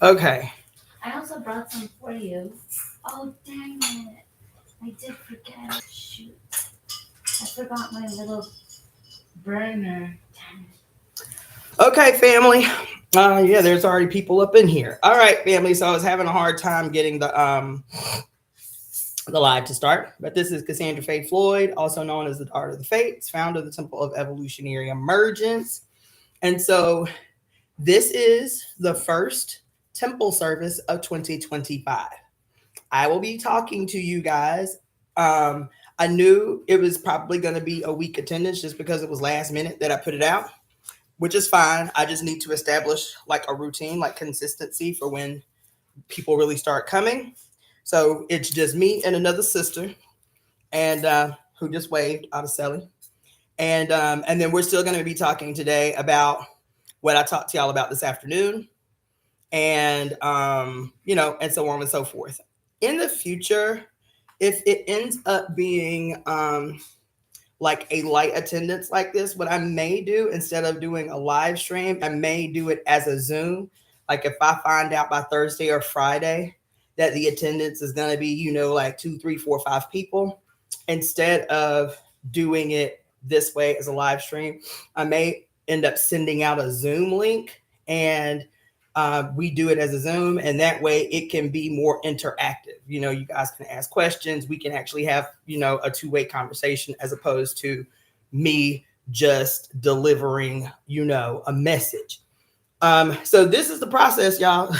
Okay. I also brought some for you. Oh, dang it. I did forget. Shoot. I forgot my little burner. Damn it. Okay, family. Yeah, there's already people up in here. All right, family. So I was having a hard time getting the live to start, but this is Cassandra-Floyd, also known as the Daughter of the Fates, founder of the Temple of Evolutionary Emergence. And so this is the first temple service of 2025. I will be talking to you guys. I knew it was probably going to be a weak attendance just because it was last minute that I put it out, which is fine. I just need to establish like a routine, like consistency for when people really start coming. So it's just me and another sister, and who just waved out of Sally, and then we're still going to be talking today about what I talked to y'all about this afternoon, and and so on and so forth. In the future, if it ends up being like a light attendance like this, what I may do instead of doing a live stream, I may do it as a Zoom. Like if I find out by Thursday or Friday that the attendance is going to be, like 2, 3, 4, 5 people, instead of doing it this way as a live stream, I may end up sending out a Zoom link, and we do it as a Zoom, and that way it can be more interactive. You guys can ask questions. We can actually have, a two-way conversation as opposed to me just delivering, a message. So this is the process, y'all.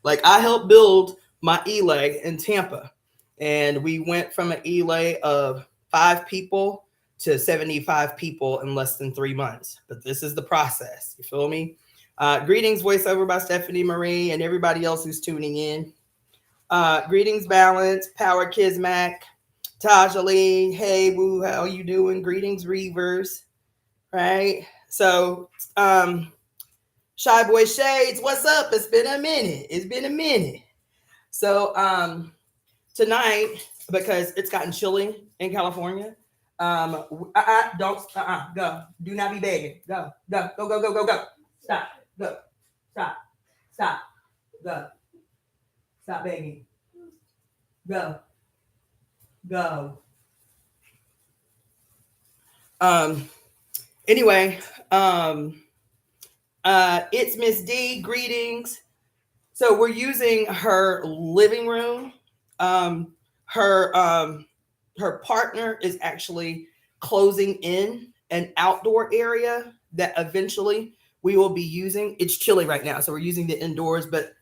Like I helped build my ELA in Tampa, and we went from an ELA of 5 people to 75 people in less than 3 months. But this is the process. You feel me? Greetings, voiceover by Stephanie Marie and everybody else who's tuning in. Greetings, Balance, Power Kismac, Taja Lee. Hey, woo, how you doing? Greetings, Reavers. Right? So, Shy Boy Shades, what's up? It's been a minute. So, tonight, because it's gotten chilly in California, go. Do not be begging. Go. Stop. Go. Stop. Go. Stop begging. Go. Anyway, it's Miss D. Greetings. So we're using her living room. Her partner is actually closing in an outdoor area that eventually we will be using. It's chilly right now, so we're using the indoors, but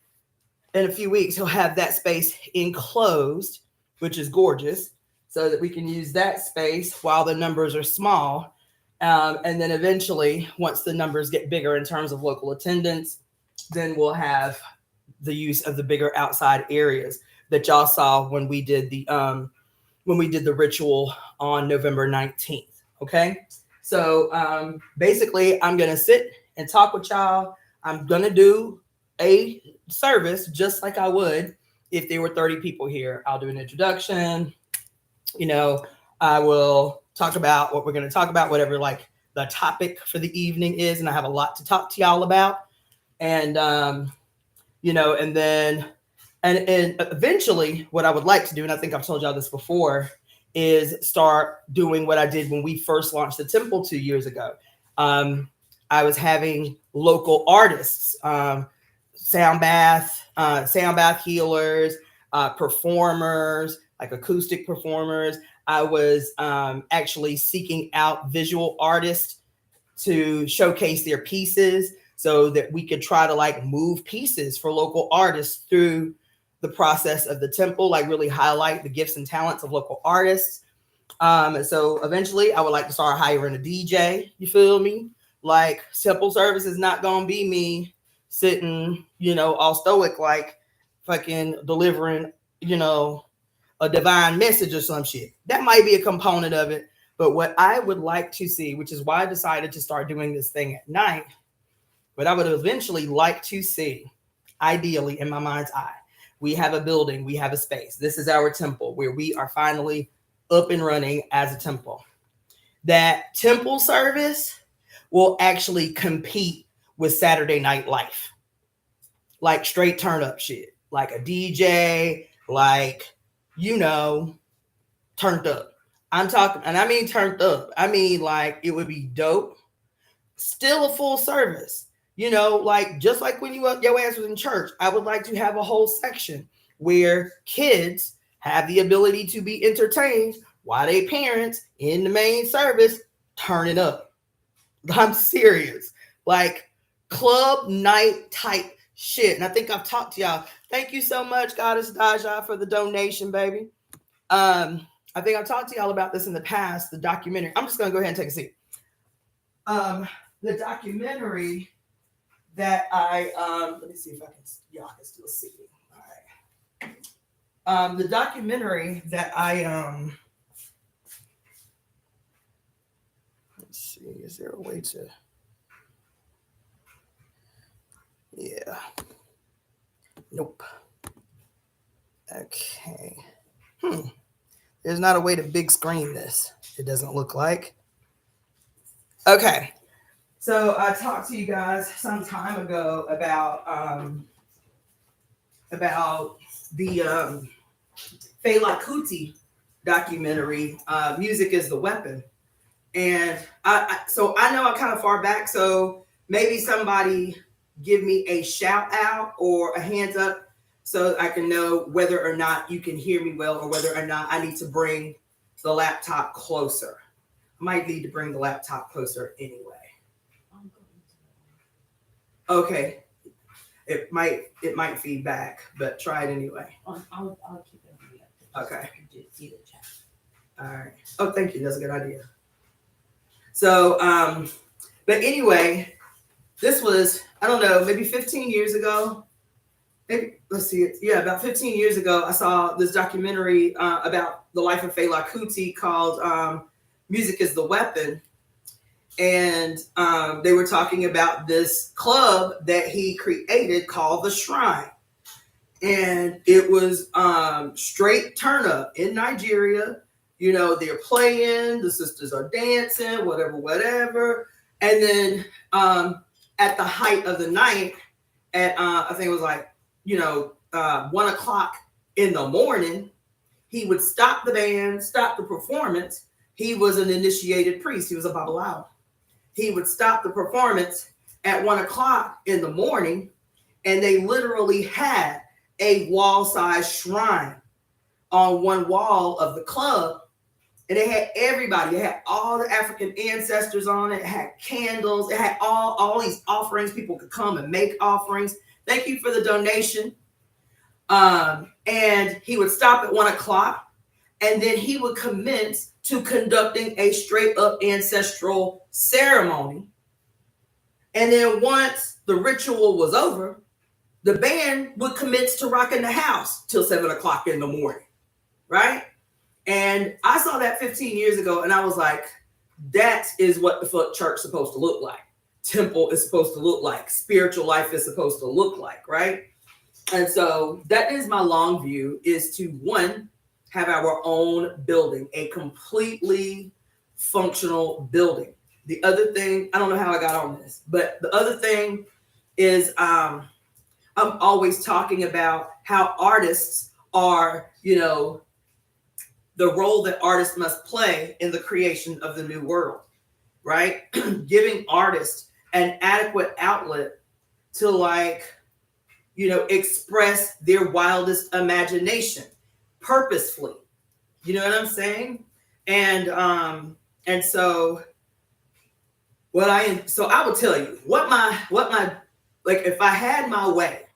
in a few weeks he'll have that space enclosed, which is gorgeous, so that we can use that space while the numbers are small. And then eventually, once the numbers get bigger in terms of local attendance, then we'll have the use of the bigger outside areas that y'all saw when we did the ritual on November 19th. Okay. So basically I'm gonna sit and talk with y'all. I'm gonna do a service just like I would if there were 30 people here. I'll do an introduction. I will talk about what we're going to talk about, whatever like the topic for the evening is, and I have a lot to talk to y'all about. And and then eventually what I would like to do, and I think I've told y'all this before, is start doing what I did when we first launched the temple 2 years ago. I was having local artists, sound bath healers, performers, like acoustic performers. I was actually seeking out visual artists to showcase their pieces so that we could try to like move pieces for local artists through the process of the temple, like really highlight the gifts and talents of local artists. So eventually I would like to start hiring a DJ. You feel me? Like temple service is not going to be me sitting, all stoic, like fucking delivering, a divine message or some shit. That might be a component of it. But what I would like to see, which is why I decided to start doing this thing at night, what I would eventually like to see, ideally in my mind's eye, we have a building, we have a space. This is our temple where we are finally up and running as a temple. That temple service will actually compete with Saturday Night Life. like straight turn up shit, like a DJ, like, you know, turned up. I'm talking, and I mean turned up. I mean, like, it would be dope. Still a full service, you know, like just like when your ass was in church. I would like to have a whole section where kids have the ability to be entertained while their parents in the main service turn it up. I'm serious, like club night type shit. And I think I've talked to y'all. Thank you so much, Goddess Daja, for the donation, baby. I think I've talked to y'all about this in the past, the documentary. I'm just gonna go ahead and take a seat. The documentary that I let me see if y'all can still see me. All right. The documentary that I let's see, is there a way to, yeah. Nope. Okay. There's not a way to big screen this. It doesn't look like. Okay. So I talked to you guys some time ago about the Faye documentary, Music is the Weapon. And so I know I'm kind of far back, so maybe somebody give me a shout out or a hands up so I can know whether or not you can hear me well or whether or not I need to bring the laptop closer. I might need to bring the laptop closer anyway. Okay. It might feed back, but try it anyway. I'll keep it on the Okay. See the chat. All right. Oh, thank you. That's a good idea. So, but anyway, this was, I don't know, maybe 15 years ago. Maybe, let's see. Yeah, about 15 years ago, I saw this documentary about the life of Fela Kuti called Music is the Weapon. And they were talking about this club that he created called The Shrine. And it was straight turn up in Nigeria. You know, they're playing, the sisters are dancing, whatever. And then at the height of the night, at I think it was like, 1 o'clock in the morning, he would stop the band, stop the performance. He was an initiated priest. He was a Babalawo. He would stop the performance at 1 o'clock in the morning, and they literally had a wall-sized shrine on one wall of the club. And it had everybody. It had all the African ancestors on it. It had candles. It had all these offerings. People could come and make offerings. Thank you for the donation. And he would stop at 1 o'clock, and then he would commence to conducting a straight up ancestral ceremony. And then once the ritual was over, the band would commence to rocking the house till 7 o'clock in the morning, right? And I saw that 15 years ago, and I was like, that is what the fuck church is supposed to look like. Temple is supposed to look like. Spiritual life is supposed to look like, right? And so that is my long view, is to, one, have our own building, a completely functional building. The other thing, I don't know how I got on this, but the other thing is I'm always talking about how artists are, the role that artists must play in the creation of the new world, right? Giving artists an adequate outlet to express their wildest imagination purposefully. You know what I'm saying? And so I will tell you what my if I had my way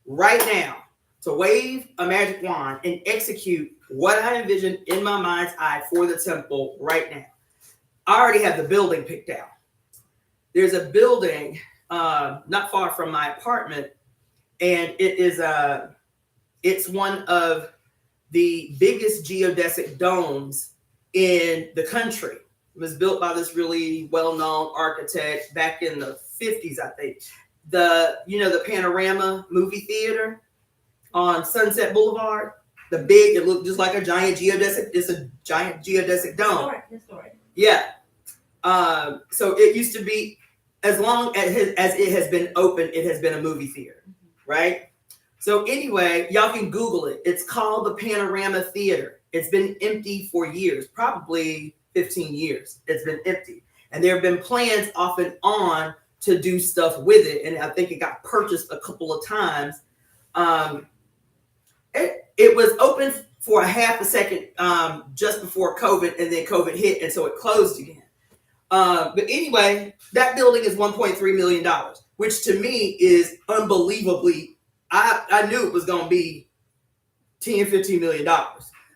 right now to wave a magic wand and execute what I envision in my mind's eye for the temple right now, I already have the building picked out. There's a building not far from my apartment, and it's one of the biggest geodesic domes in the country. It was built by this really well-known architect back in the 50s, I think. The Panorama movie theater on Sunset Boulevard, it looked just like a giant geodesic. It's a giant geodesic dome. Historic. Yeah. So it used to be, as long as it has been open, it has been a movie theater. right? So anyway, y'all can Google it. It's called the Panorama Theater. It's been empty for years, probably 15 years. It's been empty. And there have been plans off and on to do stuff with it. And I think it got purchased a couple of times. It was open for a half a second just before COVID, and then COVID hit, and so it closed again. But anyway, that building is $1.3 million, which to me is unbelievably, I knew it was going to be $10, $15 million.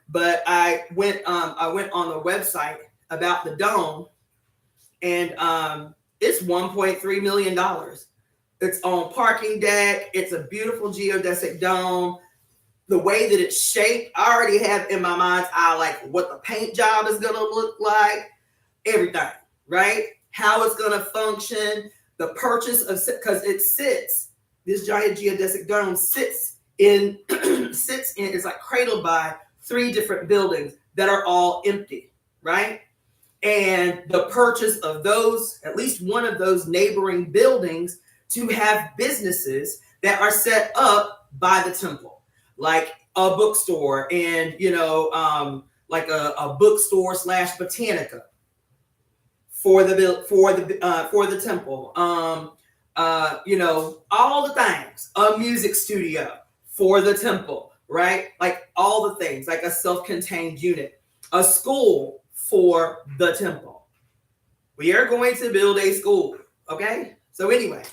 But I went on the website about the dome, and it's $1.3 million. It's on parking deck. It's a beautiful geodesic dome. The way that it's shaped, I already have in my mind's eye like what the paint job is going to look like, everything, right? How it's going to function, the purchase of, because it sits, this giant geodesic dome sits in, it's like cradled by 3 different buildings that are all empty, right? And the purchase of those, at least one of those neighboring buildings, to have businesses that are set up by the temple, like a bookstore and, like a bookstore / botanica for the temple. All the things, a music studio for the temple, right? Like all the things, like a self-contained unit, a school for the temple. We are going to build a school. Okay. So anyway,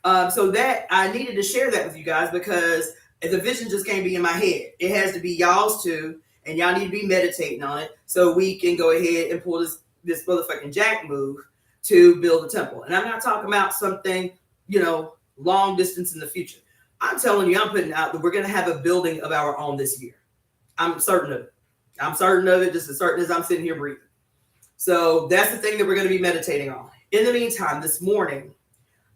so that I needed to share that with you guys because the vision just can't be in my head. It has to be y'all's too, and y'all need to be meditating on it so we can go ahead and pull this motherfucking jack move to build a temple. And I'm not talking about something, long distance in the future. I'm telling you, I'm putting out that we're going to have a building of our own this year. I'm certain of it. I'm certain of it, just as certain as I'm sitting here breathing. So that's the thing that we're going to be meditating on. In the meantime, this morning,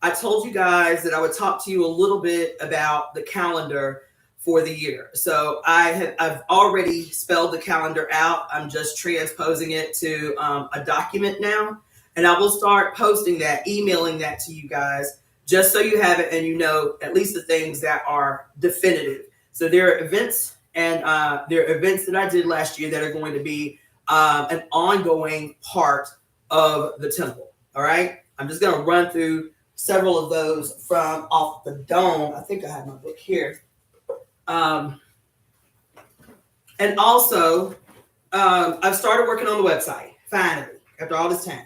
I told you guys that I would talk to you a little bit about the calendar for the year. So I've already spelled the calendar out. I'm just transposing it to a document now. And I will start posting that, emailing that to you guys, just so you have it and you know at least the things that are definitive. So there are events and there are events that I did last year that are going to be an ongoing part of the temple. All right. I'm just going to run through several of those from off the dome. I think I have my book here. And also, I've started working on the website, finally, after all this time.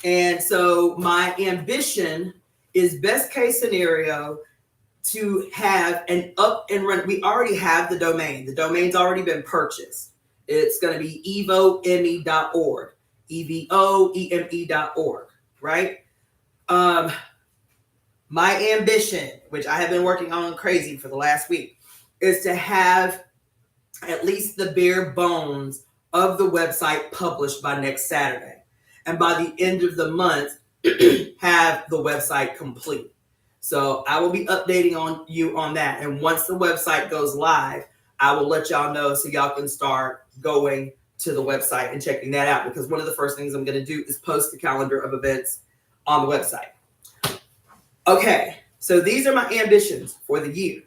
And so my ambition is best case scenario to have an up and run. We already have the domain. The domain's already been purchased. It's going to be EvoEme.org, EvoEme.org, right? My ambition, which I have been working on crazy for the last week, is to have at least the bare bones of the website published by next Saturday. And by the end of the month, have the website complete. So I will be updating on that. And once the website goes live, I will let y'all know so y'all can start going to the website and checking that out. Because one of the first things I'm going to do is post the calendar of events on the website. Okay, so these are my ambitions for the year,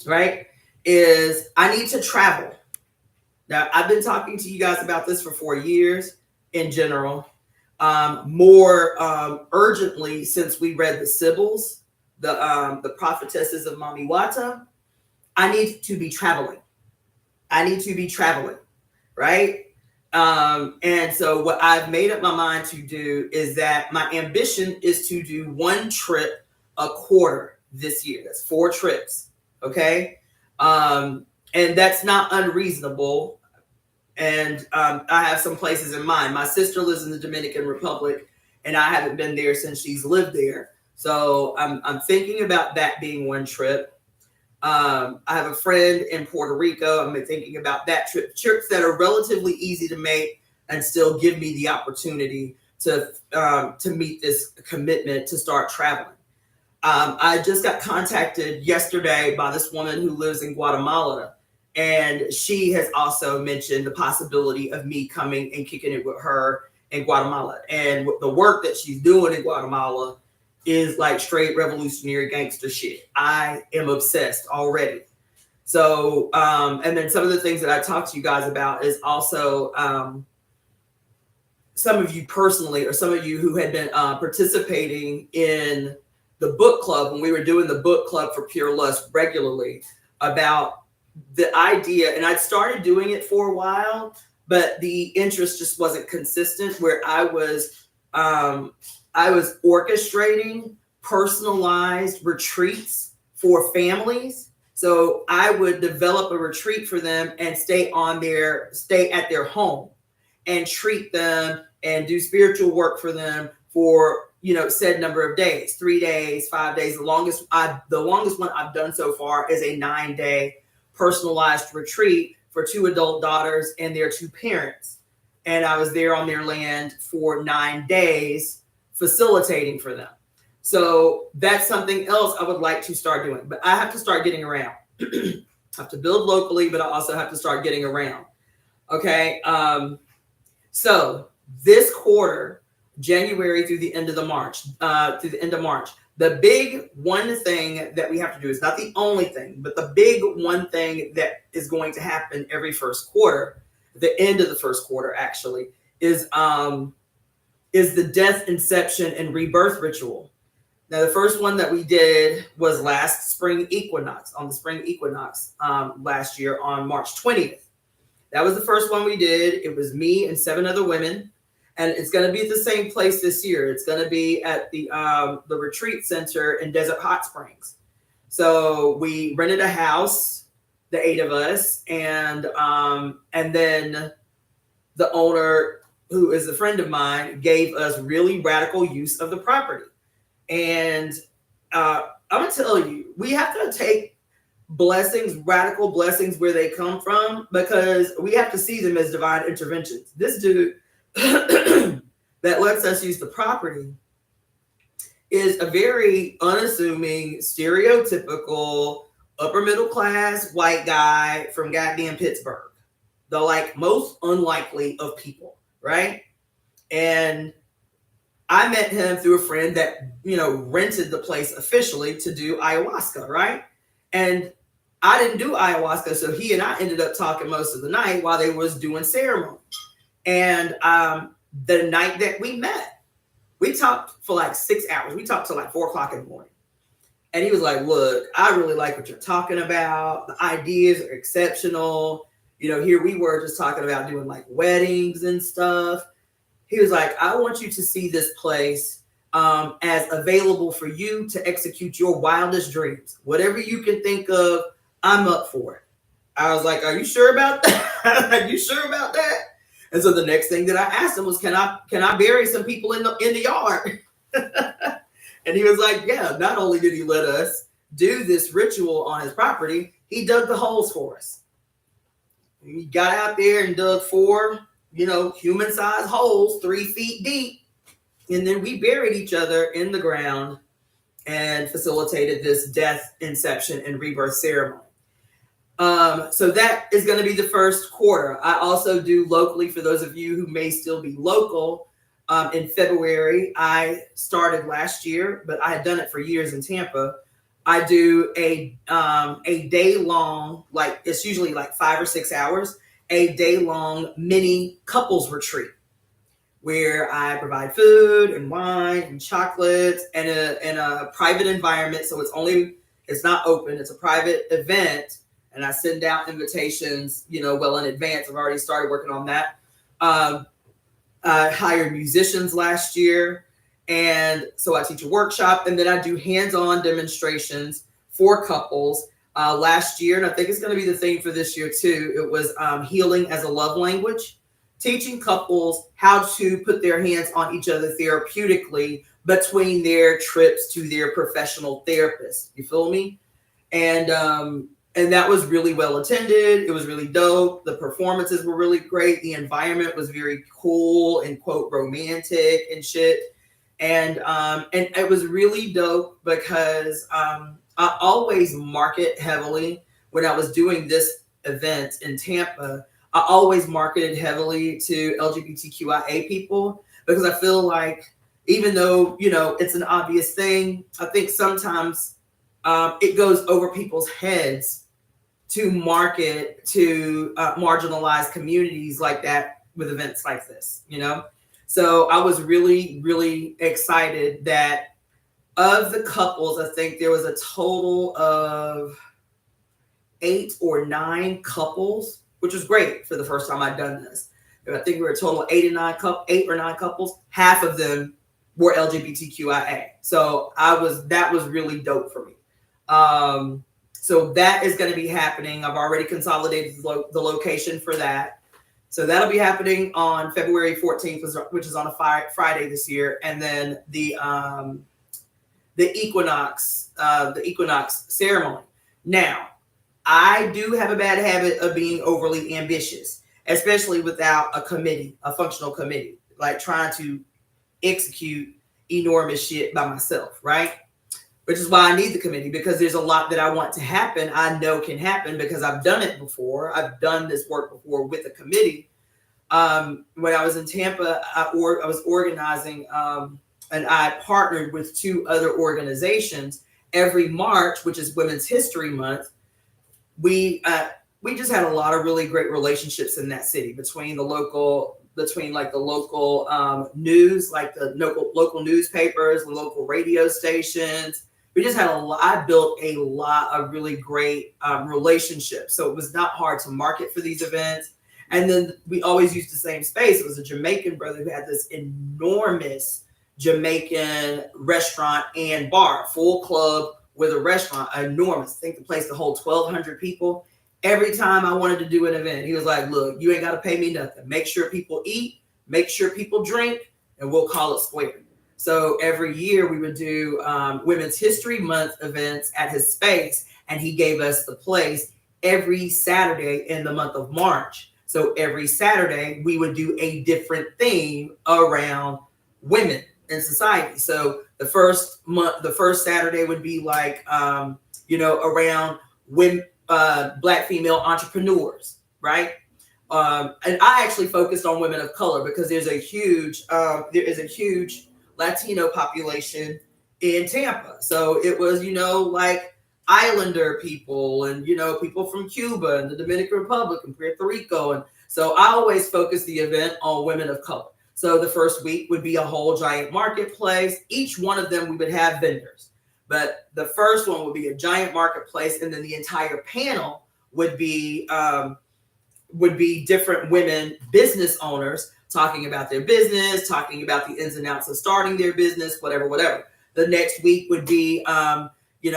right? Is I need to travel. Now, I've been talking to you guys about this for 4 years in general. More urgently since we read the Sibyls, the prophetesses of Mami Wata. I need to be traveling. Right? And so what I've made up my mind to do is that my ambition is to do 1 trip a quarter this year. That's 4 trips. Okay. And that's not unreasonable. And I have some places in mind. My sister lives in the Dominican Republic, and I haven't been there since she's lived there. So I'm thinking about that being 1 trip. I have a friend in Puerto Rico. I'm thinking about that trip. Trips that are relatively easy to make and still give me the opportunity to meet this commitment to start traveling. I just got contacted yesterday by this woman who lives in Guatemala. And she has also mentioned the possibility of me coming and kicking it with her in Guatemala. And the work that she's doing in Guatemala is like straight revolutionary gangster shit. I am obsessed already. So, and then some of the things that I talked to you guys about is also some of you personally, or some of you who had been participating in the book club when we were doing the book club for Pure Lust regularly, about the idea, and I'd started doing it for a while, but the interest just wasn't consistent, where I was orchestrating personalized retreats for families. So I would develop a retreat for them and stay at their home and treat them and do spiritual work for them for, said number of days, 3 days, 5 days. The longest one I've done so far is a 9-day personalized retreat for 2 adult daughters and their 2 parents. And I was there on their land for 9 days facilitating for them. So that's something else I would like to start doing, but I have to start getting around. I have to build locally, but I also have to start getting around. Okay. So this quarter, January through the end of March, the big one thing that we have to do, is not the only thing, but the big one thing that is going to happen every first quarter, the end of the first quarter actually, is the death, inception, and rebirth ritual. Now, the first one that we did was last spring equinox, on the spring equinox last year on March 20th. That was the first one we did. It was me and 7 other women. And it's going to be at the same place this year. It's going to be at the retreat center in Desert Hot Springs. So we rented a house, the 8 of us, and then the owner, who is a friend of mine, gave us really radical use of the property. And I'm going to tell you, we have to take blessings, radical blessings, where they come from, because we have to see them as divine interventions. This dude that lets us use the property is a very unassuming, stereotypical, upper middle class white guy from goddamn Pittsburgh. The most unlikely of people, right? And I met him through a friend that, rented the place officially to do ayahuasca, right? And I didn't do ayahuasca, so he and I ended up talking most of the night while they was doing ceremony. And the night that we met, we talked for 6 hours. We talked till 4 o'clock in the morning. And he was like, look, I really like what you're talking about. The ideas are exceptional. Here we were just talking about doing weddings and stuff. He was like, I want you to see this place as available for you to execute your wildest dreams. Whatever you can think of, I'm up for it. I was like, are you sure about that? Are you sure about that? And so the next thing that I asked him was, can I bury some people in the yard? And he was like, yeah. Not only did he let us do this ritual on his property, he dug the holes for us. He got out there and dug 4, human-sized holes, 3 feet deep. And then we buried each other in the ground and facilitated this death, inception, and rebirth ceremony. So that is going to be the first quarter. I also do locally, for those of you who may still be local, in February. I started last year, but I had done it for years in Tampa. I do a day long, it's usually 5 or 6 hours, a day long mini couples retreat, where I provide food and wine and chocolates and a private environment. So it's not open, it's a private event. And I send out invitations, well in advance. I've already started working on that. I hired musicians last year. And so I teach a workshop, and then I do hands-on demonstrations for couples. Last year, and I think it's going to be the theme for this year too, it was healing as a love language, teaching couples how to put their hands on each other therapeutically between their trips to their professional therapist. You feel me? And that was really well attended. It was really dope. The performances were really great. The environment was very cool and quote romantic and shit. And it was really dope because I always market heavily when I was doing this event in Tampa. I always marketed heavily to LGBTQIA people because I feel like, even though, it's an obvious thing, I think sometimes it goes over people's heads to market to marginalized communities like that with events like this, So I was really, really excited that of the couples, I think there was a total of 8 or 9 couples, which was great for the first time I'd done this. I think we were a total of 8 or 9 couples. Half of them were LGBTQIA. So that was really dope for me. So that is going to be happening. I've already consolidated the location for that. So that'll be happening on February 14th, which is on a Friday this year. And then the equinox ceremony. Now, I do have a bad habit of being overly ambitious, especially without a functional committee, like trying to execute enormous shit by myself, right? Which is why I need the committee, because there's a lot that I want to happen. I know can happen because I've done it before. I've done this work before with a committee. When I was in Tampa, I was organizing, and I partnered with 2 other organizations. Every March, which is Women's History Month, we just had a lot of really great relationships in that city between the local news, like the local newspapers, the local radio stations. We just had I built a lot of really great relationships. So it was not hard to market for these events. And then we always used the same space. It was a Jamaican brother who had this enormous Jamaican restaurant and bar, full club with a restaurant, enormous. I think the place to hold 1,200 people. Every time I wanted to do an event, he was like, look, you ain't got to pay me nothing. Make sure people eat, make sure people drink, and we'll call it square. So every year we would do Women's History Month events at his space, and he gave us the place every Saturday in the month of March. So every Saturday we would do a different theme around women in society. So the first Saturday would be like, around women, Black female entrepreneurs, right? And I actually focused on women of color because there is a huge Latino population in Tampa. So it was, like Islander people and, people from Cuba and the Dominican Republic and Puerto Rico. And so I always focused the event on women of color. So the first week would be a whole giant marketplace. Each one of them, we would have vendors. But the first one would be a giant marketplace. And then the entire panel would be different women business owners talking about their business, talking about the ins and outs of starting their business, whatever. The next week would be,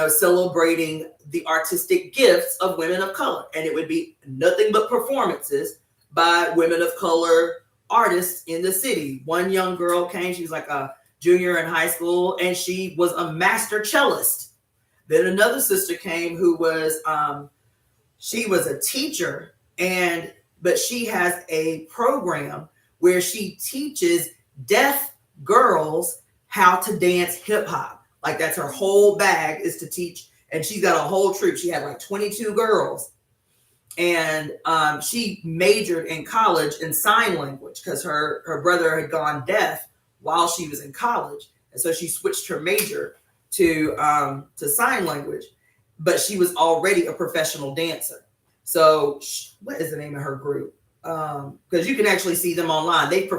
celebrating the artistic gifts of women of color. And it would be nothing but performances by women of color artists in the city. One young girl came, she was like a junior in high school, and she was a master cellist. Then another sister came who was, she was a teacher, but she has a program where she teaches deaf girls how to dance hip hop. Like that's her whole bag is to teach. And she's got a whole troupe. She had like 22 girls. And she majored in college in sign language because her brother had gone deaf while she was in college. And so she switched her major to sign language, but she was already a professional dancer. So what is the name of her group? Because you can actually see them online. They've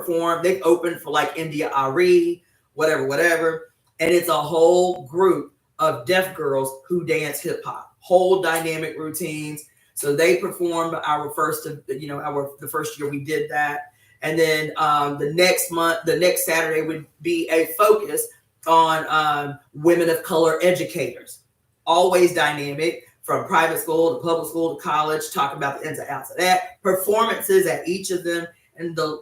opened for like India Ari, whatever. And it's a whole group of deaf girls who dance hip hop, whole dynamic routines. So they performed the first year we did that. And then the next Saturday would be a focus on women of color educators, always dynamic, from private school to public school to college, talking about the ins and outs of that, performances at each of them. And the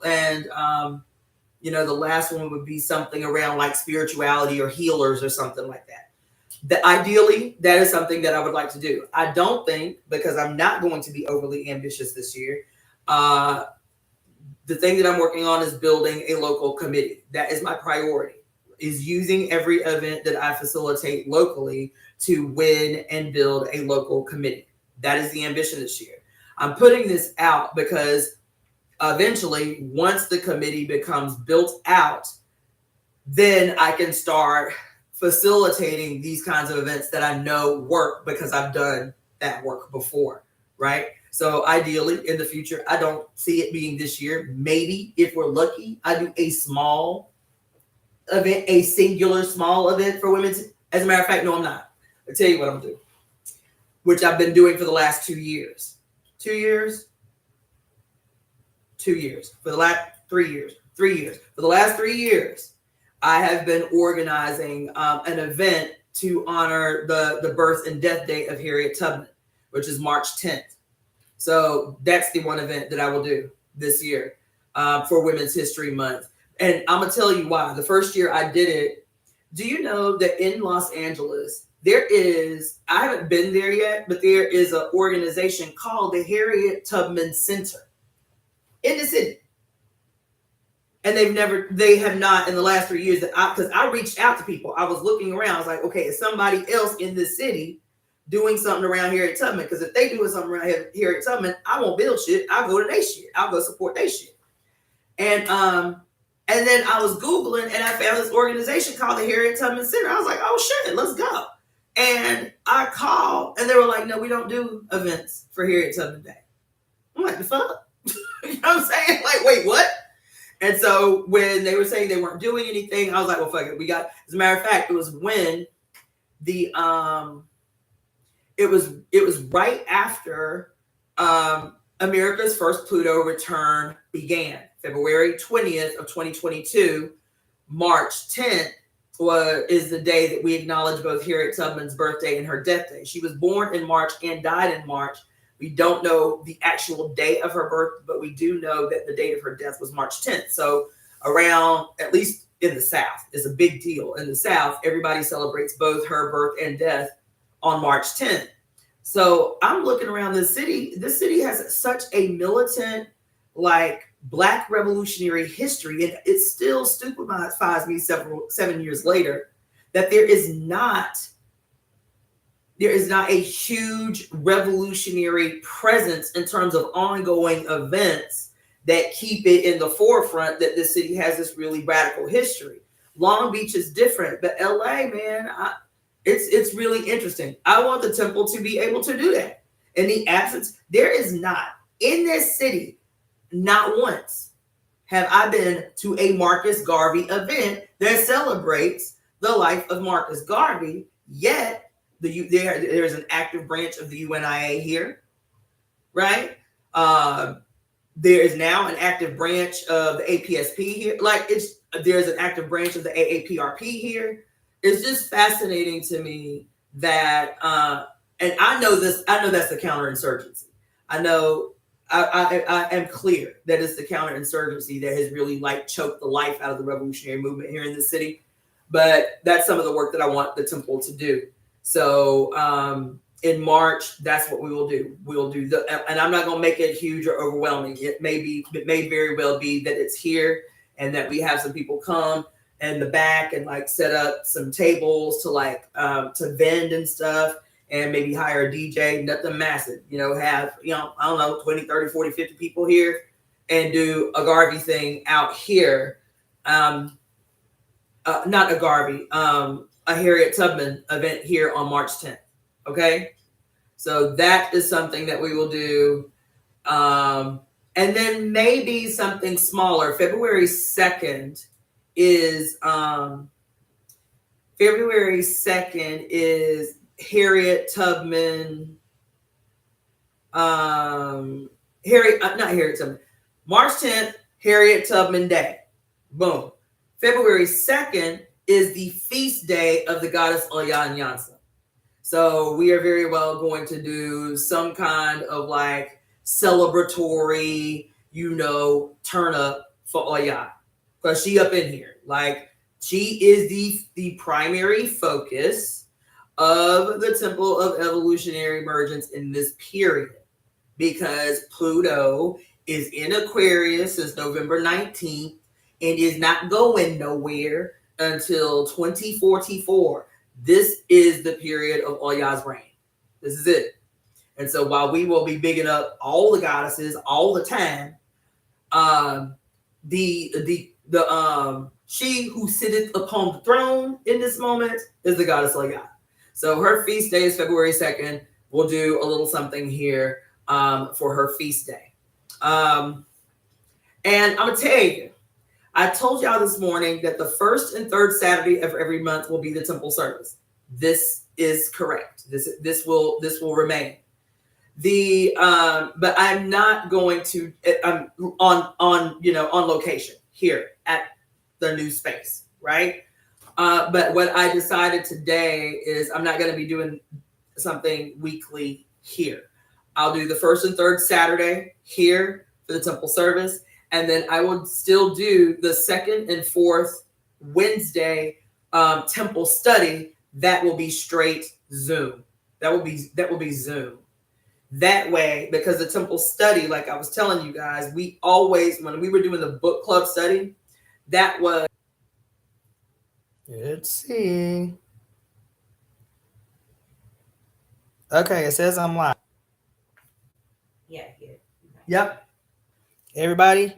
last one would be something around like spirituality or healers or something like that. Ideally, that is something that I would like to do. I don't think, because I'm not going to be overly ambitious this year, the thing that I'm working on is building a local committee. That is my priority, is using every event that I facilitate locally to win and build a local committee. That is the ambition this year. I'm putting this out because eventually, once the committee becomes built out, then I can start facilitating these kinds of events that I know work because I've done that work before, right? So ideally in the future, I don't see it being this year. Maybe if we're lucky, I do a small event, a singular small event for women. As a matter of fact, no, I'm not. I'll tell you what I'm doing, which I've been doing for the last 2 years. 2 years? 2 years. For the last 3 years. 3 years. For the last 3 years, I have been organizing an event to honor the birth and death date of Harriet Tubman, which is March 10th. So that's the one event that I will do this year for Women's History Month. And I'm going to tell you why. The first year I did it, do you know that in Los Angeles, there is, I haven't been there yet, but there is an organization called the Harriet Tubman Center in the city. And they have not in the last 3 years because I reached out to people. I was looking around. I was like, okay, is somebody else in this city doing something around Harriet Tubman? Because if they doing something around Harriet Tubman, I won't build shit. I'll go to their shit. I'll go support their shit. And then I was Googling and I found this organization called the Harriet Tubman Center. I was like, oh shit, let's go. And I called and they were like, no, we don't do events for Harriet Tubman Day. I'm like, the fuck? You know what I'm saying? Like, wait, what? And so when they were saying they weren't doing anything, I was like, well, fuck it. We got, as a matter of fact, it was when the, it was right after America's first Pluto return began. February 20th of 2022, March 10th is the day that we acknowledge both Harriet Tubman's birthday and her death day. She was born in March and died in March. We don't know the actual day of her birth, but we do know that the date of her death was March 10th. So around, at least in the South, is a big deal. In the South, everybody celebrates both her birth and death on March 10th. So I'm looking around this city. This city has such a militant, like, Black revolutionary history, and it still stupefies me 7 years later that there is not a huge revolutionary presence in terms of ongoing events that keep it in the forefront that this city has this really radical history. Long Beach is different, but LA, man, it's really interesting. I want the temple to be able to do that. In the absence, there is not in this city, not once have I been to a Marcus Garvey event that celebrates the life of Marcus Garvey, yet there's an active branch of the UNIA here, right? There is now an active branch of the APSP here. Like there's an active branch of the AAPRP here. It's just fascinating to me that, and I know that's the counterinsurgency. I know I am clear that it's the counterinsurgency that has really like choked the life out of the revolutionary movement here in the city. But that's some of the work that I want the temple to do. So in March, that's what we will do. We'll do and I'm not going to make it huge or overwhelming. It may very well be that it's here and that we have some people come in the back and like set up some tables to like to vend and stuff. And maybe hire a DJ, nothing massive, have, I don't know, 20, 30, 40, 50 people here and do a Garvey thing out here. Not a Garvey, a Harriet Tubman event here on March 10th. Okay. So that is something that we will do. And then maybe something smaller. February 2nd is Harriet Tubman, not Harriet Tubman, March 10th, Harriet Tubman Day. Boom. February 2nd is the feast day of the goddess Onyansa. So we are very well going to do some kind of like celebratory, turn up for Oya. Because she up in here. Like she is the primary focus of the Temple of Evolutionary Emergence in this period, because Pluto is in Aquarius since November 19th and is not going nowhere until 2044. This is the period of Oya's reign. This is it. And so while we will be bigging up all the goddesses all the time, the She who sitteth upon the throne in this moment is the goddess Leia. So her feast day is February 2nd. We'll do a little something here for her feast day. And I'm going to tell you, I told y'all this morning that the first and third Saturday of every month will be the temple service. This is correct. This will remain. But I'm not going to. I'm on location here at the new space, right? But what I decided today is I'm not going to be doing something weekly here. I'll do the first and third Saturday here for the temple service. And then I will still do the second and fourth Wednesday temple study. That will be straight Zoom. That will be Zoom. That way, because the temple study, like I was telling you guys, we always, when we were doing the book club study, that was. Let's see. Okay, it says I'm live. Yeah, here. Yep. Everybody.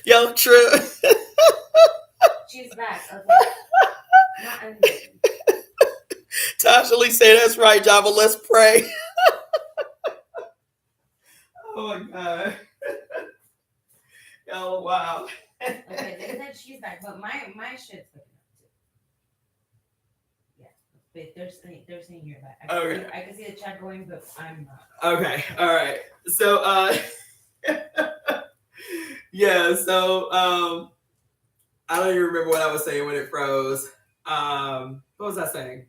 Yo, true. She's back. Okay. Tasha Lee said that's right, Java. Let's pray. Oh my God. Oh wow. Okay, they said she's back, but my shit's looking up too. Yeah, but they're saying you're back. I can see the chat going, but I'm not. Okay, all right. So yeah, so I don't even remember what I was saying when it froze. What was I saying?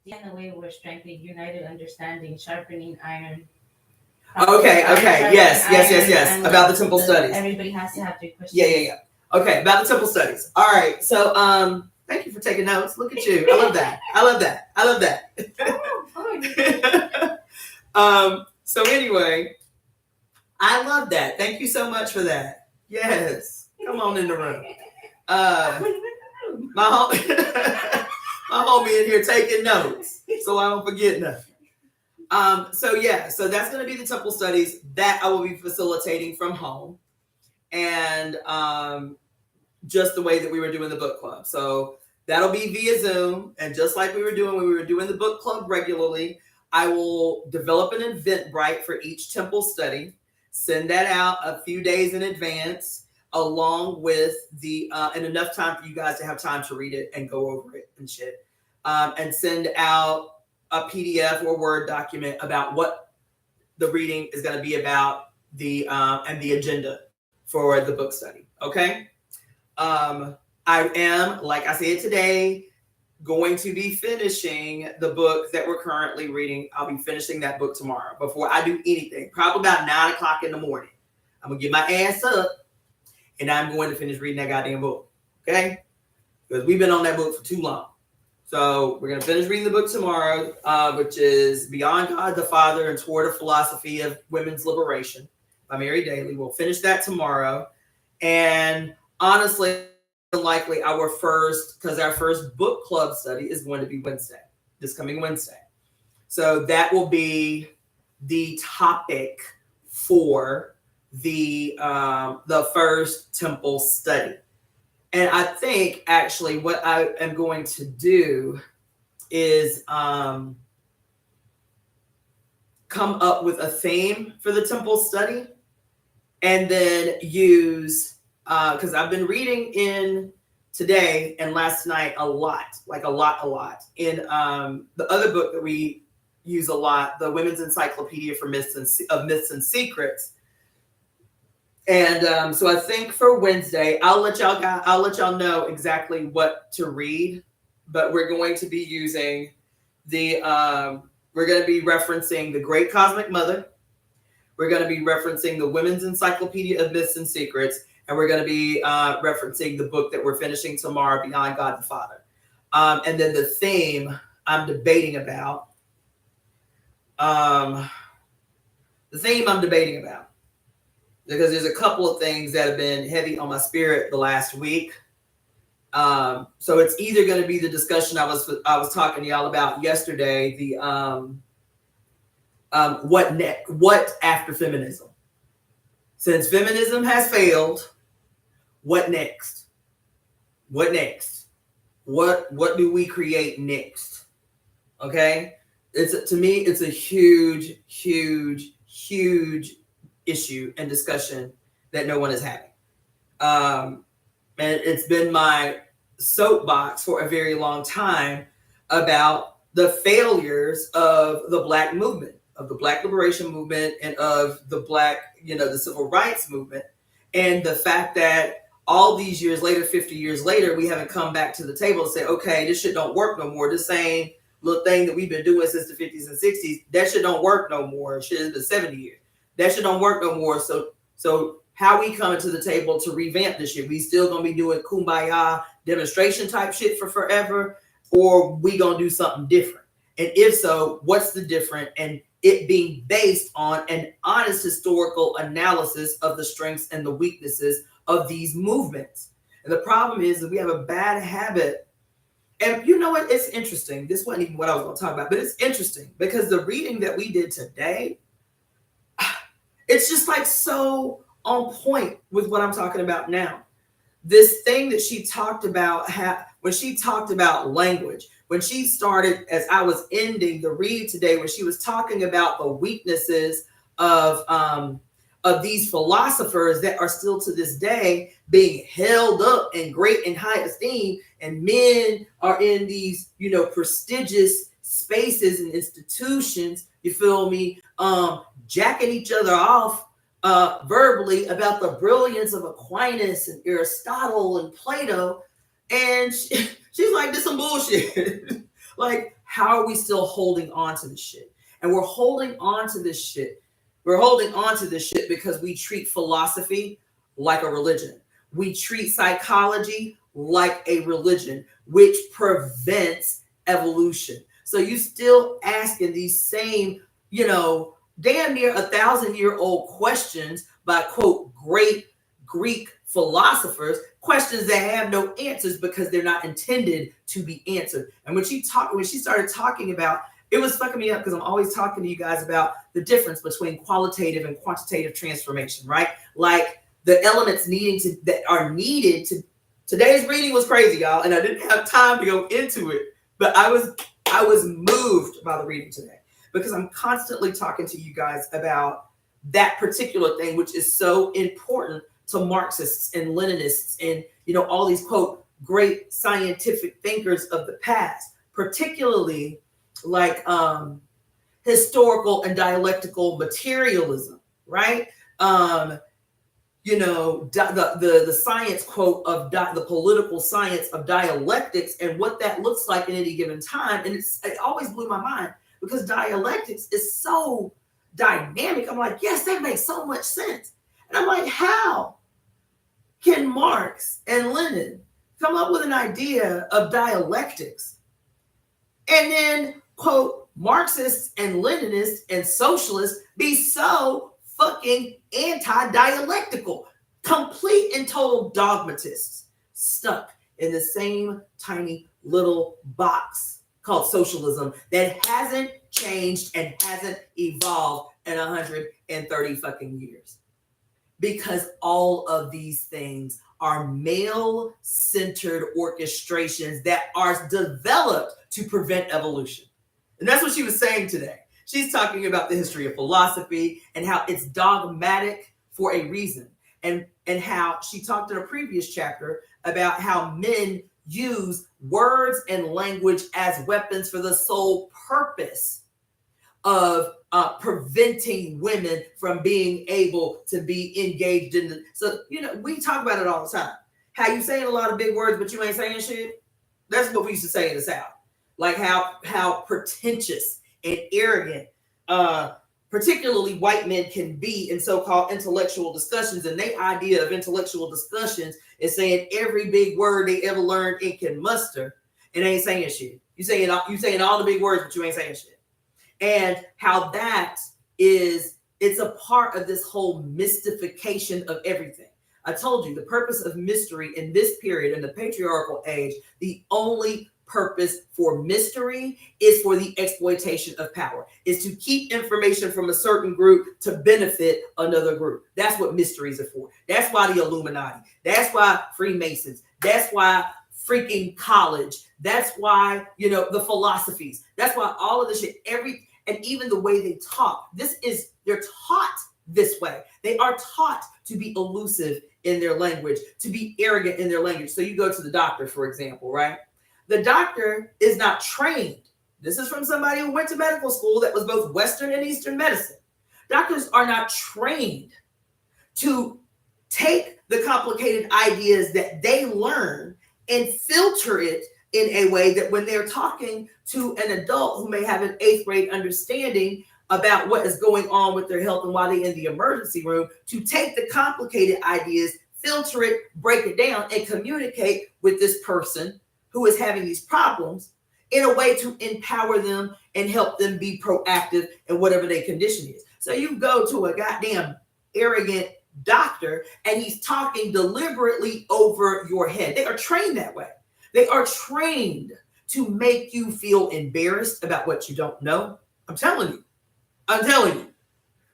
In the way we're strengthening, united understanding, sharpening iron. Okay. Yes. About the temple studies. Everybody has to have 3 questions. Yeah. Okay, about the temple studies. All right. So thank you for taking notes. Look at you. I love that. So anyway, I love that. Thank you so much for that. Yes. Come on in the room. My homie in here taking notes, so I don't forget nothing. So that's going to be the temple studies that I will be facilitating from home, and just the way that we were doing the book club. So that'll be via Zoom, and just like we were doing when we were doing the book club regularly, I will develop an Eventbrite for each temple study, send that out a few days in advance, along with the and enough time for you guys to have time to read it and go over it and shit, and send out a PDF or Word document about what the reading is going to be about, the and the agenda for the book study. Okay. I am, like I said today, going to be finishing the book that we're currently reading. I'll be finishing that book tomorrow before I do anything, probably about 9 o'clock in the morning. I'm gonna get my ass up and I'm going to finish reading that goddamn book. Okay? Because we've been on that book for too long. So we're going to finish reading the book tomorrow, which is Beyond God the Father and Toward a Philosophy of Women's Liberation by Mary Daly. We'll finish that tomorrow. And honestly, likely our first book club study is going to be Wednesday, this coming Wednesday. So that will be the topic for the first temple study. And I think actually what I am going to do is come up with a theme for the temple study, and then use, because I've been reading in today and last night a lot in the other book that we use a lot, the Women's Encyclopedia for Myths and Secrets. And so I think for Wednesday, I'll let y'all know exactly what to read, but we're going to be using we're going to be referencing the Great Cosmic Mother. We're going to be referencing the Women's Encyclopedia of Myths and Secrets, and we're going to be referencing the book that we're finishing tomorrow, Beyond God the Father. And then the theme I'm debating about, because there's a couple of things that have been heavy on my spirit the last week. So it's either going to be the discussion I was talking to y'all about yesterday, the what after feminism? Since feminism has failed, what next? What next? What do we create next? Okay? To me, it's a huge, huge, huge issue and discussion that no one is having. And it's been my soapbox for a very long time about the failures of the Black movement, of the Black liberation movement, and of the Black, the civil rights movement. And the fact that all these years later, 50 years later, we haven't come back to the table and say, okay, this shit don't work no more. This same little thing that we've been doing since the 50s and 60s, that shit don't work no more. Shit has been 70 years. That shit don't work no more. So how we coming to the table to revamp this shit? We still gonna be doing kumbaya demonstration type shit for forever, or we gonna do something different? And if so, what's the different? And it being based on an honest historical analysis of the strengths and the weaknesses of these movements. And the problem is that we have a bad habit. And you know what? It's interesting. This wasn't even what I was going to talk about, but it's interesting because the reading that we did today, it's just like so on point with what I'm talking about now. This thing that she talked about, when she talked about language, when she started, as I was ending the read today, when she was talking about the weaknesses of these philosophers that are still to this day being held up in great and high esteem, and men are in these, prestigious spaces and institutions, you feel me, jacking each other off verbally about the brilliance of Aquinas and Aristotle and Plato. And she's like, this some bullshit. Like, how are we still holding on to this shit? And we're holding on to this shit. We're holding on to this shit because we treat philosophy like a religion. We treat psychology like a religion, which prevents evolution. So you still asking these same, damn near 1,000-year-old questions by, quote, great Greek philosophers, questions that have no answers because they're not intended to be answered. And when she started talking about, it was fucking me up because I'm always talking to you guys about the difference between qualitative and quantitative transformation, right? Like the elements that are needed to. Today's reading was crazy, y'all, and I didn't have time to go into it, but I was moved by the reading today because I'm constantly talking to you guys about that particular thing, which is so important to Marxists and Leninists and, all these, quote, great scientific thinkers of the past, particularly like historical and dialectical materialism, right? The science, quote, of the political science of dialectics and what that looks like in any given time. And it always blew my mind because dialectics is so dynamic. I'm like, yes, that makes so much sense. And I'm like, how can Marx and Lenin come up with an idea of dialectics and then, quote, Marxists and Leninists and socialists be so fucking anti-dialectical, complete and total dogmatists, stuck in the same tiny little box called socialism that hasn't changed and hasn't evolved in 130 fucking years. Because all of these things are male-centered orchestrations that are developed to prevent evolution. And that's what she was saying today. She's talking about the history of philosophy and how it's dogmatic for a reason. And how she talked in a previous chapter about how men use words and language as weapons for the sole purpose of preventing women from being able to be engaged in the. So, we talk about it all the time. How you saying a lot of big words, but you ain't saying shit. That's what we used to say in the South. Like how pretentious and arrogant, particularly white men can be in so-called intellectual discussions. And their idea of intellectual discussions is saying every big word they ever learned and can muster, and they ain't saying shit. You saying all the big words, but you ain't saying shit. And how that is, it's a part of this whole mystification of everything. I told you the purpose of mystery in this period, in the patriarchal age, the only purpose for mystery is for the exploitation of power, is to keep information from a certain group to benefit another group. That's what mysteries are for. That's why the Illuminati. That's why Freemasons. That's why freaking college. That's why, the philosophies. That's why all of this shit, and even the way they talk, they're taught this way. They are taught to be elusive in their language, to be arrogant in their language. So you go to the doctor, for example, right? The doctor is not trained. This is from somebody who went to medical school that was both Western and Eastern medicine. Doctors are not trained to take the complicated ideas that they learn and filter it in a way that when they're talking to an adult who may have an 8th grade understanding about what is going on with their health and why they're in the emergency room, to take the complicated ideas, filter it, break it down, and communicate with this person who is having these problems in a way to empower them and help them be proactive in whatever their condition is. So you go to a goddamn arrogant doctor and he's talking deliberately over your head. They are trained that way. They are trained to make you feel embarrassed about what you don't know. I'm telling you.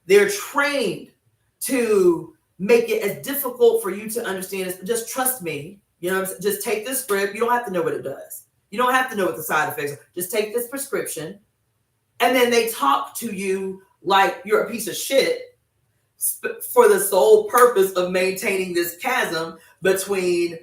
They're trained to make it as difficult for you to understand as just trust me. Just take this script. You don't have to know what it does. You don't have to know what the side effects are. Just take this prescription. And then they talk to you like you're a piece of shit for the sole purpose of maintaining this chasm between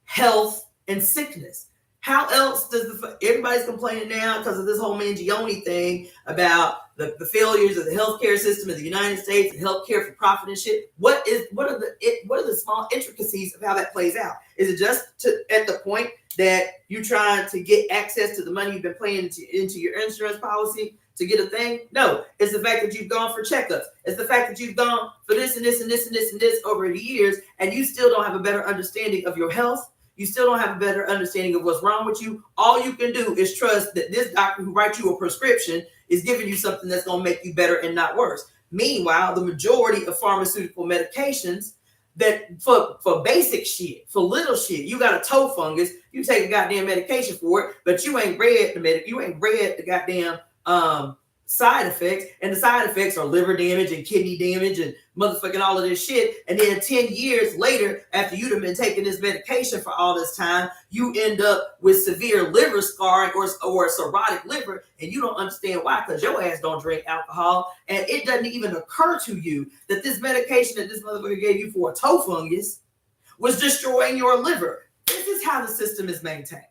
health and sickness. How else does everybody's complaining now because of this whole Mangione thing about the failures of the healthcare system in the United States and healthcare for profit and shit? What are the small intricacies of how that plays out? Is it just at the point that you're trying to get access to the money you've been paying into your insurance policy to get a thing? No, it's the fact that you've gone for checkups. It's the fact that you've gone for this and this and this and this and this over the years, and you still don't have a better understanding of your health. You still don't have a better understanding of what's wrong with you. All you can do is trust that this doctor who writes you a prescription is giving you something that's going to make you better and not worse. Meanwhile, the majority of pharmaceutical medications that for basic shit, for little shit, you got a toe fungus, you take a goddamn medication for it, but you ain't read the goddamn side effects, and the side effects are liver damage and kidney damage and motherfucking all of this shit. And then 10 years later, after you've been taking this medication for all this time, you end up with severe liver scarring or a cirrhotic liver, and you don't understand why, because your ass don't drink alcohol, and it doesn't even occur to you that this medication that this motherfucker gave you for a toe fungus was destroying your liver. This is how the system is maintained.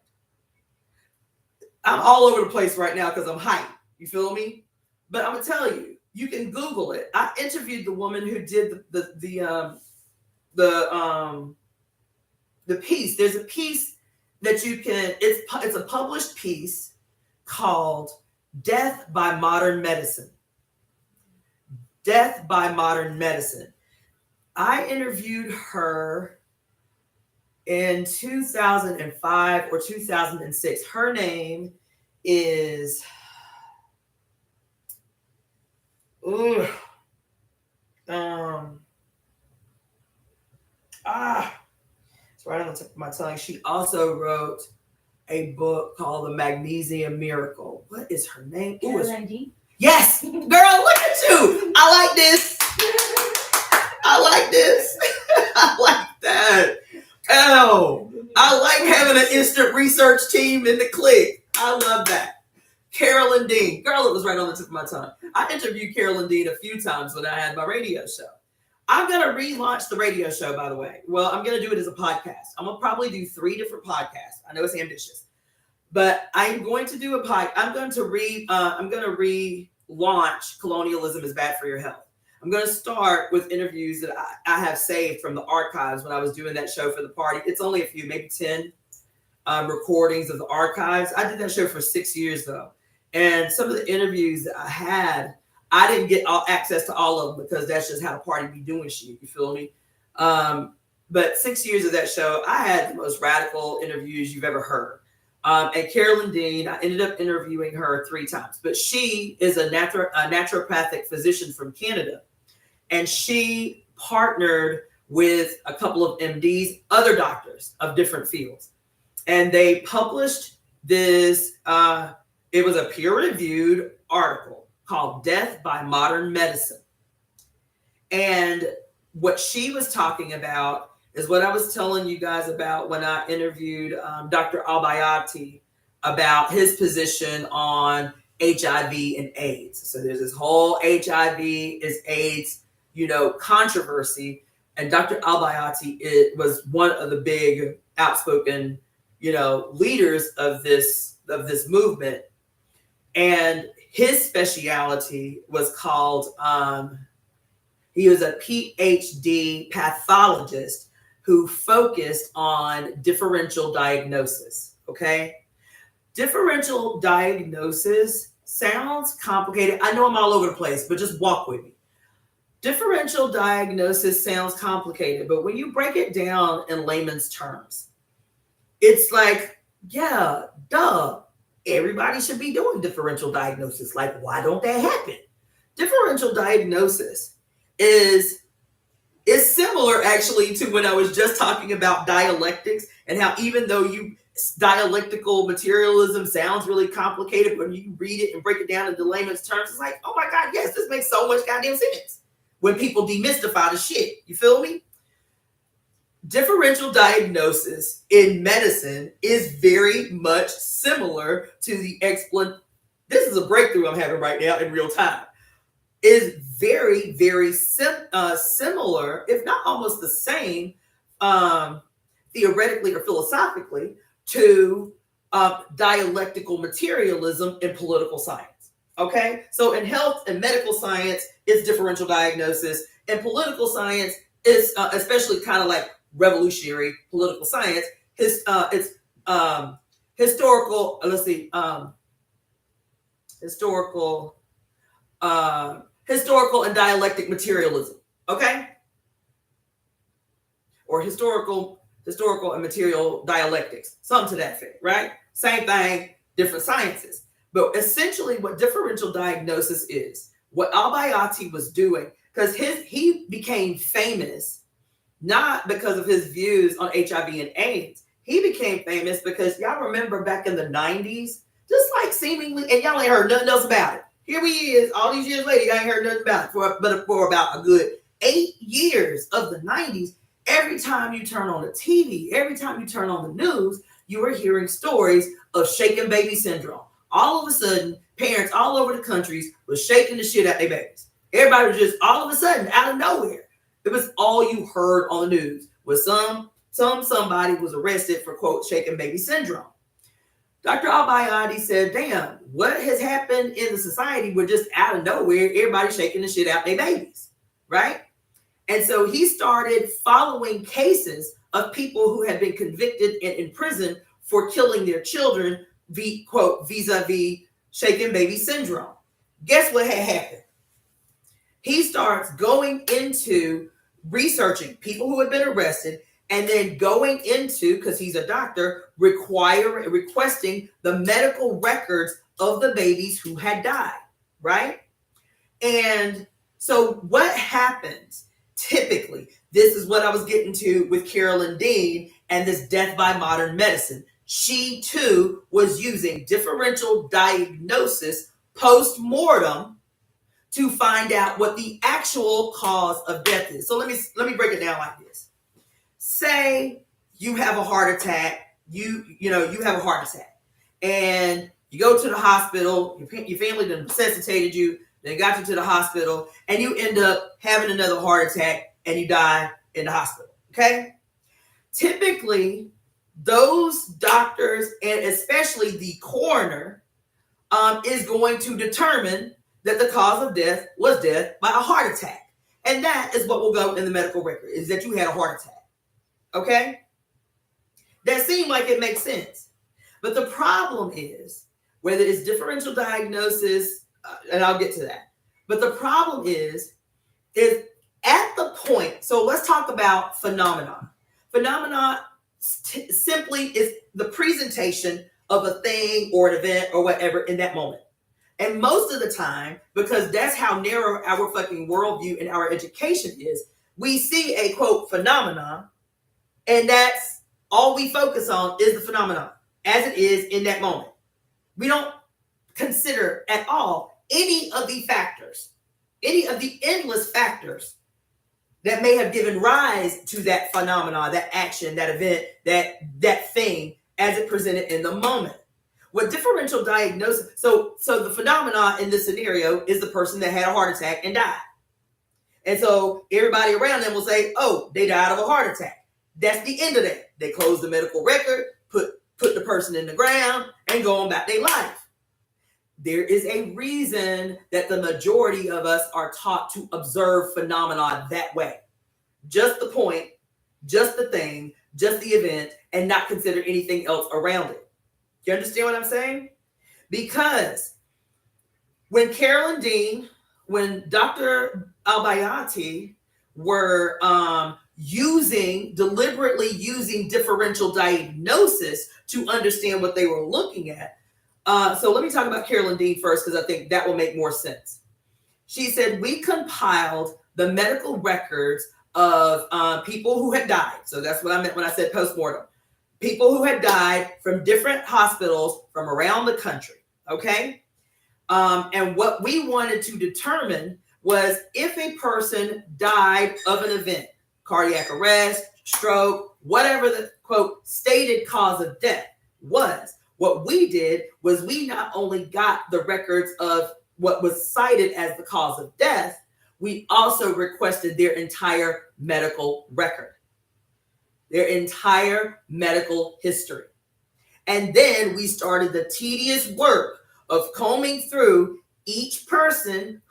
I'm all over the place right now because I'm hyped. You feel me? But I'm gonna tell you, you can Google it. I interviewed the woman who did the piece. There's a piece that you can. It's a published piece called "Death by Modern Medicine." Death by Modern Medicine. I interviewed her in 2005 or 2006. Her name is. It's right on the tip of my tongue. She also wrote a book called The Magnesium Miracle. What is her name? Yes, girl, look at you. I like this. I like that. Oh, I like having an instant research team in the clique. I love that. Carolyn Dean. Girl, it was right on the tip of my tongue. I interviewed Carolyn Dean a few times when I had my radio show. I'm going to relaunch the radio show, by the way. Well, I'm going to do it as a podcast. I'm going to probably do 3 different podcasts. I know it's ambitious. But I'm going to do I'm going to relaunch Colonialism is Bad for Your Health. I'm going to start with interviews that I have saved from the archives when I was doing that show for the party. It's only a few, maybe 10 recordings of the archives. I did that show for 6 years, though. And some of the interviews that I had, I didn't get access to all of them because that's just how the party be doing shit. You feel me? But 6 years of that show, I had the most radical interviews you've ever heard. And Carolyn Dean, I ended up interviewing her 3 times. But she is a naturopathic physician from Canada. And she partnered with a couple of MDs, other doctors of different fields. And they published this, it was a peer-reviewed article called Death by Modern Medicine. And what she was talking about is what I was telling you guys about when I interviewed Dr. Albayati about his position on HIV and AIDS. So there's this whole HIV is AIDS, controversy. And Dr. Albayati was one of the big outspoken, leaders of this movement. And his specialty was called, he was a PhD pathologist who focused on differential diagnosis, okay? Differential diagnosis sounds complicated. I know I'm all over the place, but just walk with me. Differential diagnosis sounds complicated, but when you break it down in layman's terms, it's like, yeah, duh, everybody should be doing differential diagnosis. Like, why don't that happen? Differential diagnosis is similar actually to when I was just talking about dialectics and how even though dialectical materialism sounds really complicated, when you read it and break it down into layman's terms, it's like, oh my God, yes, this makes so much goddamn sense when people demystify the shit. You feel me? Differential diagnosis in medicine is very much similar to the this is a breakthrough I'm having right now in real time. Is very, very similar, if not almost the same, theoretically or philosophically, to dialectical materialism in political science. Okay, so in health and medical science, it's differential diagnosis. In political science, it's especially kind of like revolutionary political science. It's historical. Historical and dialectic materialism, okay? Or historical and material dialectics, something to that effect, right? Same thing, different sciences. But essentially what differential diagnosis is, what Albayati was doing, because he became famous not because of his views on HIV and AIDS. He became famous because y'all remember back in the 90s, just like seemingly, and y'all ain't heard nothing else about it. Here we is, all these years later, you ain't heard nothing about it. For about a good 8 years of the 90s, every time you turn on the TV, every time you turn on the news, you were hearing stories of shaken baby syndrome. All of a sudden, parents all over the countries were shaking the shit out their babies. Everybody was just all of a sudden, out of nowhere. It was all you heard on the news was somebody was arrested for, quote, shaken baby syndrome. Dr. Albayati said, damn, what has happened in the society where just out of nowhere, everybody's shaking the shit out their babies, right? And so he started following cases of people who had been convicted and in prison for killing their children, quote, vis-a-vis shaken baby syndrome. Guess what had happened? He starts going into researching people who had been arrested and then going into, because he's a doctor, requesting the medical records of the babies who had died, right? And so what happens typically, this is what I was getting to with Carolyn Dean and this death by modern medicine. She too was using differential diagnosis post-mortem to find out what the actual cause of death is. So let me break it down like this. Say you have a heart attack, you have a heart attack and you go to the hospital, your family done resuscitated you, they got you to the hospital and you end up having another heart attack and you die in the hospital, okay? Typically, those doctors and especially the coroner is going to determine that the cause of death was death by a heart attack. And that is what will go in the medical record, is that you had a heart attack. Okay? That seemed like it makes sense. But the problem is, whether it's differential diagnosis, and I'll get to that. But the problem is at the point, so let's talk about phenomenon. Phenomenon simply is the presentation of a thing or an event or whatever in that moment. And most of the time, because that's how narrow our fucking worldview and our education is, we see a quote phenomenon, and that's all we focus on is the phenomenon as it is in that moment. We don't consider at all any of the factors, any of the endless factors that may have given rise to that phenomenon, that action, that event, that thing as it presented in the moment. What differential diagnosis, so the phenomenon in this scenario is the person that had a heart attack and died. And so everybody around them will say, oh, they died of a heart attack. That's the end of that. They close the medical record, put the person in the ground, and go on about their life. There is a reason that the majority of us are taught to observe phenomena that way. Just the point, just the thing, just the event, and not consider anything else around it. You understand what I'm saying? Because when Carol and Dean, when Dr. Albayati were deliberately using differential diagnosis to understand what they were looking at. So let me talk about Carol and Dean first, because I think that will make more sense. She said, we compiled the medical records of people who had died. So that's what I meant when I said postmortem. People who had died from different hospitals from around the country. Okay. And what we wanted to determine was if a person died of an event, cardiac arrest, stroke, whatever the quote stated cause of death was. What we did was we not only got the records of what was cited as the cause of death, we also requested their entire medical record, their entire medical history. And then we started the tedious work of combing through each person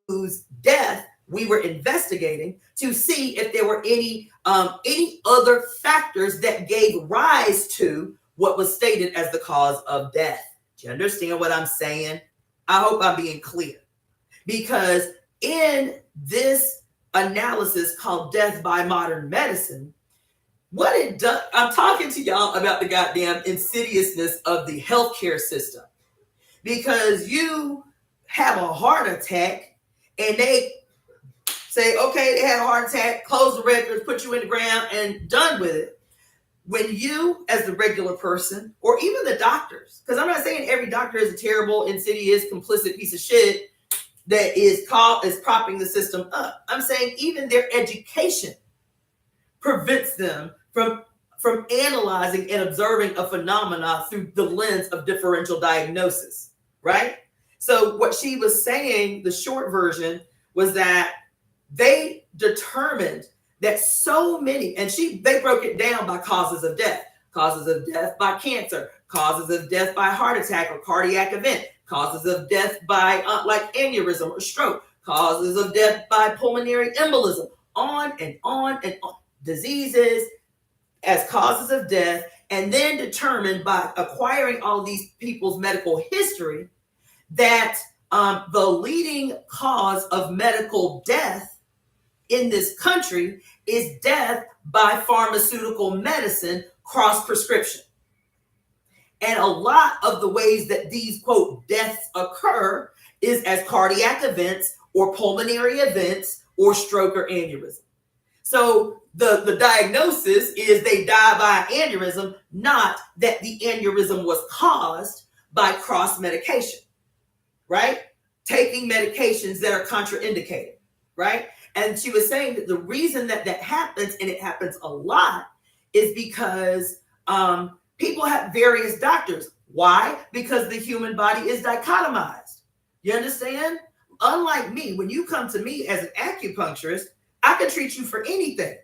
whose death we were investigating to see if there were any other factors that gave rise to what was stated as the cause of death. Do you understand what I'm saying? I hope I'm being clear. Because in this analysis called Death by Modern Medicine, what it does, I'm talking to y'all about the goddamn insidiousness of the healthcare system. Because you have a heart attack and they say, okay, they had a heart attack, close the records, put you in the ground, and done with it. When you, as the regular person, or even the doctors, because I'm not saying every doctor is a terrible, insidious, complicit piece of shit that is propping the system up. I'm saying even their education prevents them from analyzing and observing a phenomena through the lens of differential diagnosis, right? So what she was saying, the short version, was that they determined that so many, and they broke it down by causes of death by cancer, causes of death by heart attack or cardiac event, causes of death by like aneurysm or stroke, causes of death by pulmonary embolism, on and on and on. Diseases as causes of death, and then determined by acquiring all these people's medical history that the leading cause of medical death in this country is death by pharmaceutical medicine cross prescription. And a lot of the ways that these quote deaths occur is as cardiac events or pulmonary events or stroke or aneurysm. So the diagnosis is they die by aneurysm, not that the aneurysm was caused by cross medication, right? Taking medications that are contraindicated, right? And she was saying that the reason that happens, and it happens a lot, is because people have various doctors. Why? Because the human body is dichotomized. You understand? Unlike me, when you come to me as an acupuncturist, I can treat you for anything.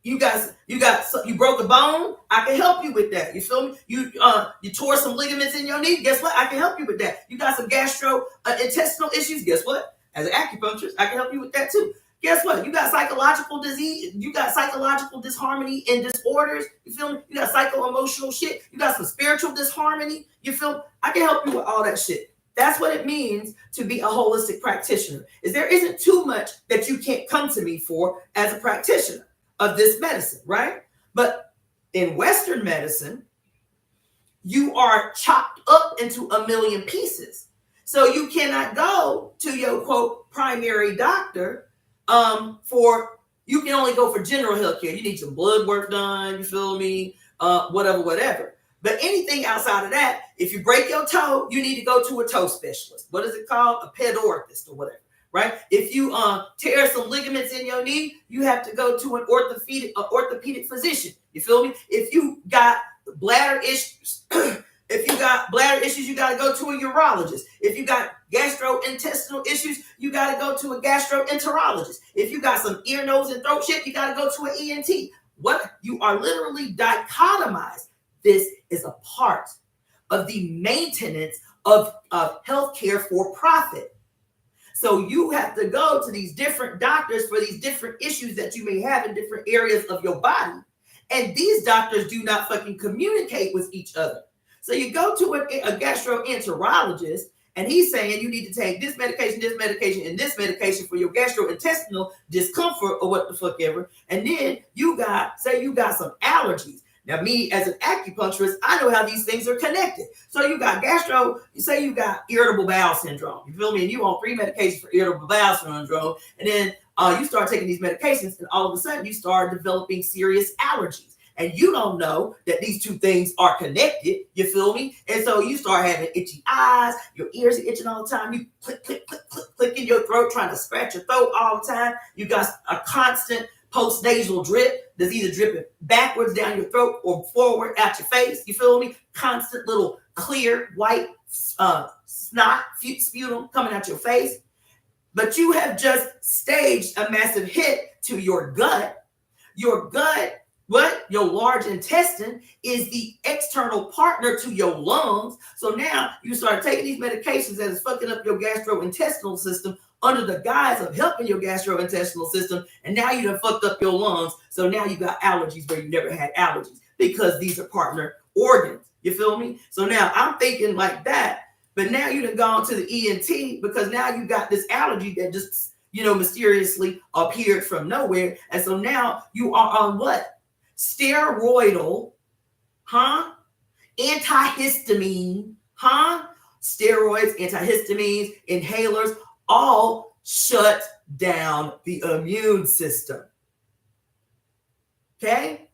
You broke a bone, I can help you with that. You feel me? You tore some ligaments in your knee. Guess what? I can help you with that. You got some gastrointestinal issues. Guess what? As an acupuncturist, I can help you with that too. Guess what? You got psychological disease. You got psychological disharmony and disorders. You feel me? You got psycho-emotional shit. You got some spiritual disharmony. You feel me? I can help you with all that shit. That's what it means to be a holistic practitioner. Is there isn't too much that you can't come to me for as a practitioner of this medicine, right? But in Western medicine, you are chopped up into a million pieces. So you cannot go to your quote primary doctor for you can only go for general health care. You need some blood work done, you feel me? Whatever. But anything outside of that, if you break your toe, you need to go to a toe specialist. What is it called? A pedorthist or whatever, right? If you tear some ligaments in your knee, you have to go to an orthopedic physician. You feel me? If you got bladder issues, you got to go to a urologist. If you got gastrointestinal issues, you got to go to a gastroenterologist. If you got some ear, nose, and throat shit, you got to go to an ENT. What? You are literally dichotomized. This is a part of the maintenance of healthcare for profit. So you have to go to these different doctors for these different issues that you may have in different areas of your body. And these doctors do not fucking communicate with each other. So you go to a gastroenterologist, and he's saying you need to take this medication, and this medication for your gastrointestinal discomfort or what the fuck ever. And then you got some allergies. Now, me as an acupuncturist, I know how these things are connected. So you got you got irritable bowel syndrome. You feel me? And you on 3 medications for irritable bowel syndrome. And then you start taking these medications, and all of a sudden you start developing serious allergies. And you don't know that these two things are connected. You feel me? And so you start having itchy eyes. Your ears are itching all the time. You click in your throat, trying to scratch your throat all the time. You got a constant post-nasal drip that's either dripping backwards down your throat or forward out your face. You feel me? Constant little clear white snot, sputum coming out your face. But you have just staged a massive hit to your gut. Your gut, your large intestine is the external partner to your lungs. So now you start taking these medications that is fucking up your gastrointestinal system under the guise of helping your gastrointestinal system. And now you done fucked up your lungs. So now you got allergies where you never had allergies because these are partner organs. You feel me? So now I'm thinking like that. But now you done gone to the ENT because now you got this allergy that just, mysteriously appeared from nowhere. And so now you are on what? Steroidal, antihistamine, steroids, antihistamines, inhalers, all shut down the immune system. Okay?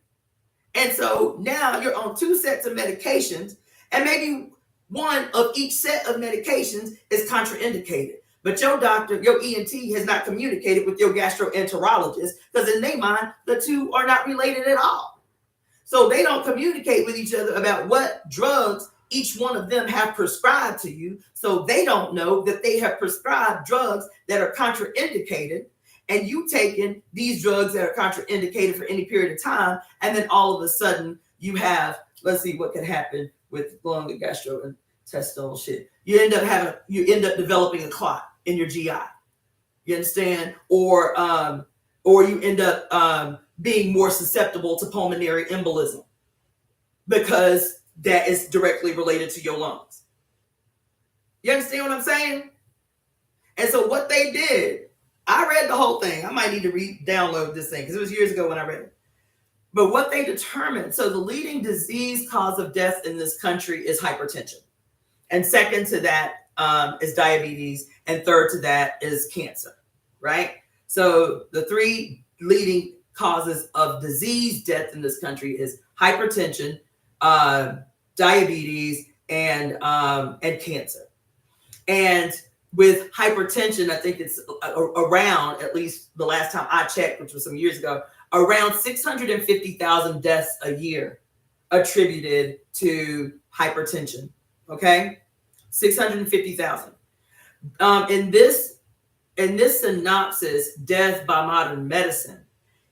And so now you're on 2 sets of medications, and maybe one of each set of medications is contraindicated. But your doctor, your ENT, has not communicated with your gastroenterologist because in their mind, the two are not related at all. So they don't communicate with each other about what drugs each one of them have prescribed to you. So they don't know that they have prescribed drugs that are contraindicated, and you taking these drugs that are contraindicated for any period of time. And then all of a sudden you have, let's see what can happen with lung and gastrointestinal shit. You end up developing a clot in your GI. You understand? Or you end up being more susceptible to pulmonary embolism because that is directly related to your lungs. You understand what I'm saying? And so what they did, I read the whole thing. I might need to download this thing because it was years ago when I read it. But what they determined, so the leading disease cause of death in this country is hypertension. And second to that is diabetes. And third to that is cancer, right? So the 3 leading causes of disease death in this country is hypertension, diabetes, and cancer. And with hypertension, I think it's around, at least the last time I checked, which was some years ago, around 650,000 deaths a year attributed to hypertension. Okay, 650,000. In this synopsis, Death by Modern Medicine,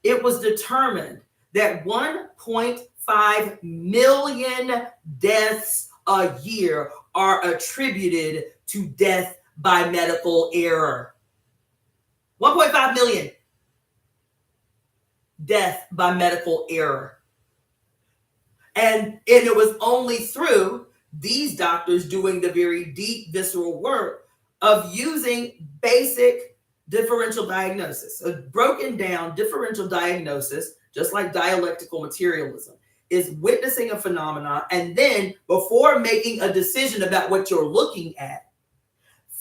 it was determined that 1.5 million deaths a year are attributed to death by medical error. 1.5 million death by medical error. And it was only through these doctors doing the very deep visceral work of using basic differential diagnosis. A broken down differential diagnosis, just like dialectical materialism, is witnessing a phenomenon, and then before making a decision about what you're looking at,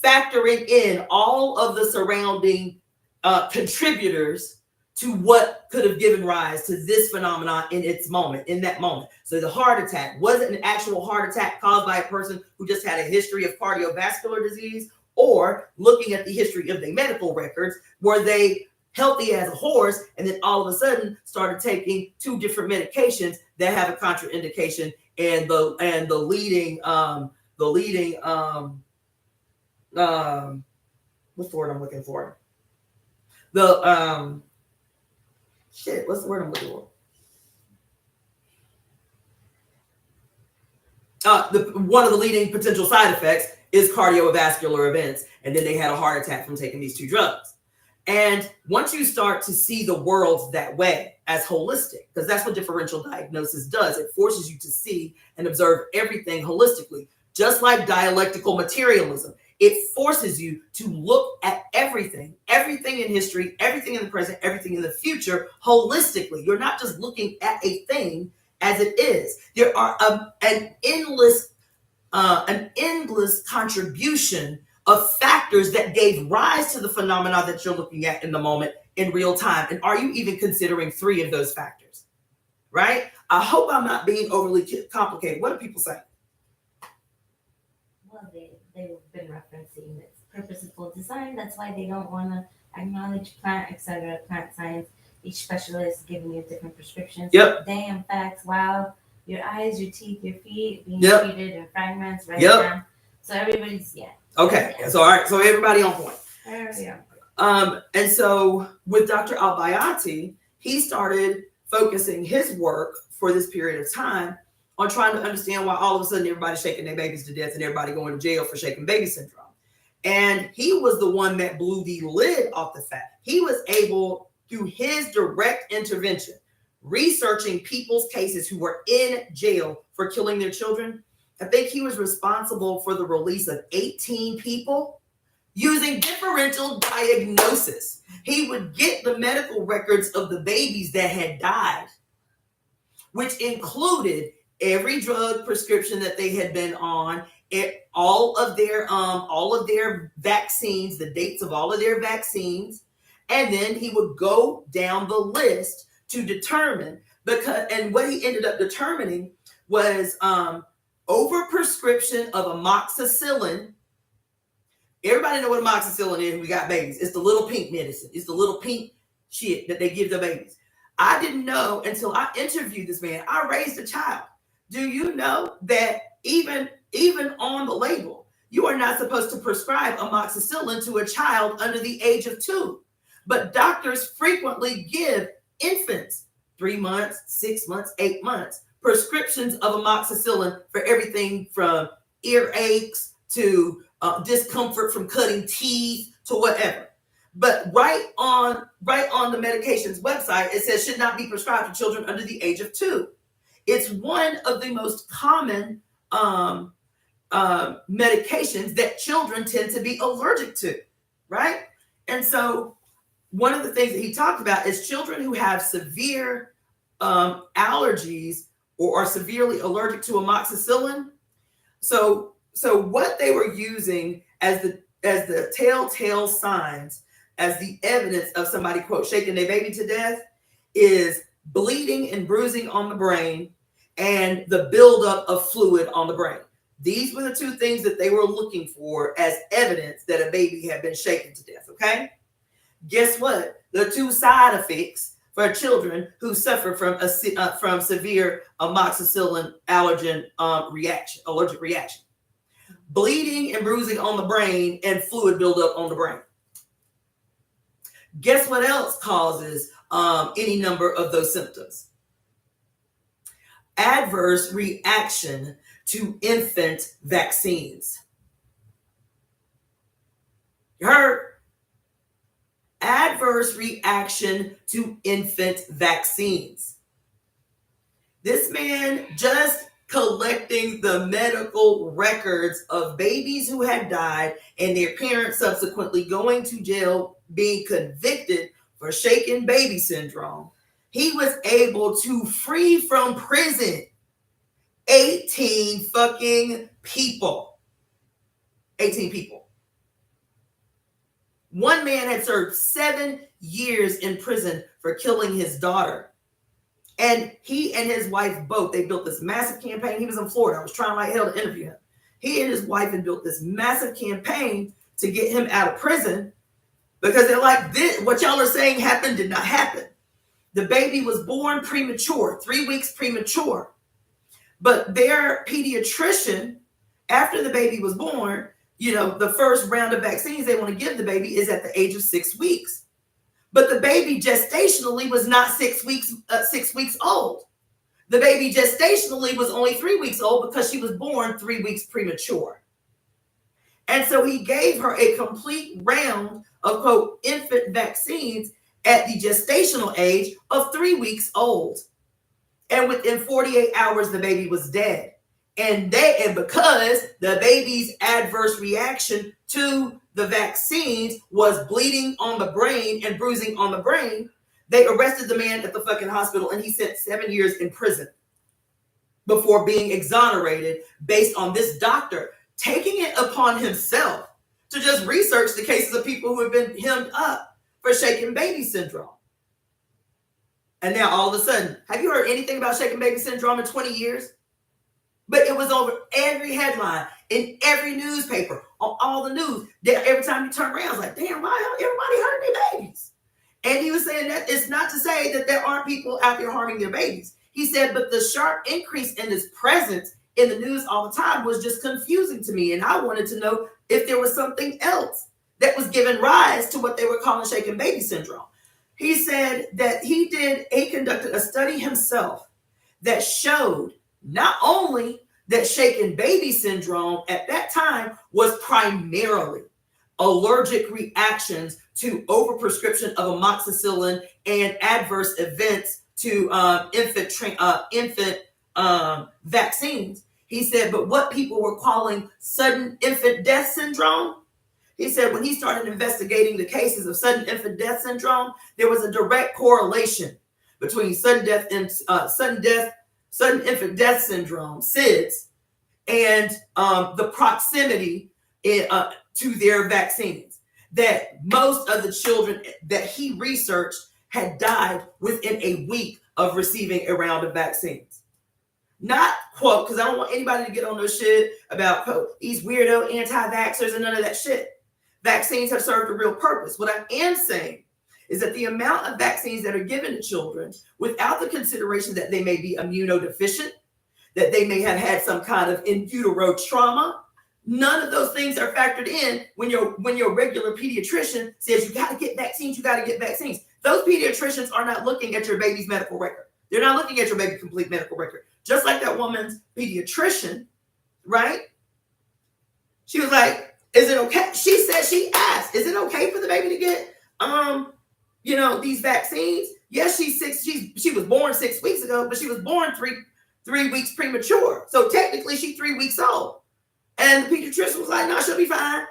factoring in all of the surrounding contributors to what could have given rise to this phenomenon in that moment. So the heart attack wasn't an actual heart attack caused by a person who just had a history of cardiovascular disease, or looking at the history of their medical records, were they healthy as a horse and then all of a sudden started taking 2 different medications that have a contraindication, and the leading what's the word I'm looking for? What's the word I'm looking for? One of the leading potential side effects is cardiovascular events, and then they had a heart attack from taking these 2 drugs. And once you start to see the world that way, as holistic, because that's what differential diagnosis does, it forces you to see and observe everything holistically, just like dialectical materialism. It forces you to look at everything in history, everything in the present, everything in the future holistically. You're not just looking at a thing as it is. There are an endless contribution of factors that gave rise to the phenomena that you're looking at in the moment in real time. And are you even considering 3 of those factors? Right? I hope I'm not being overly complicated. What do people say? Well, they've been referencing it's purposeful design. That's why they don't want to acknowledge plant, etc. Plant science. Each specialist giving you different prescriptions. Yep. Damn facts. Wow. Your eyes, your teeth, your feet being Yep. treated in fragments right Yep. now. So everybody's Okay. So all right. So everybody on point. Yeah. And so with Dr. Al-Bayati, he started focusing his work for this period of time on trying to understand why all of a sudden everybody's shaking their babies to death and everybody going to jail for shaking baby syndrome. And he was the one that blew the lid off the fact. He was able, through his direct intervention, researching people's cases who were in jail for killing their children. I think he was responsible for the release of 18 people using differential diagnosis. He would get the medical records of the babies that had died, which included every drug prescription that they had been on, all of their vaccines, the dates of all of their vaccines, and then he would go down the list to determine, and what he ended up determining was overprescription of amoxicillin. Everybody know what amoxicillin is. We got babies. It's the little pink medicine. It's the little pink shit that they give the babies. I didn't know until I interviewed this man. I raised a child. Do you know that even on the label, you are not supposed to prescribe amoxicillin to a child under the age of 2? But doctors frequently give infants 3 months, 6 months, 8 months prescriptions of amoxicillin for everything from earaches to discomfort from cutting teeth to whatever. But right on the medication's website, it says should not be prescribed to children under the age of 2. It's one of the most common medications that children tend to be allergic to, right? And so one of the things that he talked about is children who have severe allergies or are severely allergic to amoxicillin. So what they were using as the telltale signs, as the evidence of somebody, quote, shaking their baby to death, is bleeding and bruising on the brain and the buildup of fluid on the brain. These were the 2 things that they were looking for as evidence that a baby had been shaken to death, okay? Guess what? The 2 side effects for children who suffer from severe amoxicillin allergic reaction. Bleeding and bruising on the brain and fluid buildup on the brain. Guess what else causes any number of those symptoms? Adverse reaction to infant vaccines. You heard? Adverse reaction to infant vaccines. This man just collecting the medical records of babies who had died and their parents subsequently going to jail, being convicted for shaken baby syndrome. He was able to free from prison 18 fucking people. 18 people. One man had served 7 years in prison for killing his daughter. And he and his wife both, they built this massive campaign. He was in Florida. I was trying like hell to interview him. He and his wife had built this massive campaign to get him out of prison because they're like, this, what y'all are saying happened did not happen. The baby was born premature, 3 weeks premature. But their pediatrician, after the baby was born, the first round of vaccines they want to give the baby is at the age of 6 weeks. But the baby gestationally was not 6 weeks old. The baby gestationally was only 3 weeks old because she was born 3 weeks premature. And so he gave her a complete round of, quote, infant vaccines at the gestational age of 3 weeks old. And within 48 hours, the baby was dead. And because the baby's adverse reaction to the vaccines was bleeding on the brain and bruising on the brain, they arrested the man at the fucking hospital and he spent 7 years in prison before being exonerated based on this doctor taking it upon himself to just research the cases of people who have been hemmed up for shaken baby syndrome. And now all of a sudden, have you heard anything about shaken baby syndrome in 20 years? But it was over every headline, in every newspaper, on all the news. Every time you turn around, it's like, damn, why everybody hurting their babies? And he was saying that it's not to say that there aren't people out there harming their babies. He said, but the sharp increase in his presence in the news all the time was just confusing to me. And I wanted to know if there was something else that was giving rise to what they were calling shaken baby syndrome. He said that he conducted a study himself that showed not only that shaken baby syndrome at that time was primarily allergic reactions to overprescription of amoxicillin and adverse events to infant vaccines. He said, but what people were calling sudden infant death syndrome, he said when he started investigating the cases of sudden infant death syndrome, there was a direct correlation between sudden infant death syndrome, SIDS, and the proximity to their vaccines. That most of the children that he researched had died within a week of receiving a round of vaccines. Not, quote, because I don't want anybody to get on no shit about, quote, these weirdo anti-vaxxers and none of that shit. Vaccines have served a real purpose. What I am saying is that the amount of vaccines that are given to children without the consideration that they may be immunodeficient, that they may have had some kind of in utero trauma, none of those things are factored in when your regular pediatrician says you got to get vaccines, you got to get vaccines. Those pediatricians are not looking at your baby's medical record. They're not looking at your baby's complete medical record. Just like that woman's pediatrician, right? She was like, is it okay? She asked, is it okay for the baby to get, these vaccines? Yes, she was born 6 weeks ago, but she was born three weeks premature. So technically she's 3 weeks old. And the pediatrician was like, no, she'll be fine.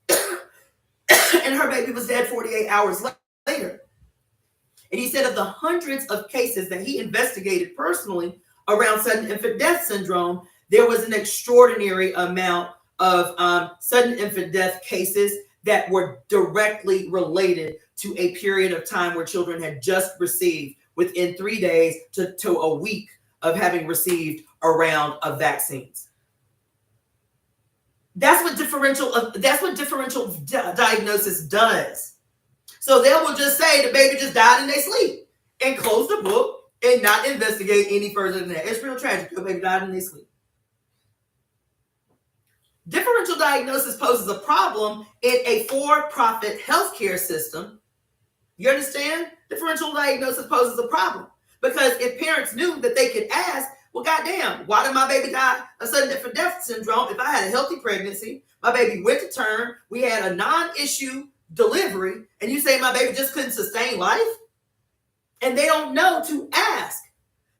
And her baby was dead 48 hours later. And he said of the hundreds of cases that he investigated personally around sudden infant death syndrome, there was an extraordinary amount of sudden infant death cases that were directly related to a period of time where children had just received within 3 days to a week of having received a round of vaccines. That's what differential diagnosis does. So they will just say the baby just died in their sleep and close the book and not investigate any further than that. It's real tragic. The baby died in their sleep. Differential diagnosis poses a problem in a for-profit healthcare system. You understand? Differential diagnosis poses a problem because if parents knew that they could ask, well, goddamn, why did my baby die of sudden infant death syndrome? If I had a healthy pregnancy, my baby went to term, we had a non-issue delivery, and you say my baby just couldn't sustain life? And they don't know to ask.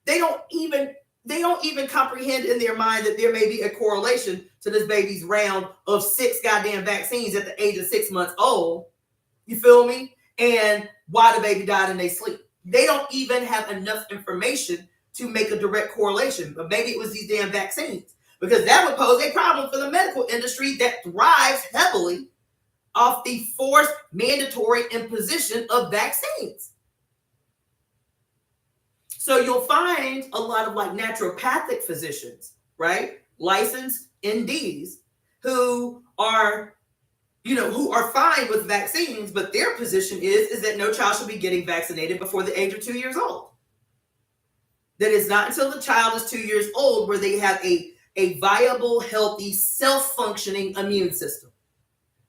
They don't even comprehend in their mind that there may be a correlation to this baby's round of 6 goddamn vaccines at the age of 6 months old. You feel me? And why the baby died in their sleep. They don't even have enough information to make a direct correlation. But maybe it was these damn vaccines. Because that would pose a problem for the medical industry that thrives heavily off the forced mandatory imposition of vaccines. So you'll find a lot of like naturopathic physicians, right? Licensed NDs who are, who are fine with vaccines, but their position is that no child should be getting vaccinated before the age of 2 years old. That it's not until the child is 2 years old where they have a viable, healthy, self-functioning immune system.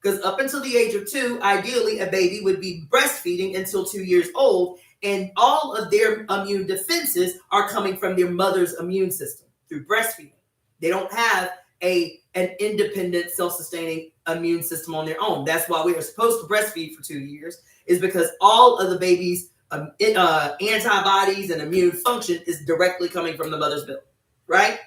Because up until the age of 2, ideally, a baby would be breastfeeding until 2 years old, and all of their immune defenses are coming from their mother's immune system through breastfeeding. They don't have an independent, self-sustaining immune system on their own. That's why we are supposed to breastfeed for 2 years, is because all of the baby's antibodies and immune function is directly coming from the mother's milk, right?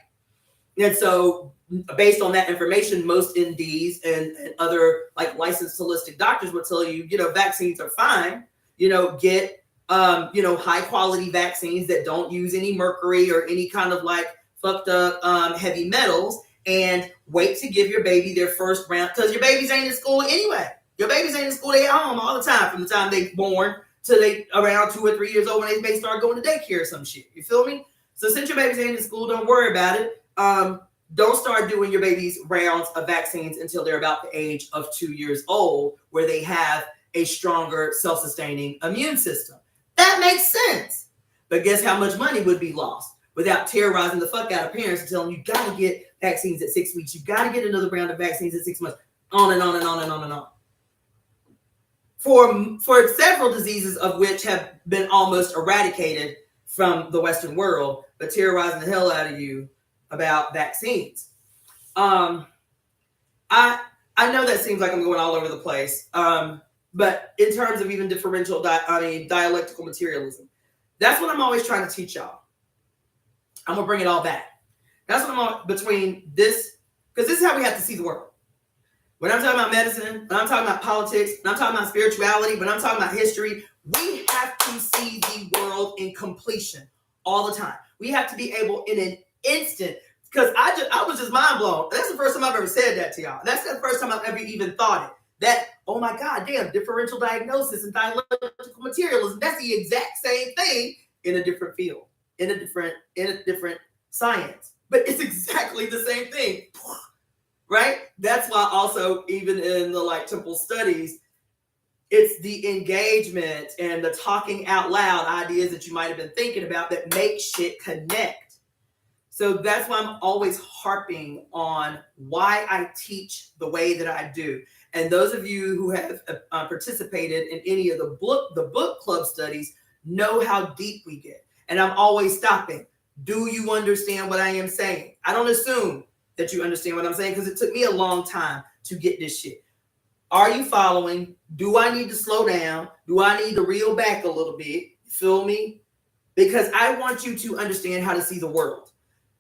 And so based on that information, most NDs and other like licensed holistic doctors would tell you, vaccines are fine, get, high quality vaccines that don't use any mercury or any kind of like fucked up heavy metals, and wait to give your baby their first round, because your babies ain't in school anyway. Your babies ain't in school, they at home all the time from the time they born till they around 2 or 3 years old when they may start going to daycare or some shit. You feel me? So since your babies ain't in school, don't worry about it. Don't start doing your baby's rounds of vaccines until they're about the age of 2 years old, where they have a stronger self-sustaining immune system. That makes sense. But guess how much money would be lost without terrorizing the fuck out of parents and telling them you got to get vaccines at 6 weeks. You got to get another round of vaccines at 6 months. On and on and on and on and on. For several diseases of which have been almost eradicated from the Western world, but terrorizing the hell out of you about vaccines. I know that seems like I'm going all over the place, but in terms of even dialectical materialism, that's what I'm always trying to teach y'all. I'm gonna bring it all back. That's what I'm between this, because this is how we have to see the world. When I'm talking about medicine, when I'm talking about politics, when I'm talking about spirituality, when I'm talking about history, we have to see the world in completion all the time. We have to be able in an instant, because I was just mind blown. That's the first time I've ever said that to y'all. That's the first time I've ever even thought it. That, oh my God, damn, differential diagnosis and dialectical materialism, that's the exact same thing in a different field, in a different science. But it's exactly the same thing. Right? That's why also even in the like temple studies, it's the engagement and the talking out loud ideas that you might have been thinking about that make shit connect. So that's why I'm always harping on why I teach the way that I do. And those of you who have participated in any of the book club studies know how deep we get. And I'm always stopping. Do you understand what I am saying? I don't assume that you understand what I'm saying, because it took me a long time to get this shit. Are you following? Do I need to slow down? Do I need to reel back a little bit? Feel me? Because I want you to understand how to see the world.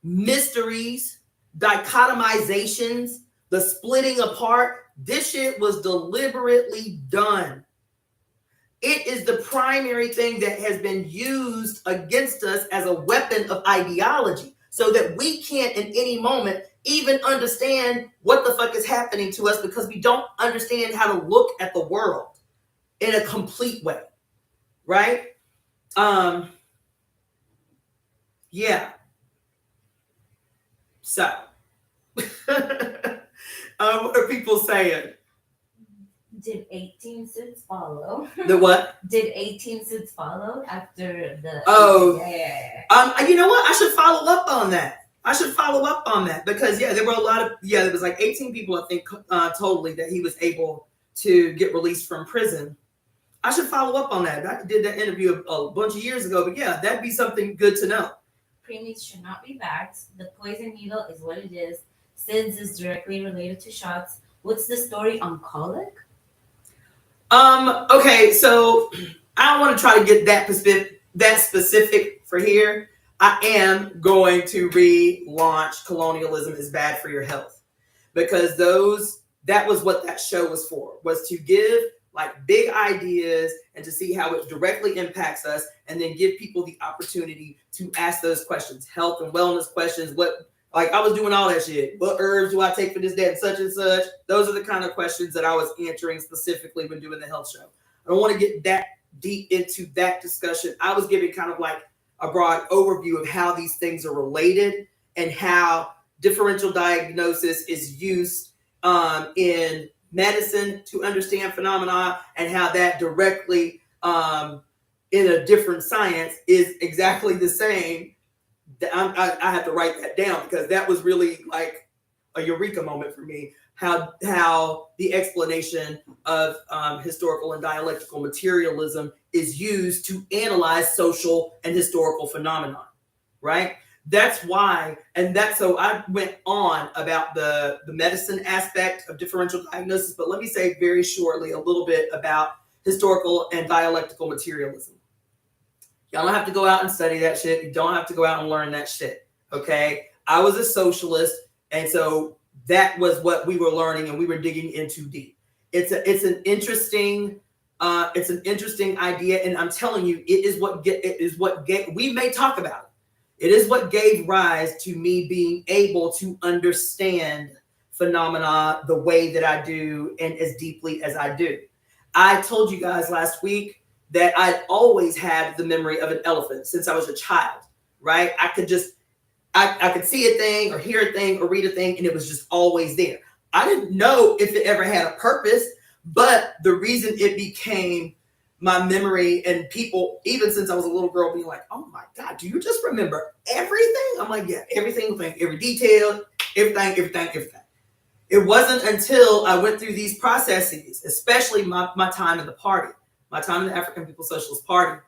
Mysteries, dichotomizations, the splitting apart, this shit was deliberately done. It is the primary thing that has been used against us as a weapon of ideology, so that we can't in any moment even understand what the fuck is happening to us, because we don't understand how to look at the world in a complete way, right? Yeah. So, what are people saying? Did 18 suits follow? The what? Did 18 suits follow after the? Oh, yeah. You know what? I should follow up on that. Because there were a lot of there was like 18 people I think totally that he was able to get released from prison. I should follow up on that. I did that interview a bunch of years ago, but yeah, that'd be something good to know. Preemies should not be bagged. The poison needle is what it is. SIDS is directly related to shots. What's the story on colic? Okay, so I don't want to try to get that specific for here. I am going to relaunch Colonialism is Bad for Your Health, because that was what that show was for, was to give like big ideas and to see how it directly impacts us, and then give people the opportunity to ask those questions, health and wellness questions. Like I was doing all that shit. What herbs do I take for this, that, and such and such? Those are the kind of questions that I was answering specifically when doing the health show. I don't want to get that deep into that discussion. I was giving kind of like a broad overview of how these things are related and how differential diagnosis is used in medicine to understand phenomena, and how that directly in a different science is exactly the same. I have to write that down because that was really like a eureka moment for me. How the explanation of historical and dialectical materialism is used to analyze social and historical phenomenon, right? That's why, and that's so I went on about the medicine aspect of differential diagnosis, but let me say very shortly a little bit about historical and dialectical materialism. Y'all don't have to go out and study that shit. You don't have to go out and learn that shit, okay? I was a socialist, and so that was what we were learning, and we were digging into deep. It's an interesting idea, and I'm telling you, it is what we may talk about it. It is what gave rise to me being able to understand phenomena the way that I do and as deeply as I do. I told you guys last week that I'd always had the memory of an elephant since I was a child, right? I could see a thing or hear a thing or read a thing, and it was just always there. I didn't know if it ever had a purpose, but the reason it became my memory, and people, even since I was a little girl, being like, oh my God, do you just remember everything? I'm like, yeah, every single thing, every detail, everything. It wasn't until I went through these processes, especially my time in the party, my time in the African People's Socialist Party,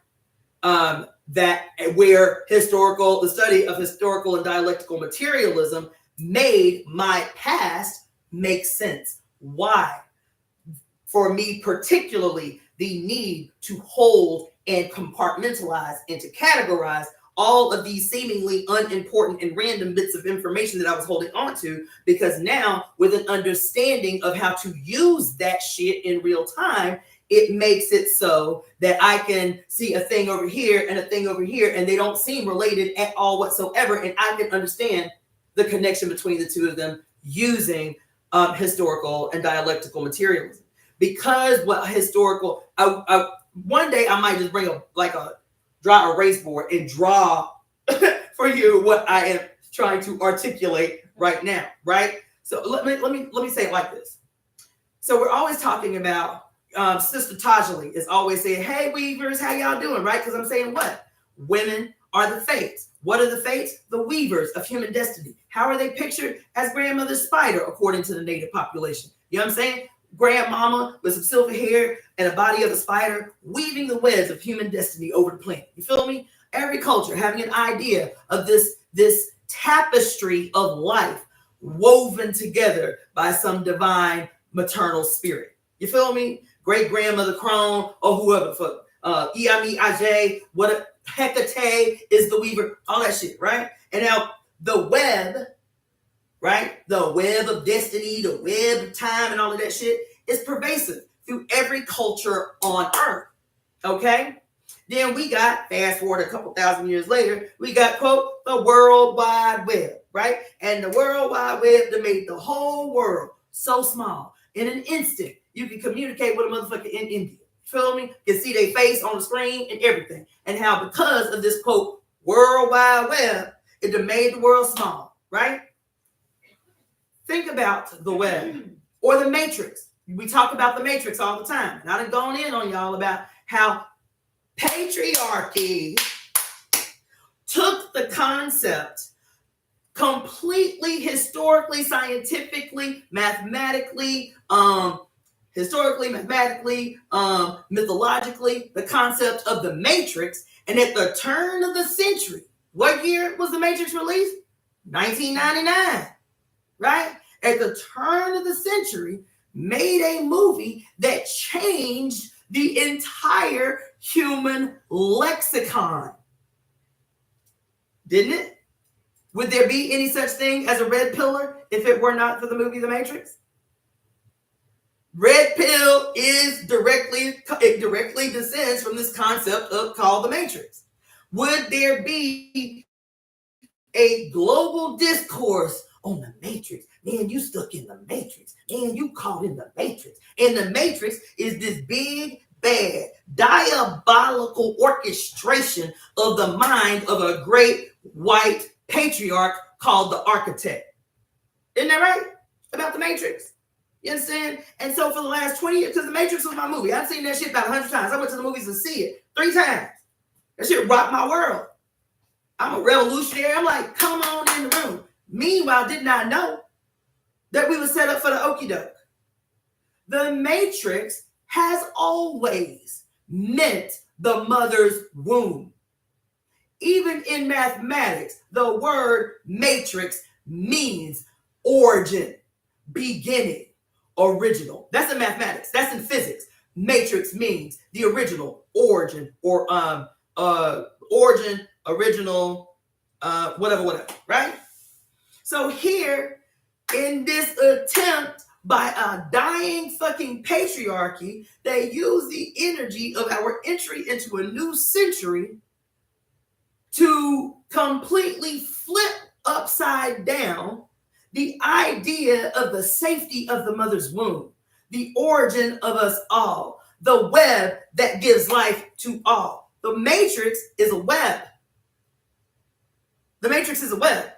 that where the study of historical and dialectical materialism made my past make sense. Why? For me, particularly, the need to hold and compartmentalize and to categorize all of these seemingly unimportant and random bits of information that I was holding on to, because now with an understanding of how to use that shit in real time, it makes it so that I can see a thing over here and a thing over here, and they don't seem related at all whatsoever, and I can understand the connection between the two of them using historical and dialectical materialism. Because what historical, one day I might just bring a dry erase board and draw for you what I am trying to articulate right now, right? So let me say it like this. So we're always talking about Sister Tajali is always saying, hey weavers, how y'all doing, right? Because I'm saying what? Women are the fates. What are the fates? The weavers of human destiny. How are they pictured? As grandmother spider, according to the native population. You know what I'm saying? Grandmama with some silver hair and a body of a spider, weaving the webs of human destiny over the planet. You feel me? Every culture having an idea of this tapestry of life woven together by some divine maternal spirit. You feel me? Great grandmother Crone or whoever, Iami Ajay, what Hecate is the weaver, all that shit, right? And now the web, right? The web of destiny, the web of time, and all of that shit is pervasive through every culture on earth. Okay? Then we got, fast forward a couple thousand years later, we got, quote, the World Wide Web, right? And the World Wide Web that made the whole world so small. In an instant, you can communicate with a motherfucker in India. Feel me? You can see their face on the screen and everything. And how because of this, quote, World Wide Web, it made the world small, right? Think about the web or the matrix. We talk about the matrix all the time. And I done gone in on y'all about how patriarchy took the concept completely historically, scientifically, mathematically, mythologically, the concept of the matrix. And at the turn of the century, what year was the Matrix released? 1999. Right? At the turn of the century, made a movie that changed the entire human lexicon. Didn't it? Would there be any such thing as a red pillar if it were not for the movie The Matrix? Red pill directly descends from this concept of called the Matrix. Would there be a global discourse on the matrix. Man, you stuck in the matrix. Man, you caught in the matrix. And the matrix is this big, bad, diabolical orchestration of the mind of a great white patriarch called the architect. Isn't that right? About the matrix. You understand? And so for the last 20 years, because the Matrix was my movie. I've seen that shit about 100 times. I went to the movies to see it 3 times. That shit rocked my world. I'm a revolutionary. I'm like, come on in the room. Meanwhile, did not know that we were set up for the okie doke. The Matrix has always meant the mother's womb. Even in mathematics, the word matrix means origin, beginning, original. That's in mathematics. That's in physics. Matrix means the original, origin, or origin, original, whatever, right? So here, in this attempt by a dying fucking patriarchy, they use the energy of our entry into a new century to completely flip upside down the idea of the safety of the mother's womb, the origin of us all, the web that gives life to all. The matrix is a web. The matrix is a web.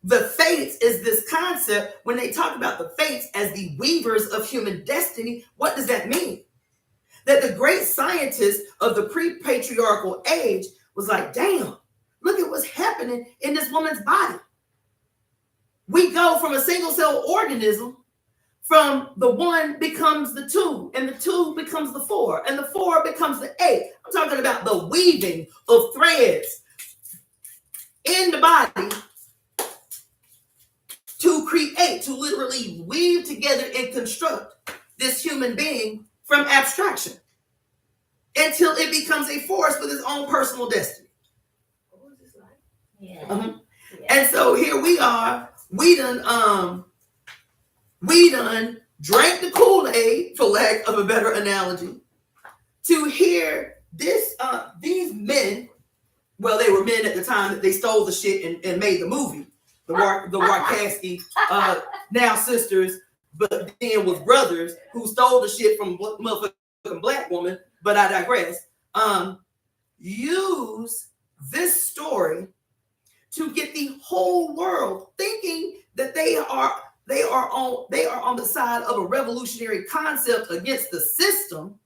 The fates is this concept. When they talk about the fates as the weavers of human destiny, what does that mean? That the great scientists of the pre-patriarchal age was like, damn, look at what's happening in this woman's body. We go from a single cell organism, from the 1 becomes the 2, and the 2 becomes the 4, and the 4 becomes the 8. I'm talking about the weaving of threads in the body to create, to literally weave together and construct this human being from abstraction until it becomes a force with its own personal destiny. What was this like? Yeah. Yeah. And so here we are. We done drank the Kool-Aid, for lack of a better analogy, to hear this these men. Well, they were men at the time that they stole the shit and made the movie. The Warkowski, now sisters, but then was brothers who stole the shit from motherfucking black woman. But I digress. Use this story to get the whole world thinking that they are on the side of a revolutionary concept against the system,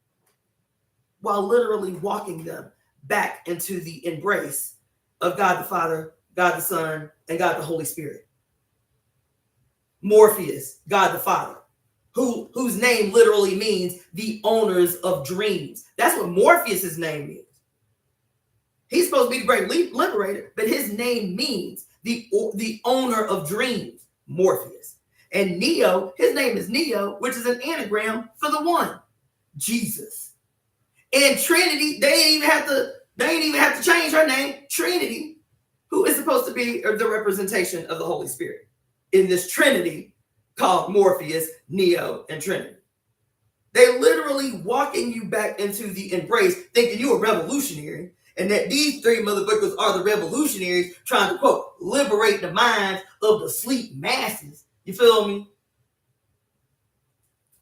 while literally walking them back into the embrace of God the Father, God the Son, and God the Holy Spirit. Morpheus, God the Father, whose name literally means the owners of dreams. That's what Morpheus's name means. He's supposed to be the great liberator, but his name means the owner of dreams, Morpheus. And Neo, his name is Neo, which is an anagram for the one, Jesus. And Trinity, they ain't even have to change her name. Trinity, who is supposed to be the representation of the Holy Spirit in this Trinity called Morpheus, Neo, and Trinity. They literally walking you back into the embrace, thinking you're a revolutionary, and that these 3 motherfuckers are the revolutionaries trying to, quote, liberate the minds of the sleep masses. You feel me?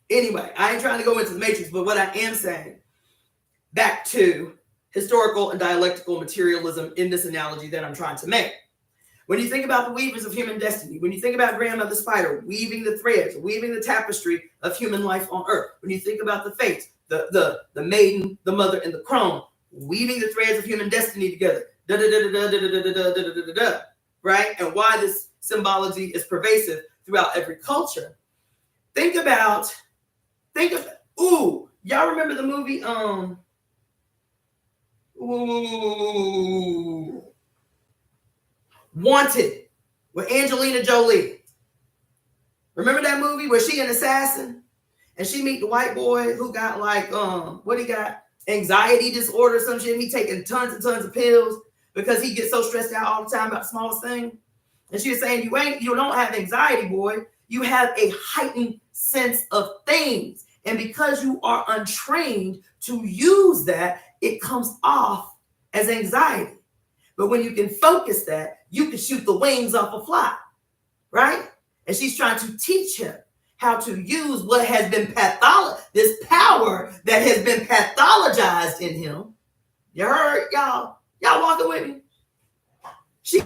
Anyway, I ain't trying to go into the matrix, but what I am saying, back to historical and dialectical materialism in this analogy that I'm trying to make. When you think about the weavers of human destiny, when you think about Grandmother Spider weaving the threads, weaving the tapestry of human life on earth, when you think about the fates, the maiden, the mother, and the crone, weaving the threads of human destiny together, right? And why this symbology is pervasive throughout every culture. Think about, y'all remember the movie, Wanted with Angelina Jolie. Remember that movie where she an assassin and she meet the white boy who got like, what he got? Anxiety disorder, some shit. He taking tons and tons of pills because he gets so stressed out all the time about the smallest thing. And she was saying, you don't have anxiety, boy. You have a heightened sense of things. And because you are untrained to use that, it comes off as anxiety. But when you can focus that, you can shoot the wings off a fly, right? And she's trying to teach him how to use what has been this power that has been pathologized in him. You heard, y'all? Y'all walking with me? She's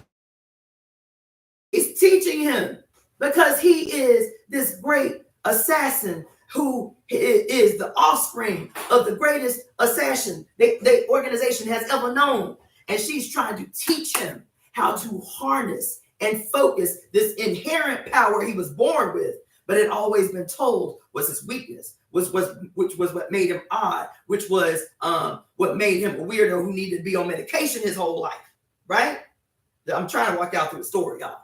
teaching him because he is this great assassin who is the offspring of the greatest assassin the organization has ever known. And she's trying to teach him how to harness and focus this inherent power he was born with, but had always been told was his weakness, which was what made him odd, which was what made him a weirdo who needed to be on medication his whole life, right? I'm trying to walk y'all through the story, y'all,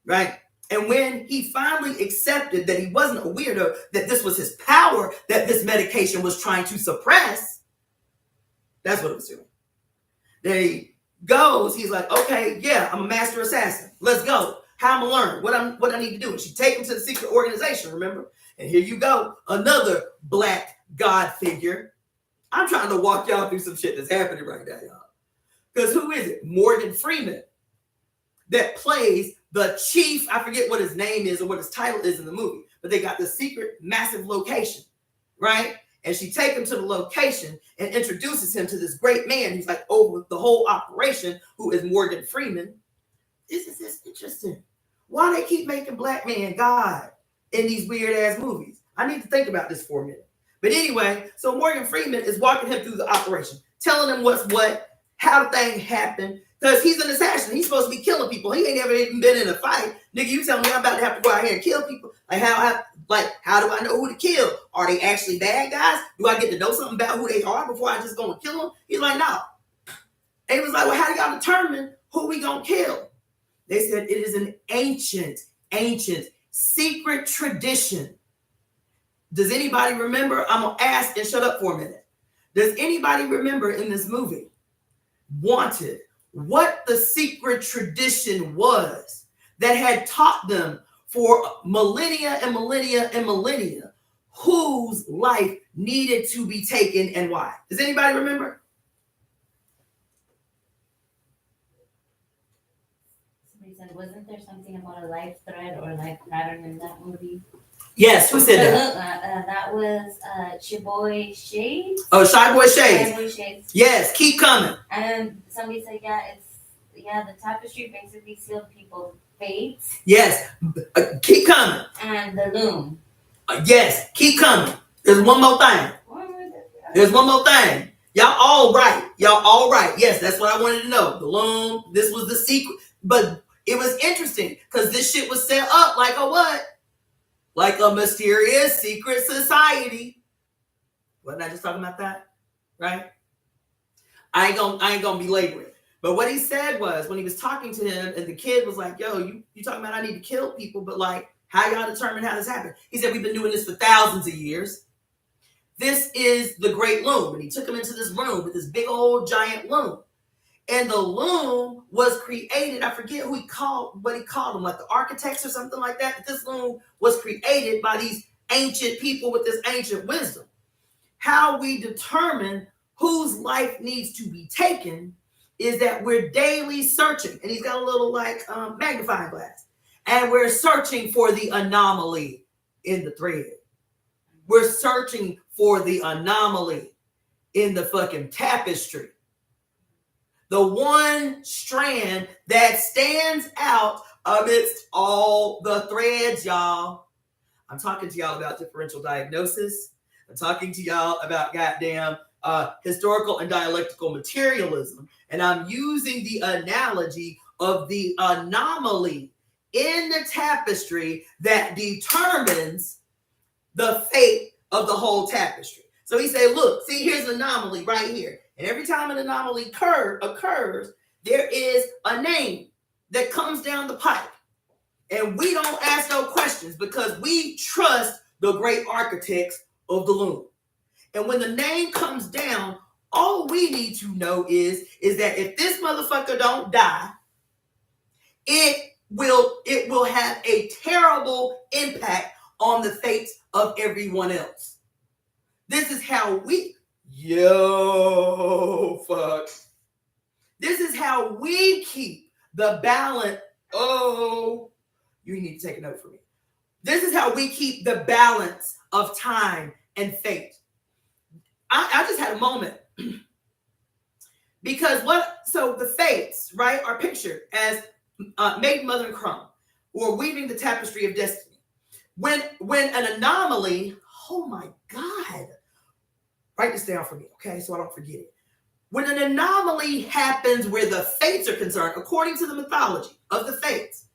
right? And when he finally accepted that he wasn't a weirdo, that this was his power, that this medication was trying to suppress, that's what it was doing. Then he goes, he's like, okay, yeah, I'm a master assassin. Let's go. How I'm gonna learn what I need to do. And she take him to the secret organization, remember? And here you go, another black god figure. I'm trying to walk y'all through some shit that's happening right now, y'all. Because who is it? Morgan Freeman, that plays the chief. I forget what his name is or what his title is in the movie, but they got the secret massive location, right? And she takes him to the location and introduces him to this great man who's like over the whole operation, who is Morgan Freeman. This is interesting. Why they keep making black men God in these weird ass movies? I need to think about this for a minute. But anyway, so Morgan Freeman is walking him through the operation, telling him what's what, how the thing happened, because he's an assassin. He's supposed to be killing people. He ain't ever even been in a fight. Nigga, you tell me I'm about to have to go out here and kill people. How do I know who to kill? Are they actually bad guys? Do I get to know something about who they are before I just go and kill them? He's like, no. And he was like, well, how do y'all determine who we gonna kill? They said it is an ancient secret tradition. Does anybody remember? I'm gonna ask and shut up for a minute. Does anybody remember in this movie Wanted what the secret tradition was that had taught them for millennia and millennia and millennia whose life needed to be taken and why? Does anybody remember? Somebody said, wasn't there something about a life thread or life pattern in that movie? Yes, who said that? That was Chiboy Shades. Oh, Shy Boy Shades. Shy Boy Shades. Yes, keep coming. And somebody said, the tapestry basically sealed people's fates. Yes, keep coming. And the loom. Yes, keep coming. There's one more thing. There's one more thing. Y'all all right. Y'all all right. Yes, that's what I wanted to know. The loom, this was the secret. But it was interesting because this shit was set up like a what? Like a mysterious secret society. Wasn't I just talking about that? Right? I ain't gonna belabor it. But what he said was, when he was talking to him and the kid was like, yo, you talking about I need to kill people, but like, how y'all determine how this happened? He said, we've been doing this for thousands of years. This is the great loom. And he took him into this room with this big old giant loom. And the loom was created, I forget what he called them, like the architects or something like that. But this loom was created by these ancient people with this ancient wisdom. How we determine whose life needs to be taken is that we're daily searching. And he's got a little magnifying glass. And we're searching for the anomaly in the thread. We're searching for the anomaly in the fucking tapestry. The one strand that stands out amidst all the threads, y'all. I'm talking to y'all about differential diagnosis. I'm talking to y'all about goddamn historical and dialectical materialism. And I'm using the analogy of the anomaly in the tapestry that determines the fate of the whole tapestry. So he said, look, see, here's an anomaly right here. And every time an anomaly occurs, there is a name that comes down the pipe. And we don't ask no questions because we trust the great architects of the loom. And when the name comes down, all we need to know is that if this motherfucker don't die, it will have a terrible impact on the fates of everyone else. This is how fuck. This is how we keep the balance. Oh, you need to take a note for me. This is how we keep the balance of time and fate. I just had a moment because so the fates, right, are pictured as maiden, mother, and crumb, or weaving the tapestry of destiny. When an anomaly, oh my God, write this down for me, okay, so I don't forget it. When an anomaly happens where the fates are concerned, according to the mythology of the fates,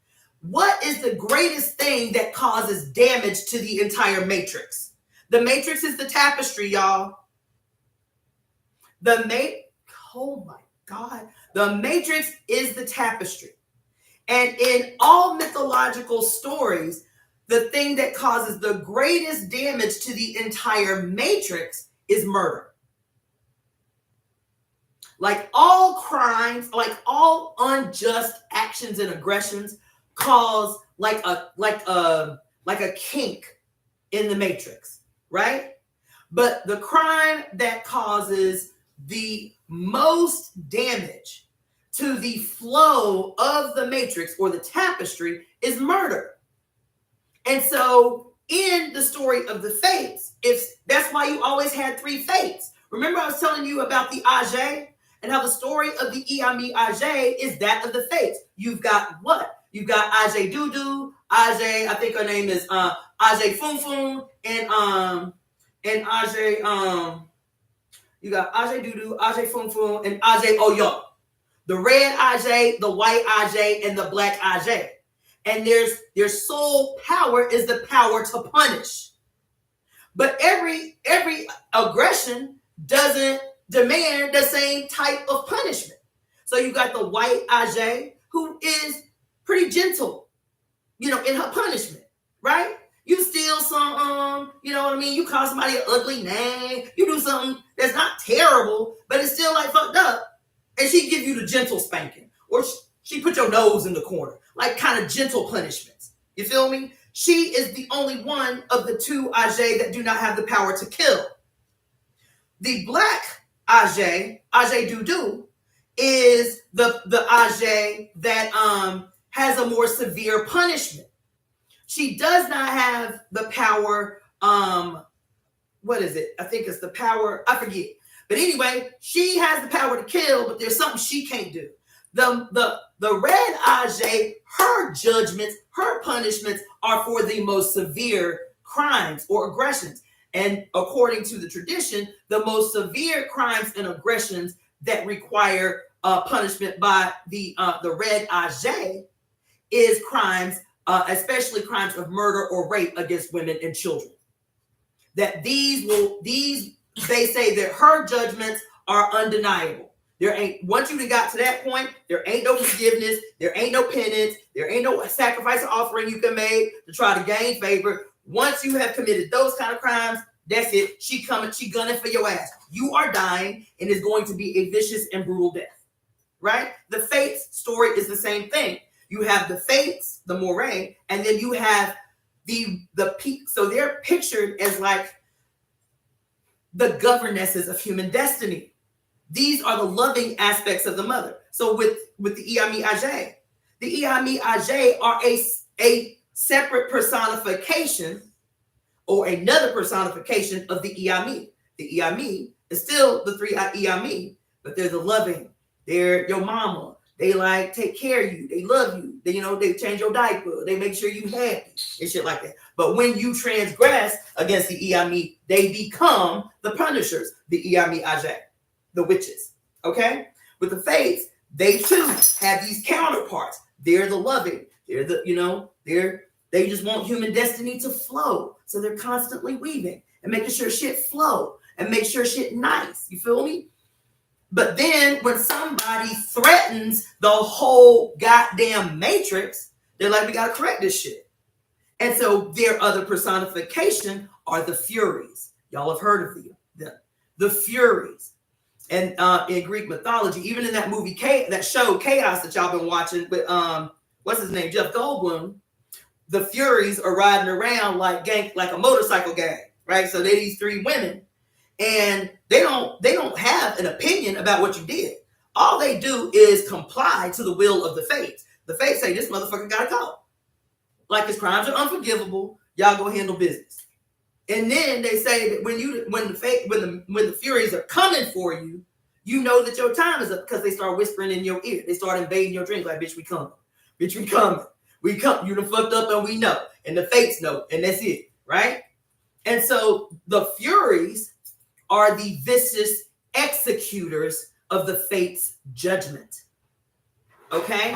what is the greatest thing that causes damage to the entire matrix? The matrix is the tapestry, y'all. Oh my God. The matrix is the tapestry. And in all mythological stories, the thing that causes the greatest damage to the entire matrix is murder. Like all crimes, like all unjust actions and aggressions cause like a kink in the matrix, right? But the crime that causes the most damage to the flow of the matrix or the tapestry is murder. And so in the story of the fates, that's why you always had three fates. Remember I was telling you about the Age and how the story of the Age is that of the fates. You've got what? You've got Age Dudu, Age, I think her name is Age Funfun, and Age, you got Age Dudu, Age Funfun, and Age Oyo. The red Age, the white Age, and the black Age. And their sole power is the power to punish. But every aggression doesn't demand the same type of punishment. So you got the white Age, who is pretty gentle, in her punishment, right? You steal something, you know what I mean? You call somebody an ugly name. You do something that's not terrible, but it's still like fucked up. And she give you the gentle spanking. Or she put your nose in the corner. Like kind of gentle punishments. You feel me? She is the only one of the two Age that do not have the power to kill. The black Age Dudu, is the Age that has a more severe punishment. She does not have the power, what is it? I think it's the power, I forget. But anyway, she has the power to kill, but there's something she can't do. The red Age, her judgments, her punishments are for the most severe crimes or aggressions. And according to the tradition, the most severe crimes and aggressions that require punishment by the red Age is crimes, especially crimes of murder or rape against women and children. That they say that her judgments are undeniable. Once you got to that point, there ain't no forgiveness, there ain't no penance, there ain't no sacrifice or offering you can make to try to gain favor. Once you have committed those kind of crimes, that's it. She gunning for your ass. You are dying, and it's going to be a vicious and brutal death, right? The Fates story is the same thing. You have the Fates, the Moray, and then you have the peak. So they're pictured as like the governesses of human destiny. These are the loving aspects of the mother. So with the EvoEmeTemp, the EvoEmeTemp are a separate personification or another personification of the EvoEmeTemp. The EvoEmeTemp is still the three EvoEmeTemp, but they're the loving. They're your mama. They like take care of you. They love you. They change your diaper. They make sure you happy and shit like that. But when you transgress against the EvoEmeTemp, they become the punishers, the EvoEmeTemp, the witches. Okay? With the Fates, they too have these counterparts. They're the loving. They're the, they just want human destiny to flow. So they're constantly weaving and making sure shit flow and make sure shit nice. You feel me? But then when somebody threatens the whole goddamn matrix, they're like, we got to correct this shit. And so their other personification are the Furies. Y'all have heard of them. The Furies. And in Greek mythology, even in that movie, that show Chaos that y'all been watching with, what's his name, Jeff Goldblum, the Furies are riding around like a motorcycle gang, right? So they're these three women. And they don't have an opinion about what you did. All they do is comply to the will of the fates. The fates say, this motherfucker gotta go. Like, his crimes are unforgivable. Y'all go handle business. And then they say that when the Furies are coming for you, you know that your time is up, because they start whispering in your ear. They start invading your dreams like, bitch, we coming. Bitch, we coming. We come. You done fucked up and we know. And the fates know. And that's it. Right? And so the Furies are the vicious executors of the fates' judgment. Okay?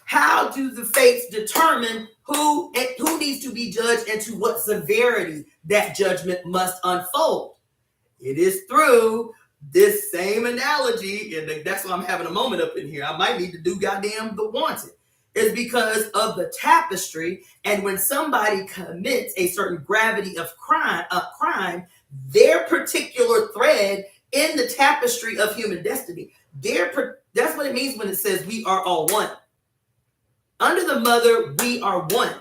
How do the fates determine who needs to be judged and to what severity that judgment must unfold? It is through this same analogy, and that's why I'm having a moment up in here. I might need to do goddamn The Wanted. Is because of the tapestry, and when somebody commits a certain gravity of crime, their particular thread in the tapestry of human destiny, that's what it means when it says we are all one. Under the mother, we are one.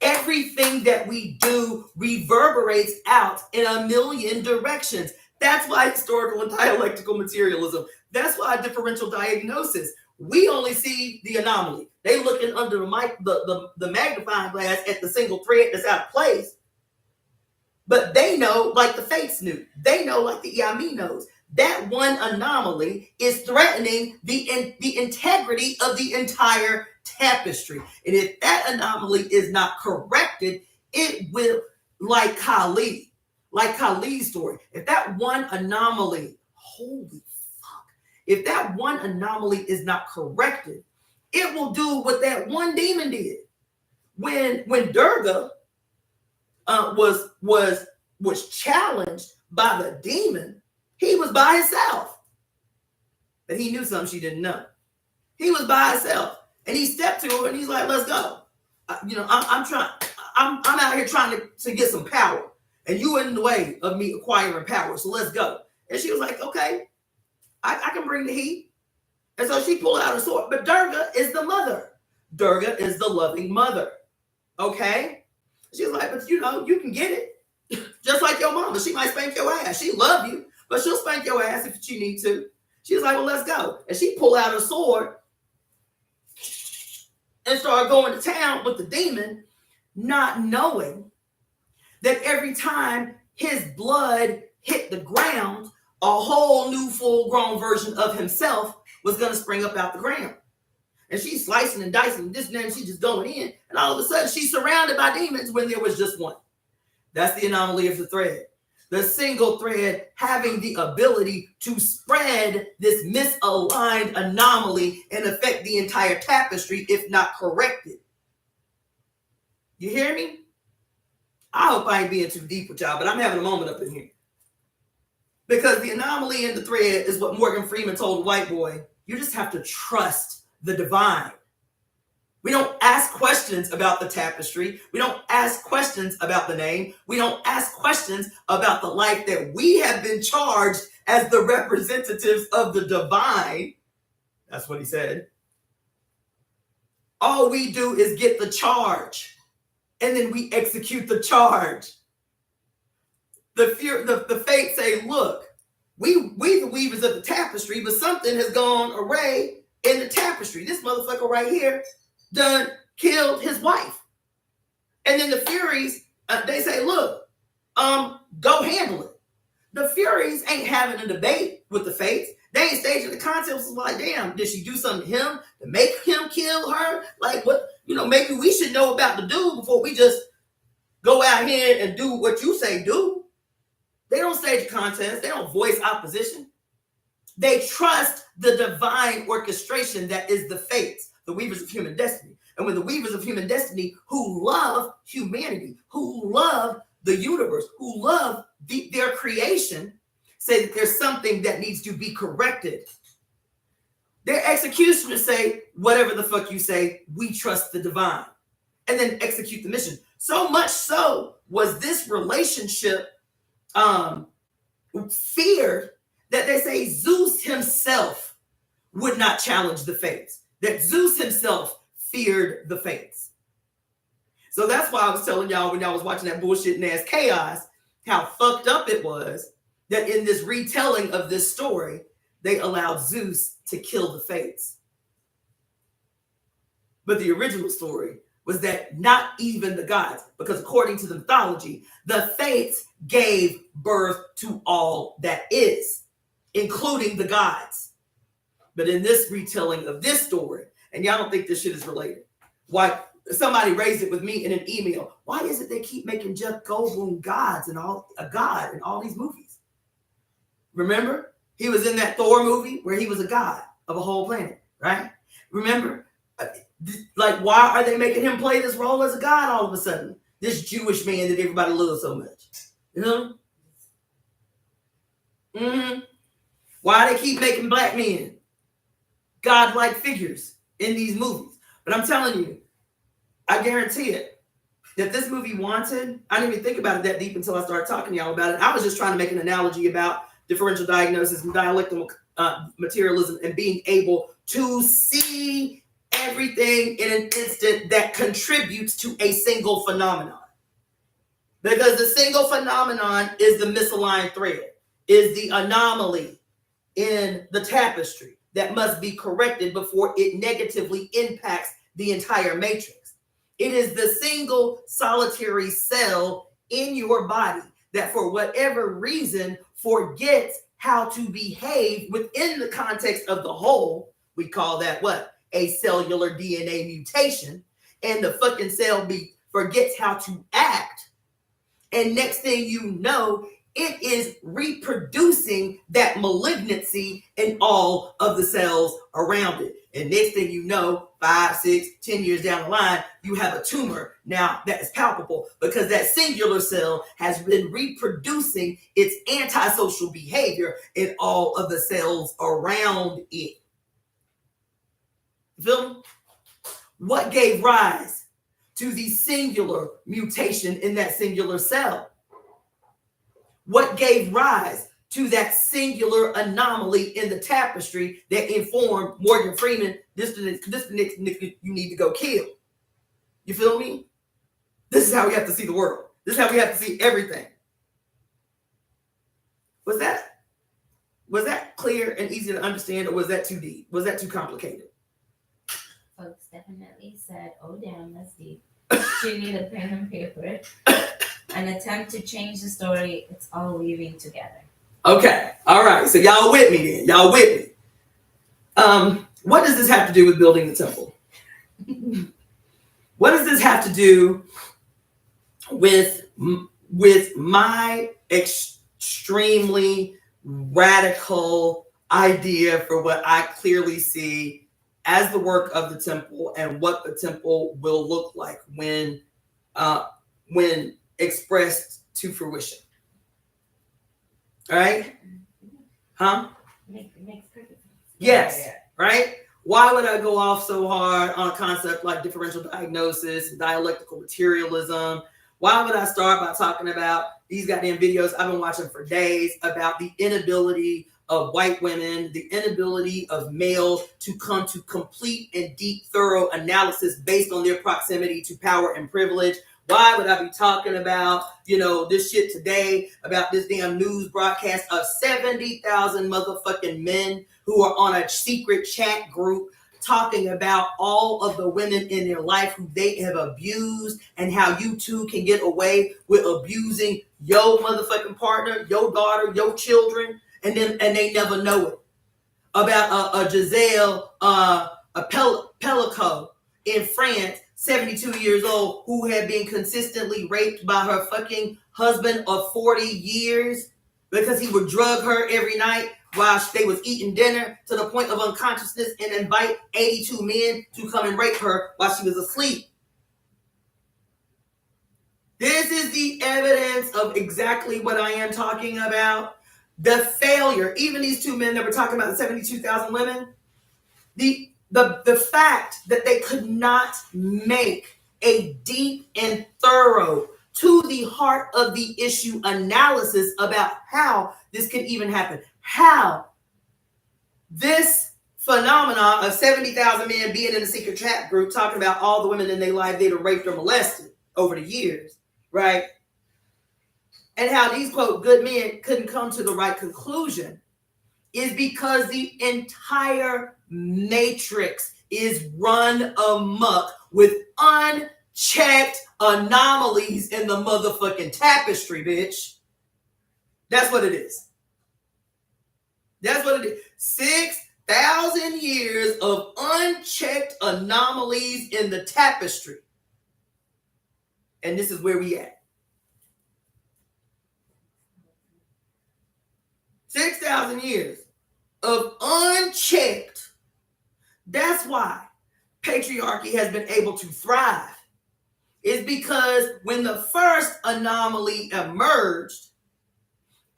Everything that we do reverberates out in a million directions. That's why historical and dialectical materialism. That's why differential diagnosis. We only see the anomaly. They looking under the magnifying glass at the single thread that's out of place. But they know, like the fates knew. They know, like the EIME knows. That one anomaly is threatening the integrity of the entire tapestry. And if that anomaly is not corrected, it will, like Kali's story. If that one anomaly, holy fuck, if that one anomaly is not corrected, it will do what that one demon did. When Durga was challenged by the demon, he was by himself. But he knew something she didn't know. He was by himself. And he stepped to her and he's like, let's go. I'm out here trying to get some power. And you in the way of me acquiring power. So let's go. And she was like, okay, I can bring the heat. And so she pulled out her sword. But Durga is the mother. Durga is the loving mother. Okay? She was like, but you can get it. Just like your mama. She might spank your ass. She love you, but she'll spank your ass if she need to. She was like, well, let's go. And she pulled out her sword and started going to town with the demon, not knowing that every time his blood hit the ground, a whole new full-grown version of himself was going to spring up out the ground. And she's slicing and dicing this and that, and she's just going in. And all of a sudden, she's surrounded by demons when there was just one. That's the anomaly of the thread. The single thread having the ability to spread this misaligned anomaly and affect the entire tapestry if not corrected. You hear me? I hope I ain't being too deep with y'all, but I'm having a moment up in here. Because the anomaly in the thread is what Morgan Freeman told the white boy. You just have to trust the divine. We don't ask questions about the tapestry. We don't ask questions about the name. We don't ask questions about the life that we have been charged as the representatives of the divine. That's what he said. All we do is get the charge, and then we execute the charge. The fates say, look, we the weavers of the tapestry, but something has gone array in the tapestry. This motherfucker right here done killed his wife. And then the Furies, they say, look, go handle it. The Furies ain't having a debate with the fates. They ain't staging the contest. It's like, damn, did she do something to him to make him kill her? Like, what, maybe we should know about the dude before we just go out here and do what you say do. They don't stage a contest. They don't voice opposition. They trust the divine orchestration that is the fates, the weavers of human destiny. And when the weavers of human destiny who love humanity, who love the universe, who love their creation, say that there's something that needs to be corrected, their executioners say, whatever the fuck you say, we trust the divine. And then execute the mission. So much so was this relationship feared that they say Zeus himself would not challenge the fates. That Zeus himself feared the fates. So that's why I was telling y'all when y'all was watching that bullshit ass chaos, how fucked up it was that in this retelling of this story, they allowed Zeus to kill the Fates. But the original story was that not even the gods, because according to the mythology, the Fates gave birth to all that is, including the gods. But in this retelling of this story, and y'all don't think this shit is related, why somebody raised it with me in an email, why is it they keep making Jeff Goldblum a god in all these movies? Remember, he was in that Thor movie where he was a god of a whole planet, right? Remember, like, why are they making him play this role as a god all of a sudden? This Jewish man that everybody loves so much, you know? Why they keep making black men godlike figures in these movies? But I'm telling you, I guarantee it, that this movie Wanted, I didn't even think about it that deep until I started talking to y'all about it. I was just trying to make an analogy about differential diagnosis and dialectical materialism and being able to see everything in an instant that contributes to a single phenomenon. Because the single phenomenon is the misaligned thread, is the anomaly in the tapestry that must be corrected before it negatively impacts the entire matrix. It is the single solitary cell in your body that for whatever reason forgets how to behave within the context of the whole. We call that what? A cellular DNA mutation. And the fucking cell forgets how to act. And next thing you know, it is reproducing that malignancy in all of the cells around it. And next thing you know, 5, 6, 10 years down the line, you have a tumor now that is palpable because that singular cell has been reproducing its antisocial behavior in all of the cells around it. You feel me? What gave rise to the singular mutation in that singular cell? What gave rise to that singular anomaly in the tapestry that informed Morgan Freeman, this the next nigga you need to go kill? You feel me? This is how we have to see the world. This is how we have to see everything. Was that clear and easy to understand, or was that too deep? Was that too complicated? Folks definitely said, oh damn, that's deep. You need a pen and paper. An attempt to change the story, it's all weaving together. Okay, all right. So y'all with me then? Y'all with me? What does this have to do with building the temple? What does this have to do with my extremely radical idea for what I clearly see as the work of the temple and what the temple will look like when expressed to fruition? All right? Huh? Makes perfect sense. Yes. Yeah. Right? Why would I go off so hard on a concept like differential diagnosis and dialectical materialism? Why would I start by talking about these goddamn videos I've been watching for days about the inability of white women, the inability of males to come to complete and deep, thorough analysis based on their proximity to power and privilege? Why would I be talking about, this shit today, about this damn news broadcast of 70,000 motherfucking men who are on a secret chat group talking about all of the women in their life who they have abused and how you too can get away with abusing your motherfucking partner, your daughter, your children, and they never know it. About a Giselle, Pellico in France, 72 years old, who had been consistently raped by her fucking husband of 40 years because he would drug her every night while they was eating dinner to the point of unconsciousness and invite 82 men to come and rape her while she was asleep. This is the evidence of exactly what I am talking about. The failure, even these two men that were talking about the 72,000 women, the fact that they could not make a deep and thorough, to the heart of the issue analysis about how this could even happen. How this phenomenon of 70,000 men being in a secret chat group talking about all the women in their life they'd raped or molested over the years, right? And how these, quote, good men couldn't come to the right conclusion is because the entire matrix is run amok with unchecked anomalies in the motherfucking tapestry, bitch. That's what it is. That's what it is. 6,000 years of unchecked anomalies in the tapestry. And this is where we at. 6,000 years of unchecked. That's why patriarchy has been able to thrive. It's because when the first anomaly emerged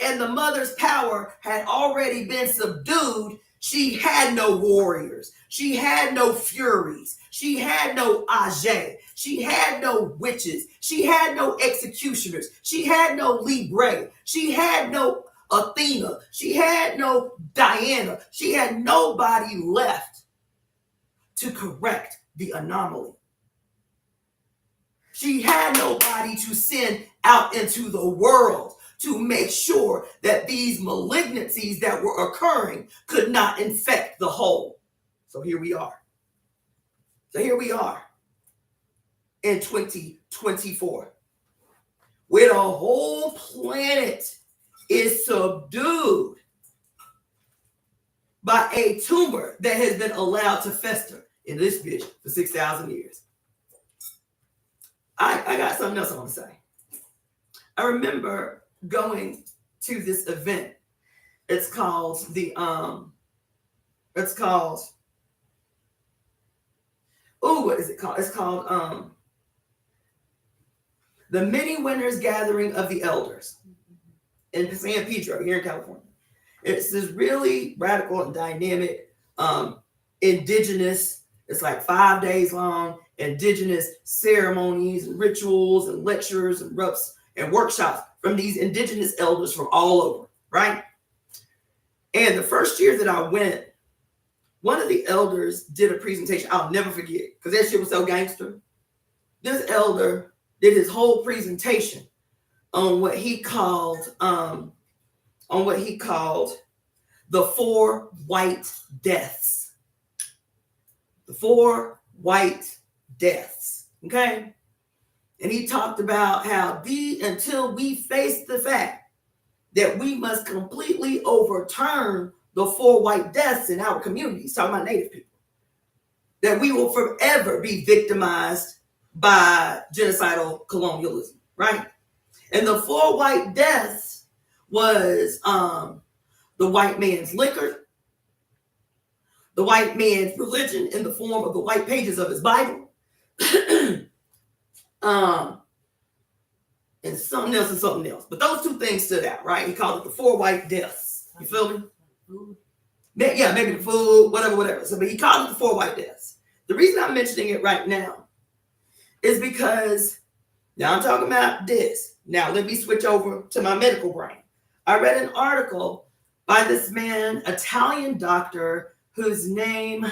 and the mother's power had already been subdued, she had no warriors. She had no furies. She had no age. She had no witches. She had no executioners. She had no Libre. She had no Athena. She had no Diana. She had nobody left to correct the anomaly. She had nobody to send out into the world to make sure that these malignancies that were occurring could not infect the whole. So here we are. In 2024, where the whole planet is subdued by a tumor that has been allowed to fester in this bitch for 6,000 years. I got something else I want to say. I remember going to this event. It's called what is it called? It's called the Many Winners Gathering of the Elders in San Pedro here in California. It's this really radical and dynamic indigenous, it's like 5 days long, indigenous ceremonies and rituals and lectures and reps and workshops from these indigenous elders from all over, right? And the first year that I went, one of the elders did a presentation I'll never forget because that shit was so gangster. This elder did his whole presentation on what he called the 4 white deaths. The 4 white deaths. Okay? And he talked about how until we face the fact that we must completely overturn the 4 white deaths in our communities, talking about Native people, that we will forever be victimized by genocidal colonialism, right? And the 4 white deaths was the white man's liquor, the white man's religion in the form of the white pages of his Bible, and something else. But those 2 things stood out, right? He called it the 4 white deaths. You feel me? Yeah, maybe the food, whatever. So, but he called it the 4 white deaths. The reason I'm mentioning it right now is because now I'm talking about this. Now let me switch over to my medical brain. I read an article by this man, Italian doctor, whose name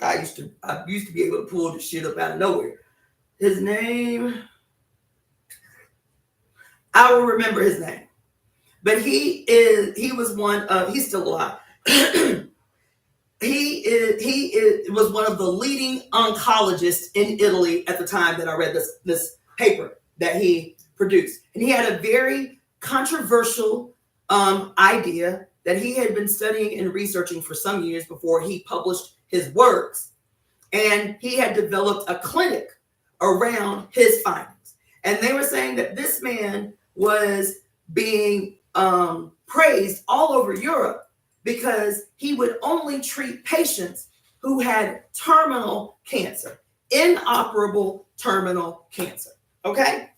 I used to be able to pull this shit up out of nowhere. His name, I will remember his name. But he's still alive. He was one of the leading oncologists in Italy at the time that I read this paper that he produced. And he had a very controversial idea that he had been studying and researching for some years before he published his works. And he had developed a clinic around his findings. And they were saying that this man was being praised all over Europe because he would only treat patients who had terminal cancer, inoperable terminal cancer. Okay?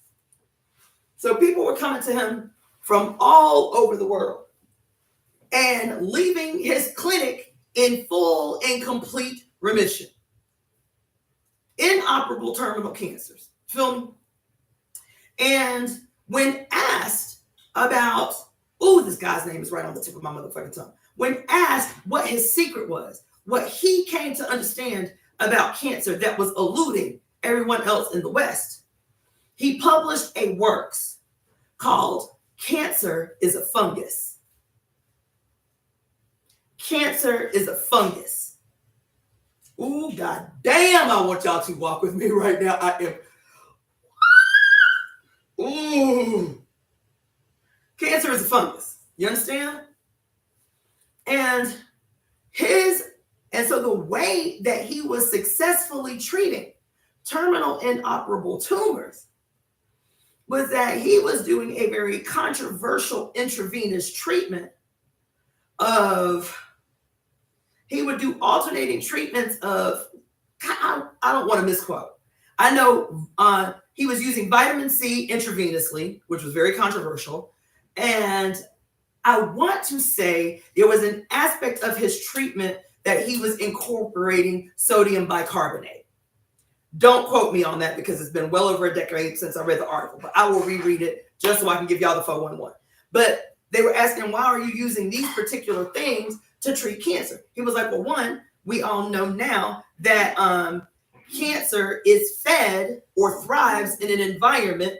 So people were coming to him from all over the world and leaving his clinic in full and complete remission. Inoperable terminal cancers. Feel me? And when asked about, this guy's name is right on the tip of my motherfucking tongue. When asked what his secret was, what he came to understand about cancer that was eluding everyone else in the West, he published a works called cancer is a fungus. Cancer is a fungus. Ooh, god damn, I want y'all to walk with me right now. I am. Ooh. Cancer is a fungus. You understand? And so the way that he was successfully treating terminal inoperable tumors was that he was doing a very controversial intravenous treatment he would do alternating treatments of, I don't want to misquote. I know he was using vitamin C intravenously, which was very controversial. And I want to say there was an aspect of his treatment that he was incorporating sodium bicarbonate. Don't quote me on that because it's been well over a decade since I read the article, but I will reread it just so I can give y'all the 411. But they were asking, why are you using these particular things to treat cancer? He was like, well, one, we all know now that cancer is fed or thrives in an environment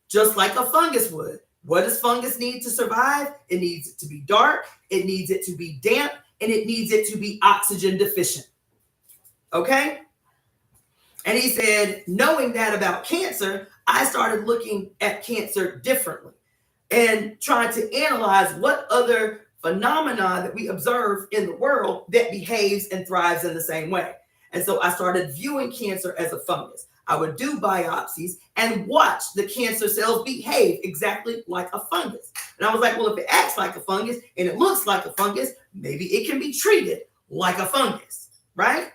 just like a fungus would. What does fungus need to survive? It needs it to be dark, it needs it to be damp, and it needs it to be oxygen deficient. Okay? And he said, knowing that about cancer, I started looking at cancer differently and trying to analyze what other phenomena that we observe in the world that behaves and thrives in the same way. And so I started viewing cancer as a fungus. I would do biopsies and watch the cancer cells behave exactly like a fungus. And I was like, well, if it acts like a fungus and it looks like a fungus, maybe it can be treated like a fungus, right?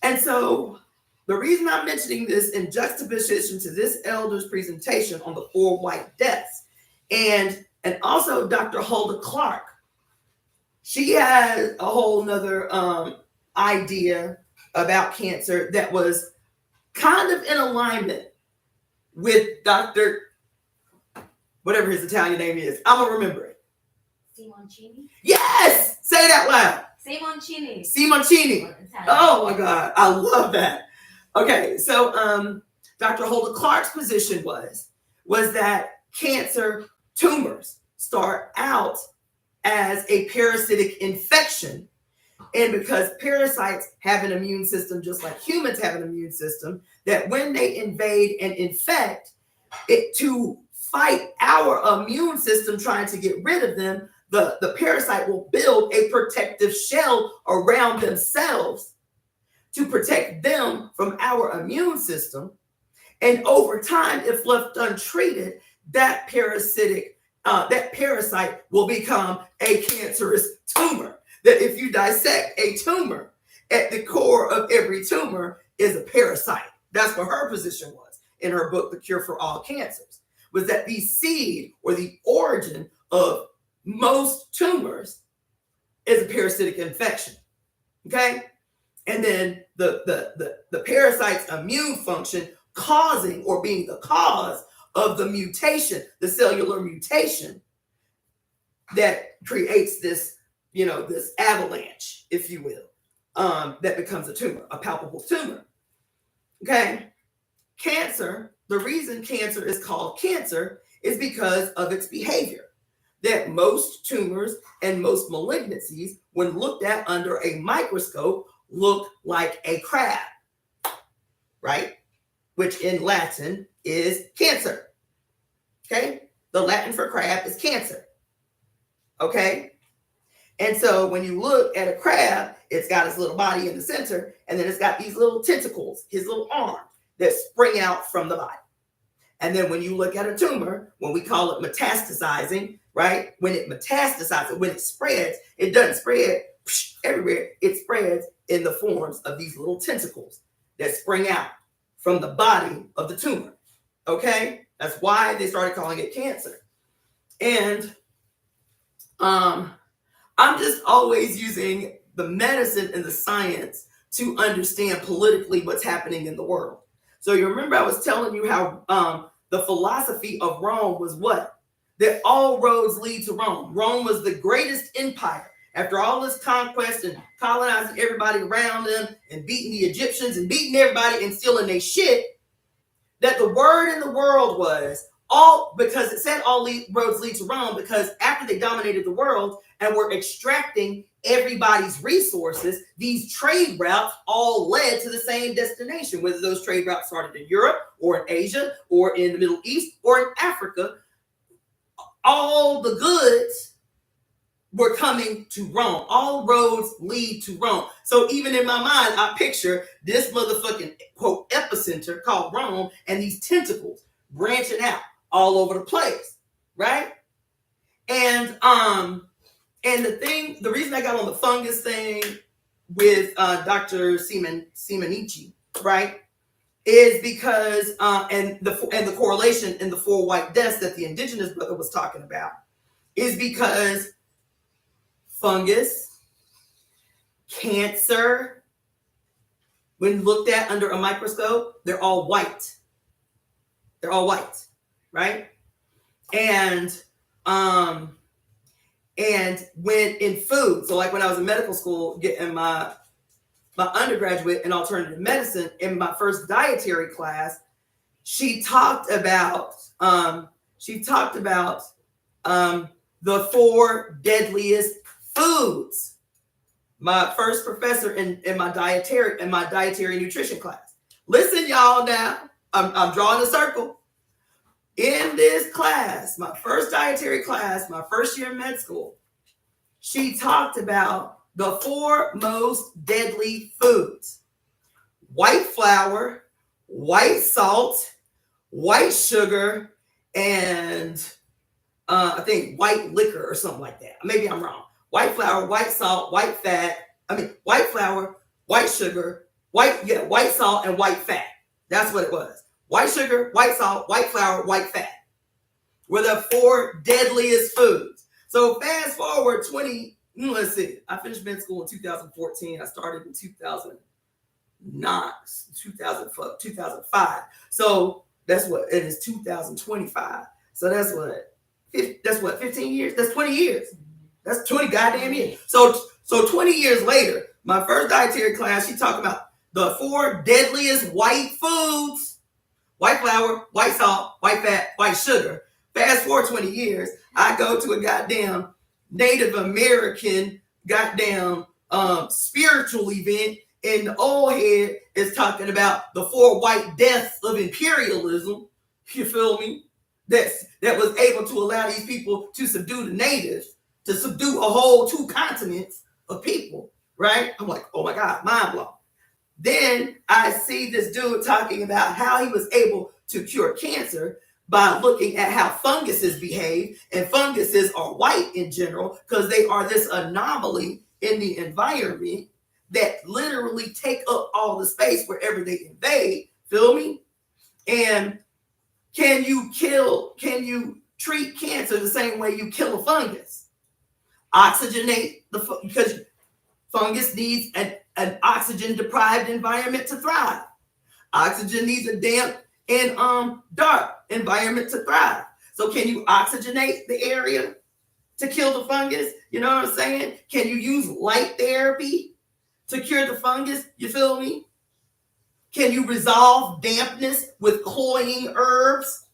And so the reason I'm mentioning this in juxtaposition to this elder's presentation on the 4 white deaths, and also Dr. Hulda Clark, she had a whole nother idea about cancer that was kind of in alignment with Dr. whatever his Italian name is. I'm going to remember it. Simoncini? Yes! Say that loud. Simoncini. Simoncini. Oh my God. I love that. Okay. So Dr. Hulda Clark's position was that cancer tumors start out as a parasitic infection. And because parasites have an immune system, just like humans have an immune system, that when they invade and infect, it to fight our immune system trying to get rid of them, the parasite will build a protective shell around themselves to protect them from our immune system. And over time, if left untreated, that parasite will become a cancerous tumor. That if you dissect a tumor, at the core of every tumor is a parasite. That's what her position was in her book, The Cure for All Cancers, was that the seed or the origin of most tumors is a parasitic infection. Okay? And then the parasite's immune function causing or being the cause of the mutation, the cellular mutation that creates this, this avalanche, if you will, that becomes a tumor, a palpable tumor. Okay? Cancer, the reason cancer is called cancer is because of its behavior. That most tumors and most malignancies, when looked at under a microscope, look like a crab, right? Which in Latin is cancer. Okay? The Latin for crab is cancer. Okay? And so when you look at a crab, it's got its little body in the center, and then it's got these little tentacles, his little arms that spring out from the body. And then when you look at a tumor, when we call it metastasizing, right? When it metastasizes, when it spreads, it doesn't spread everywhere. It spreads in the forms of these little tentacles that spring out from the body of the tumor. Okay? That's why they started calling it cancer. And I'm just always using the medicine and the science to understand politically what's happening in the world. So you remember I was telling you how the philosophy of Rome was what? That all roads lead to Rome. Rome was the greatest empire. After all this conquest and colonizing everybody around them and beating the Egyptians and beating everybody and stealing their shit, that the word in the world was because it said all roads lead to Rome, because after they dominated the world and were extracting everybody's resources, these trade routes all led to the same destination, whether those trade routes started in Europe or in Asia or in the Middle East or in Africa. All the goods were coming to Rome. All roads lead to Rome. So even in my mind, I picture this motherfucking, quote, epicenter called Rome and these tentacles branching out all over the place, right? And the reason I got on the fungus thing with Dr. Simonici, right, is because and the correlation in the 4 white deaths that the indigenous brother was talking about is because fungus, cancer, when looked at under a microscope, they're all white. They're all white, right? And when in food, so like when I was in medical school getting my undergraduate in alternative medicine, in my first dietary class, she talked about the 4 deadliest foods. My first professor in my dietary nutrition class. Listen, y'all, now I'm drawing a circle. In this class, my first dietary class, my first year in med school, she talked about the 4 most deadly foods: white flour, white salt, white sugar, and I think white liquor or something like that. Maybe I'm wrong. White flour, white salt, white flour, white sugar, white salt, and white fat. That's what it was. White sugar, white salt, white flour, white fat were the 4 deadliest foods. So fast forward 20, let's see. I finished med school in 2014. I started in 2005. So that's what it is, 2025. So that's what 15 years? That's 20 years. That's 20 goddamn years. So 20 years later, my first dietary class, she talked about the 4 deadliest white foods: white flour, white salt, white fat, white sugar. Fast forward 20 years, I go to a goddamn Native American goddamn spiritual event, and the old head is talking about the 4 white deaths of imperialism. You feel me? That was able to allow these people to subdue the natives, to subdue a whole 2 continents of people, right? I'm like, oh my God, mind blown. Then I see this dude talking about how he was able to cure cancer by looking at how funguses behave, and funguses are white in general because they are this anomaly in the environment that literally take up all the space wherever they invade. Feel me? And can you treat cancer the same way you kill a fungus? Oxygenate because fungus needs an oxygen deprived environment to thrive. Oxygen needs a damp and dark environment to thrive. So can you oxygenate the area to kill the fungus? You know what I'm saying? Can you use light therapy to cure the fungus? You feel me? Can you resolve dampness with cloying herbs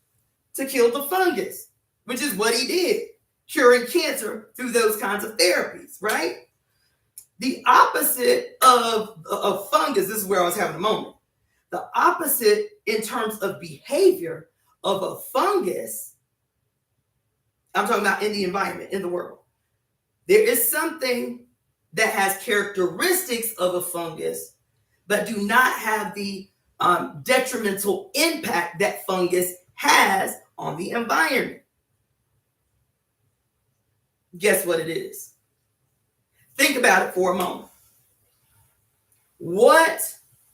to kill the fungus? Which is what he did, curing cancer through those kinds of therapies, right? The opposite of fungus, this is where I was having a moment. The opposite in terms of behavior of a fungus, I'm talking about in the environment, in the world. There is something that has characteristics of a fungus, but do not have the detrimental impact that fungus has on the environment. Guess what it is? Think about it for a moment. What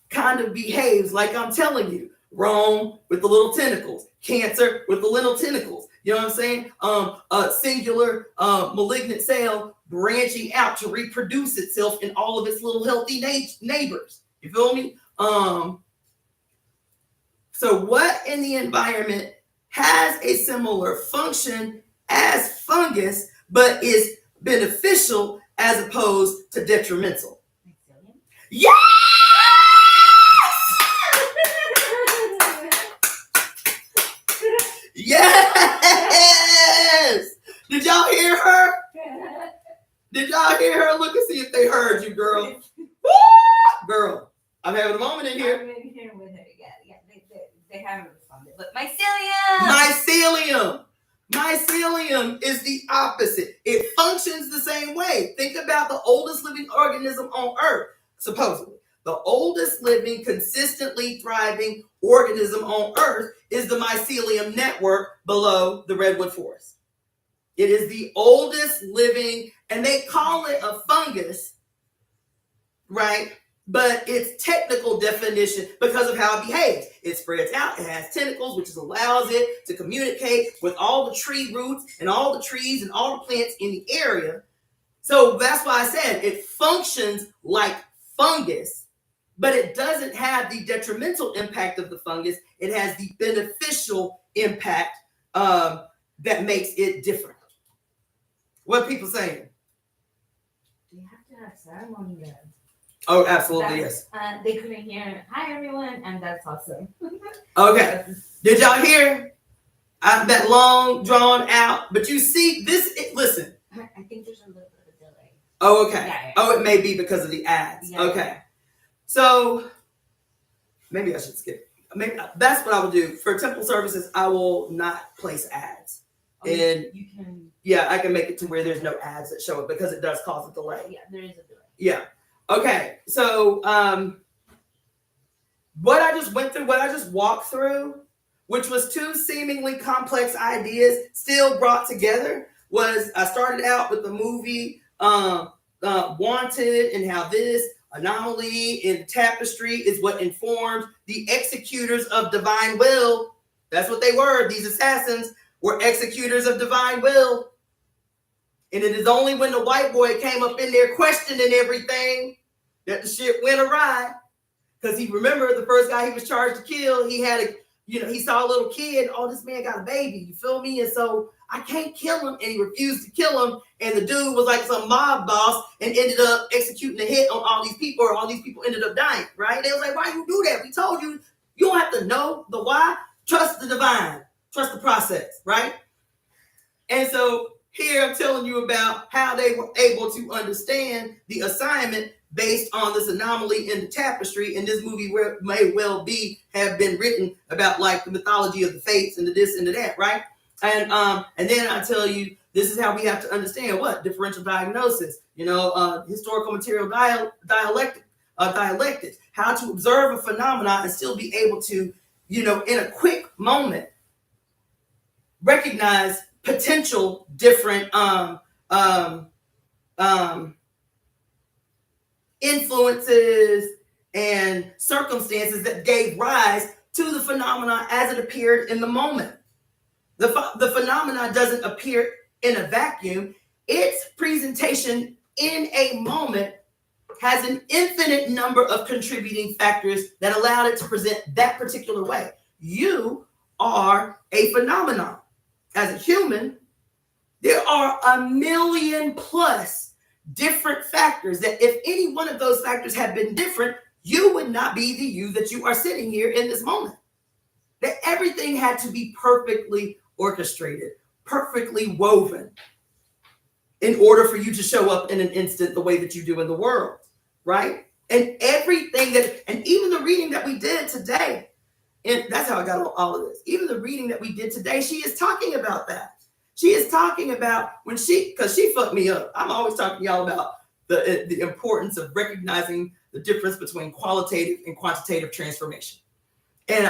kind of behaves like I'm telling you? Rome with the little tentacles, cancer with the little tentacles. You know what I'm saying? A singular malignant cell branching out to reproduce itself in all of its little healthy neighbors. You feel me? So what in the environment has a similar function as fungus, but is beneficial as opposed to detrimental? Yes! Yes! hear her? Did y'all hear her? Look and see if they heard you, girl. Woo! Girl, I'm having a moment in here. I'm in here with her. Yeah. They haven't responded. But mycelium. Mycelium is the opposite. It functions the same way. Think about the oldest living organism on Earth, supposedly. The oldest living, consistently thriving organism on Earth is the mycelium network below the redwood forest. It is the oldest living, and they call it a fungus, right? But its technical definition, because of how it behaves, it spreads out, it has tentacles, which allows it to communicate with all the tree roots and all the trees and all the plants in the area. So that's why I said it functions like fungus, but it doesn't have the detrimental impact of the fungus. It has the beneficial impact that makes it different. What are people saying? Do you have to have ceremony then? Oh, absolutely, yes. They couldn't hear, hi everyone, and that's awesome. Okay. Did y'all hear? That long, drawn out, but you see this, listen. I think there's a little bit of delay. Oh, okay. Yeah. Oh, it may be because of the ads. Yeah. Okay. So, maybe I should skip. Maybe that's what I will do. For temple services, I will not place ads. Oh, and you can. Yeah, I can make it to where there's no ads that show it because it does cause a delay. Yeah, there is a delay. Yeah. Okay. So, what I just went through, what I just walked through, which was two seemingly complex ideas still brought together, was I started out with the movie Wanted, and how this anomaly in tapestry is what informed the executors of divine will. That's what they were. These assassins were executors of divine will. And it is only when the white boy came up in there questioning everything that the shit went awry. Because he remembered the first guy he was charged to kill, he had he saw a little kid, oh, this man got a baby, you feel me? And so I can't kill him, and he refused to kill him. And the dude was like some mob boss and ended up executing a hit on all these people, or all these people ended up dying, right? They was like, why you do that? We told you, you don't have to know the why. Trust the divine, trust the process, right? And so here I'm telling you about how they were able to understand the assignment based on this anomaly in the tapestry. And this movie may well have been written about like the mythology of the fates and the this and the that, right? And then I tell you, this is how we have to understand what differential diagnosis, historical material dialectics, how to observe a phenomenon and still be able to, in a quick moment, recognize potential different influences and circumstances that gave rise to the phenomenon as it appeared in the moment. The phenomenon doesn't appear in a vacuum. Its presentation in a moment has an infinite number of contributing factors that allowed it to present that particular way. You are a phenomenon. As a human, there are 1,000,000+ different factors that if any one of those factors had been different, you would not be the you that you are sitting here in this moment. That everything had to be perfectly orchestrated, perfectly woven in order for you to show up in an instant the way that you do in the world, right? And everything and even the reading that we did today, and that's how I got all of this. Even the reading that we did today, she is talking about that. She is talking about because she fucked me up. I'm always talking to y'all about the importance of recognizing the difference between qualitative and quantitative transformation. And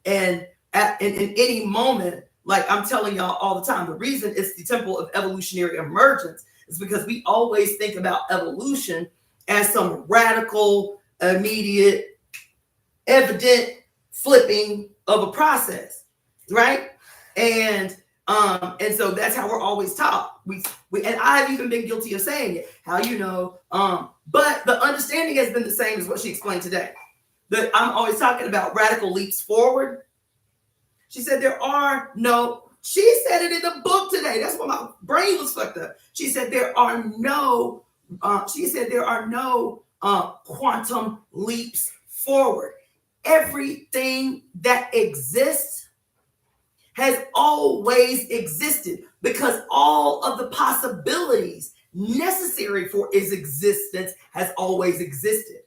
in any moment, like I'm telling y'all all the time, the reason it's the temple of evolutionary emergence is because we always think about evolution as some radical, immediate, evident flipping of a process, right? And so that's how we're always taught. We and I've even been guilty of saying it. But the understanding has been the same as what she explained today. That I'm always talking about radical leaps forward. She said she said it in the book today. That's why my brain was fucked up. She said there are no quantum leaps forward. Everything that exists has always existed. because all of the possibilities necessary for its existence has always existed.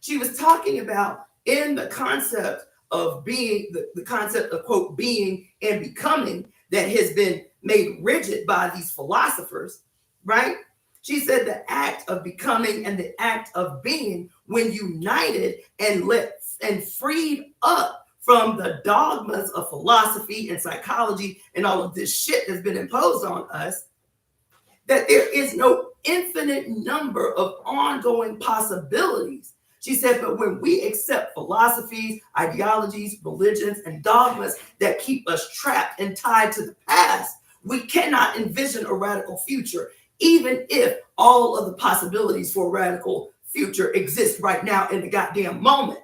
She was talking about in the concept of being, the concept of, quote, being and becoming that has been made rigid by these philosophers, right? She said the act of becoming and the act of being, when united and freed up from the dogmas of philosophy and psychology and all of this shit that's been imposed on us, that there is no infinite number of ongoing possibilities. She said, but when we accept philosophies, ideologies, religions, and dogmas that keep us trapped and tied to the past, we cannot envision a radical future, even if all of the possibilities for a radical future exist right now in the goddamn moment.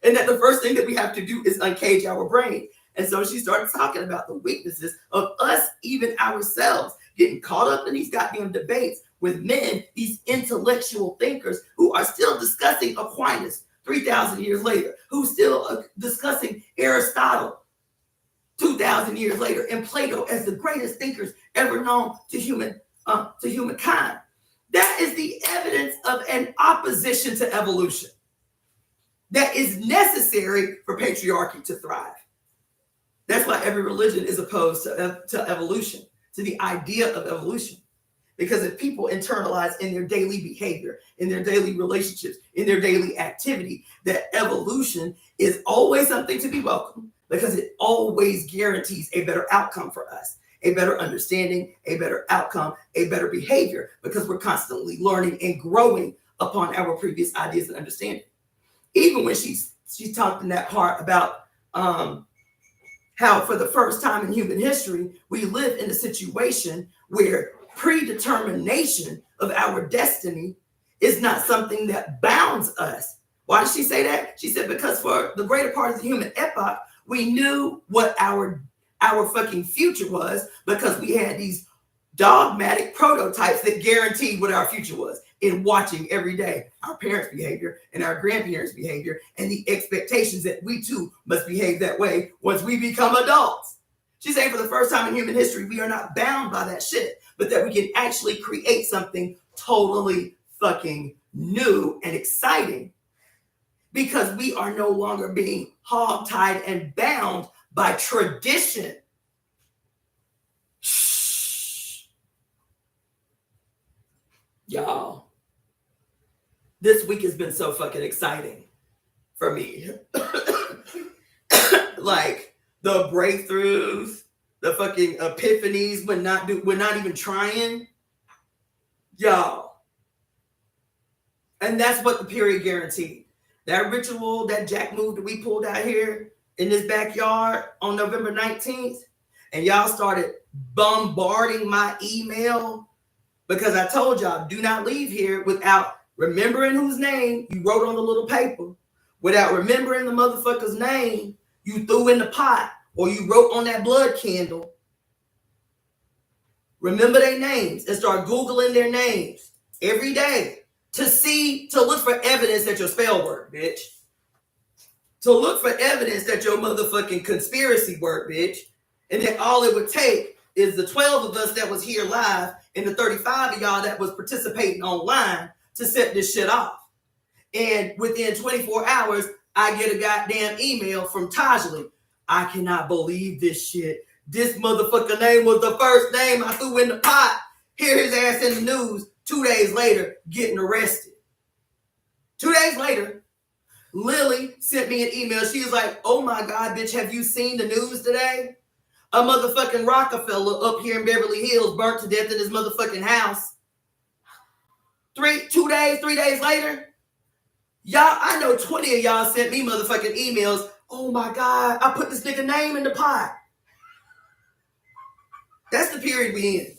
And that the first thing that we have to do is uncage our brain. And so she started talking about the weaknesses of us, even ourselves, getting caught up in these goddamn debates with men, these intellectual thinkers who are still discussing Aquinas 3,000 years later, who's still discussing Aristotle 2,000 years later, and Plato as the greatest thinkers ever known to humankind. That is the evidence of an opposition to evolution that is necessary for patriarchy to thrive. That's why every religion is opposed to evolution, to the idea of evolution. Because if people internalize in their daily behavior, in their daily relationships, in their daily activity, that evolution is always something to be welcomed, because it always guarantees a better outcome for us, a better understanding, a better outcome, a better behavior, because we're constantly learning and growing upon our previous ideas and understanding. Even when she talked in that part about how for the first time in human history, we live in a situation where predetermination of our destiny is not something that bounds us. Why did she say that? She said, because for the greater part of the human epoch, we knew what our fucking future was, because we had these dogmatic prototypes that guaranteed what our future was, in watching every day our parents' behavior and our grandparents' behavior and the expectations that we too must behave that way once we become adults. She's saying for the first time in human history, we are not bound by that shit, but that we can actually create something totally fucking new and exciting, because we are no longer being hogtied and bound by tradition. Shh. Y'all, this week has been so fucking exciting for me. Like the breakthroughs, the fucking epiphanies, we're not even trying. Y'all. And that's what the period guaranteed. That ritual, that jack move that we pulled out here in this backyard on November 19th, and y'all started bombarding my email, because I told y'all, do not leave here without remembering whose name you wrote on the little paper, without remembering the motherfucker's name you threw in the pot or you wrote on that blood candle. Remember their names and start Googling their names every day to look for evidence that your spell worked, bitch. To look for evidence that your motherfucking conspiracy worked, bitch. And then all it would take is the 12 of us that was here live and the 35 of y'all that was participating online to set this shit off. And within 24 hours, I get a goddamn email from Tajali. I cannot believe this shit. This motherfucker name was the first name I threw in the pot. Hear his ass in the news 2 days later, getting arrested. 2 days later, Lily sent me an email. She was like, oh my God, bitch, have you seen the news today? A motherfucking Rockefeller up here in Beverly Hills burnt to death in his motherfucking house. 3 days later, y'all, I know 20 of y'all sent me motherfucking emails. Oh my God, I put this nigga name in the pot. That's the period we in.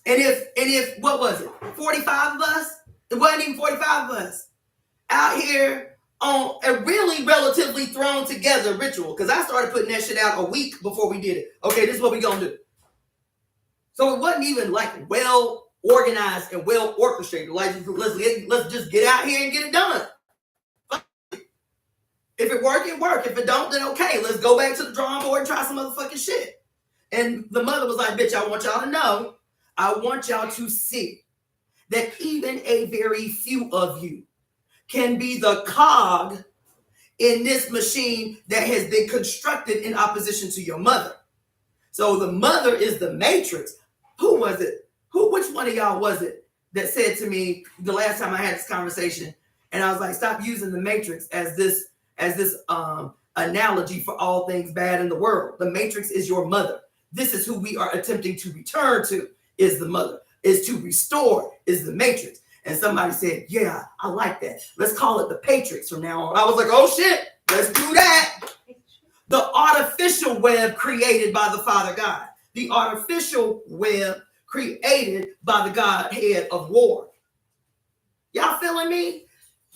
And if what was it? 45 of us? It wasn't even 45 of us out here on a really relatively thrown together ritual. Because I started putting that shit out a week before we did it. Okay, this is what we gonna do. So it wasn't even like well organized and well orchestrated. Like, let's just get out here and get it done. If it work, it work. If it don't, then okay. Let's go back to the drawing board and try some motherfucking shit. And the mother was like, bitch, I want y'all to know, I want y'all to see that even a very few of you can be the cog in this machine that has been constructed in opposition to your mother. So the mother is the matrix. Who was it? Which one of y'all was it that said to me the last time I had this conversation? And I was like, stop using the matrix as this analogy for all things bad in the world. The matrix is your mother. This is who we are attempting to return to, is the mother. Is to restore, is the matrix. And somebody said, yeah, I like that. Let's call it the Patrix from now on. I was like, oh shit, let's do that. The artificial web created by the Father God. The artificial web created by the Godhead of war. Y'all feeling me?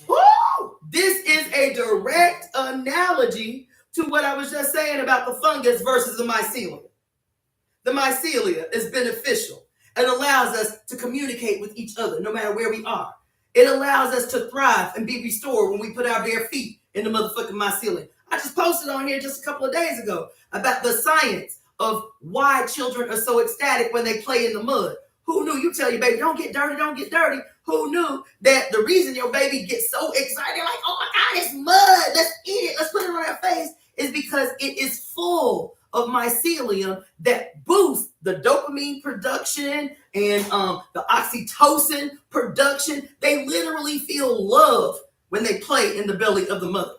Woo! This is a direct analogy to what I was just saying about the fungus versus the mycelia. The mycelia is beneficial. It allows us to communicate with each other no matter where we are. It allows us to thrive and be restored when we put our bare feet in the motherfucking mycelium. I just posted on here just a couple of days ago about the science of why children are so ecstatic when they play in the mud. Who knew? You tell your baby, don't get dirty, don't get dirty. Who knew that the reason your baby gets so excited, like, oh my God, it's mud, let's eat it, let's put it on our face, is because it is full of mycelium that boosts the dopamine production and the oxytocin production. They literally feel love when they play in the belly of the mother.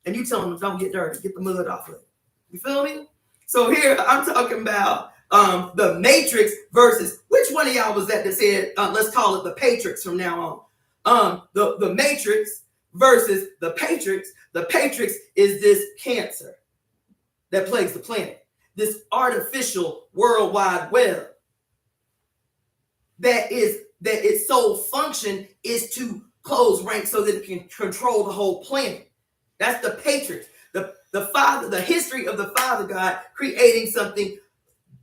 And you tell them, don't get dirty, get the mud off of it. You feel me? So here I'm talking about the matrix versus, which one of y'all was that said, let's call it the Patrix from now on? The matrix versus the Patrix. The Patrix is this cancer that plagues the planet, this artificial worldwide web that its sole function is to close ranks so that it can control the whole planet. That's the Patrix. The father, the history of the Father God creating something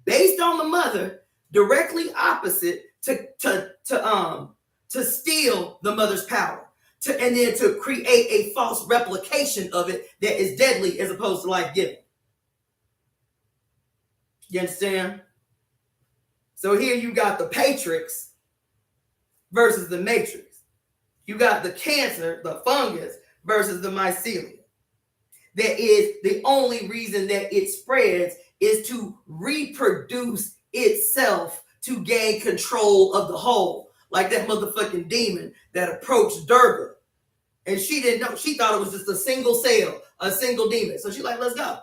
based on the mother, directly opposite to steal the mother's power, and then to create a false replication of it that is deadly as opposed to life-giving. You understand? So here you got the Patrix versus the matrix. You got the cancer, the fungus, versus the mycelium. That is the only reason that it spreads is to reproduce itself to gain control of the whole. Like that motherfucking demon that approached Durga. And she didn't know. She thought it was just a single cell, a single demon. So she's like, let's go.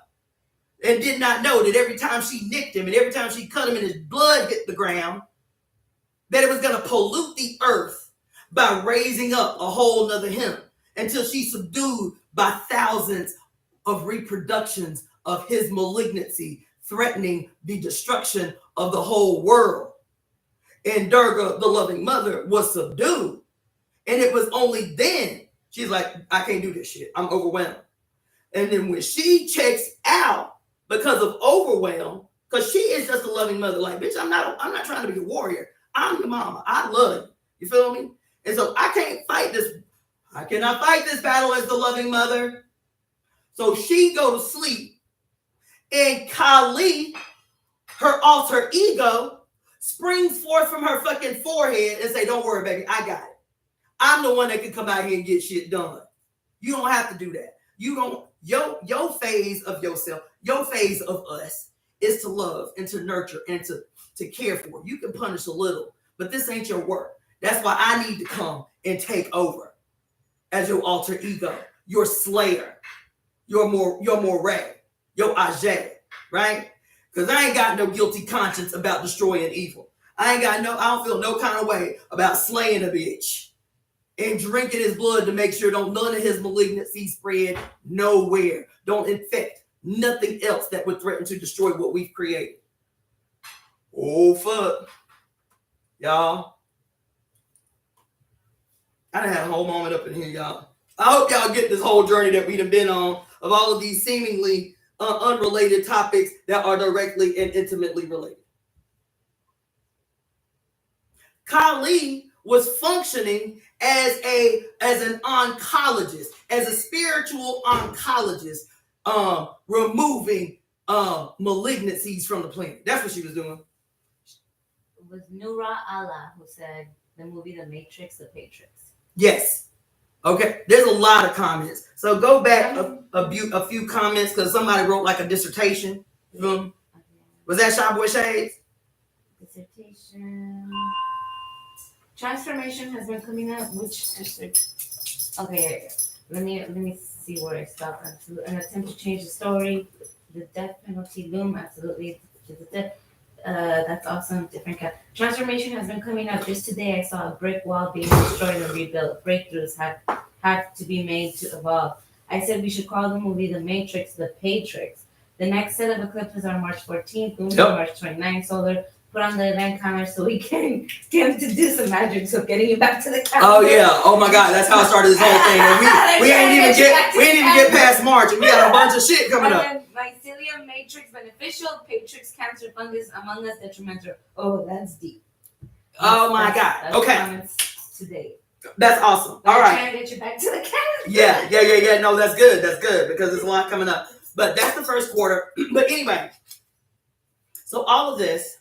And did not know that every time she nicked him and every time she cut him and his blood hit the ground, that it was going to pollute the earth by raising up a whole nother him until she subdued by thousands of reproductions of his malignancy, threatening the destruction of the whole world. And Durga, the loving mother, was subdued. And it was only then she's like, I can't do this shit. I'm overwhelmed. And then when she checks out because of overwhelm, because she is just a loving mother, like, bitch, I'm not trying to be a warrior. I'm your mama. I love you. You feel me? And so I cannot fight this battle as the loving mother. So she go to sleep, and Kali, her alter ego, springs forth from her fucking forehead and say, don't worry, baby, I got it. I'm the one that can come out here and get shit done. You don't have to do that. You don't, your phase of yourself, your phase of us is to love and to nurture and to care for. You can punish a little, but this ain't your work. That's why I need to come and take over as your alter ego, your slayer, your moray, your Ajay, right? Because I ain't got no guilty conscience about destroying evil. I don't feel no kind of way about slaying a bitch and drinking his blood to make sure none of his malignancy spread nowhere. Don't infect nothing else that would threaten to destroy what we've created. Oh, fuck. Y'all. I done had a whole moment up in here, y'all. I hope y'all get this whole journey that we done been on of all of these seemingly unrelated topics that are directly and intimately related. Kali was functioning as an oncologist, as a spiritual oncologist, removing malignancies from the planet. That's what she was doing. It was Nura Allah who said the movie The Matrix, The Patrix. Yes. Okay. There's a lot of comments. So go back a few comments because somebody wrote like a dissertation. Was that Shy Boy Shades? Dissertation. Transformation has been coming up. Which district? Okay, let me see where I stopped. An attempt to change the story. The death penalty loom. Absolutely. That's awesome. Different cat. Transformation has been coming up. Just today, I saw a brick wall being destroyed and rebuilt. Breakthroughs have to be made to evolve. I said we should call the movie The Matrix, The Patrix. The next set of eclipses are March 14th, Lunar March 29th, solar. Put on the event calendar so we can get to do some magic. So getting you back to the calendar. Oh yeah! Oh my God! That's how I started this whole thing. And we ain't even get past March, and we got a bunch of shit coming up. Mycelium, matrix, beneficial, patrix, cancer, fungus, among us, detrimental. Oh, that's deep. Oh my God! That's Okay. Today. That's awesome. All right. Trying to get you back to the calendar. Yeah. No, that's good. That's good because there's a lot coming up. But that's the first quarter. But anyway, so all of this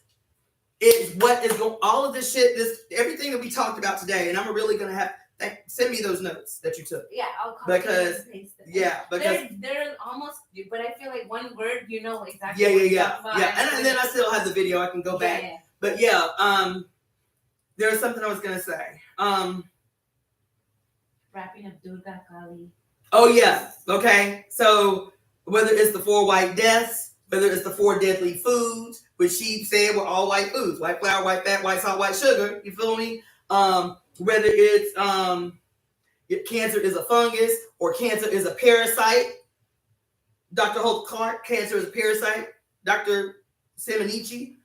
is what is going. All of this shit, everything that we talked about today, and I'm really gonna have send me those notes that you took. Yeah, I'll copy because they're almost, but I feel like one word, you know exactly. Yeah. And then I still have the video. I can go back. Yeah. But there was something I was gonna say. Wrapping up Durga Kali. Oh yeah. Okay. So whether it's the 4 white deaths, whether it's the 4 deadly foods, which she said were all white foods: white flour, white fat, white salt, white sugar. You feel me? Whether it's cancer is a fungus or cancer is a parasite. Dr. Holt Clark, cancer is a parasite. Dr. Semenici,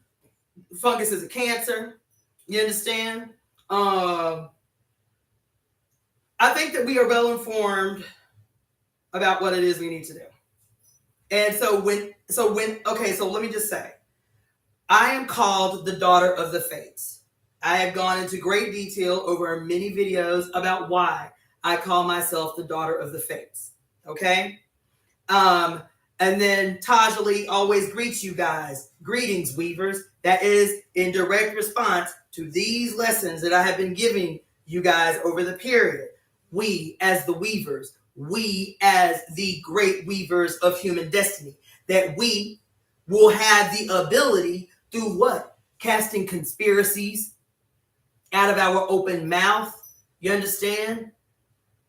fungus is a cancer. You understand? I think that we are well informed about what it is we need to do. And so let me just say, I am called the daughter of the fates. I have gone into great detail over many videos about why I call myself the daughter of the fates. Okay? And then Tajali always greets you guys. Greetings, weavers. That is in direct response to these lessons that I have been giving you guys over the period. We as the weavers, we as the great weavers of human destiny, that we will have the ability through what? Casting conspiracies out of our open mouth. You understand?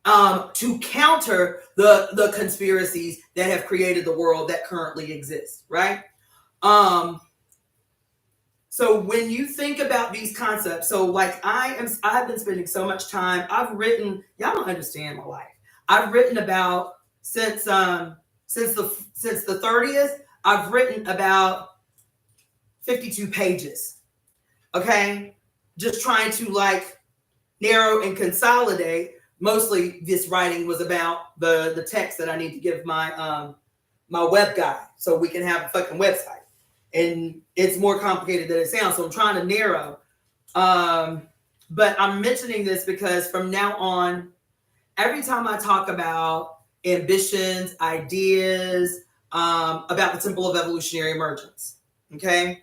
To counter the conspiracies that have created the world that currently exists, right? So when you think about these concepts, so like I've been spending so much time. I've written. Y'all don't understand my life. I've written about since the 30th. I've written about 52 pages. Okay, just trying to like narrow and consolidate. Mostly, this writing was about the text that I need to give my my web guy, so we can have a fucking website. And it's more complicated than it sounds. So I'm trying to narrow. But I'm mentioning this because from now on, every time I talk about ambitions, ideas, about the Temple of Evolutionary Emergence, okay?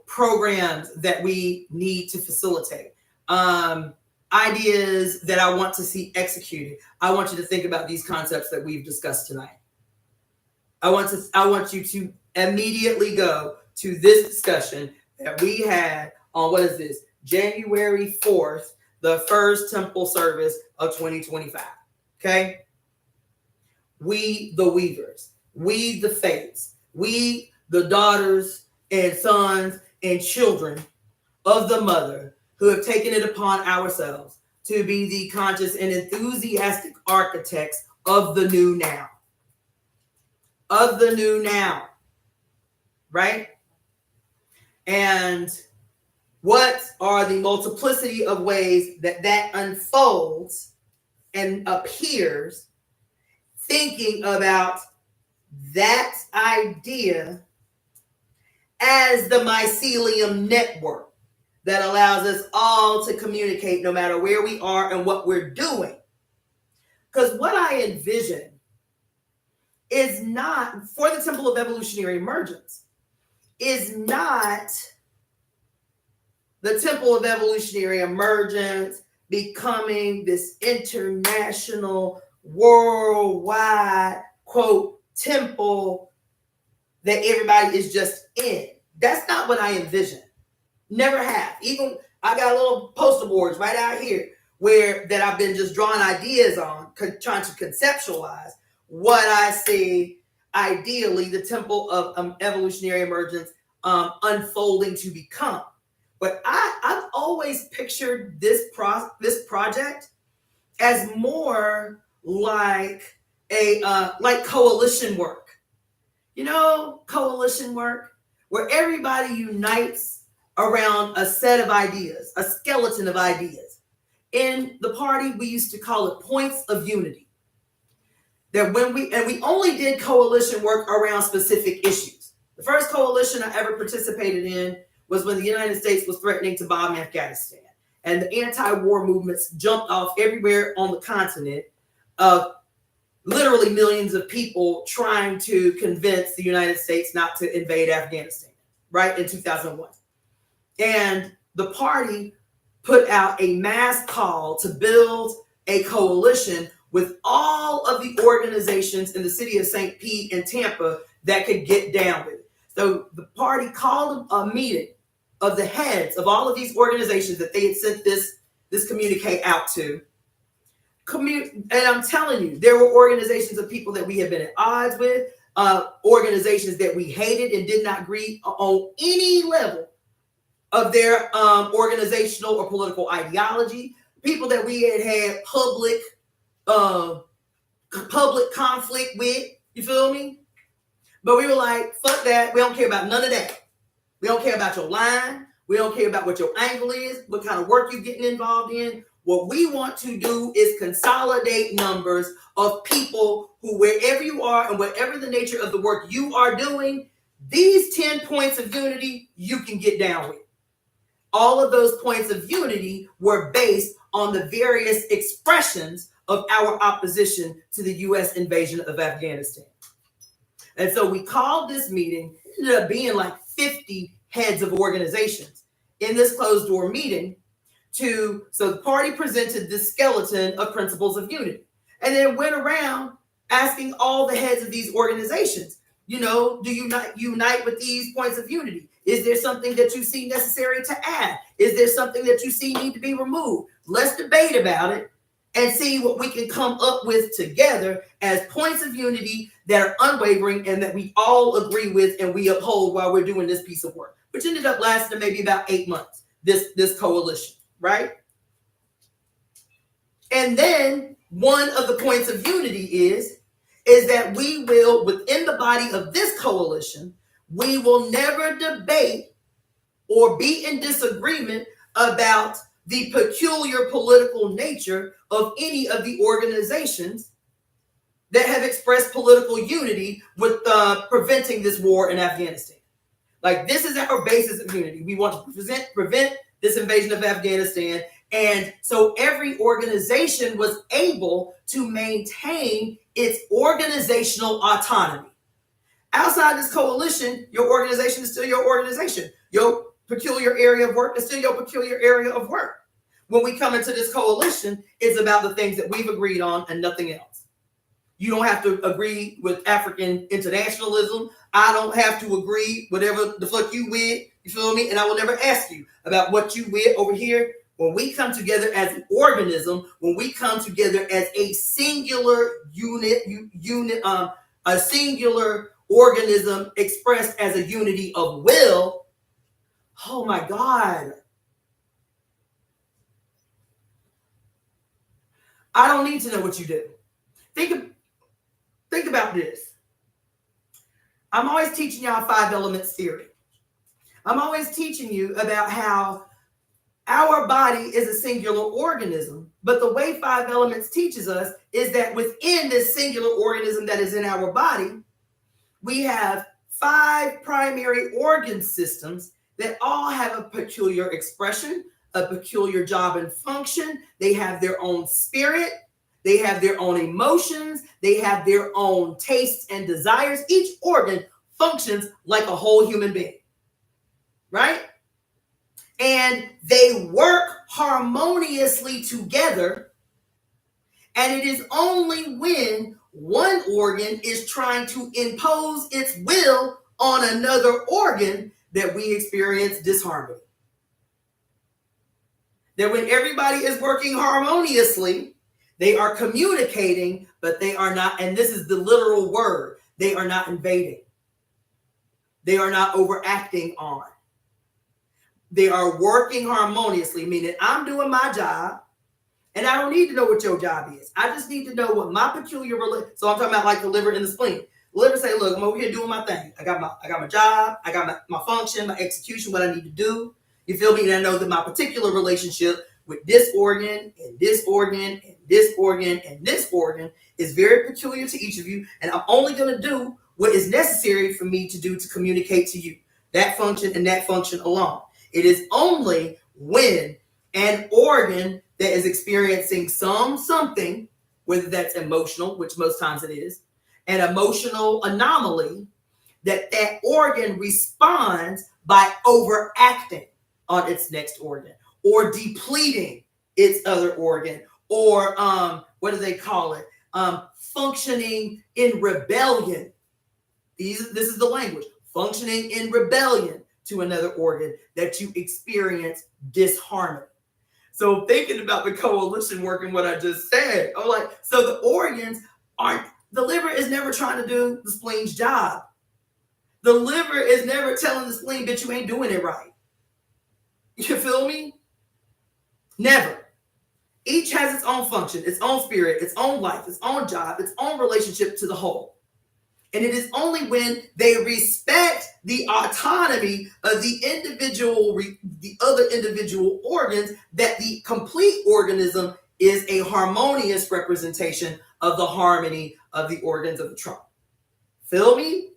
Programs that we need to facilitate, ideas that I want to see executed. I want you to think about these concepts that we've discussed tonight. I want you to immediately go to this discussion that we had on, what is this, January 4th, the first temple service of 2025. Okay? We, the weavers, we, the fates, we, the daughters and sons and children of the mother who have taken it upon ourselves to be the conscious and enthusiastic architects of the new now. Of the new now, right? And what are the multiplicity of ways that unfolds and appears, thinking about that idea as the mycelium network that allows us all to communicate no matter where we are and what we're doing. Because what I envision is not, for the Temple of Evolutionary Emergence, is not the Temple of Evolutionary Emergence becoming this international, worldwide, quote, temple that everybody is just in. That's not what I envision. Never have. Even I got little poster boards right out here where that I've been just drawing ideas on, trying to conceptualize what I see ideally the Temple of Evolutionary Emergence unfolding to become. But I've always pictured this project as more like a like coalition work. You know, coalition work where everybody unites around a set of ideas, a skeleton of ideas. In the party, we used to call it points of unity. That when we only did coalition work around specific issues. The first coalition I ever participated in was when the United States was threatening to bomb Afghanistan. And the anti-war movements jumped off everywhere on the continent of literally millions of people trying to convince the United States not to invade Afghanistan, right, in 2001. And the party put out a mass call to build a coalition with all of the organizations in the city of St. Pete and Tampa that could get down with it. So the party called a meeting of the heads of all of these organizations that they had sent this communique out to. And I'm telling you, there were organizations of people that we had been at odds with, organizations that we hated and did not agree on any level of their organizational or political ideology, people that we had public conflict with, you feel me? But we were like, fuck that. We don't care about none of that. We don't care about your line. We don't care about what your angle is, what kind of work you're getting involved in. What we want to do is consolidate numbers of people who, wherever you are and whatever the nature of the work you are doing, these 10 points of unity you can get down with. All of those points of unity were based on the various expressions of our opposition to the U.S. invasion of Afghanistan. And so we called this meeting, it ended up being like 50 heads of organizations in this closed door meeting. So the party presented this skeleton of principles of unity. And then went around asking all the heads of these organizations, you know, do you not unite with these points of unity? Is there something that you see necessary to add? Is there something that you see need to be removed? Let's debate about it and see what we can come up with together as points of unity that are unwavering and that we all agree with and we uphold while we're doing this piece of work, which ended up lasting maybe about 8 months, this coalition, right? And then one of the points of unity is that we will, within the body of this coalition, we will never debate or be in disagreement about the peculiar political nature of any of the organizations that have expressed political unity with preventing this war in Afghanistan. Like, this is our basis of unity. We want to prevent this invasion of Afghanistan. And so every organization was able to maintain its organizational autonomy. Outside this coalition, your organization is still your organization. Your peculiar area of work is still your peculiar area of work. When we come into this coalition, it's about the things that we've agreed on and nothing else. You don't have to agree with African internationalism. I don't have to agree whatever the fuck you with, you feel me? And I will never ask you about what you with over here. When we come together as an organism, when we come together as a singular a singular organism expressed as a unity of will, oh my God. I don't need to know what you do. Think about this. I'm always teaching y'all 5 elements theory. I'm always teaching you about how our body is a singular organism, but the way 5 elements teaches us is that within this singular organism that is in our body, we have 5 primary organ systems that all have a peculiar expression, a peculiar job and function. They have their own spirit. They have their own emotions. They have their own tastes and desires. Each organ functions like a whole human being, right? And they work harmoniously together. And it is only when one organ is trying to impose its will on another organ that we experience disharmony. That when everybody is working harmoniously, they are communicating, but they are not, and this is the literal word, they are not invading. They are not overacting on. They are working harmoniously, meaning I'm doing my job, and I don't need to know what your job is. I just need to know what my peculiar so I'm talking about like the liver and the spleen. The liver say, look, I'm over here doing my thing. I got my job, I got my function, my execution, what I need to do. You feel me? And I know that my particular relationship with this organ and this organ and this organ and this organ is very peculiar to each of you. And I'm only going to do what is necessary for me to do to communicate to you. That function and that function alone. It is only when an organ that is experiencing something, whether that's emotional, which most times it is, an emotional anomaly, that organ responds by overacting on its next organ or depleting its other organ or what do they call it? Functioning in rebellion. This is the language. Functioning in rebellion to another organ that you experience disharmony. So thinking about the coalition work and what I just said, I'm like, so the organs aren't, the liver is never trying to do the spleen's job. The liver is never telling the spleen, bitch, you ain't doing it right. You feel me? Never. Each has its own function, its own spirit, its own life, its own job, its own relationship to the whole. And it is only when they respect the autonomy of the other individual organs that the complete organism is a harmonious representation of the harmony of the organs of the trunk. Feel me?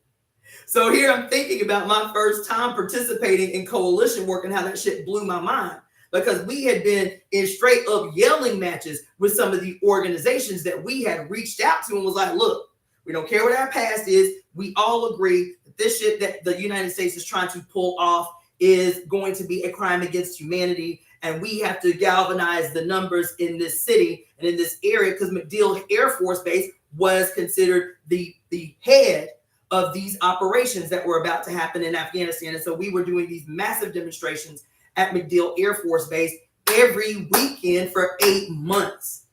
So here I'm thinking about my first time participating in coalition work and how that shit blew my mind. Because we had been in straight up yelling matches with some of the organizations that we had reached out to and was like, look, we don't care what our past is. We all agree that this shit that the United States is trying to pull off is going to be a crime against humanity. And we have to galvanize the numbers in this city and in this area because MacDill Air Force Base was considered the head of these operations that were about to happen in Afghanistan. And so we were doing these massive demonstrations at MacDill Air Force Base every weekend for 8 months.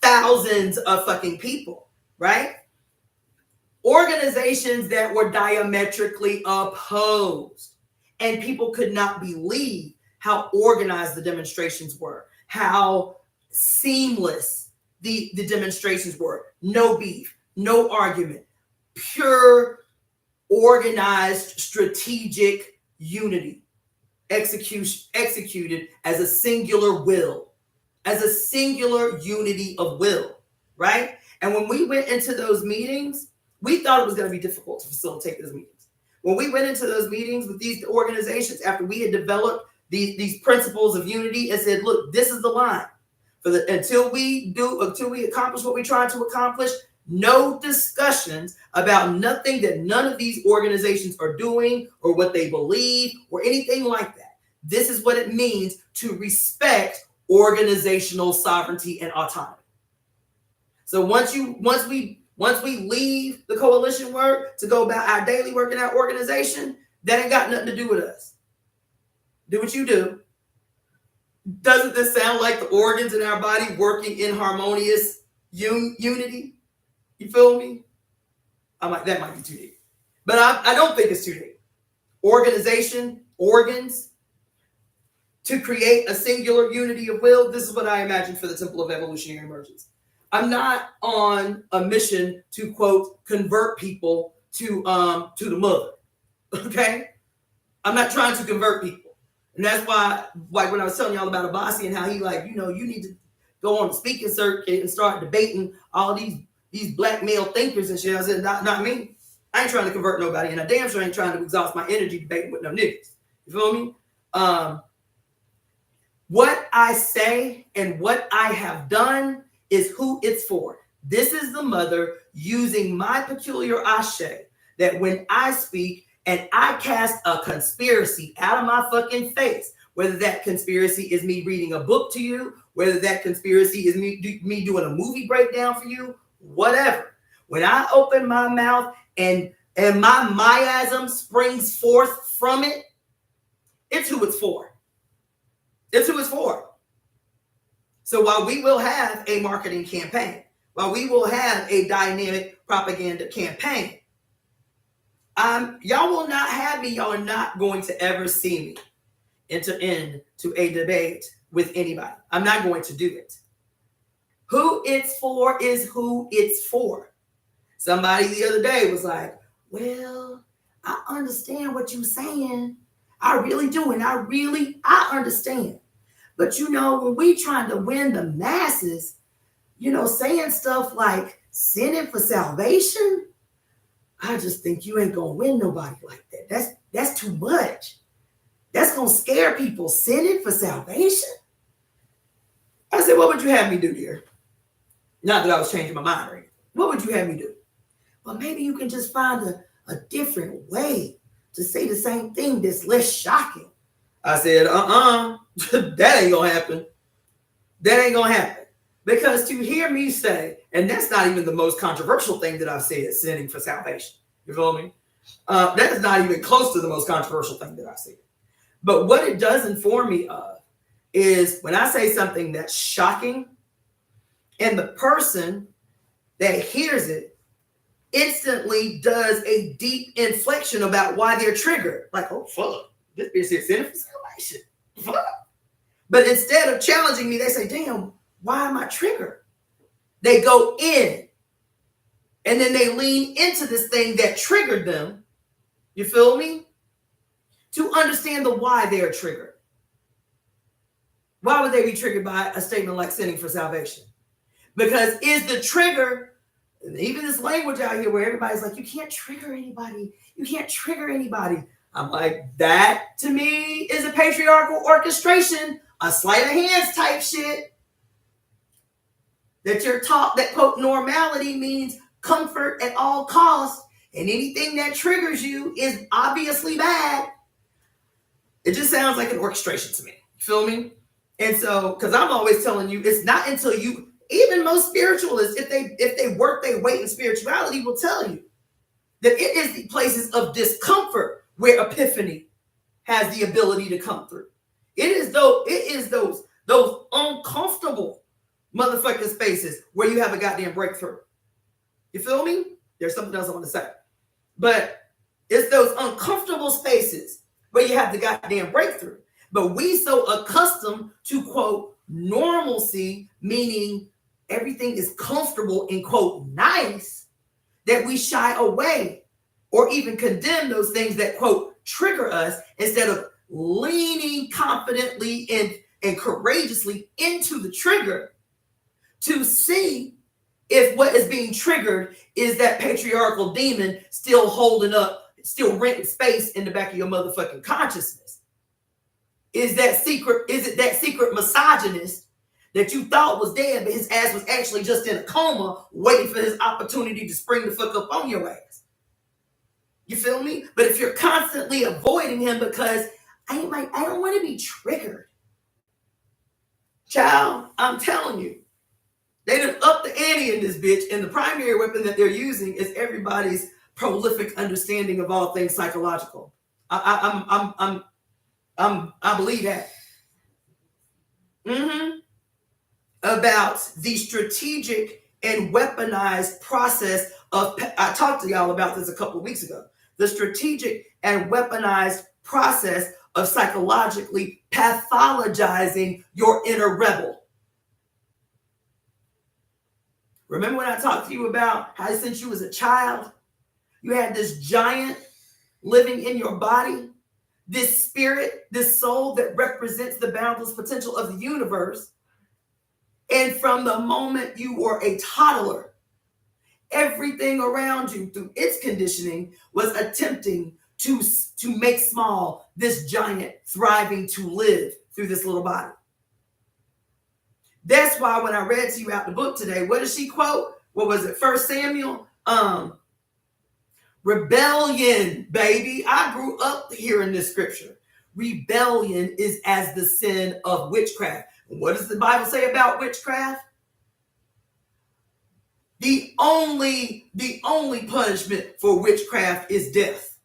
Thousands of fucking people, right? Organizations that were diametrically opposed. And people could not believe how organized the demonstrations were, how seamless the demonstrations were. No beef, no argument, pure, organized, strategic unity. Executed as a singular will, as a singular unity of will, right? And when we went into those meetings, we thought it was going to be difficult to facilitate those meetings. When we went into those meetings with these organizations after we had developed these principles of unity and said, look, this is the line. Until we accomplish what we try to accomplish, no discussions about nothing that none of these organizations are doing or what they believe or anything like that. This is what it means to respect organizational sovereignty and autonomy. So once we leave the coalition work to go about our daily work in our organization, that ain't got nothing to do with us. Do what you do. Doesn't this sound like the organs in our body working in harmonious unity? You feel me? That might be too deep. But I don't think it's too deep. Organization, organs, to create a singular unity of will. This is what I imagine for the Temple of Evolutionary Emergence. I'm not on a mission to, quote, convert people to the mother. Okay? I'm not trying to convert people. And that's why, like when I was telling y'all about Abasi and how he you need to go on the speaking circuit and start debating all these black male thinkers and shit. I said, not me. I ain't trying to convert nobody, and I damn sure ain't trying to exhaust my energy debating with no niggas. You feel me? What I say and what I have done is who it's for. This is the mother using my peculiar ashe that when I speak and I cast a conspiracy out of my fucking face, whether that conspiracy is me reading a book to you, whether that conspiracy is me doing a movie breakdown for you, whatever. When I open my mouth and my miasm springs forth from it, it's who it's for. It's who it's for. So while we will have a marketing campaign, while we will have a dynamic propaganda campaign, y'all will not have me. Y'all are not going to ever see me enter into a debate with anybody. I'm not going to do it. Who it's for is who it's for. Somebody the other day was like, well, I understand what you're saying. I really do. And I understand. But when we trying to win the masses, saying stuff like sinning for salvation, I just think you ain't gonna win nobody like that. That's too much. That's gonna scare people. Sinning for salvation. I said, what would you have me do, dear? Not that I was changing my mind or anything. What would you have me do? Well, maybe you can just find a different way to say the same thing that's less shocking. I said, that ain't gonna happen. That ain't gonna happen. Because to hear me say, and that's not even the most controversial thing that I've said, sinning for salvation. You feel me? That is not even close to the most controversial thing that I've said. But what it does inform me of is when I say something that's shocking, and the person that hears it instantly does a deep inflection about why they're triggered. Like, oh, fuck, this bitch is sinning for salvation. Fuck. But instead of challenging me, they say, damn, why am I triggered? They go in and then they lean into this thing that triggered them. You feel me? To understand the why they are triggered. Why would they be triggered by a statement like sinning for salvation? Because is the trigger, even this language out here where everybody's like, you can't trigger anybody. You can't trigger anybody. I'm like, that to me is a patriarchal orchestration, a sleight of hands type shit. That you're taught that, quote, normality means comfort at all costs, and anything that triggers you is obviously bad. It just sounds like an orchestration to me. You feel me? And so, because I'm always telling you, it's not until you, even most spiritualists, if they work their weight in spirituality, will tell you that it is the places of discomfort where epiphany has the ability to come through. It is those uncomfortable motherfucking spaces where you have a goddamn breakthrough. You feel me? There's something else I want to say. But it's those uncomfortable spaces where you have the goddamn breakthrough. But we so accustomed to, quote, normalcy, meaning everything is comfortable and, quote, nice, that we shy away or even condemn those things that, quote, trigger us instead of leaning confidently and courageously into the trigger to see if what is being triggered is that patriarchal demon still holding up, still renting space in the back of your motherfucking consciousness. Is it that secret misogynist that you thought was dead, but his ass was actually just in a coma, waiting for his opportunity to spring the fuck up on your ass? You feel me? But if you're constantly avoiding him because I don't want to be triggered. Child, I'm telling you, they done up the ante in this bitch, and the primary weapon that they're using is everybody's prolific understanding of all things psychological. I believe that. About the strategic and weaponized process of, I talked to y'all about this a couple of weeks ago, the strategic and weaponized process of psychologically pathologizing your inner rebel. Remember when I talked to you about how since you was a child, you had this giant living in your body, this spirit, this soul that represents the boundless potential of the universe. And from the moment you were a toddler, everything around you through its conditioning was attempting to make small this giant thriving to live through this little body. That's why when I read to you out the book today, what did she quote? What was it? 1 Samuel? Rebellion, baby. I grew up hearing this scripture. Rebellion is as the sin of witchcraft. What does the Bible say about witchcraft? The only punishment for witchcraft is death.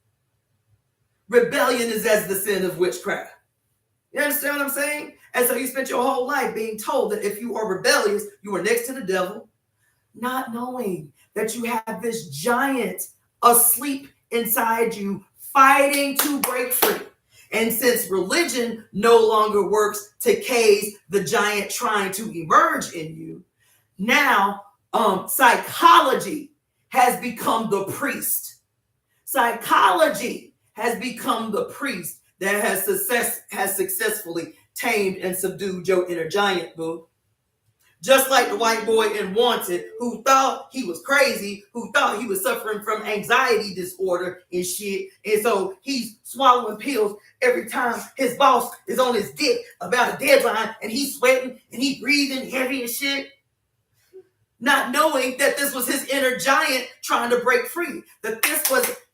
Rebellion is as the sin of witchcraft. You understand what I'm saying? And so you spent your whole life being told that if you are rebellious, you are next to the devil, not knowing that you have this giant asleep inside you, fighting to break free. And since religion no longer works to cage the giant trying to emerge in you, now psychology has become the priest. Psychology has become the priest that has successfully tamed and subdued your inner giant, boo. Just like the white boy in Wanted, who thought he was crazy, who thought he was suffering from anxiety disorder and shit. And so he's swallowing pills every time his boss is on his dick about a deadline, and he's sweating and he's breathing heavy and shit. Not knowing that this was his inner giant trying to break free. That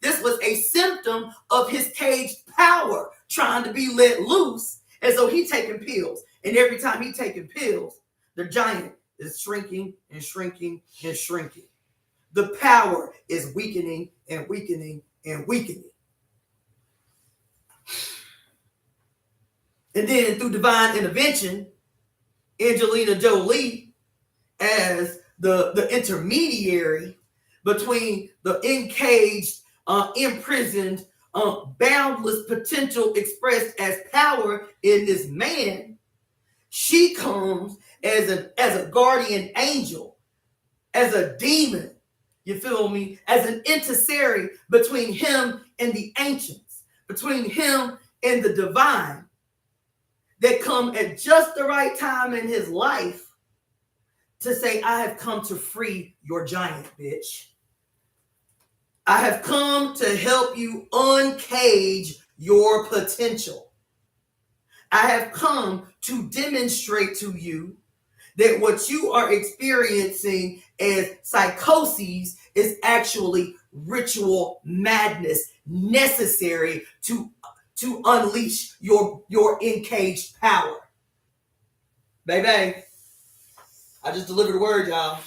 this was a symptom of his caged power trying to be let loose. And so he's taking pills. And every time he's taking pills, the giant is shrinking and shrinking and shrinking. The power is weakening and weakening and weakening. And then through divine intervention, Angelina Jolie, as the intermediary between the encaged, imprisoned, boundless potential expressed as power in this man, she comes as a guardian angel, as a demon, you feel me, as an intercessory between him and the ancients, between him and the divine, that come at just the right time in his life to say, I have come to free your giant, bitch. I have come to help you uncage your potential. I have come to demonstrate to you that what you are experiencing as psychoses is actually ritual madness necessary to unleash your encaged power. Baby, I just delivered the word, y'all.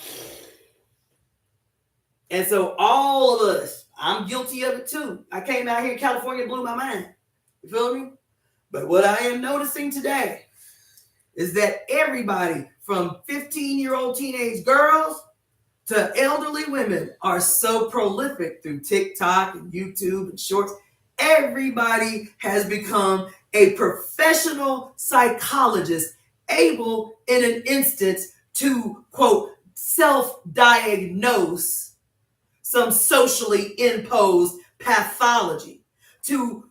And so all of us, I'm guilty of it too. I came out here in California, blew my mind. You feel me? But what I am noticing today is that everybody from 15-year-old teenage girls to elderly women are so prolific through TikTok and YouTube and shorts. Everybody has become a professional psychologist, able in an instance to, quote, self-diagnose some socially imposed pathology, to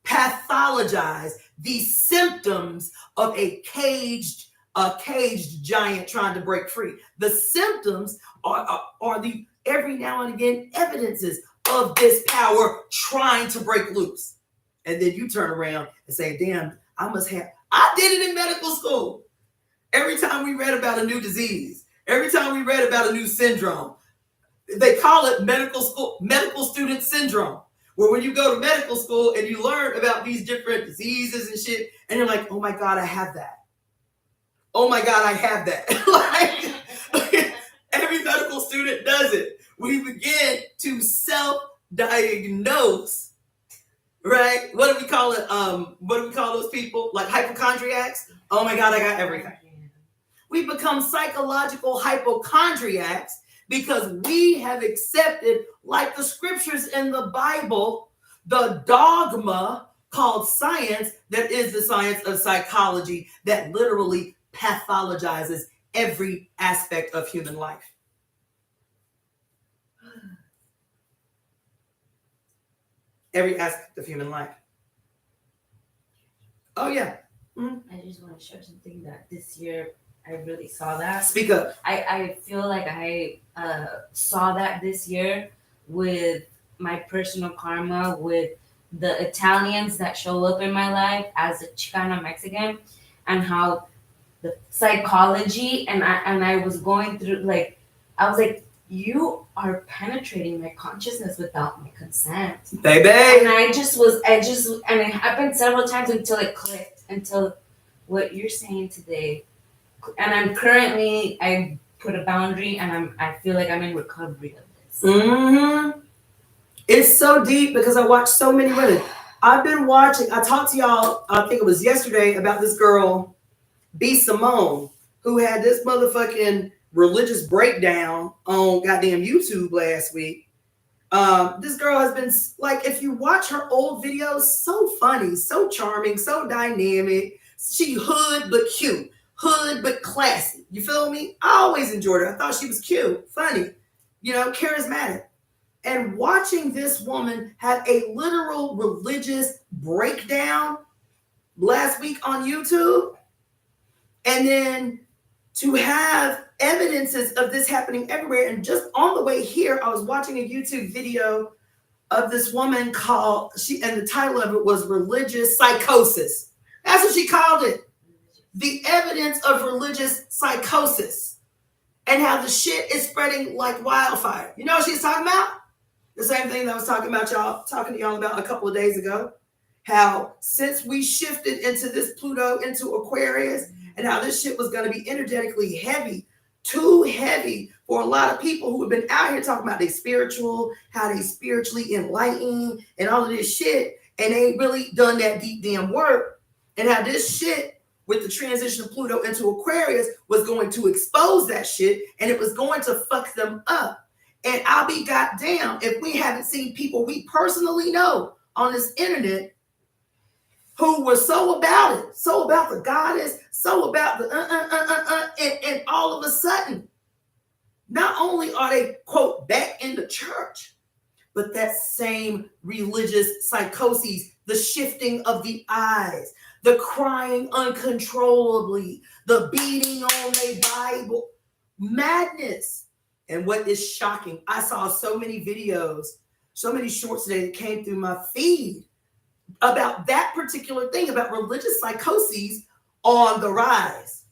pathologize the symptoms of a caged giant trying to break free. The symptoms are the every now and again evidences of this power trying to break loose. And then you turn around and say, damn, I did it in medical school. Every time we read about a new disease, every time we read about a new syndrome, they call it medical student syndrome, where when you go to medical school and you learn about these different diseases and shit, and you're like, oh my God, I have that. Oh my God, I have that. like, every medical student does it. We begin to self-diagnose, right? What do we call it? What do we call those people? Like hypochondriacs? Oh my God, I got everything. We become psychological hypochondriacs because we have accepted, like the scriptures in the Bible, the dogma called science, that is the science of psychology, that literally pathologizes every aspect of human life. Every aspect of human life. Oh, yeah. Mm-hmm. I just want to share something that this year I really saw that. Speak up. I feel like I saw that this year with my personal karma, with the Italians that show up in my life as a Chicana Mexican, and how the psychology, and I was going through, like, I was like, you are penetrating my consciousness without my consent, baby. and and it happened several times until it clicked, until what you're saying today. And I put a boundary, and I feel like I'm in recovery of this. Mm-hmm. It's so deep because I watch so many women. I've been watching, I talked to y'all, I think it was yesterday, about this girl, B. Simone, who had this motherfucking religious breakdown on goddamn YouTube last week. This girl has been, like, if you watch her old videos, so funny, so charming, so dynamic. She hood but cute, hood but classy. You feel me? I always enjoyed her. I thought she was cute, funny, charismatic. And watching this woman have a literal religious breakdown last week on YouTube, and then to have evidences of this happening everywhere. And just on the way here, I was watching a YouTube video of this woman and the title of it was Religious Psychosis. That's what she called it. The evidence of religious psychosis, and how the shit is spreading like wildfire. You know what she's talking about? The same thing that I was talking to y'all about a couple of days ago. How since we shifted into this Pluto, into Aquarius, and how this shit was going to be energetically heavy, too heavy for a lot of people who have been out here talking about they spiritual, how they spiritually enlightened, and all of this shit, and they ain't really done that deep damn work, and how this shit with the transition of Pluto into Aquarius was going to expose that shit, and it was going to fuck them up. And I'll be goddamn if we haven't seen people we personally know on this internet who were so about it, so about the goddess, so about the and all of a sudden, not only are they, quote, back in the church, but that same religious psychoses, the shifting of the eyes, the crying uncontrollably, the beating on their Bible, madness. And what is shocking, I saw so many videos, so many shorts today that came through my feed about that particular thing, about religious psychoses on the rise.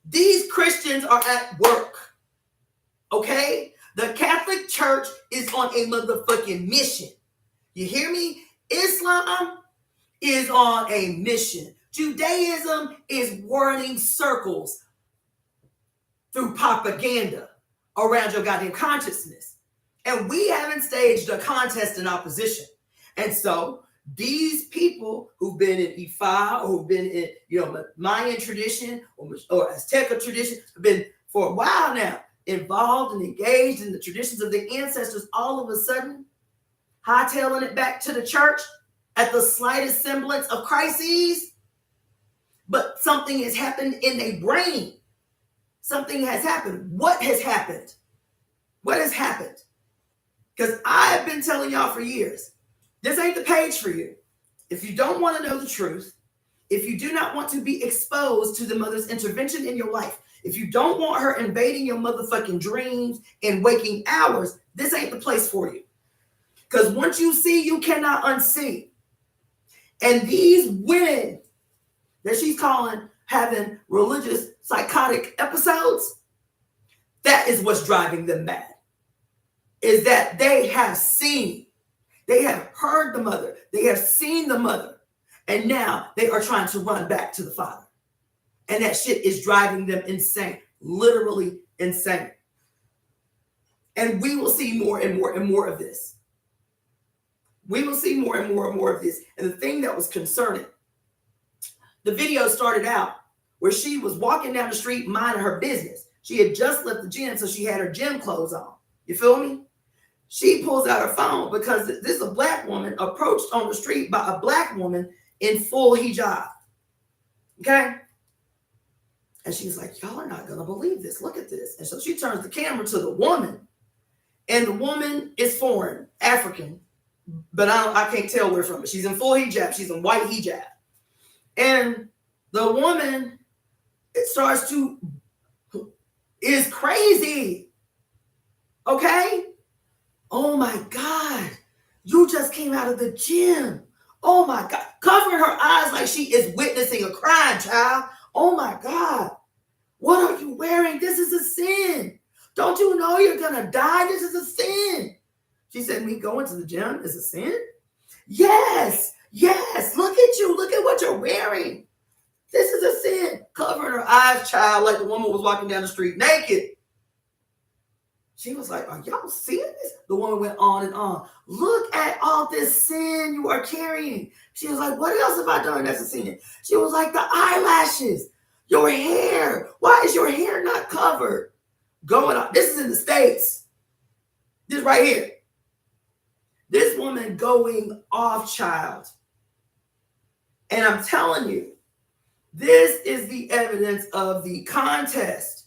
These Christians are at work, okay? The Catholic Church is on a motherfucking mission. You hear me? Islam is on a mission. Judaism is running circles through propaganda around your goddamn consciousness. And we haven't staged a contest in opposition. And so these people who've been in Ifa, or who've been in, Mayan tradition or Azteca tradition, have been for a while now involved and engaged in the traditions of their ancestors, all of a sudden hightailing it back to the church at the slightest semblance of crises. But something has happened in their brain. Something has happened. What has happened? What has happened? Because I've been telling y'all for years, this ain't the page for you. If you don't want to know the truth, if you do not want to be exposed to the mother's intervention in your life, if you don't want her invading your motherfucking dreams and waking hours, this ain't the place for you. Because once you see, you cannot unsee. And these women that she's calling having religious psychotic episodes, that is what's driving them mad. Is that they have heard the mother, they have seen the mother, and now they are trying to run back to the father. And that shit is driving them insane, literally insane. And we will see more and more and more of this. We will see more and more and more of this. And the thing that was concerning, the video started out where she was walking down the street minding her business. She had just left the gym, so she had her gym clothes on. You feel me? She pulls out her phone because this is a black woman approached on the street by a black woman in full hijab. Okay? And she's like, y'all are not going to believe this. Look at this. And so she turns the camera to the woman. And the woman is foreign, African, but I can't tell where from. She's in full hijab. She's in white hijab. And the woman is crazy. Okay? Oh my God. You just came out of the gym. Oh my God. Covering her eyes like she is witnessing a crime, child. Oh my God. What are you wearing? This is a sin. Don't you know you're going to die? This is a sin. She said, me going to the gym is a sin? Yes. Yes. Look at you. Look at what you're wearing. This is a sin. Covering her eyes, child, like the woman was walking down the street naked. She was like, are y'all seeing this? The woman went on and on. Look at all this sin you are carrying. She was like, what else have I done that's a sin? She was like, the eyelashes, your hair. Why is your hair not covered? Going on. This is in the States. This right here. This woman going off, child. And I'm telling you, this is the evidence of the contest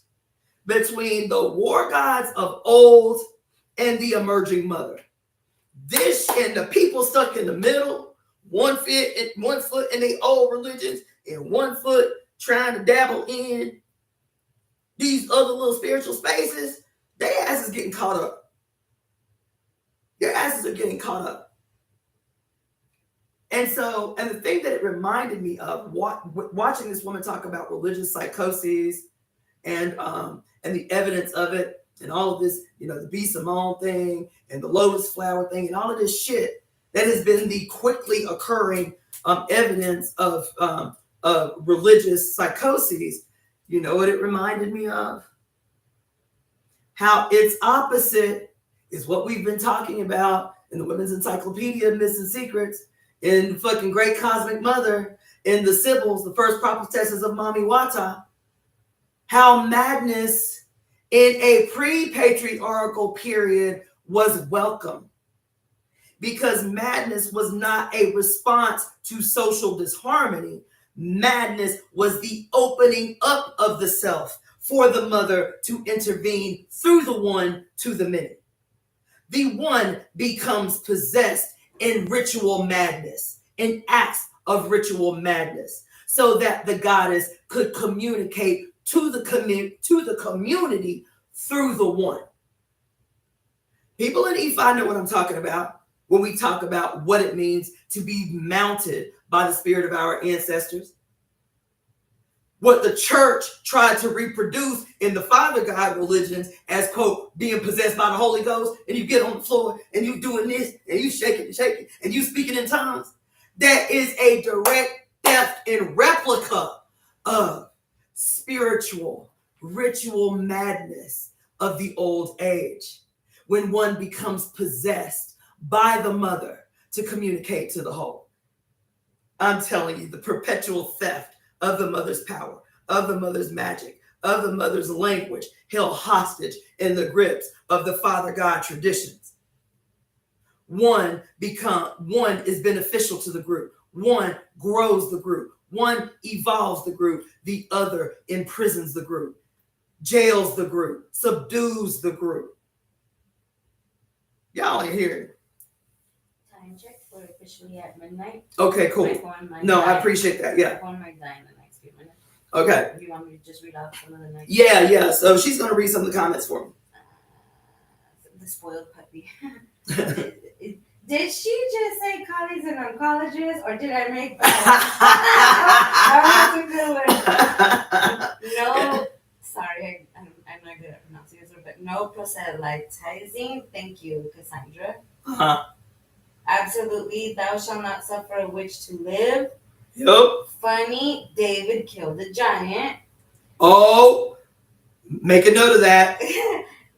between the war gods of old and the emerging mother. This and the people stuck in the middle, one foot in the old religions and 1 foot trying to dabble in these other little spiritual spaces. Their asses getting caught up. Their asses are getting caught up. And so, and the thing that it reminded me of watching this woman talk about religious psychoses and the evidence of it and all of this, the B. Simone thing and the lotus flower thing and all of this shit that has been the quickly occurring evidence of religious psychoses. You know what it reminded me of? How its opposite is what we've been talking about in the Women's Encyclopedia of Myths and Secrets, in the fucking Great Cosmic Mother, in the Sibyls, the first prophetesses of Mami Wata. How madness in a pre-patriarchal period was welcome, because madness was not a response to social disharmony. Madness was the opening up of the self for the mother to intervene through the one to the many. The one becomes possessed in ritual madness, in acts of ritual madness, so that the goddess could communicate to the community through the one. People in EFI know what I'm talking about when we talk about what it means to be mounted by the spirit of our ancestors. What the church tried to reproduce in the Father God religions as, quote, being possessed by the Holy Ghost, and you get on the floor and you doing this and you shaking and you speaking in tongues. That is a direct theft and replica of spiritual ritual madness of the old age, when one becomes possessed by the mother to communicate to the whole. I'm telling you, the perpetual theft of the mother's power, of the mother's magic, of the mother's language, held hostage in the grips of the Father God traditions. One is beneficial to the group. One grows the group. One evolves the group. The other imprisons the group, jails the group, subdues the group. Y'all ain't hearing. Time check. We're officially at midnight. Okay, cool. No, I appreciate that. Yeah. My phone might die in the next few minutes. Okay. Do you want me to just read off some of the next? Yeah. So she's going to read some of the comments for me. The spoiled puppy. Did she just say Collie's an oncologist, or did I make that? No, sorry, I'm not good at pronouncing this word, but no proselytizing. Thank you, Cassandra. Absolutely, thou shalt not suffer a witch to live. Yep. Funny, David killed a giant. Oh, make a note of that.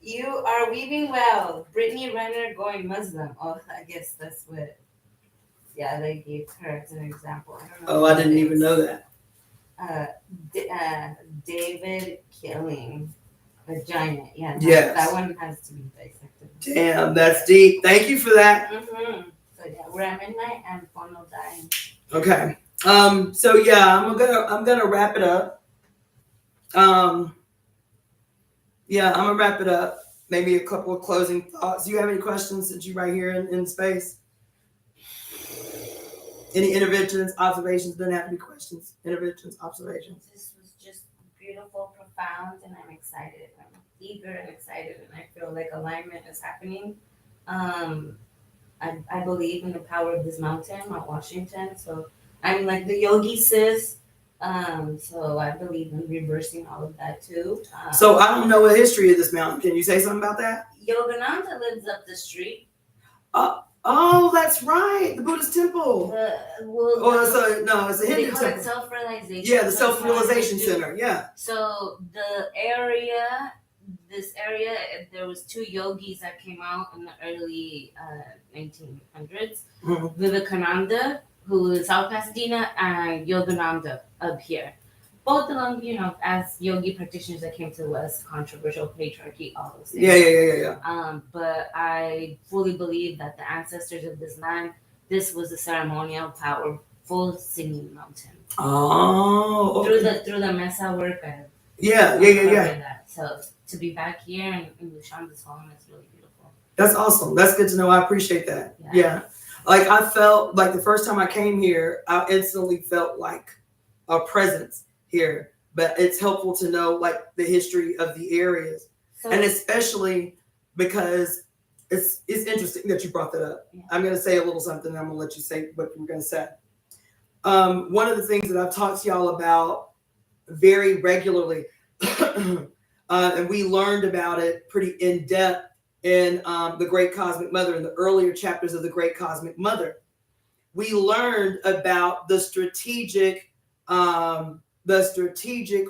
You are weaving well. Brittany Renner going Muslim. Oh, I guess that's what. Yeah, they gave her as an example. I don't know. Oh, I didn't even know that. David killing a giant. Yeah, yes. That one has to be dissected. Damn, that's deep. Thank you for that. Mm-hmm. So yeah, we're at midnight and phone will die. Okay. So yeah, I'm gonna wrap it up. Yeah, I'm gonna wrap it up. Maybe a couple of closing thoughts. Do you have any questions since you're right here in space? Any interventions, observations? Doesn't have to be questions. Interventions, observations. This was just beautiful, profound, and I'm excited. I'm eager and excited, and I feel like alignment is happening. I believe in the power of this mountain, Mount Washington. So I'm like the yogi sis. So I believe in reversing all of that too. So I don't know the history of this mountain. Can you say something about that? Yogananda lives up the street. Oh, that's right. The Buddhist temple. It's a Hindu temple. Self-realization. Yeah, the self-realization center. Yeah. So this area, there was two yogis that came out in the early 1900s. Mm-hmm. Vivekananda, who is South Pasadena, and Yogananda up here. Both of them, as yogi practitioners that came to the West, controversial, patriarchy, all those things. Yeah. But I fully believe that the ancestors of this land, this was a ceremonial, powerful singing mountain. Oh, okay. Through the Mesa work. Yeah. That. So to be back here in Lushanda's home is really beautiful. That's awesome. That's good to know. I appreciate that. Yeah. Like I felt like the first time I came here, I instantly felt like a presence here, but it's helpful to know like the history of the areas, and especially because it's interesting that you brought that up. Yeah. I'm going to say a little something, and I'm going to let you say what you're going to say. One of the things that I've talked to y'all about very regularly, and we learned about it pretty in depth in the Great Cosmic Mother, in the earlier chapters of the Great Cosmic Mother. We learned about the strategic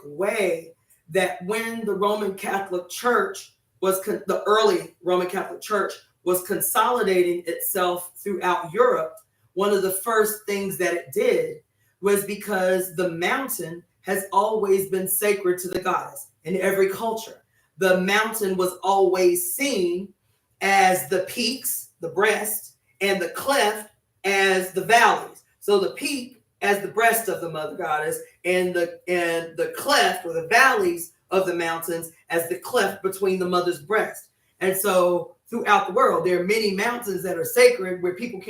way that when the Roman Catholic Church the early Roman Catholic Church was consolidating itself throughout Europe, one of the first things that it did was because the mountain has always been sacred to the goddess in every culture. The mountain was always seen as the peaks, the breast, and the cleft as the valleys. So the peak as the breast of the mother goddess, and the cleft or the valleys of the mountains as the cleft between the mother's breast. And so throughout the world, there are many mountains that are sacred where people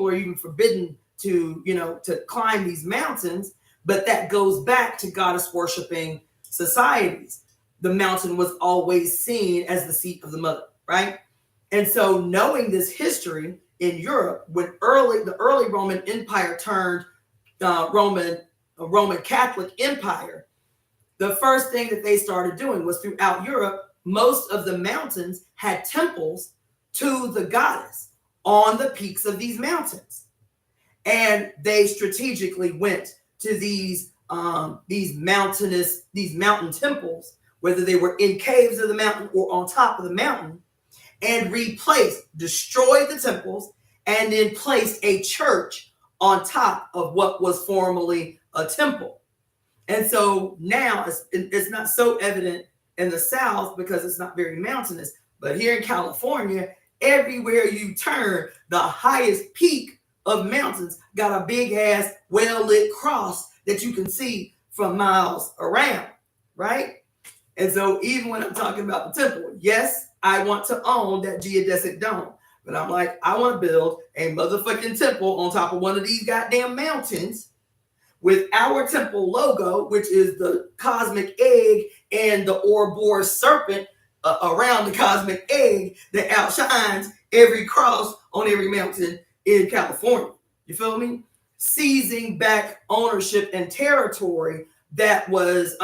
are even forbidden to climb these mountains, but that goes back to goddess worshiping societies. The mountain was always seen as the seat of the mother, right? And so knowing this history in Europe, when the early Roman Empire turned Roman Catholic Empire, the first thing that they started doing was throughout Europe, most of the mountains had temples to the goddess on the peaks of these mountains. And they strategically went to these mountain temples, whether they were in caves of the mountain or on top of the mountain, and destroyed the temples, and then placed a church on top of what was formerly a temple. And so now it's not so evident in the South because it's not very mountainous, but here in California, everywhere you turn, the highest peak of mountains got a big ass well-lit cross that you can see from miles around, right? And so even when I'm talking about the temple, yes, I want to own that geodesic dome, but I'm like, I want to build a motherfucking temple on top of one of these goddamn mountains with our temple logo, which is the cosmic egg and the Ouroboros serpent around the cosmic egg that outshines every cross on every mountain in California. You feel me? Seizing back ownership and territory that was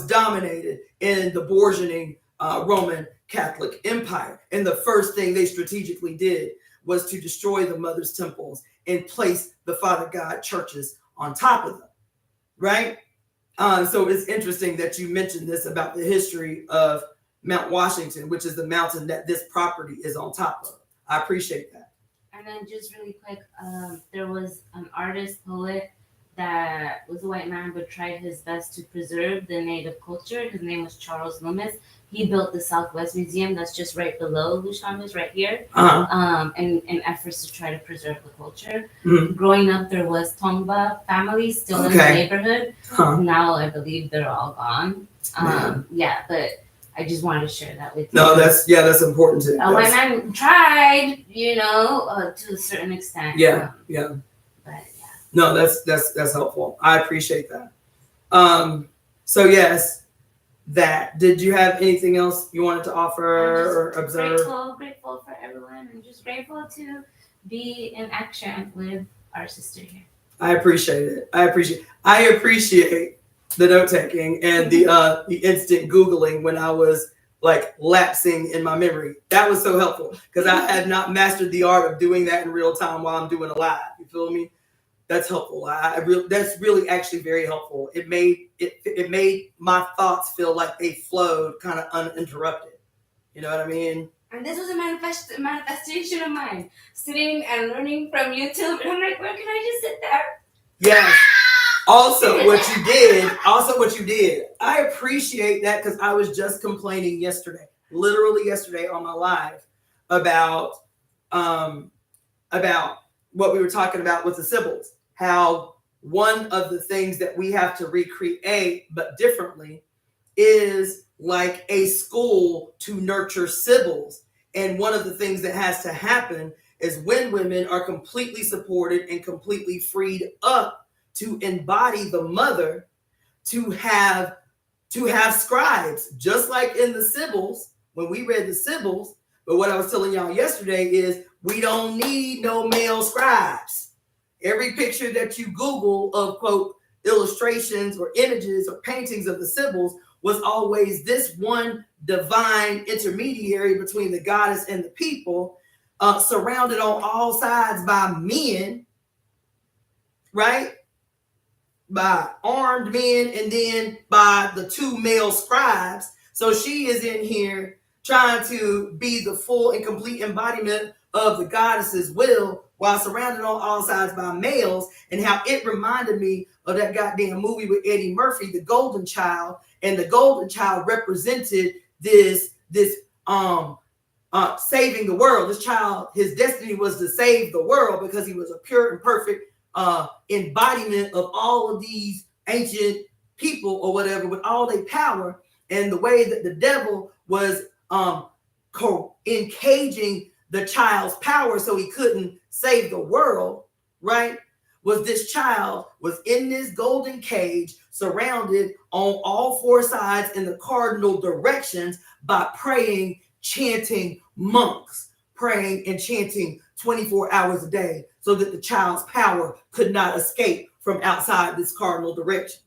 dominated in the burgeoning Roman Catholic Empire. And the first thing they strategically did was to destroy the mother's temples and place the Father God churches on top of them, right? So it's interesting that you mentioned this about the history of Mount Washington, which is the mountain that this property is on top of. I appreciate that. And then just really quick, there was an artist, poet, that was a white man but tried his best to preserve the native culture. His name was Charles Loomis. He built the Southwest Museum that's just right below Lushanda's, right here, in efforts to try to preserve the culture. Mm-hmm. Growing up, there was Tongva families still in the neighborhood. Now I believe they're all gone. But I just wanted to share that with you. No, that's important too. A white man tried, to a certain extent. But yeah. No, that's helpful. I appreciate that. So yes, that. Did you have anything else you wanted to offer or observe? Grateful for everyone. I'm just grateful to be in action with our sister here. I appreciate it. I appreciate the note taking and the instant Googling when I was like lapsing in my memory. That was so helpful because I had not mastered the art of doing that in real time while I'm doing a live. You feel me? That's helpful. That's really actually very helpful. It made my thoughts feel like they flowed kind of uninterrupted. You know what I mean? And this was a manifestation of mine, sitting and learning from YouTube. And I'm like, where can I just sit there? Yes. Also, what you did, I appreciate that because I was just complaining yesterday, literally yesterday on my live about what we were talking about with the Sibyls, how one of the things that we have to recreate, but differently, is like a school to nurture Sibyls. And one of the things that has to happen is when women are completely supported and completely freed up to embody the mother, to have scribes, just like in the Sibyls, when we read the Sibyls. But what I was telling y'all yesterday is we don't need no male scribes. Every picture that you Google of, quote, illustrations or images or paintings of the Sibyls was always this one divine intermediary between the goddess and the people, surrounded on all sides by men, right? By armed men, and then by the two male scribes. So she is in here trying to be the full and complete embodiment of the goddess's will while surrounded on all sides by males, and how it reminded me of that goddamn movie with Eddie Murphy, The Golden Child. And the Golden Child represented this saving the world. This child, his destiny was to save the world because he was a pure and perfect embodiment of all of these ancient people or whatever with all their power. And the way that the devil was encaging the child's power so he couldn't save the world, right? Was this child was in this golden cage, surrounded on all four sides in the cardinal directions by praying, chanting monks, praying and chanting 24 hours a day so that the child's power could not escape from outside this cardinal direction.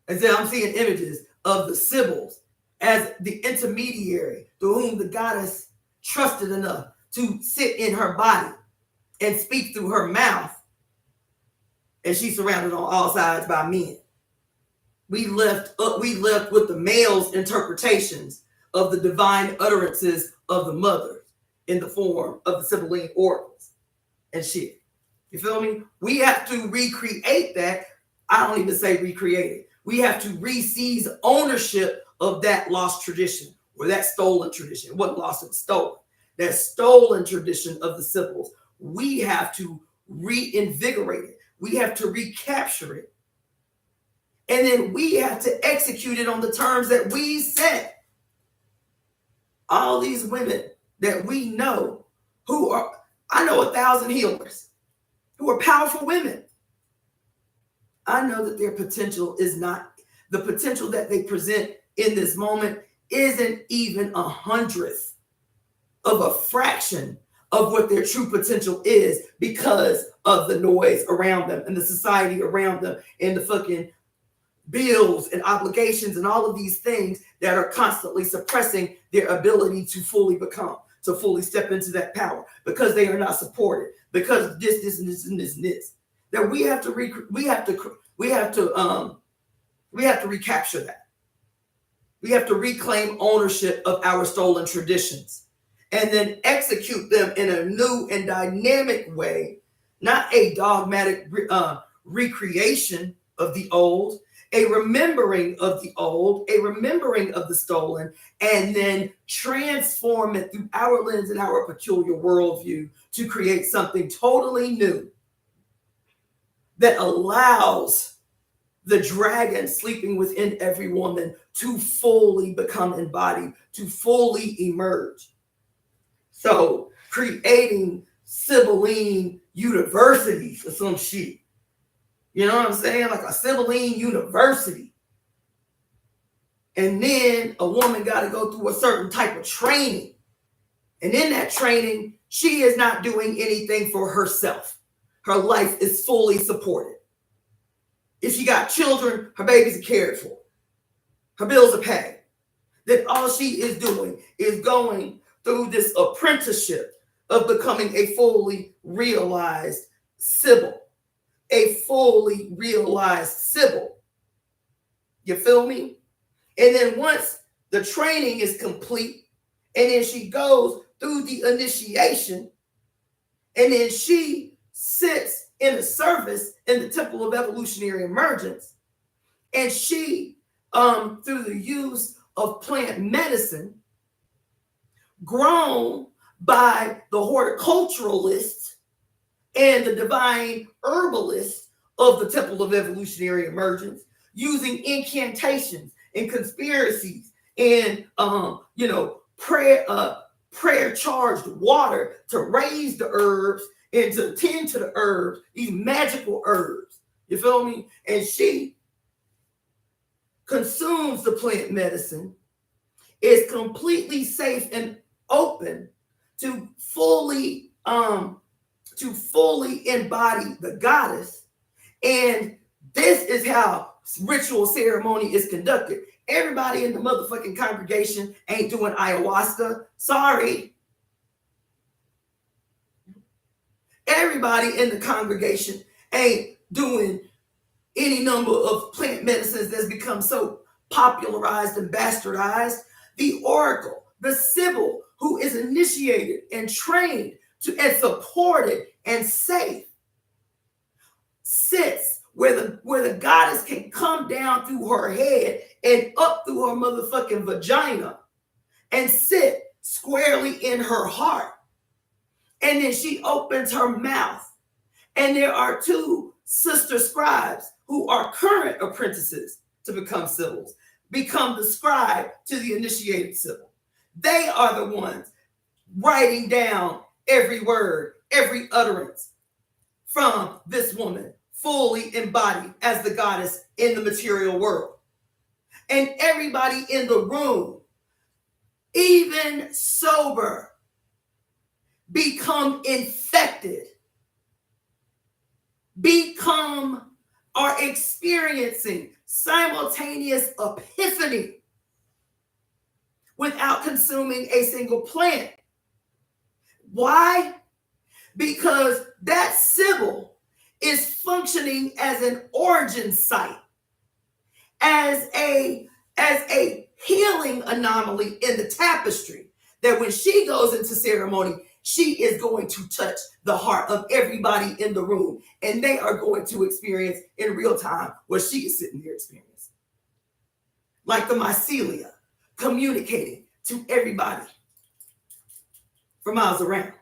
And so I'm seeing images of the Sibyls as the intermediary through whom the goddess trusted enough to sit in her body and speak through her mouth, and she's surrounded on all sides by men. We left with the male's interpretations of the divine utterances of the mother in the form of the Sibylline oracles and shit. You feel me? We have to recreate that. I don't even say recreate it. We have to re-seize ownership of that lost tradition or that stolen tradition. It wasn't lost, it was stolen. That stolen tradition of the Sibyls. We have to reinvigorate it. We have to recapture it. And then we have to execute it on the terms that we set. All these women that we know who are, I know 1,000 healers who are powerful women. I know that their potential is not, the potential that they present in this moment isn't even 100th of a fraction of what their true potential is because of the noise around them and the society around them and the fucking bills and obligations and all of these things that are constantly suppressing their ability to fully become, to fully step into that power because they are not supported, because of this, and this, and this, and this. That we have to recapture that. We have to reclaim ownership of our stolen traditions and then execute them in a new and dynamic way, not a dogmatic recreation of the old, a remembering of the old, a remembering of the stolen, and then transform it through our lens and our peculiar worldview to create something totally new that allows the dragon sleeping within every woman to fully become embodied, to fully emerge. So creating Sibylline universities or some shit. You know what I'm saying? Like a Sibylline university. And then a woman got to go through a certain type of training. And in that training, she is not doing anything for herself. her life is fully supported. If she got children, her babies are cared for. Her bills are paid. Then all she is doing is going through this apprenticeship of becoming a fully realized Sybil. A fully realized Sybil. You feel me? And then once the training is complete, and then she goes through the initiation, and then she sits in a service in the Temple of Evolutionary Emergence, and she, through the use of plant medicine, grown by the horticulturalists and the divine herbalists of the Temple of Evolutionary Emergence, using incantations and conspiracies and prayer charged water to raise the herbs and to tend to the herbs, these magical herbs. You feel me? And she consumes the plant medicine, is completely safe and open to fully embody the goddess. And this is how ritual ceremony is conducted. Everybody in the motherfucking congregation ain't doing ayahuasca. Sorry. Everybody in the congregation ain't doing any number of plant medicines that's become so popularized and bastardized. The oracle, the Sybil, who is initiated and trained to and supported and safe, sits where the goddess can come down through her head and up through her motherfucking vagina and sit squarely in her heart. And then she opens her mouth. And there are two sister scribes who are current apprentices to become Sybils, become the scribe to the initiated Sybil. They are the ones writing down every word, every utterance from this woman, fully embodied as the goddess in the material world. And everybody in the room, even sober, become infected, are experiencing simultaneous epiphany without consuming a single plant. Why? Because that Sybil is functioning as an origin site, as a healing anomaly in the tapestry, that when she goes into ceremony, she is going to touch the heart of everybody in the room, and they are going to experience in real time what she is sitting there experiencing. Like the mycelia communicating to everybody for miles around.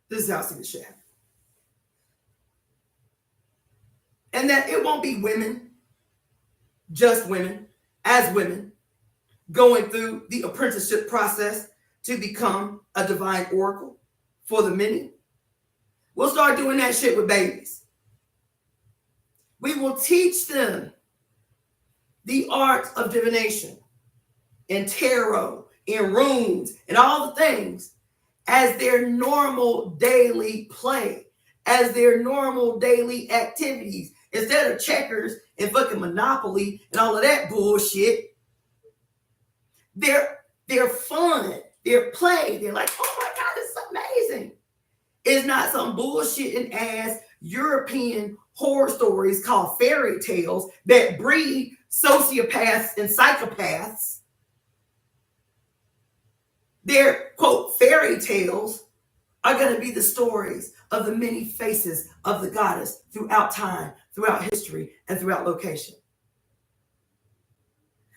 This is how I see this shit happen. And that it won't be women, just women, as women, going through the apprenticeship process to become a divine oracle for the many. We'll start doing that shit with babies. We will teach them the art of divination and tarot and runes and all the things as their normal daily play, as their normal daily activities, instead of checkers and fucking Monopoly and all of that bullshit. They're fun, their play. They're like, oh my God, this is amazing. It's not some bullshitting ass European horror stories called fairy tales that breed sociopaths and psychopaths. Their, quote, fairy tales are going to be the stories of the many faces of the goddess throughout time, throughout history, and throughout location.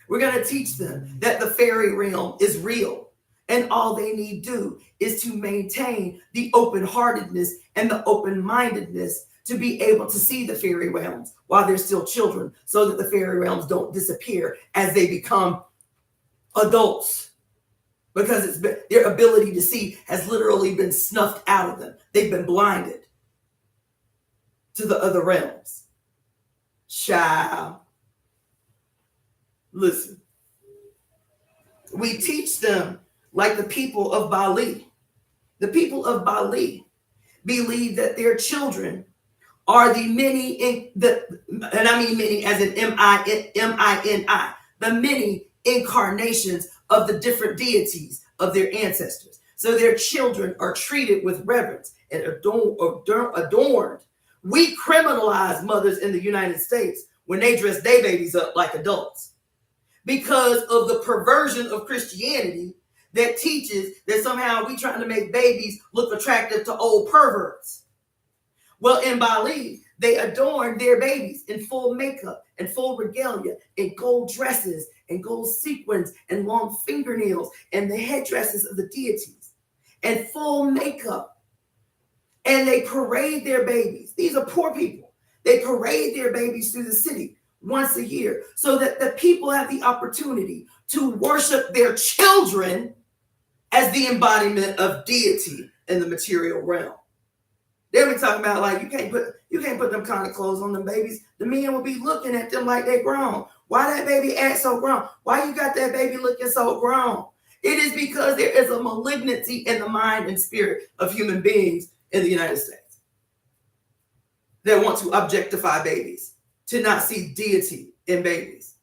We're going to teach them that the fairy realm is real, and all they need do is to maintain the open-heartedness and the open-mindedness to be able to see the fairy realms while they're still children, so that the fairy realms don't disappear as they become adults. Because their ability to see has literally been snuffed out of them. They've been blinded to the other realms. Child. Listen. We teach them like the people of Bali. The people of Bali, believe that their children are the many, and I mean many as in M-I-N-I, the many incarnations of the different deities of their ancestors. So their children are treated with reverence and adorned. We criminalize mothers in the United States when they dress their babies up like adults because of the perversion of Christianity that teaches that somehow we trying to make babies look attractive to old perverts. Well, in Bali, they adorn their babies in full makeup and full regalia, in gold dresses and gold sequins and long fingernails and the headdresses of the deities and full makeup. And they parade their babies. These are poor people. They parade their babies through the city once a year so that the people have the opportunity to worship their children as the embodiment of deity in the material realm. They'll be talking about like you can't put them kind of clothes on them babies. The men will be looking at them like they're grown. Why that baby act so grown? Why you got that baby looking so grown? It is because there is a malignancy in the mind and spirit of human beings in the United States that want to objectify babies, to not see deity in babies,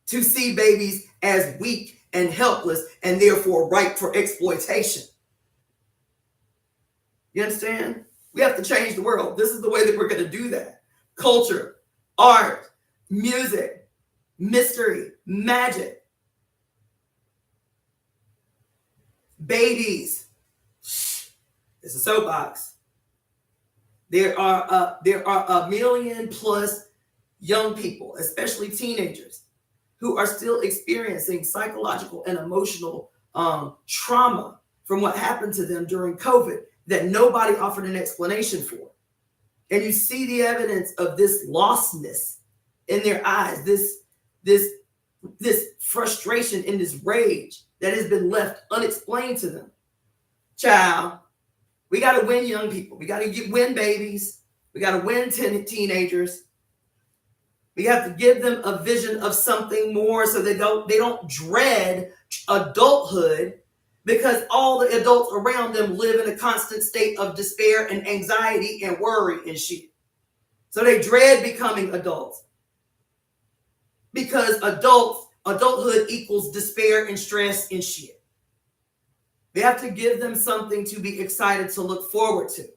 to see babies as weak and helpless and therefore ripe for exploitation. You understand? We have to change the world. This is the way that we're going to do that. Culture, art, music, mystery, magic. Babies. It's a soapbox. There are a million plus young people, especially teenagers, who are still experiencing psychological and emotional trauma from what happened to them during COVID that nobody offered an explanation for. And you see the evidence of this lostness in their eyes, this frustration and this rage that has been left unexplained to them. Child, we got to win young people. We got to win babies. We got to win teenagers. We have to give them a vision of something more so they don't dread adulthood, because all the adults around them live in a constant state of despair and anxiety and worry and shit. So they dread becoming adults because adulthood equals despair and stress and shit. We have to give them something to be excited to look forward to.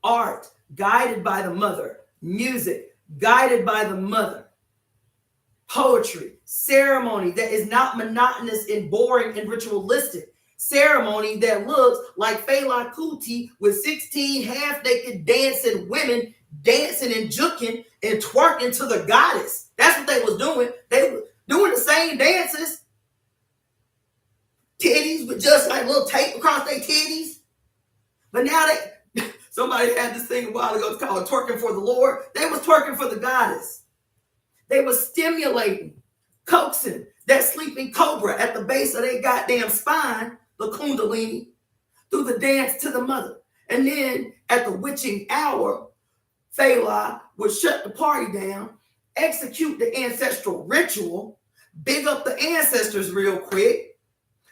Art, guided by the mother. Music, guided by the mother. Poetry, ceremony that is not monotonous and boring and ritualistic. Ceremony that looks like Faye with 16 half-naked dancing women dancing and juking and twerking to the goddess. That's what they was doing. They were doing the same dances. Titties with just like little tape across their titties. But now somebody had this thing a while ago, it's called twerking for the Lord. They was twerking for the goddess. They was stimulating, coaxing that sleeping cobra at the base of their goddamn spine, the kundalini, through the dance to the mother. And then at the witching hour, Faye would shut the party down, execute the ancestral ritual, big up the ancestors real quick,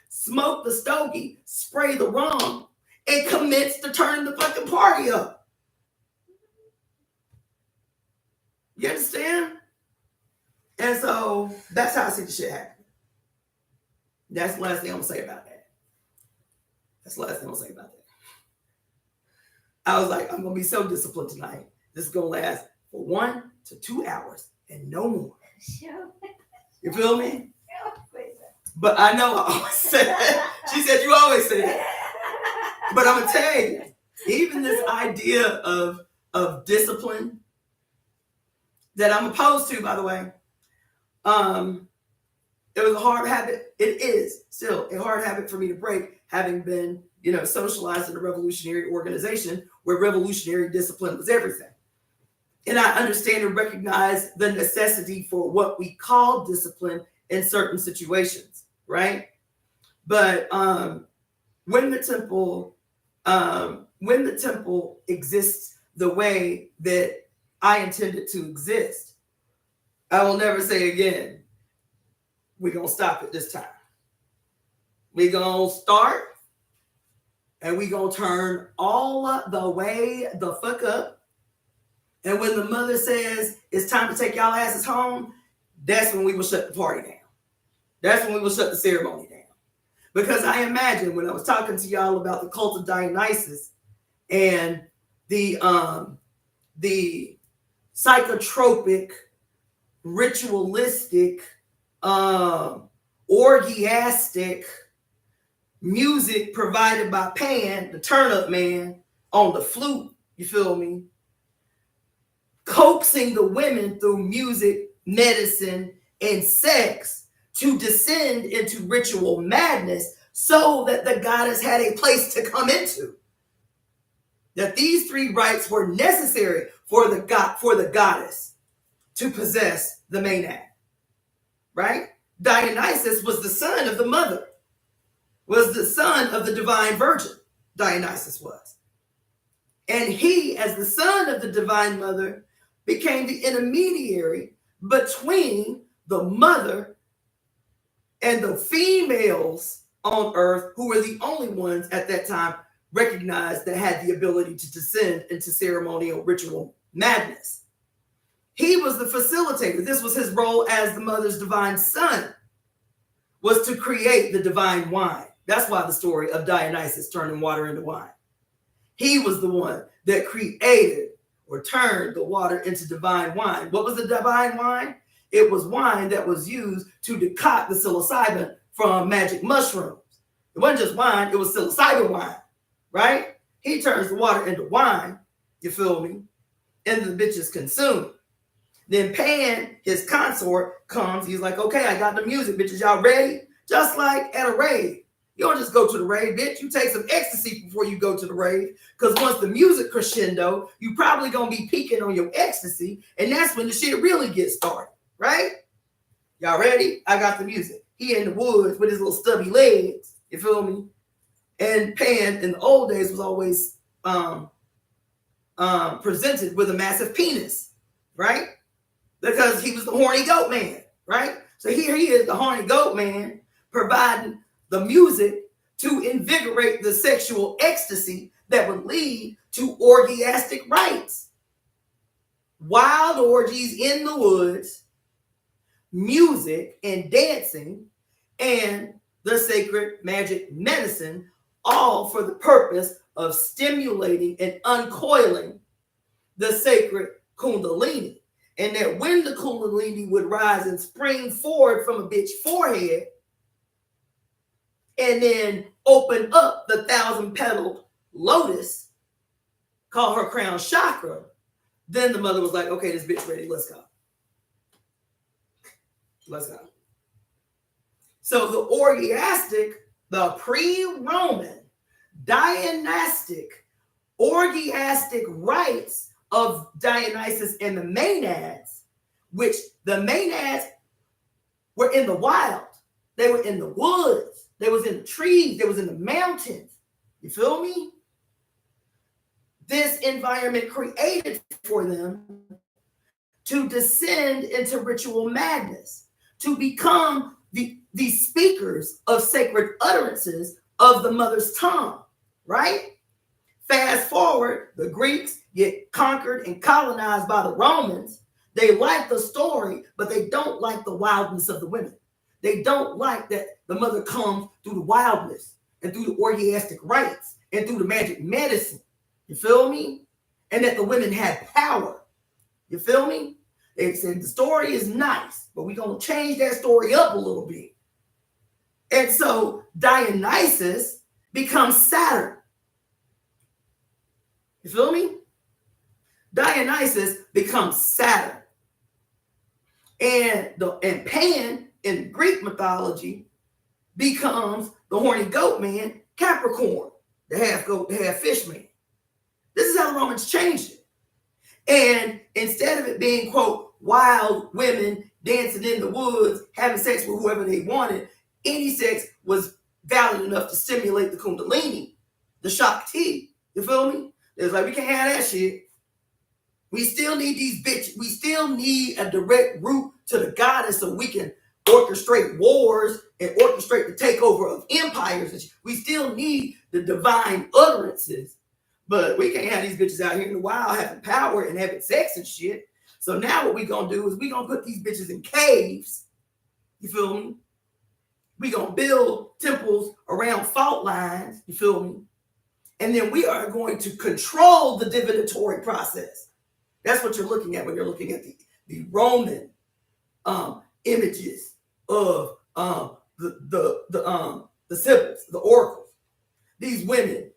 smoke the stogie, spray the rum, and commence to turn the fucking party up. You understand? And so that's how I see the shit happen. That's the last thing I'm gonna say about that. I was like, I'm gonna be so disciplined tonight. This is gonna last for 1 to 2 hours and no more. You feel me? But I know I always say that. She said you always say that. But I'm gonna tell you, even this idea of discipline that I'm opposed to, by the way, it was a hard habit. It is still a hard habit for me to break, having been, socialized in a revolutionary organization where revolutionary discipline was everything. And I understand and recognize the necessity for what we call discipline in certain situations, right? But when the temple exists the way that I intended to exist, I will never say again, we're going to stop it this time. We're going to start and we gonna turn all the way the fuck up. And when the mother says it's time to take y'all asses home, that's when we will shut the party down. That's when we will shut the ceremony down. Because I imagine when I was talking to y'all about the cult of Dionysus and the psychotropic, ritualistic, orgiastic music provided by Pan, the turn up man, on the flute, you feel me? Coaxing the women through music, medicine, and sex to descend into ritual madness so that the goddess had a place to come into. That these three rites were necessary for the goddess to possess the maenad, right? Dionysus was the son of the mother, was the son of the divine virgin, Dionysus was. And he, as the son of the divine mother, became the intermediary between the mother and the females on earth, who were the only ones at that time recognized that had the ability to descend into ceremonial ritual madness. He was the facilitator. This was his role as the mother's divine son, was to create the divine wine. That's why the story of Dionysus turning water into wine. He was the one that created or turned the water into divine wine. What was the divine wine? It was wine that was used to decoct the psilocybin from magic mushrooms. It wasn't just wine, it was psilocybin wine, right? He turns the water into wine, you feel me? And the bitches consume. Then Pan, his consort, comes. He's like, okay, I got the music, bitches. Y'all ready? Just like at a rave. You don't just go to the rave, bitch. You take some ecstasy before you go to the rave. Because once the music crescendo, you probably going to be peaking on your ecstasy. And that's when the shit really gets started, right? Y'all ready? I got the music. He in the woods with his little stubby legs. You feel me? And Pan, in the old days, was always presented with a massive penis, right? Because he was the horny goat man, right? So here he is, the horny goat man, providing the music to invigorate the sexual ecstasy that would lead to orgiastic rites. Wild orgies in the woods, music and dancing, and the sacred magic medicine, all for the purpose of stimulating and uncoiling the sacred kundalini. And that when the kundalini would rise and spring forward from a bitch's forehead and then open up the 1,000-petaled lotus, called her crown chakra, then the mother was like, okay, this bitch ready, let's go. Let's go. So the orgiastic, the pre-Roman, Dionysic, orgiastic rites of Dionysus and the Maenads, which the Maenads were in the wild. They were in the woods. They was in the trees. They was in the mountains. You feel me? This environment created for them to descend into ritual madness, to become the speakers of sacred utterances of the mother's tongue, right? Fast forward, the Greeks get conquered and colonized by the Romans. They like the story, but they don't like the wildness of the women. They don't like that the mother comes through the wildness and through the orgiastic rites and through the magic medicine. You feel me? And that the women had power. You feel me? They said the story is nice, but we're going to change that story up a little bit. And so Dionysus becomes Saturn. You feel me? Dionysus becomes Saturn. And Pan in Greek mythology becomes the horny goat man, Capricorn, the half goat, the half fish man. This is how the Romans changed it. And instead of it being, quote, wild women dancing in the woods, having sex with whoever they wanted, any sex was valid enough to stimulate the kundalini, the Shakti. You feel me? It's like, we can't have that shit. We still need these bitches. We still need a direct route to the goddess so we can orchestrate wars and orchestrate the takeover of empires. We still need the divine utterances. But we can't have these bitches out here in the wild having power and having sex and shit. So now what we gonna do is we gonna put these bitches in caves. You feel me? We gonna build temples around fault lines. You feel me? And then we are going to control the divinatory process. That's what you're looking at when you're looking at the Roman images of the symbols, the oracles. These women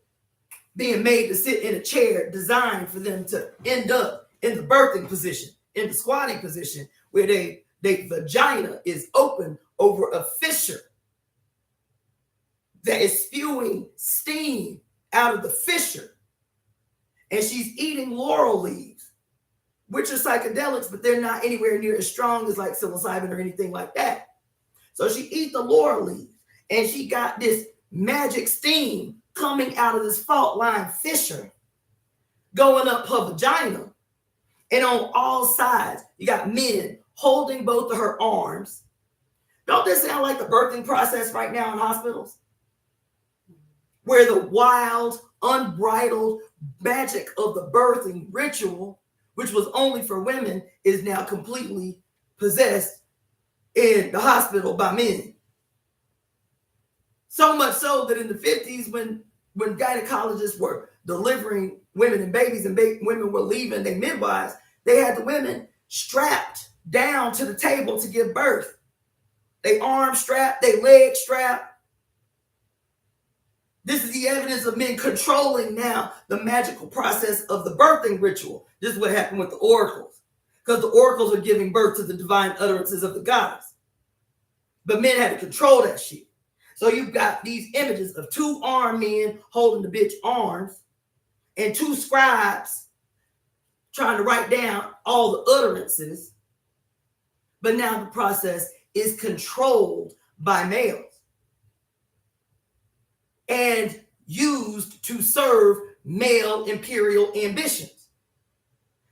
being made to sit in a chair designed for them to end up in the birthing position, in the squatting position, where their vagina is open over a fissure that is spewing steam out of the fissure. And she's eating laurel leaves, which are psychedelics, but they're not anywhere near as strong as like psilocybin or anything like that. So she eat the laurel leaves, and she got this magic steam coming out of this fault line fissure, going up her vagina. And on all sides, you got men holding both of her arms. Don't this sound like the birthing process right now in hospitals? Where the wild, unbridled magic of the birthing ritual, which was only for women, is now completely possessed in the hospital by men. So much so that in the 50s, when gynecologists were delivering women and babies, and women were leaving their midwives, they had the women strapped down to the table to give birth. They arm strapped, they leg strapped. This is the evidence of men controlling now the magical process of the birthing ritual. This is what happened with the oracles, because the oracles are giving birth to the divine utterances of the goddess. But men had to control that shit. So you've got these images of two armed men holding the bitch arms and two scribes trying to write down all the utterances. But now the process is controlled by males and used to serve male imperial ambitions.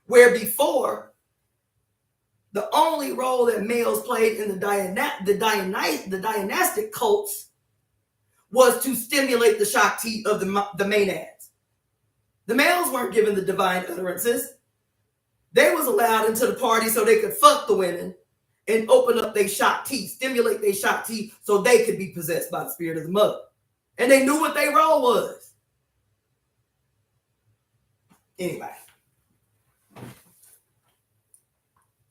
Where before, the only role that males played in the dynastic cults was to stimulate the Shakti of the Maenads. The males weren't given the divine utterances. They was allowed into the party so they could fuck the women and open up their Shakti, stimulate their Shakti so they could be possessed by the spirit of the mother. And they knew what their role was. Anyway,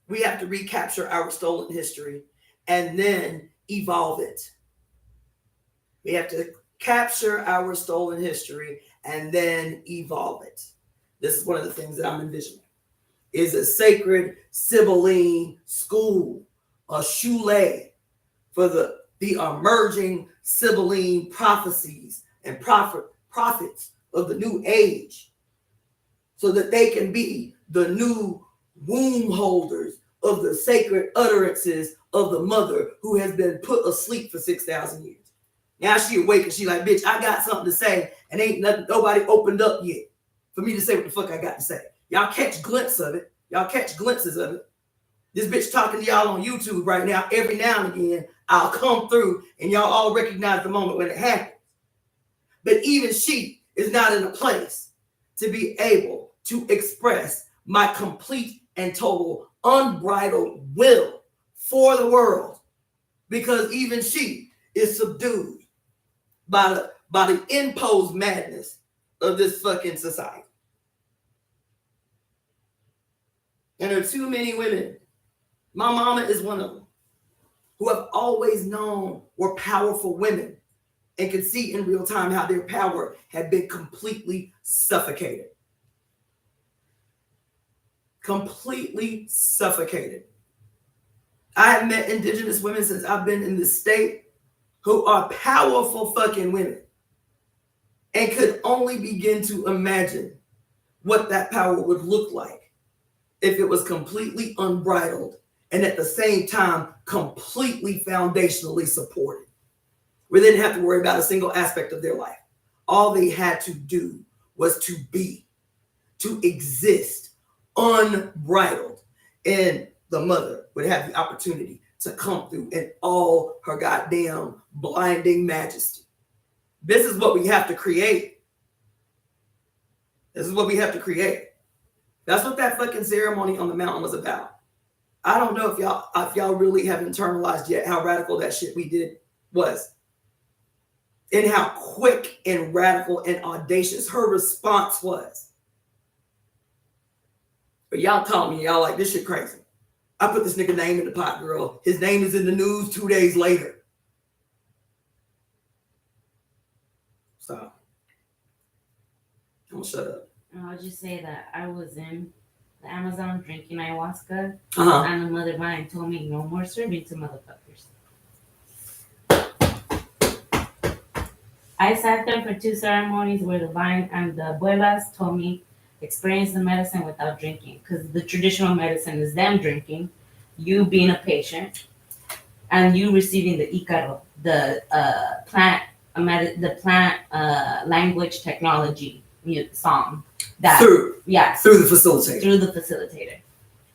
we have to recapture our stolen history and then evolve it. We have to capture our stolen history and then evolve it. This is one of the things that I'm envisioning. Is a sacred Sibylline school, a shule for the emerging Sibylline prophecies and prophets of the new age, so that they can be the new womb holders of the sacred utterances of the mother who has been put asleep for 6,000 years. Now she awake and she like, bitch, I got something to say, and ain't nobody opened up yet for me to say what the fuck I got to say. Y'all catch glimpses of it. Y'all catch glimpses of it. This bitch talking to y'all on YouTube right now. Every now and again, I'll come through and y'all all recognize the moment when it happens. But even she is not in a place to be able to express my complete and total unbridled will for the world, because even she is subdued by the imposed madness of this fucking society. And there are too many women, my mama is one of them, who have always known were powerful women and could see in real time how their power had been completely suffocated. Completely suffocated. I have met indigenous women since I've been in this state who are powerful fucking women and could only begin to imagine what that power would look like if it was completely unbridled and at the same time completely foundationally supported. We didn't have to worry about a single aspect of their life. All they had to do was to be, to exist unbridled. And the mother would have the opportunity to come through in all her goddamn blinding majesty. This is what we have to create. This is what we have to create. That's what that fucking ceremony on the mountain was about. I don't know if y'all really have internalized yet how radical that shit we did was. And how quick and radical and audacious her response was. But y'all taught me, y'all like, this shit crazy. I put this nigga name in the pot, girl. His name is in the news 2 days later. So, I'm gonna shut up. I'll just say that I was in the Amazon drinking ayahuasca, Uh-huh. and the mother vine told me no more serving to motherfuckers. I sat there for 2 ceremonies where the vine and the abuelas told me experience the medicine without drinking, because the traditional medicine is them drinking, you being a patient, and you receiving the Icaro, the plant language technology song. That Through the facilitator. Through the facilitator.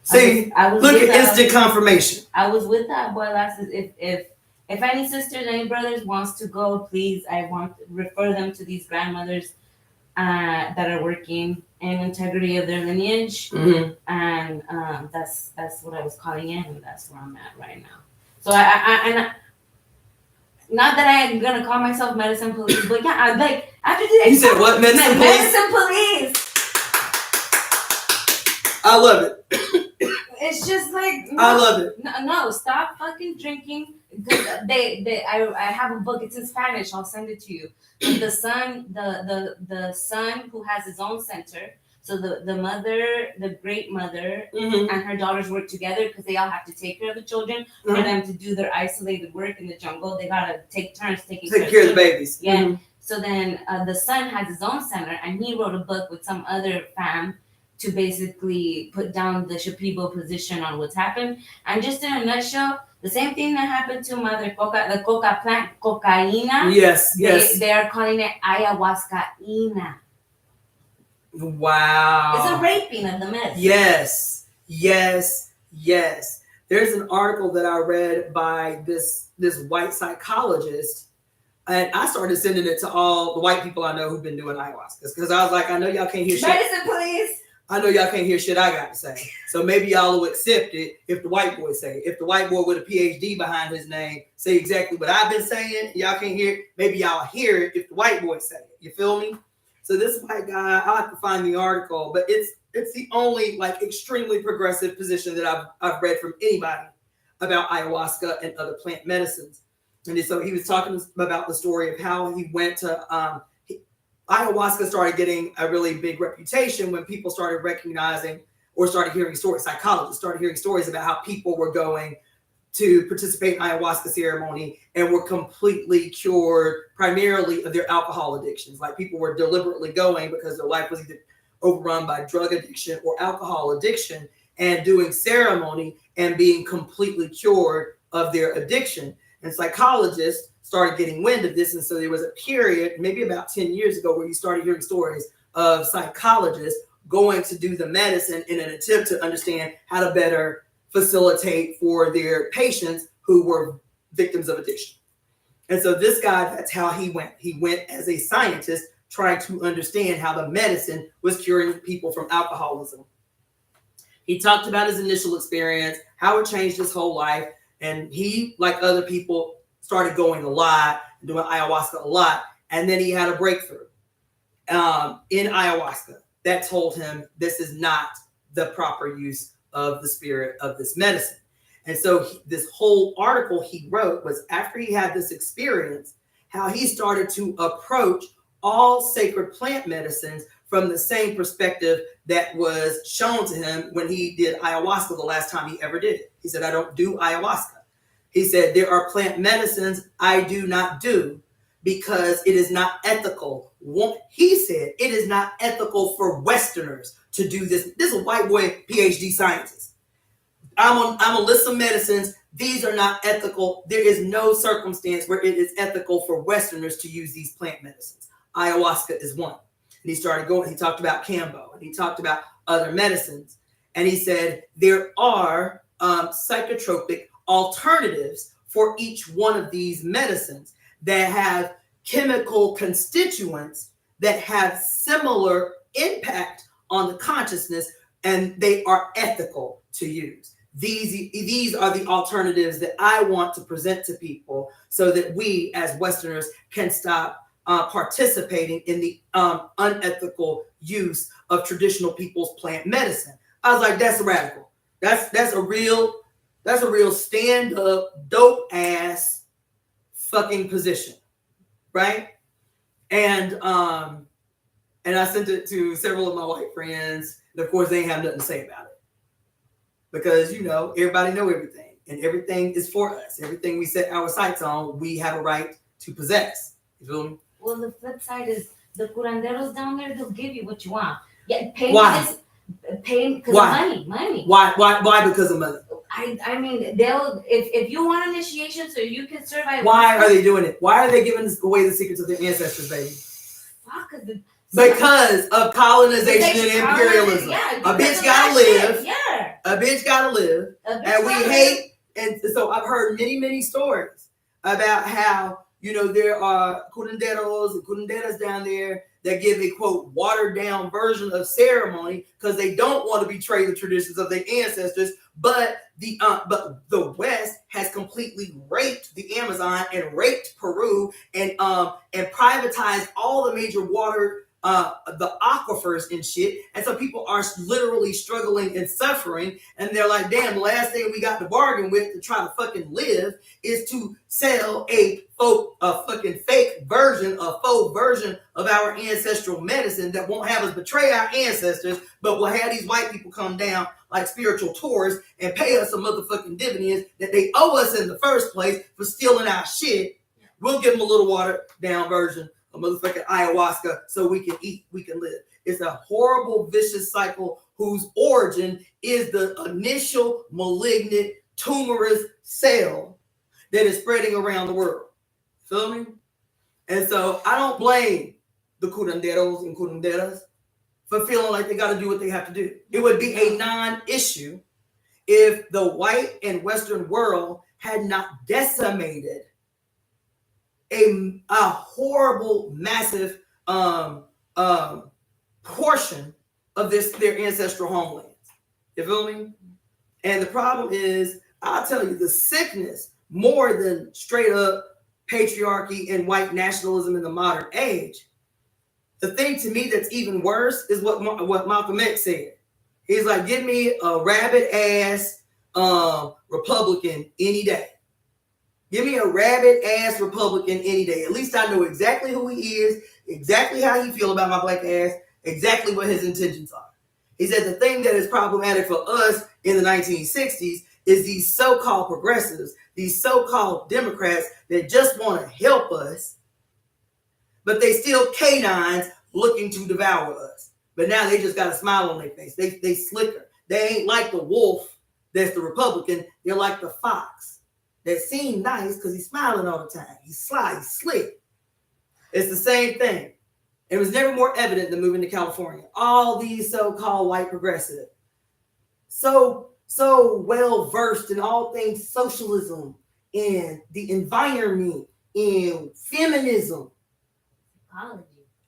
See, I was look with at instant confirmation. I was with the abuelas. If any sisters, any brothers wants to go, please, I want to refer them to these grandmothers that are working in integrity of their lineage. Mm-hmm. And that's what I was calling in, and that's where I'm at right now. So I not that I'm gonna call myself medicine police, but yeah, I like after this. You said what? Medicine police? Medicine police. I love it. It's just like no, I love it. No, stop fucking drinking. I have a book. It's in Spanish. I'll send it to you. The son who has his own center. So the mother, the great mother, mm-hmm. and her daughters work together because they all have to take care of the children. Mm-hmm. For them to do their isolated work in the jungle, they gotta take turns taking care of the babies. Yeah. Mm-hmm. So then the son has his own center, and he wrote a book with some other fam to basically put down the Shipibo position on what's happened. And just in a nutshell, the same thing that happened to Mother Coca, the coca plant, cocaina. Yes. They are calling it ayahuasca-ina. Wow. It's a raping of the medicine. Yes. There's an article that I read by this white psychologist, and I started sending it to all the white people I know who've been doing ayahuasca, because I was like, I know y'all can't hear shit. Medicine, please. I know y'all can't hear shit I got to say. So maybe y'all will accept it if the white boy say it. If the white boy with a PhD behind his name say exactly what I've been saying, y'all can't hear it. Maybe y'all hear it if the white boy say it. You feel me? So this white guy, I'll have to find the article, but it's the only like extremely progressive position that I've read from anybody about ayahuasca and other plant medicines. And so he was talking about the story of how he went to ayahuasca started getting a really big reputation when people started recognizing or started hearing stories. Psychologists started hearing stories about how people were going to participate in ayahuasca ceremony and were completely cured primarily of their alcohol addictions. Like people were deliberately going because their life was either overrun by drug addiction or alcohol addiction, and doing ceremony and being completely cured of their addiction. And psychologists started getting wind of this. And so there was a period, maybe about 10 years ago, where you started hearing stories of psychologists going to do the medicine in an attempt to understand how to better facilitate for their patients who were victims of addiction. And so this guy, that's how he went. He went as a scientist trying to understand how the medicine was curing people from alcoholism. He talked about his initial experience, how it changed his whole life. And he, like other people, started going a lot, doing ayahuasca a lot. And then he had a breakthrough in ayahuasca that told him this is not the proper use of the spirit of this medicine. And so this whole article he wrote was after he had this experience, how he started to approach all sacred plant medicines from the same perspective that was shown to him when he did ayahuasca the last time he ever did it. He said, I don't do ayahuasca. He said, there are plant medicines I do not do because it is not ethical. He said, it is not ethical for Westerners to do this. This is a white boy, PhD scientist. I'm on a list of medicines. These are not ethical. There is no circumstance where it is ethical for Westerners to use these plant medicines. Ayahuasca is one. And he started going, he talked about Cambo, and he talked about other medicines. And he said, there are psychotropic alternatives for each one of these medicines that have chemical constituents that have similar impact on the consciousness, and they are ethical to use. These are the alternatives that I want to present to people so that we as Westerners can stop participating in the unethical use of traditional people's plant medicine. I was like, that's radical. That's a real stand up, dope ass fucking position, right? And I sent it to several of my white friends, and of course they ain't have nothing to say about it. Because, you know, everybody know everything, and everything is for us. Everything we set our sights on, we have a right to possess. You feel me? Well, the flip side is the curanderos down there, they'll give you what you want. Yeah, Why? Pay because of money. Why because of money? I mean, they'll if you want initiation so you can survive. Why are they doing it? Why are they giving away the secrets of their ancestors, baby? Because of colonization and imperialism. Yeah, a bitch gotta live. Yeah. A bitch gotta live. And we hate. And so I've heard many stories about how, you know, there are curanderos and curanderas down there that give a quote watered down version of ceremony because they don't want to betray the traditions of their ancestors. But the West has completely raped the Amazon and raped Peru and privatized all the major water the aquifers and shit. And so people are literally struggling and suffering. And they're like, damn, the last thing we got to bargain with to try to fucking live is to sell a fucking fake version, a faux version of our ancestral medicine that won't have us betray our ancestors, but will have these white people come down like spiritual tourists and pay us some motherfucking dividends that they owe us in the first place for stealing our shit. We'll give them a little watered down version of motherfucking ayahuasca so we can eat, we can live. It's a horrible, vicious cycle whose origin is the initial malignant tumorous cell that is spreading around the world. Feel me? And so I don't blame the curanderos and curanderas for feeling like they got to do what they have to do. It would be a non-issue if the white and Western world had not decimated a horrible, massive portion of their ancestral homelands. You feel me? And the problem is, I'll tell you, the sickness, more than straight up patriarchy and white nationalism in the modern age, the thing to me that's even worse is what Malcolm X said. He's like, give me a rabid ass Republican any day. Give me a rabid ass Republican any day. At least I know exactly who he is, exactly how he feel about my black ass, exactly what his intentions are. He said the thing that is problematic for us in the 1960s is these so-called progressives, these so-called Democrats that just want to help us, but they still canines looking to devour us. But now they just got a smile on their face. They slicker. They ain't like the wolf that's the Republican. They're like the fox that seem nice because he's smiling all the time. He's sly, he's slick. It's the same thing. It was never more evident than moving to California. All these so-called white progressives, so well versed in all things socialism and the environment and feminism. Apology.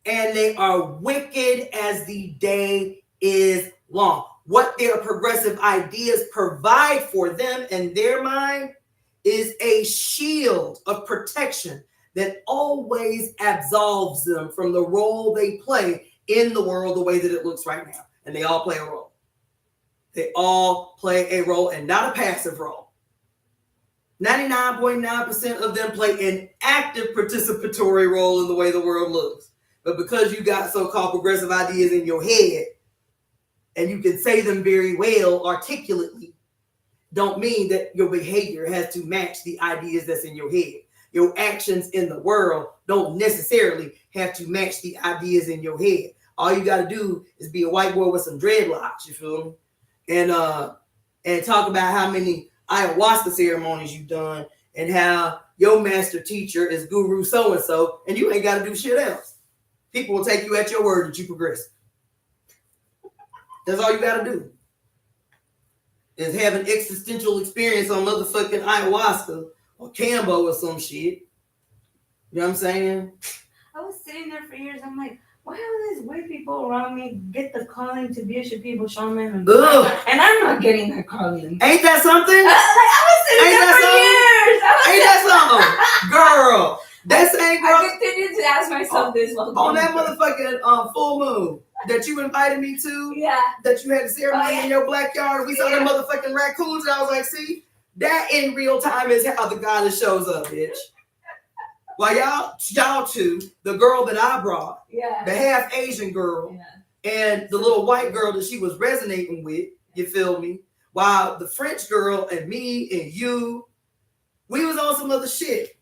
And they are wicked as the day is long. What their progressive ideas provide for them and their mind is a shield of protection that always absolves them from the role they play in the world the way that it looks right now. And they all play a role. They all play a role, and not a passive role. 99.9% of them play an active participatory role in the way the world looks. But because you got so-called progressive ideas in your head, and you can say them very well articulately, don't mean that your behavior has to match the ideas that's in your head. Your actions in the world don't necessarily have to match the ideas in your head. All you got to do is be a white boy with some dreadlocks, you feel me? And talk about how many ayahuasca ceremonies you've done and how your master teacher is guru so-and-so, and you ain't got to do shit else. People will take you at your word that you progress. That's all you got to do. Is have an existential experience on motherfucking ayahuasca or Cambo or some shit. You know what I'm saying? I was sitting there for years. I'm like, why all these white people around me get the calling to be a Shipibo shaman? And I'm not getting that calling. Ain't that something? I was sitting there for years. Ain't that something? Girl. That same girl. I continued to ask myself this on that motherfucking full moon that you invited me to. Yeah. That you had a ceremony in your backyard. We saw the motherfucking raccoons, and I was like, see, that in real time is how the goddess shows up, bitch. While y'all two, the girl that I brought, the half Asian girl, and the little white girl that she was resonating with, you feel me? While the French girl and me and you, we was on some other shit.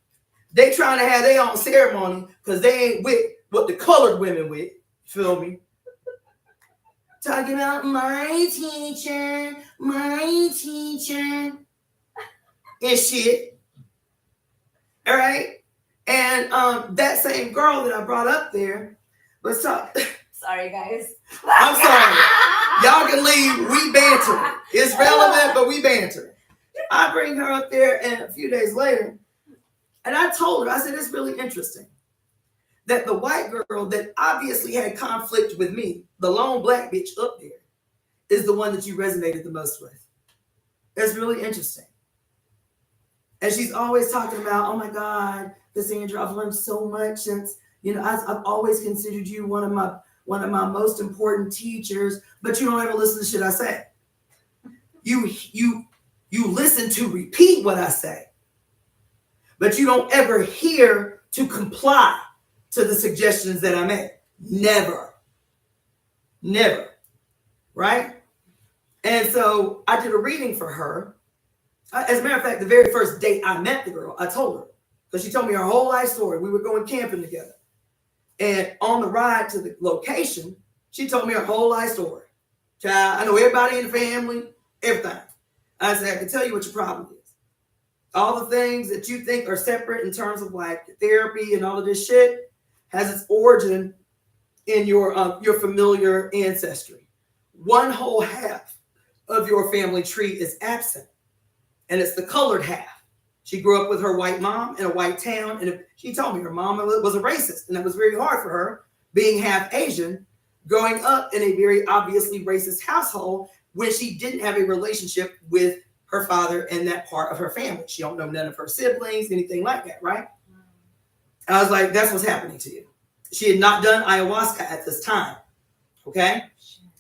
They trying to have their own ceremony because they ain't with what the colored women with. Feel me? Talking about my teacher, and shit. All right? And that same girl that I brought up there was talking. Sorry, guys. I'm sorry. Y'all can leave. We banter. It's relevant, but we banter. I bring her up there, and a few days later, and I told her, I said, it's really interesting that the white girl that obviously had conflict with me, the lone black bitch up there, is the one that you resonated the most with. It's really interesting. And she's always talking about, oh my God, Cassandra, I've learned so much since, I've always considered you one of my most important teachers, but you don't ever listen to shit I say. You listen to repeat what I say, but you don't ever hear to comply to the suggestions that I make. Never. Right? And so I did a reading for her. As a matter of fact, the very first date I met the girl, I told her, because she told me her whole life story. We were going camping together. And on the ride to the location, she told me her whole life story. Child, I know everybody in the family, everything. I said, I can tell you what your problem is. All the things that you think are separate in terms of like therapy and all of this shit has its origin in your familiar ancestry. One whole half of your family tree is absent, and it's the colored half. She grew up with her white mom in a white town, and she told me her mom was a racist, and that was very hard for her, being half Asian, growing up in a very obviously racist household when she didn't have a relationship with her father and that part of her family. She don't know none of her siblings, anything like that, right? I was like, that's what's happening to you. She had not done ayahuasca at this time, okay?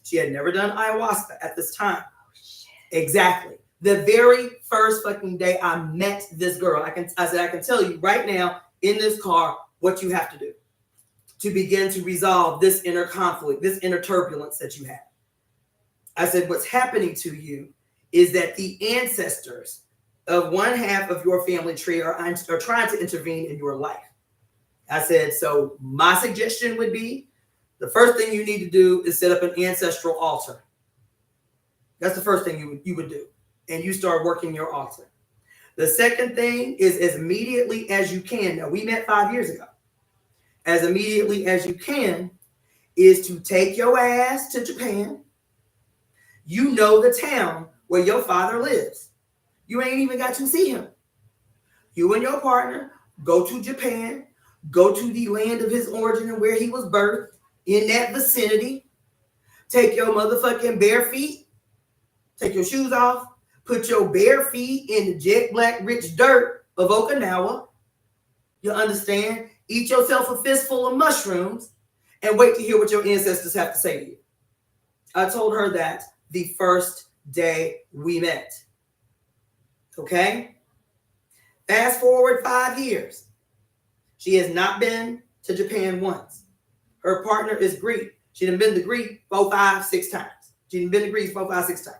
She had never done ayahuasca at this time. Exactly. The very first fucking day I met this girl, I said, I can tell you right now in this car what you have to do to begin to resolve this inner conflict, this inner turbulence that you have. I said, what's happening to you is that the ancestors of one half of your family tree are trying to intervene in your life. I said, so my suggestion would be the first thing you need to do is set up an ancestral altar. That's the first thing you would do. And you start working your altar. The second thing is as immediately as you can. Now, we met 5 years ago. As immediately as you can is to take your ass to Japan. You know the town where your father lives. You ain't even got to see him. You and your partner go to Japan, go to the land of his origin and where he was birthed in that vicinity. Take your motherfucking bare feet. Take your shoes off. Put your bare feet in the jet black rich dirt of Okinawa. You understand? Eat yourself a fistful of mushrooms and wait to hear what your ancestors have to say to you. I told her that the first day we met. Okay? Fast forward 5 years. She has not been to Japan once. Her partner is Greek. She done been to Greece 4, 5, 6 times. She done been to Greece 4, 5, 6 times.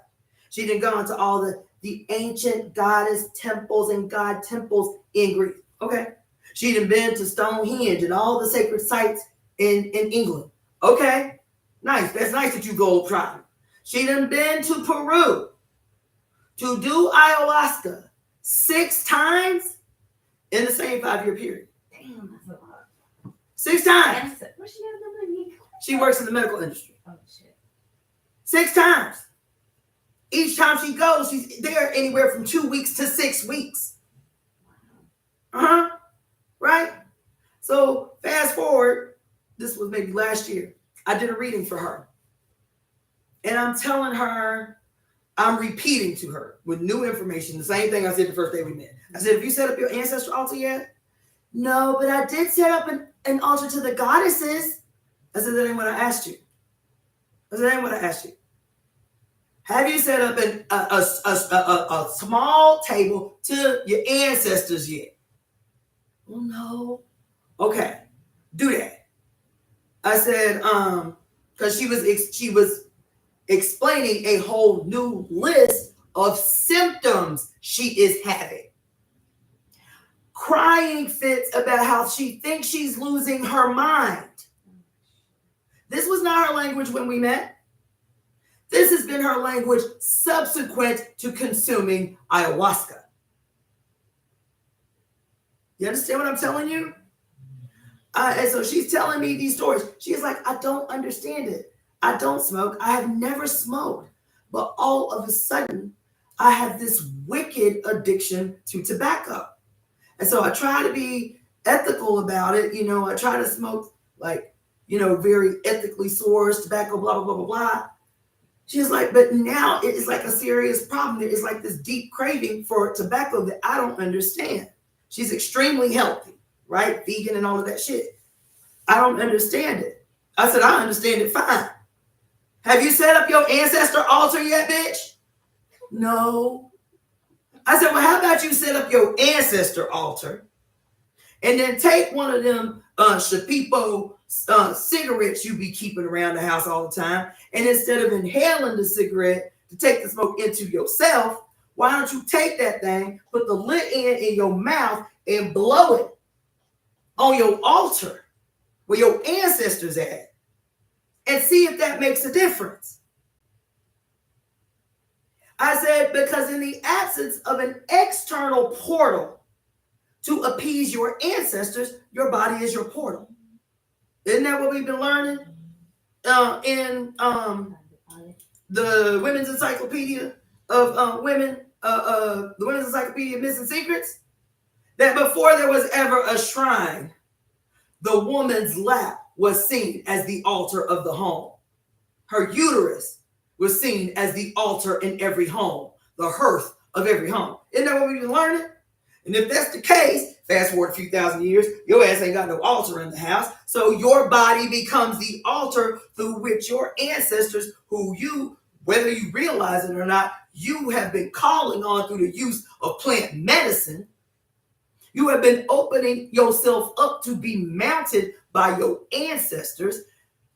She done gone to all the ancient goddess temples and god temples in Greece. Okay. She done been to Stonehenge and all the sacred sites in England. Okay. Nice. That's nice that you go try. She done been to Peru to do ayahuasca 6 times in the same 5-year period. Damn, that's a lot. 6 times. Where's she have the money? She works in the medical industry. Oh, shit. 6 times. Each time she goes, she's there anywhere from 2 weeks to 6 weeks. Right? So fast forward, this was maybe last year. I did a reading for her. And I'm telling her, I'm repeating to her with new information, the same thing I said the first day we met. I said, have you set up your ancestor altar yet? No, but I did set up an altar to the goddesses. I said, that ain't what I asked you. I said, that ain't what I asked you. Have you set up a small table to your ancestors yet? Well, no. Okay, do that. I said, because she was explaining a whole new list of symptoms she is having. Crying fits about how she thinks she's losing her mind. This was not her language when we met. This has been her language subsequent to consuming ayahuasca. You understand what I'm telling you? And so she's telling me these stories. She's like, I don't understand it. I don't smoke. I have never smoked. But all of a sudden, I have this wicked addiction to tobacco. And so I try to be ethical about it. You know, I try to smoke like, you know, very ethically sourced tobacco, blah, blah, blah, blah, blah. She's like, but now it is like a serious problem. There is like this deep craving for tobacco that I don't understand. She's extremely healthy, right? Vegan and all of that shit. I don't understand it. I said, I understand it fine. Have you set up your ancestor altar yet, bitch? No. I said, well, how about you set up your ancestor altar and then take one of them Shapipo cigarettes you be keeping around the house all the time, and instead of inhaling the cigarette to take the smoke into yourself, why don't you take that thing, put the lit in your mouth, and blow it on your altar where your ancestors at, and see if that makes a difference. I said, because in the absence of an external portal to appease your ancestors, your body is your portal. Isn't that what we've been learning in the Women's Encyclopedia of Women, the Women's Encyclopedia of Missing Secrets? That before there was ever a shrine, the woman's lap was seen as the altar of the home. Her uterus was seen as the altar in every home, the hearth of every home. Isn't that what we've been learning? And if that's the case, fast forward a few thousand years, your ass ain't got no altar in the house. So your body becomes the altar through which your ancestors, who you, whether you realize it or not, you have been calling on through the use of plant medicine. You have been opening yourself up to be mounted by your ancestors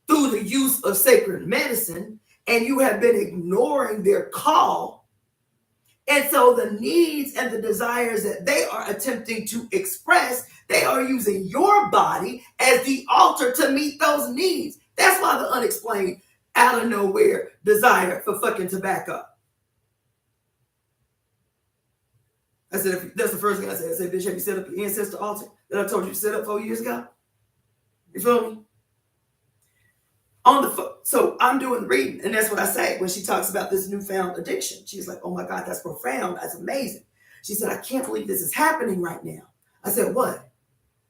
through the use of sacred medicine, and you have been ignoring their call. And so the needs and the desires that they are attempting to express, they are using your body as the altar to meet those needs. That's why the unexplained, out of nowhere desire for fucking tobacco. I said, that's the first thing I said. I said, bitch, have you set up your ancestor altar that I told you to set up 4 years ago? You feel me? So I'm doing the reading, and that's what I say when she talks about this newfound addiction. She's like, oh my God, that's profound. That's amazing. She said, I can't believe this is happening right now. I said, what?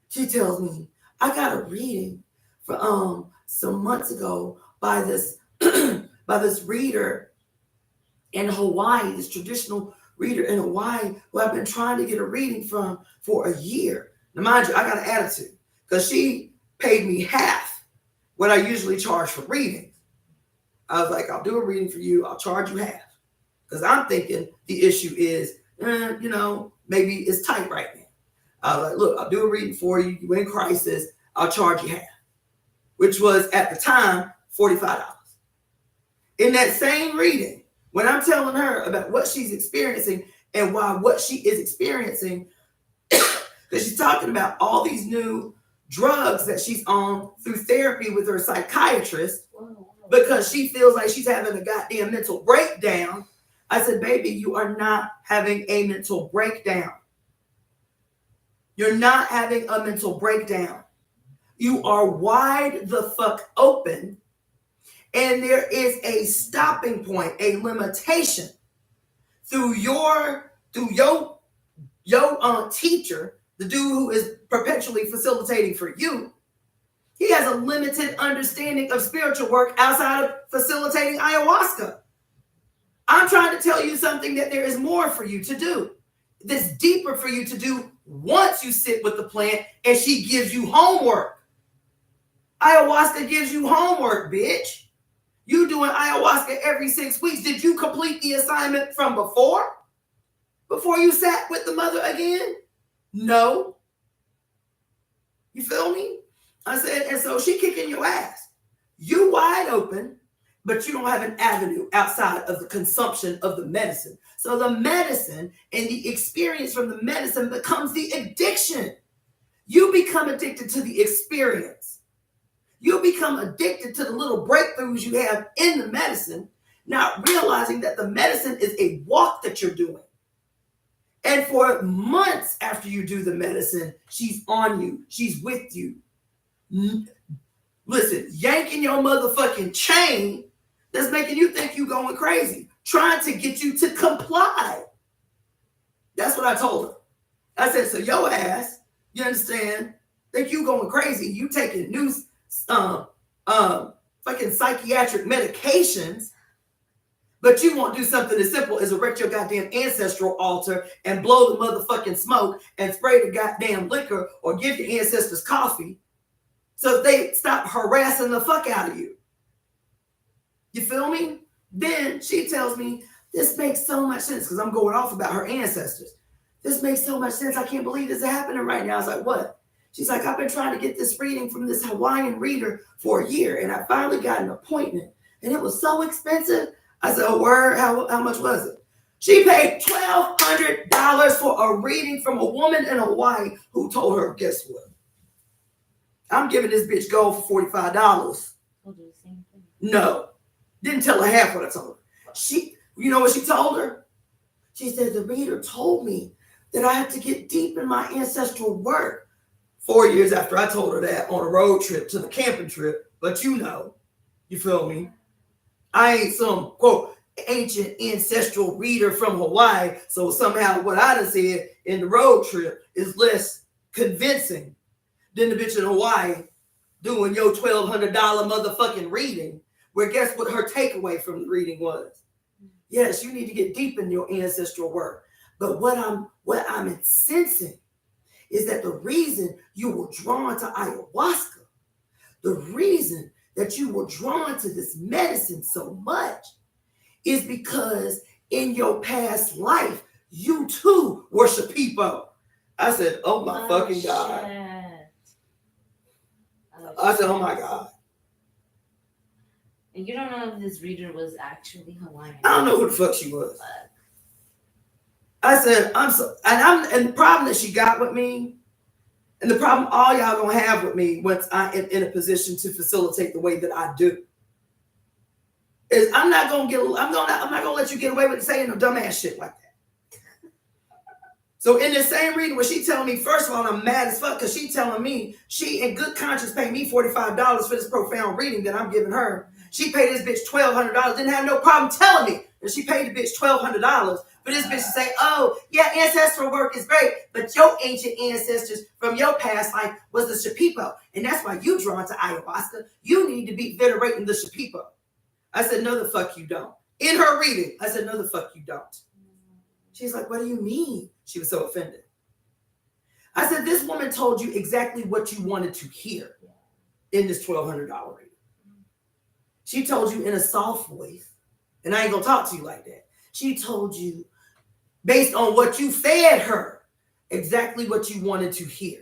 She tells me, I got a reading for some months ago by this by this reader in Hawaii, this traditional reader in Hawaii who I've been trying to get a reading from for a year. Now, mind you, I got an attitude because she paid me half what I usually charge for readings. I was like, I'll do a reading for you. I'll charge you half. Because I'm thinking the issue is, you know, maybe it's tight right now. I was like, look, I'll do a reading for you. You're in crisis. I'll charge you half. Which was, at the time, $45. In that same reading, when I'm telling her about what she's experiencing and why what she is experiencing, because she's talking about all these new drugs that she's on through therapy with her psychiatrist because she feels like she's having a goddamn mental breakdown. I said, baby, you are not having a mental breakdown. You're not having a mental breakdown. You are wide the fuck open, and there is a stopping point, a limitation through your teacher the dude who is perpetually facilitating for you, he has a limited understanding of spiritual work outside of facilitating ayahuasca. I'm trying to tell you something that there is more for you to do. That's deeper for you to do once you sit with the plant and she gives you homework. Ayahuasca gives you homework, bitch. You doing ayahuasca every 6 weeks. Did you complete the assignment from before? Before you sat with the mother again? No. You feel me? I said, and so she kicking your ass. You wide open, but you don't have an avenue outside of the consumption of the medicine. So the medicine and the experience from the medicine becomes the addiction. You become addicted to the experience. You become addicted to the little breakthroughs you have in the medicine, not realizing that the medicine is a walk that you're doing. And for months after you do the medicine, she's on you. She's with you. Listen, yanking your motherfucking chain that's making you think you going crazy, trying to get you to comply. That's what I told her. I said, so your ass, you understand, think you going crazy. You taking new fucking psychiatric medications, but you won't do something as simple as erect your goddamn ancestral altar and blow the motherfucking smoke and spray the goddamn liquor or give your ancestors coffee so they stop harassing the fuck out of you. You feel me? Then she tells me, this makes so much sense, because I'm going off about her ancestors. This makes so much sense. I can't believe this is happening right now. I was like, what? She's like, I've been trying to get this reading from this Hawaiian reader for a year, and I finally got an appointment, and it was so expensive. I said, oh, word? How much was it? She paid $1,200 for a reading from a woman in Hawaii who told her, guess what? I'm giving this bitch gold for $45. Told you the same thing. No. Didn't tell her half what I told her. You know what she told her? She said, the reader told me that I had to get deep in my ancestral work. 4 years after I told her that on a road trip to the camping trip. But you know, you feel me? I ain't some, quote, ancient ancestral reader from Hawaii. So somehow what I done said in the road trip is less convincing than the bitch in Hawaii doing your $1,200 motherfucking reading, where guess what her takeaway from the reading was? Yes, you need to get deep in your ancestral work. But what I'm sensing is that the reason you were drawn to ayahuasca, the reason that you were drawn to this medicine so much is because in your past life, you too were Shapipo. I said, oh my fucking God. I said, oh my God. And you don't know if this reader was actually Hawaiian. I don't know who the fuck she was. I said, and the problem that she got with me, and the problem all y'all gonna have with me once I am in a position to facilitate the way that I do, is I'm not gonna let you get away with saying no dumbass shit like that. So in the same reading where she telling me, first of all, I'm mad as fuck because she telling me she in good conscience paid me $45 for this profound reading that I'm giving her. She paid this bitch $1,200, didn't have no problem telling me that she paid the bitch $1,200 for this bitch to say, oh, yeah, ancestral work is great, but your ancient ancestors from your past life was the Shapipo, and that's why you drawn to ayahuasca. You need to be venerating the Shapipo. I said, no, the fuck you don't. In her reading, I said, no, the fuck you don't. She's like, what do you mean? She was so offended. I said, this woman told you exactly what you wanted to hear in this $1,200 reading. She told you in a soft voice, and I ain't gonna talk to you like that. She told you, based on what you fed her, exactly what you wanted to hear.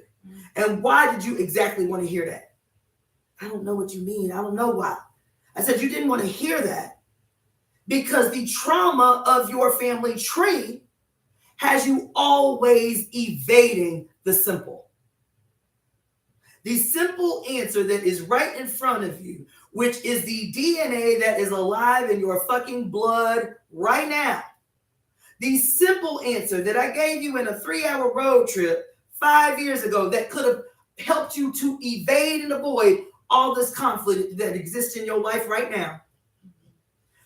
And why did you exactly want to hear that? I don't know what you mean. I don't know why. I said, you didn't want to hear that because the trauma of your family tree has you always evading the simple. The simple answer that is right in front of you, which is the DNA that is alive in your fucking blood right now. The simple answer that I gave you in a 3-hour road trip 5 years ago that could have helped you to evade and avoid all this conflict that exists in your life right now.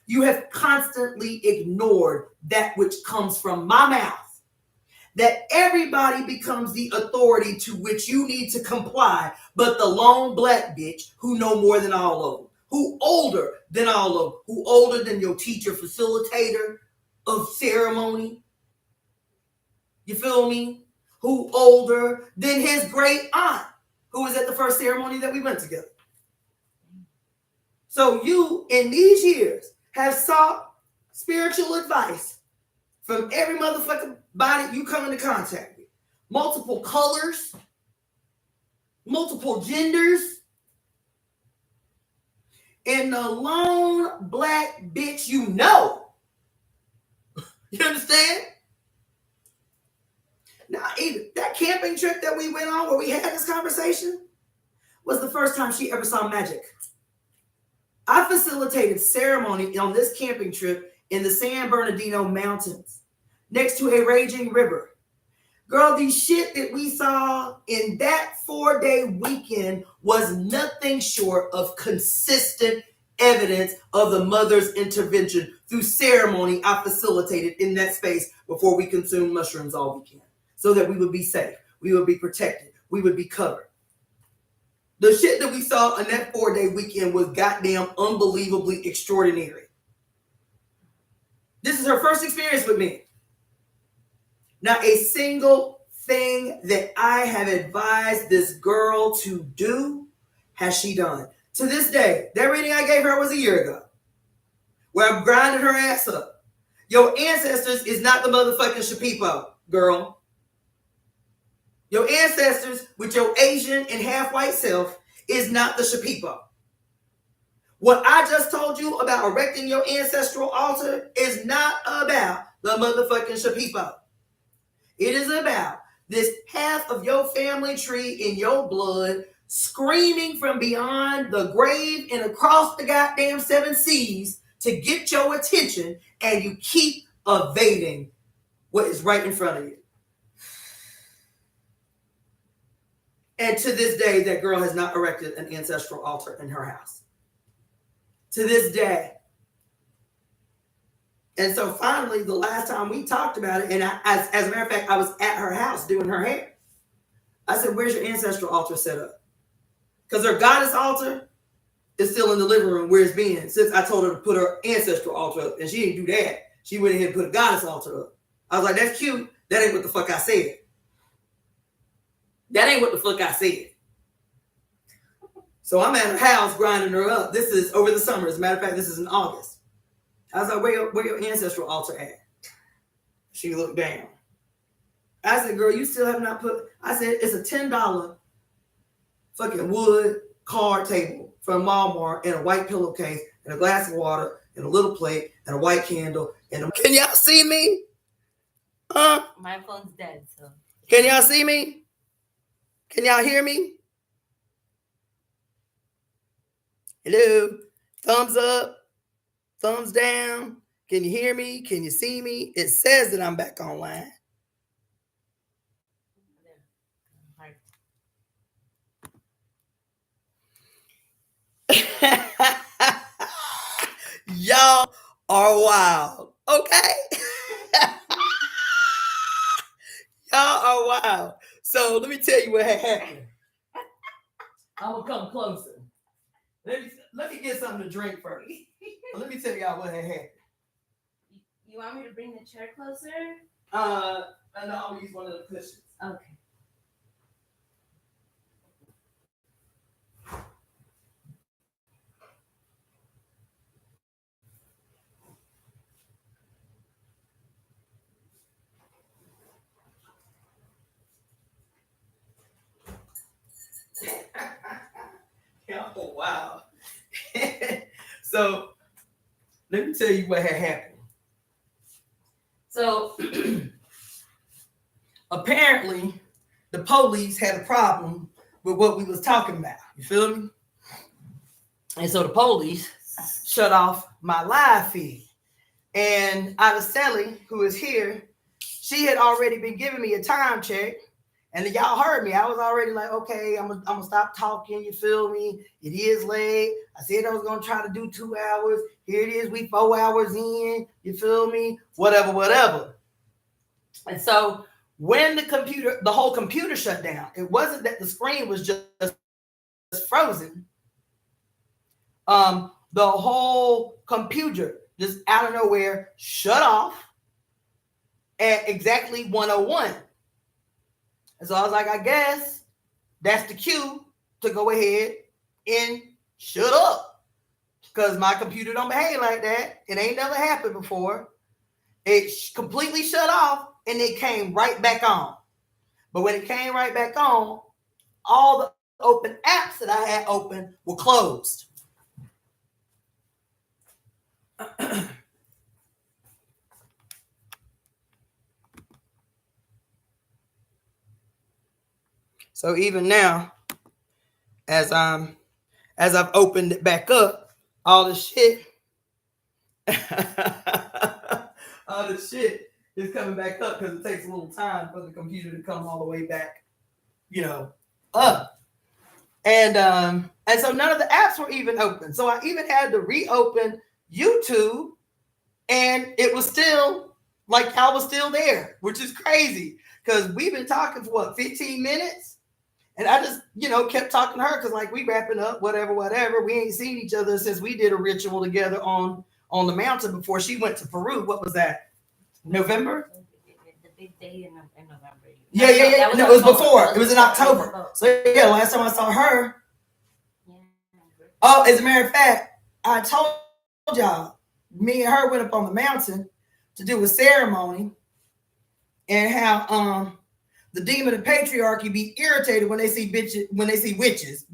You have constantly ignored that which comes from my mouth that everybody becomes the authority to which you need to comply, but the lone black bitch who know more than all of them, who older than all of them, who older than your teacher facilitator of ceremony. You feel me? Who older than his great aunt, who was at the first ceremony that we went together. So you, in these years, have sought spiritual advice from every motherfucking body you come into contact with. Multiple colors, multiple genders, and the lone black bitch you know. You understand? Now, that camping trip that we went on where we had this conversation was the first time she ever saw magic. I facilitated ceremony on this camping trip in the San Bernardino Mountains next to a raging river. Girl, the shit that we saw in that 4-day weekend was nothing short of consistent evidence of the mother's intervention through ceremony I facilitated in that space before we consumed mushrooms all weekend, so that we would be safe, we would be protected, we would be covered. The shit that we saw in that 4-day weekend was goddamn unbelievably extraordinary. This is her first experience with me. Not a single thing that I have advised this girl to do has she done. To this day, that reading I gave her was a year ago, where I've grinded her ass up. Your ancestors is not the motherfucking Shapipo, girl. Your ancestors with your Asian and half white self is not the Shapipo. What I just told you about erecting your ancestral altar is not about the motherfucking Shapipo. It is about this half of your family tree in your blood screaming from beyond the grave and across the goddamn 7 seas to get your attention, and you keep evading what is right in front of you. And to this day, that girl has not erected an ancestral altar in her house. To this day. And so finally, the last time we talked about it, and as a matter of fact, I was at her house doing her hair. I said, where's your ancestral altar set up? Because her goddess altar is still in the living room where it's been since I told her to put her ancestral altar up. And she didn't do that. She went ahead and put a goddess altar up. I was like, that's cute. That ain't what the fuck I said. That ain't what the fuck I said. So I'm at her house grinding her up. This is over the summer. As a matter of fact, this is in August. I was like, where your ancestral altar at? She looked down. I said, girl, you still have not put... I said, it's a $10 fucking wood card table from Walmart and a white pillowcase and a glass of water and a little plate and a white candle. And Can y'all see me? Huh? My phone's dead, so... Can y'all see me? Can y'all hear me? Hello? Thumbs up? Thumbs down? Can you hear me? Can you see me? It says that I'm back online. Y'all are wild. Okay? Y'all are wild. So let me tell you what had happened. I'm going to come closer. Let me get something to drink first. Let me tell y'all what had happened. You want me to bring the chair closer? No, I'll use one of the cushions. Okay. Oh, wow. So, let me tell you what had happened. So, apparently, the police had a problem with what we was talking about. You feel me? And so the police shut off my live feed. And Sally, who is here, she had already been giving me a time check. And then y'all heard me. I was already like, okay, I'm gonna stop talking. You feel me? It is late. I said I was gonna try to do 2 hours. Here it is. We 4 hours in. You feel me? Whatever. And so when the whole computer shut down, it wasn't that the screen was just frozen. The whole computer just out of nowhere shut off at exactly 101. And so I was like, I guess that's the cue to go ahead and shut up, because my computer don't behave like that. It ain't never happened before. It completely shut off and it came right back on. But when it came right back on, all the open apps that I had open were closed. So even now, as I've opened it back up, all the shit, all the shit is coming back up, because it takes a little time for the computer to come all the way back, up. And so none of the apps were even open. So I even had to reopen YouTube, and it was still like I was still there, which is crazy, because we've been talking for 15 minutes. And I just, kept talking to her, because like we wrapping up, whatever. We ain't seen each other since we did a ritual together on the mountain before she went to Peru. What was that? November? The big day in November. Yeah. No, it was before. It was in October. So yeah, last time I saw her. Oh, as a matter of fact, I told y'all, me and her went up on the mountain to do a ceremony, and how the demon of patriarchy be irritated when they see witches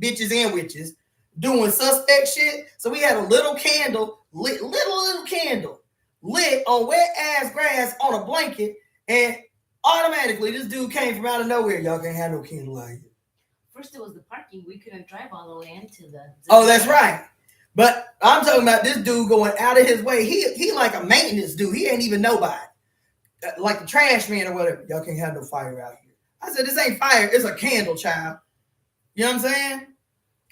doing suspect shit. So we had a little candle lit, little candle lit on wet ass grass on a blanket, and automatically this dude came from out of nowhere. Y'all can't have no candle out here. First it was the parking. We couldn't drive all the way into the. Oh, that's right. But I'm talking about this dude going out of his way. He like a maintenance dude. He ain't even nobody. Like the trash man or whatever. Y'all can't have no fire out here. I said, this ain't fire. It's a candle, child. You know what I'm saying?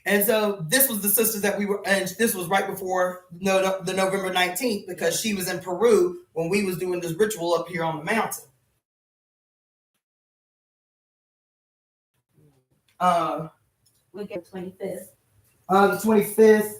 And so this was the sisters that we were, and this was right before the November 19th, because she was in Peru when we was doing this ritual up here on the mountain. We get 25th. The 25th.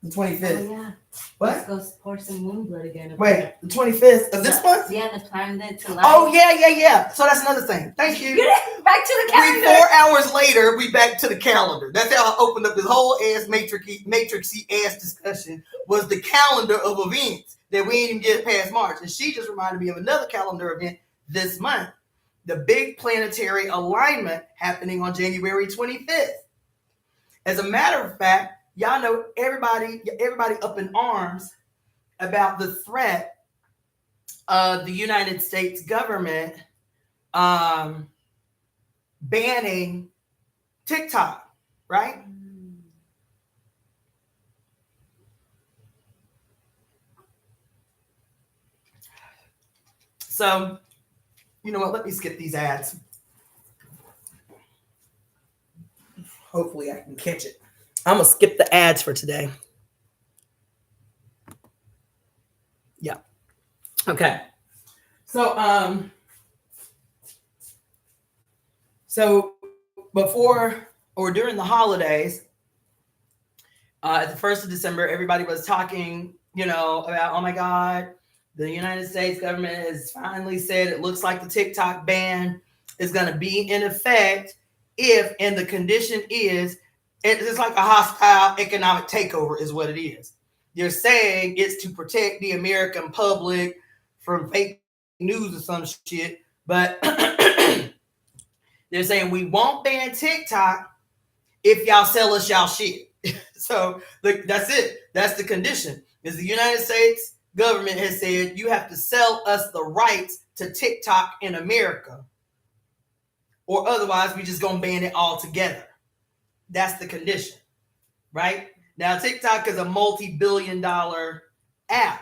The 25th. Oh, yeah. What? Let's go pour some moon blood again. Wait, the 25th of this month? Yeah, the planet to life. Oh, yeah. So that's another thing. Thank you. Back to the calendar. 4 hours later, we back to the calendar. That's how I opened up this whole ass matrixy ass discussion, was the calendar of events that we ain't even get past March. And she just reminded me of another calendar event this month. The big planetary alignment happening on January 25th. As a matter of fact, y'all know everybody up in arms about the threat of the United States government banning TikTok, right? So, you know what? Let me skip these ads. Hopefully I can catch it. I'm going to skip the ads for today. Yeah. Okay. So before or during the holidays, at the 1st of December, everybody was talking, about, oh my God, the United States government has finally said it looks like the TikTok ban is going to be in effect if, and the condition is, it's like a hostile economic takeover is what it is. They're saying it's to protect the American public from fake news or some shit, but they're saying we won't ban TikTok if y'all sell us y'all shit. So that's it. That's the condition. Is the United States government has said you have to sell us the rights to TikTok in America, or otherwise we just gonna ban it all together. That's the condition, right? Now TikTok is a multi-billion-dollar app,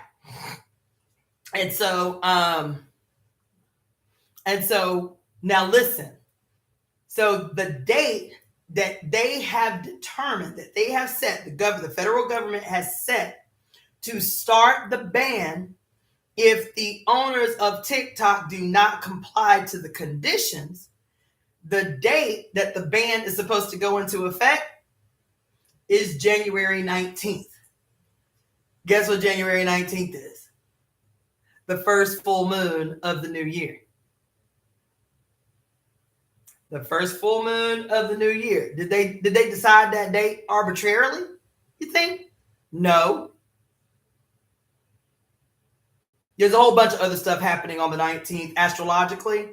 and so now listen. So the date that they have determined, that they have set, the federal government has set to start the ban if the owners of TikTok do not comply to the conditions, the date that the ban is supposed to go into effect is January 19th. Guess what January 19th is? The first full moon of the new year. The first full moon of the new year. Did they decide that date arbitrarily? You think? No. There's a whole bunch of other stuff happening on the 19th astrologically,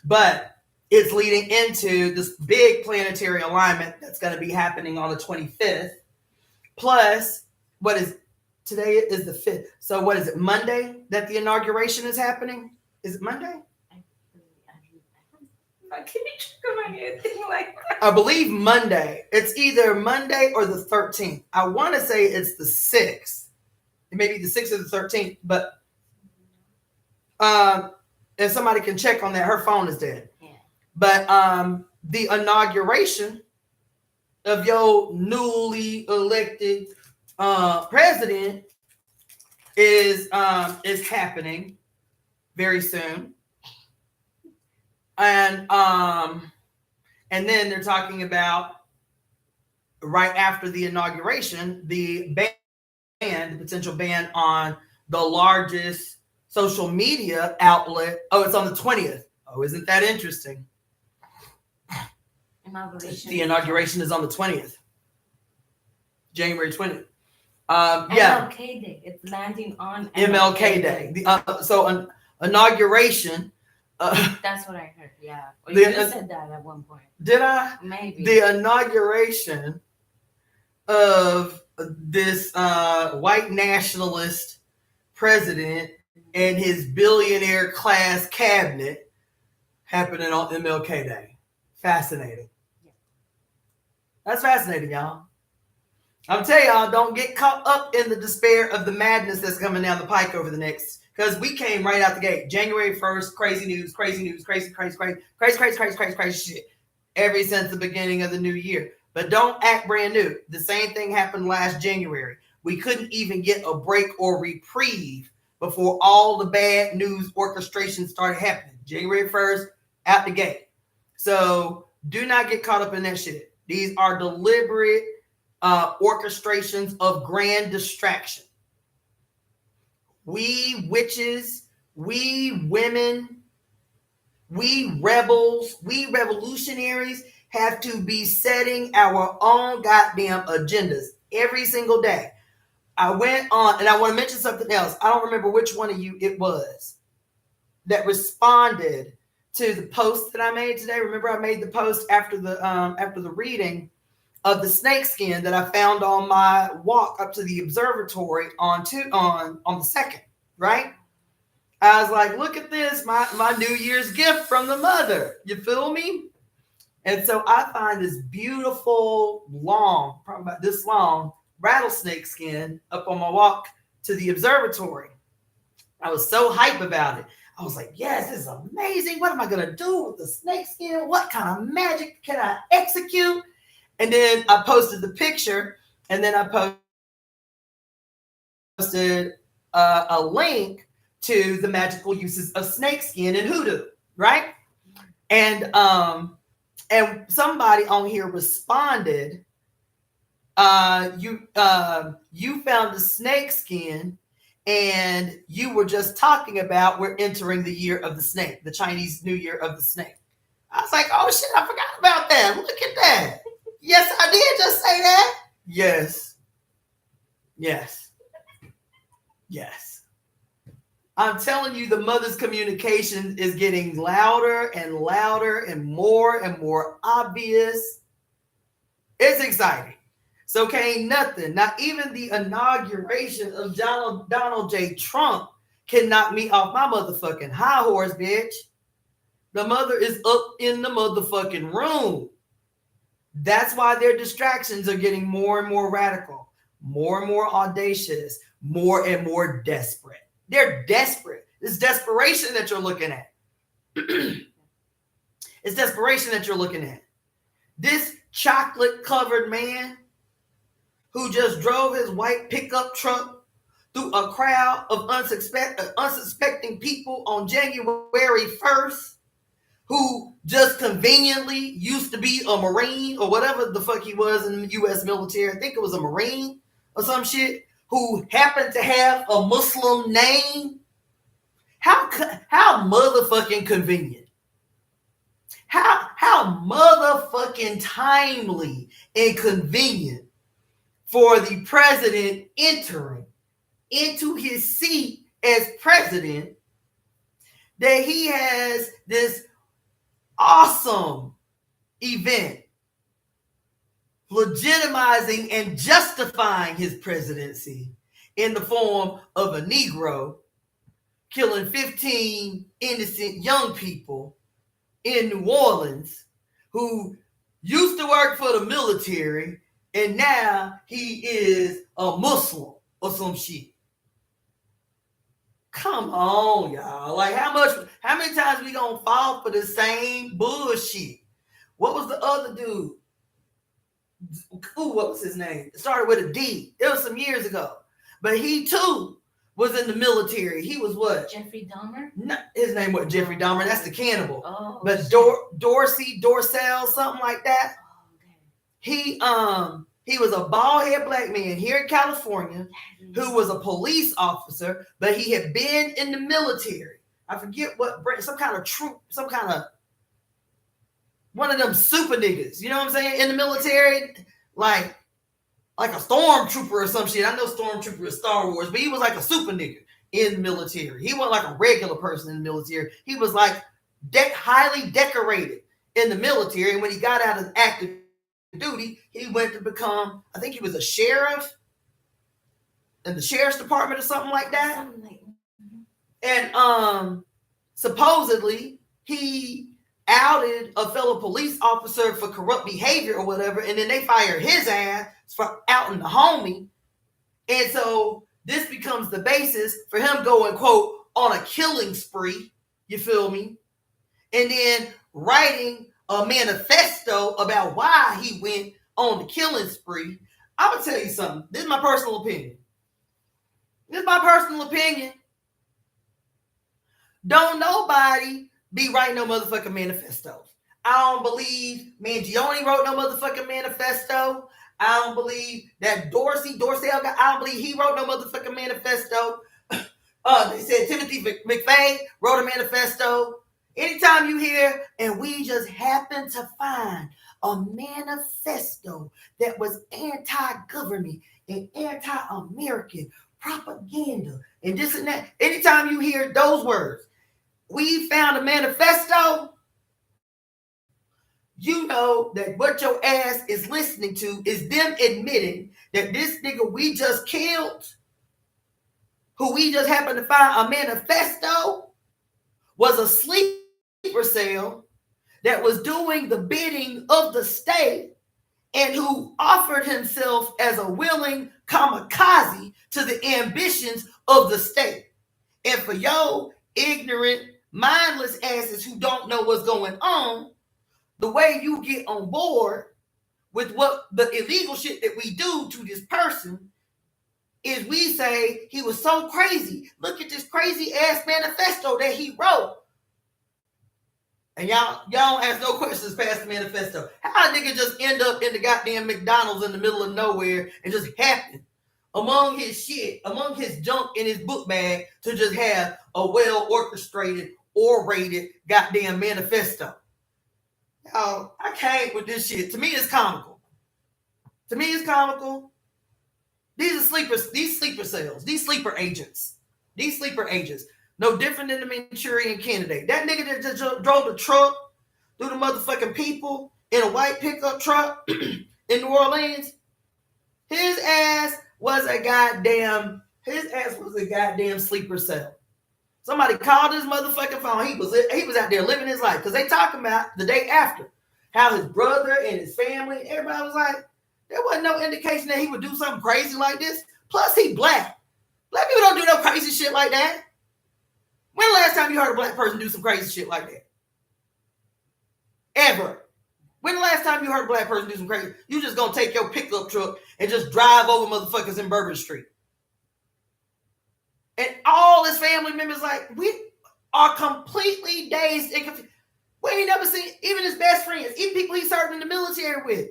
but it's leading into this big planetary alignment that's going to be happening on the 25th. Plus, what is today is the 5th. So what is it, Monday that the inauguration is happening? Is it Monday? I can't check my head like that. I believe Monday. It's either Monday or the 13th. I want to say it's the 6th. It may be the 6th or the 13th, but if somebody can check on that, her phone is dead. Yeah. But the inauguration of your newly elected president is happening very soon. And then they're talking about right after the inauguration, the potential ban on the largest social media outlet. Oh, it's on the 20th. Oh, isn't that interesting? The inauguration is on the 20th. January 20th. Yeah. MLK Day. It's landing on MLK Day. So inauguration. That's what I heard. Yeah. Well, you said that at one point. Did I? Maybe. The inauguration of this white nationalist president and his billionaire class cabinet happening on MLK Day. Fascinating. Yeah. That's fascinating, y'all. I'm telling y'all, don't get caught up in the despair of the madness that's coming down the pike over the next, because we came right out the gate. January 1st, crazy news, crazy shit. Ever since the beginning of the new year. But don't act brand new. The same thing happened last January. We couldn't even get a break or reprieve before all the bad news orchestration started happening. January 1st, out the gate. So do not get caught up in that shit. These are deliberate orchestrations of grand distraction. We witches, we women, we rebels, we revolutionaries have to be setting our own goddamn agendas every single day. I went on, and I want to mention something else. I don't remember which one of you it was that responded to the post that I made today. Remember, I made the post after the reading of the snake skin that I found on my walk up to the observatory on the 2nd, right? I was like, look at this, my New Year's gift from the mother. You feel me? And so I find this beautiful, long, probably about this long, rattlesnake skin up on my walk to the observatory. I was so hype about it. I was like, yes, this is amazing. What am I going to do with the snake skin? What kind of magic can I execute? And then I posted the picture, and then I posted a link to the magical uses of snakeskin and hoodoo, right? And somebody on here responded, you found the snakeskin, and you were just talking about we're entering the year of the snake, the Chinese New Year of the snake. I was like, oh shit, I forgot about that. Look at that. Yes, I did just say that. Yes. I'm telling you, the mother's communication is getting louder and louder and more obvious. It's exciting. So ain't nothing, not even the inauguration of Donald J. Trump can knock me off my motherfucking high horse, bitch. The mother is up in the motherfucking room. That's why their distractions are getting more and more radical, more and more audacious, more and more desperate. They're desperate. It's desperation that you're looking at. It's desperation that you're looking at. This chocolate-covered man who just drove his white pickup truck through a crowd of unsuspecting people on January 1st who just conveniently used to be a Marine or whatever the fuck he was in the U.S. military. I think it was a Marine or some shit, who happened to have a Muslim name. How motherfucking convenient. How motherfucking timely and convenient for the president entering into his seat as president that he has this awesome event legitimizing and justifying his presidency in the form of a Negro killing 15 innocent young people in New Orleans who used to work for the military and now he is a Muslim or some shit. Come on, y'all. Like, how many times we gonna fall for the same bullshit? What was the other dude? Ooh, what was his name? It started with a D. It was some years ago. But he too was in the military. He was what? Jeffrey Dahmer? No, his name wasn't Jeffrey Dahmer. That's the cannibal. Oh, but Dorsell, something like that. Oh, okay. He was a bald-headed black man here in California who was a police officer, but he had been in the military. I forget what branch, some kind of troop, some kind of one of them super niggas, you know what I'm saying? In the military, like a stormtrooper or some shit. I know stormtrooper is Star Wars, but he was like a super nigga in the military. He wasn't like a regular person in the military. He was like highly decorated in the military. And when he got out of active duty, he went to become, I think he was a sheriff in the sheriff's department or something like that. And supposedly he outed a fellow police officer for corrupt behavior or whatever, and then they fired his ass for outing the homie. And so this becomes the basis for him going, quote, on a killing spree, you feel me? And then writing a manifesto about why he went on the killing spree. I'm gonna tell you something. This is my personal opinion. Don't nobody be writing no motherfucking manifestos. I don't believe Mangione wrote no motherfucking manifesto. I don't believe that Dorsell guy, I don't believe he wrote no motherfucking manifesto. They said Timothy McVeigh wrote a manifesto. Anytime you hear, and we just happen to find a manifesto that was anti-government and anti-American propaganda and this and that, anytime you hear those words, we found a manifesto, you know that what your ass is listening to is them admitting that this nigga we just killed, who we just happened to find a manifesto, was a sleeper cell that was doing the bidding of the state and who offered himself as a willing kamikaze to the ambitions of the state. And for your ignorant, mindless asses who don't know what's going on, the way you get on board with what the illegal shit that we do to this person is we say he was so crazy. Look at this crazy ass manifesto that he wrote. And y'all don't ask no questions past the manifesto. How a nigga just end up in the goddamn McDonald's in the middle of nowhere and just happen among his shit, among his junk in his book bag to just have a well-orchestrated, orated goddamn manifesto. Y'all, I can't with this shit. To me, it's comical. These are sleepers, these sleeper cells, these sleeper agents. No different than the Manchurian candidate. That nigga that just drove the truck through the motherfucking people in a white pickup truck in New Orleans, his ass was a goddamn sleeper cell. Somebody called his motherfucking phone. He was out there living his life because they talking about the day after how his brother and his family, everybody was like, there wasn't no indication that he would do something crazy like this. Plus, he black. Black people don't do no crazy shit like that. When the last time you heard a black person do some crazy shit like that? Ever. When the last time you heard a black person do some crazy? You just gonna take your pickup truck and just drive over motherfuckers in Bourbon Street. And all his family members like, we are completely dazed and confused. We ain't never seen even his best friends, even people he served in the military with.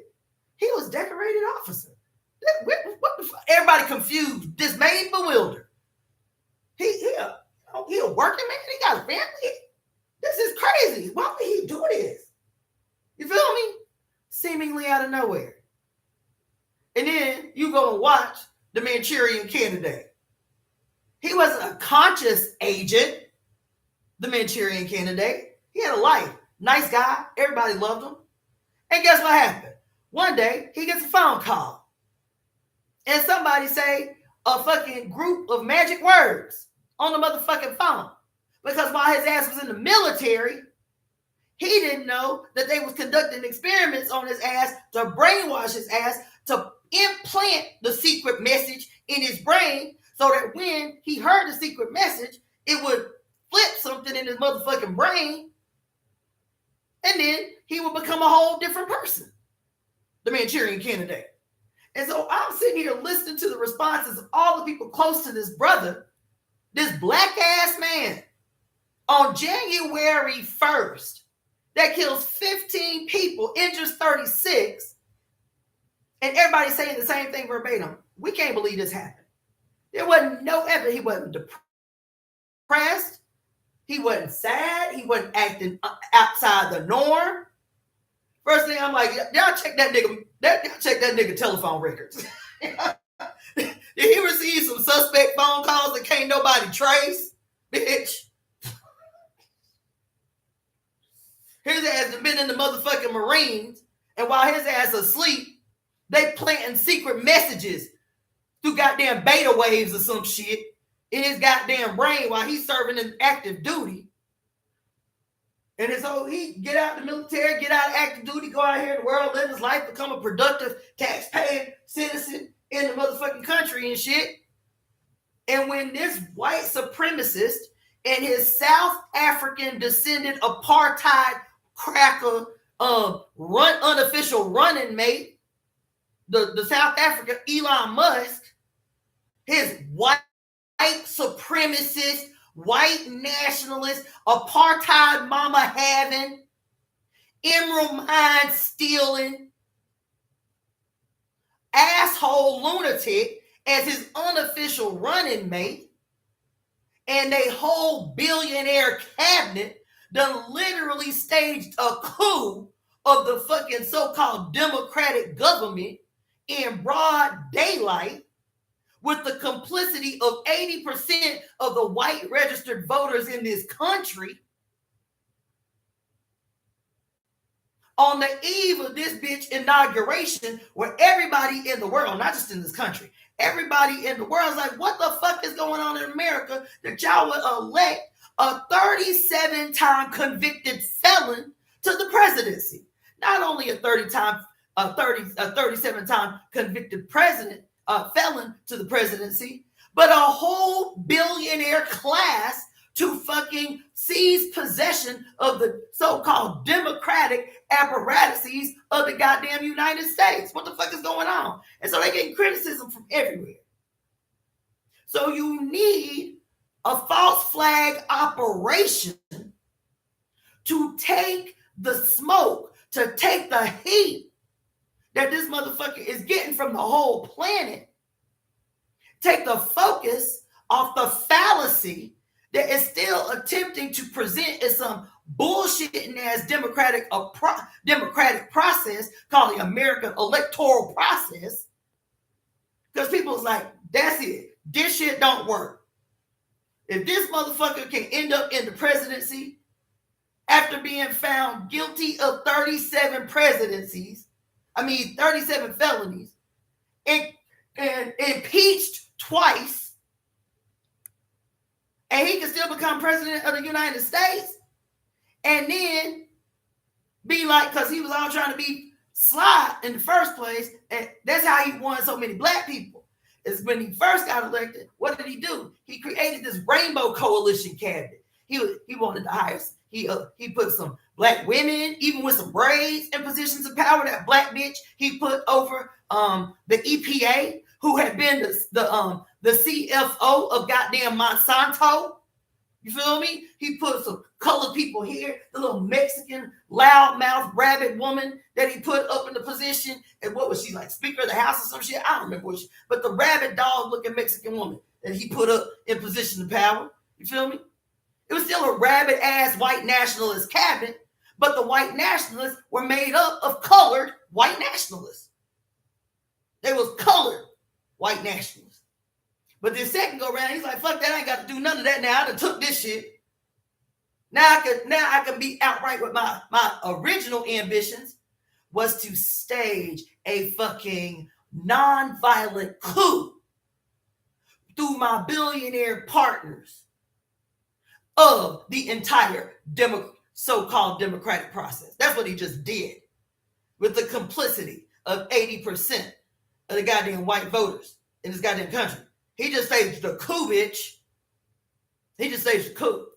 He was decorated officer. What the fuck? Everybody confused, dismayed, bewildered. He a working man. He got a family. This is crazy. Why would he do this? You feel me? Seemingly out of nowhere. And then you go and watch the Manchurian Candidate. He wasn't a conscious agent, the Manchurian Candidate. He had a life. Nice guy. Everybody loved him. And guess what happened? One day, he gets a phone call. And somebody say a fucking group of magic words on the motherfucking phone. Because while his ass was in the military, he didn't know that they was conducting experiments on his ass to brainwash his ass, to implant the secret message in his brain so that when he heard the secret message, it would flip something in his motherfucking brain. And then he would become a whole different person, the Manchurian Candidate. And so I'm sitting here listening to the responses of all the people close to this brother, this black ass man, on January 1st, that kills 15 people, injures 36, and everybody saying the same thing verbatim. We can't believe this happened. There wasn't no evidence. He wasn't depressed. He wasn't sad. He wasn't acting outside the norm. First thing I'm like, y'all check that nigga. Y'all check that nigga telephone records. Did he receive some suspect phone calls that can't nobody trace? Bitch. His ass has been in the motherfucking Marines, and while his ass asleep, they planting secret messages through goddamn beta waves or some shit in his goddamn brain while he's serving in active duty. And so he get out of the military, get out of active duty, go out here in the world, live his life, become a productive, tax-paying citizen in the motherfucking country and shit. And when this white supremacist and his South African descendant apartheid cracker unofficial running mate, the South African Elon Musk, his white supremacist, white nationalist, apartheid mama having, emerald mine stealing, asshole lunatic as his unofficial running mate, and a whole billionaire cabinet done literally staged a coup of the fucking so-called democratic government in broad daylight with the complicity of 80% of the white registered voters in this country. On the eve of this bitch inauguration, where everybody in the world, not just in this country, everybody in the world is like, what the fuck is going on in America that y'all would elect a 37-time convicted felon to the presidency? Not only a 37-time convicted felon to the presidency, but a whole billionaire class to fucking seize possession of the so-called democratic apparatuses of the goddamn United States. What the fuck is going on? And so they're getting criticism from everywhere. So you need a false flag operation to take the smoke, to take the heat that this motherfucker is getting from the whole planet, take the focus off the fallacy that is still attempting to present as some bullshitting ass democratic process called the American electoral process. Because people's like, that's it. This shit don't work. If this motherfucker can end up in the presidency after being found guilty of 37 felonies, and impeached twice, and he can still become president of the United States, and then be like, because he was all trying to be sly in the first place, and that's how he won so many black people. Is when he first got elected, what did he do? He created this rainbow coalition cabinet. He wanted to hire, he put some black women, even with some braids, in positions of power. That black bitch he put over the EPA, who had been the the CFO of goddamn Monsanto. You feel me? He put some colored people here, the little Mexican loudmouth rabbit woman that he put up in the position. And what was she, like Speaker of the House or some shit? I don't remember what she, but the rabbit dog looking Mexican woman that he put up in position of power. You feel me? It was still a rabbit ass white nationalist cabinet, but the white nationalists were made up of colored white nationalists. They was colored white nationalists. But the second go around, he's like, fuck that, I ain't got to do none of that now. I done took this shit. Now I can be outright with my original ambitions was to stage a fucking non-violent coup through my billionaire partners of the entire so-called democratic process. That's what he just did with the complicity of 80% of the goddamn white voters in this goddamn country. He just staged the coup, bitch. He just staged the coup.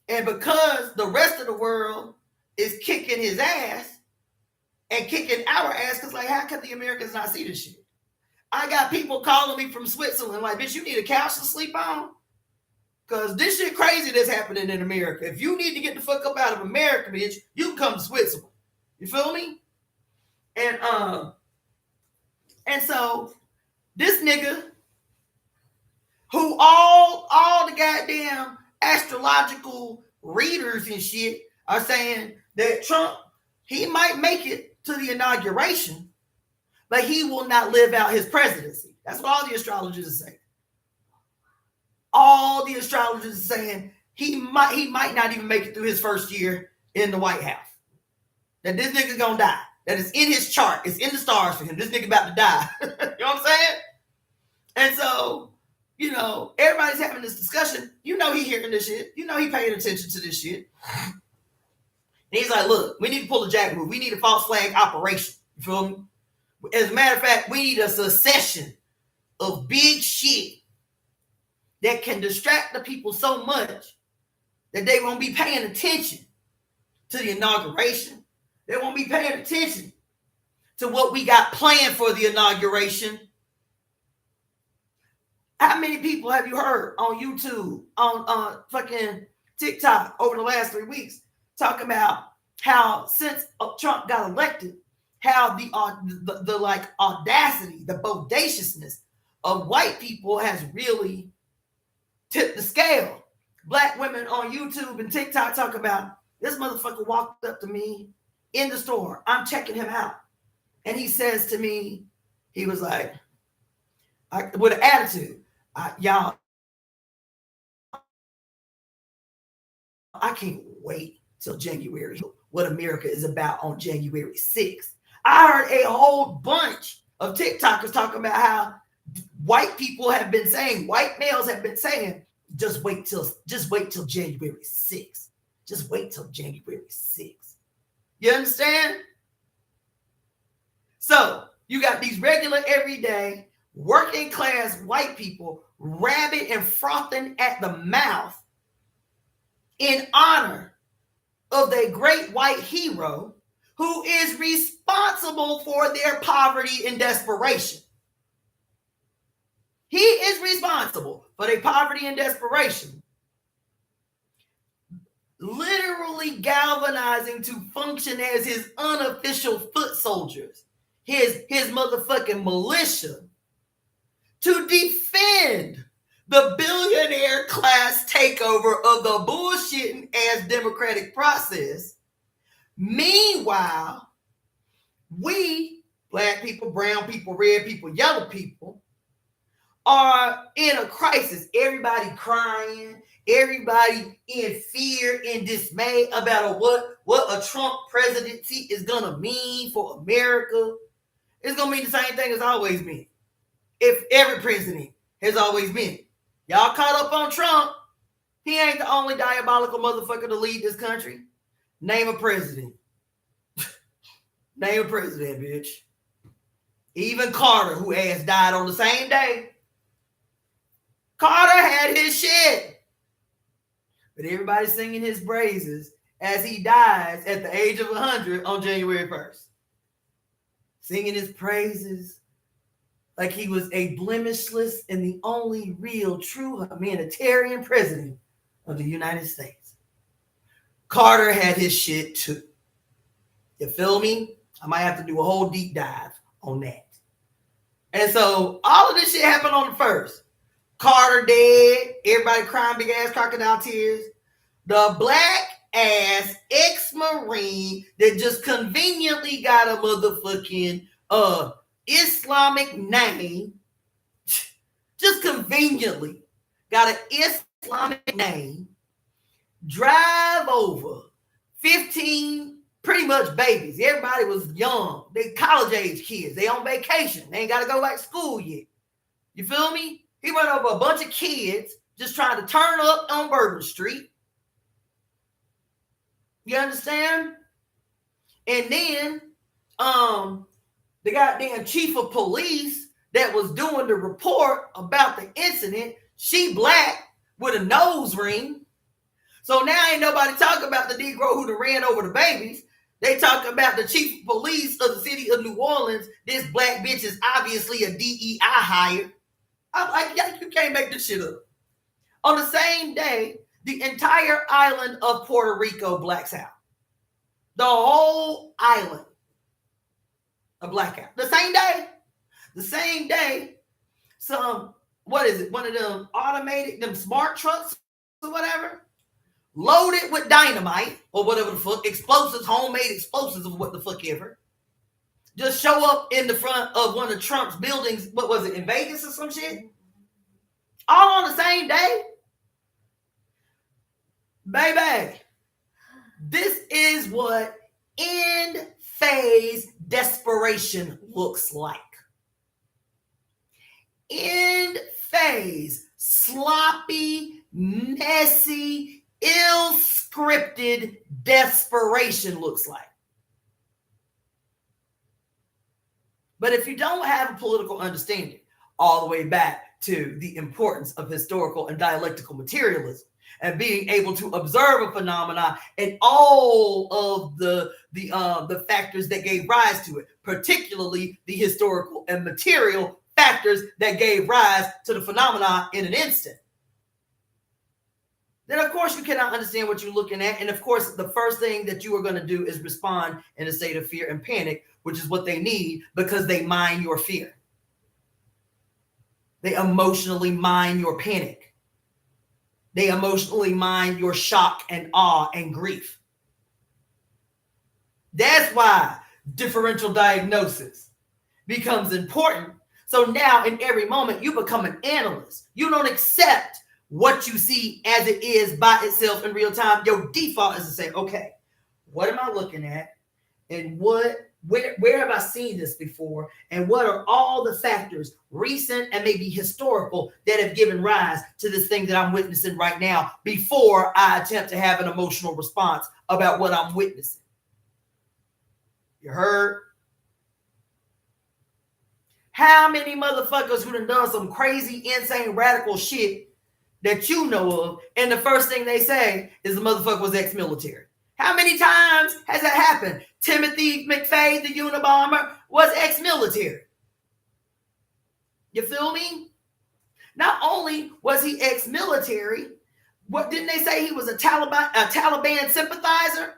And because the rest of the world is kicking his ass and kicking our ass, because like, how can the Americans not see this shit? I got people calling me from Switzerland like, bitch, you need a couch to sleep on? Because this shit crazy that's happening in America. If you need to get the fuck up out of America, bitch, you can come to Switzerland. You feel me? And so this nigga, who all the goddamn astrological readers and shit are saying that Trump, he might make it to the inauguration, but he will not live out his presidency. That's what all the astrologers are saying. All the astrologers are saying he might not even make it through his first year in the White House. That this nigga's gonna die. That is in his chart. It's in the stars for him. This nigga about to die. You know what I'm saying? And so, you know, everybody's having this discussion. You know he hearing this shit. You know he paying attention to this shit. And he's like, look, we need to pull a jack move. We need a false flag operation. You feel me? As a matter of fact, we need a succession of big shit that can distract the people so much that they won't be paying attention to the inauguration. They won't be paying attention to what we got planned for the inauguration. How many people have you heard on YouTube, on fucking TikTok over the last 3 weeks talking about how since Trump got elected, how the like audacity, the bodaciousness of white people has really tipped the scale. Black women on YouTube and TikTok talk about this motherfucker walked up to me in the store. I'm checking him out. And he says to me, he was like, with an attitude, y'all, I can't wait till January, what America is about on January 6th. I heard a whole bunch of TikTokers talking about how white people have been saying, white males have been saying, just wait till January 6th. Just wait till January 6th. You understand? So you got these regular, everyday, working class white people rabid and frothing at the mouth in honor of their great white hero who is responsible for their poverty and desperation. He is responsible for their poverty and desperation, literally galvanizing to function as his unofficial foot soldiers, his motherfucking militia, to defend the billionaire class takeover of the bullshitting ass democratic process. Meanwhile, we, black people, brown people, red people, yellow people, are in a crisis. Everybody crying, everybody in fear and dismay about what a Trump presidency is gonna mean for America. It's gonna mean the same thing as always been. If every president has always been. Y'all caught up on Trump. He ain't the only diabolical motherfucker to lead this country. Name a president. Name a president, bitch. Even Carter, who ass died on the same day. Carter had his shit. But everybody's singing his praises as he dies at the age of 100 on January 1st. Singing his praises like he was a blemishless and the only real true humanitarian president of the United States. Carter had his shit too. You feel me? I might have to do a whole deep dive on that. And so all of this shit happened on the first. Carter dead. Everybody crying big ass crocodile tears. The black ass ex-Marine that just conveniently got a motherfucking Islamic name. Just conveniently got an Islamic name. Drive over 15 pretty much babies. Everybody was young. They college age kids. They on vacation. They ain't got to go back to school yet. You feel me? He went over a bunch of kids just trying to turn up on Bourbon Street. You understand? And then the goddamn chief of police that was doing the report about the incident, she black with a nose ring. So now ain't nobody talking about the Negro who ran over the babies. They talk about the chief of police of the city of New Orleans. This black bitch is obviously a DEI hire. I'm like, yeah, you can't make this shit up. On the same day, the entire island of Puerto Rico blacks out. The whole island a blackout. The same day, some, what is it? One of them automated, them smart trucks or whatever, loaded with dynamite or whatever the fuck, explosives, homemade explosives or what the fuck ever, just show up in the front of one of Trump's buildings. What was it, in Vegas or some shit? All on the same day? Baby, this is what end phase desperation looks like. End phase, sloppy, messy, ill-scripted desperation looks like. But if you don't have a political understanding all the way back to the importance of historical and dialectical materialism and being able to observe a phenomena and all of the factors that gave rise to it, particularly the historical and material factors that gave rise to the phenomena in an instant, then of course you cannot understand what you're looking at. And of course, the first thing that you are going to do is respond in a state of fear and panic, which is what they need because they mine your fear. They emotionally mine your panic. They emotionally mine your shock and awe and grief. That's why differential diagnosis becomes important. So now in every moment, you become an analyst. You don't accept what you see as it is by itself in real time. Your default is to say, okay, what am I looking at? And where have I seen this before? And what are all the factors, recent and maybe historical, that have given rise to this thing that I'm witnessing right now before I attempt to have an emotional response about what I'm witnessing? You heard? How many motherfuckers who done some crazy, insane, radical shit that you know of, and the first thing they say is the motherfucker was ex-military? How many times has that happened? Timothy McVeigh, the Unabomber, was ex-military. You feel me? Not only was he ex-military, what didn't they say he was a Taliban sympathizer?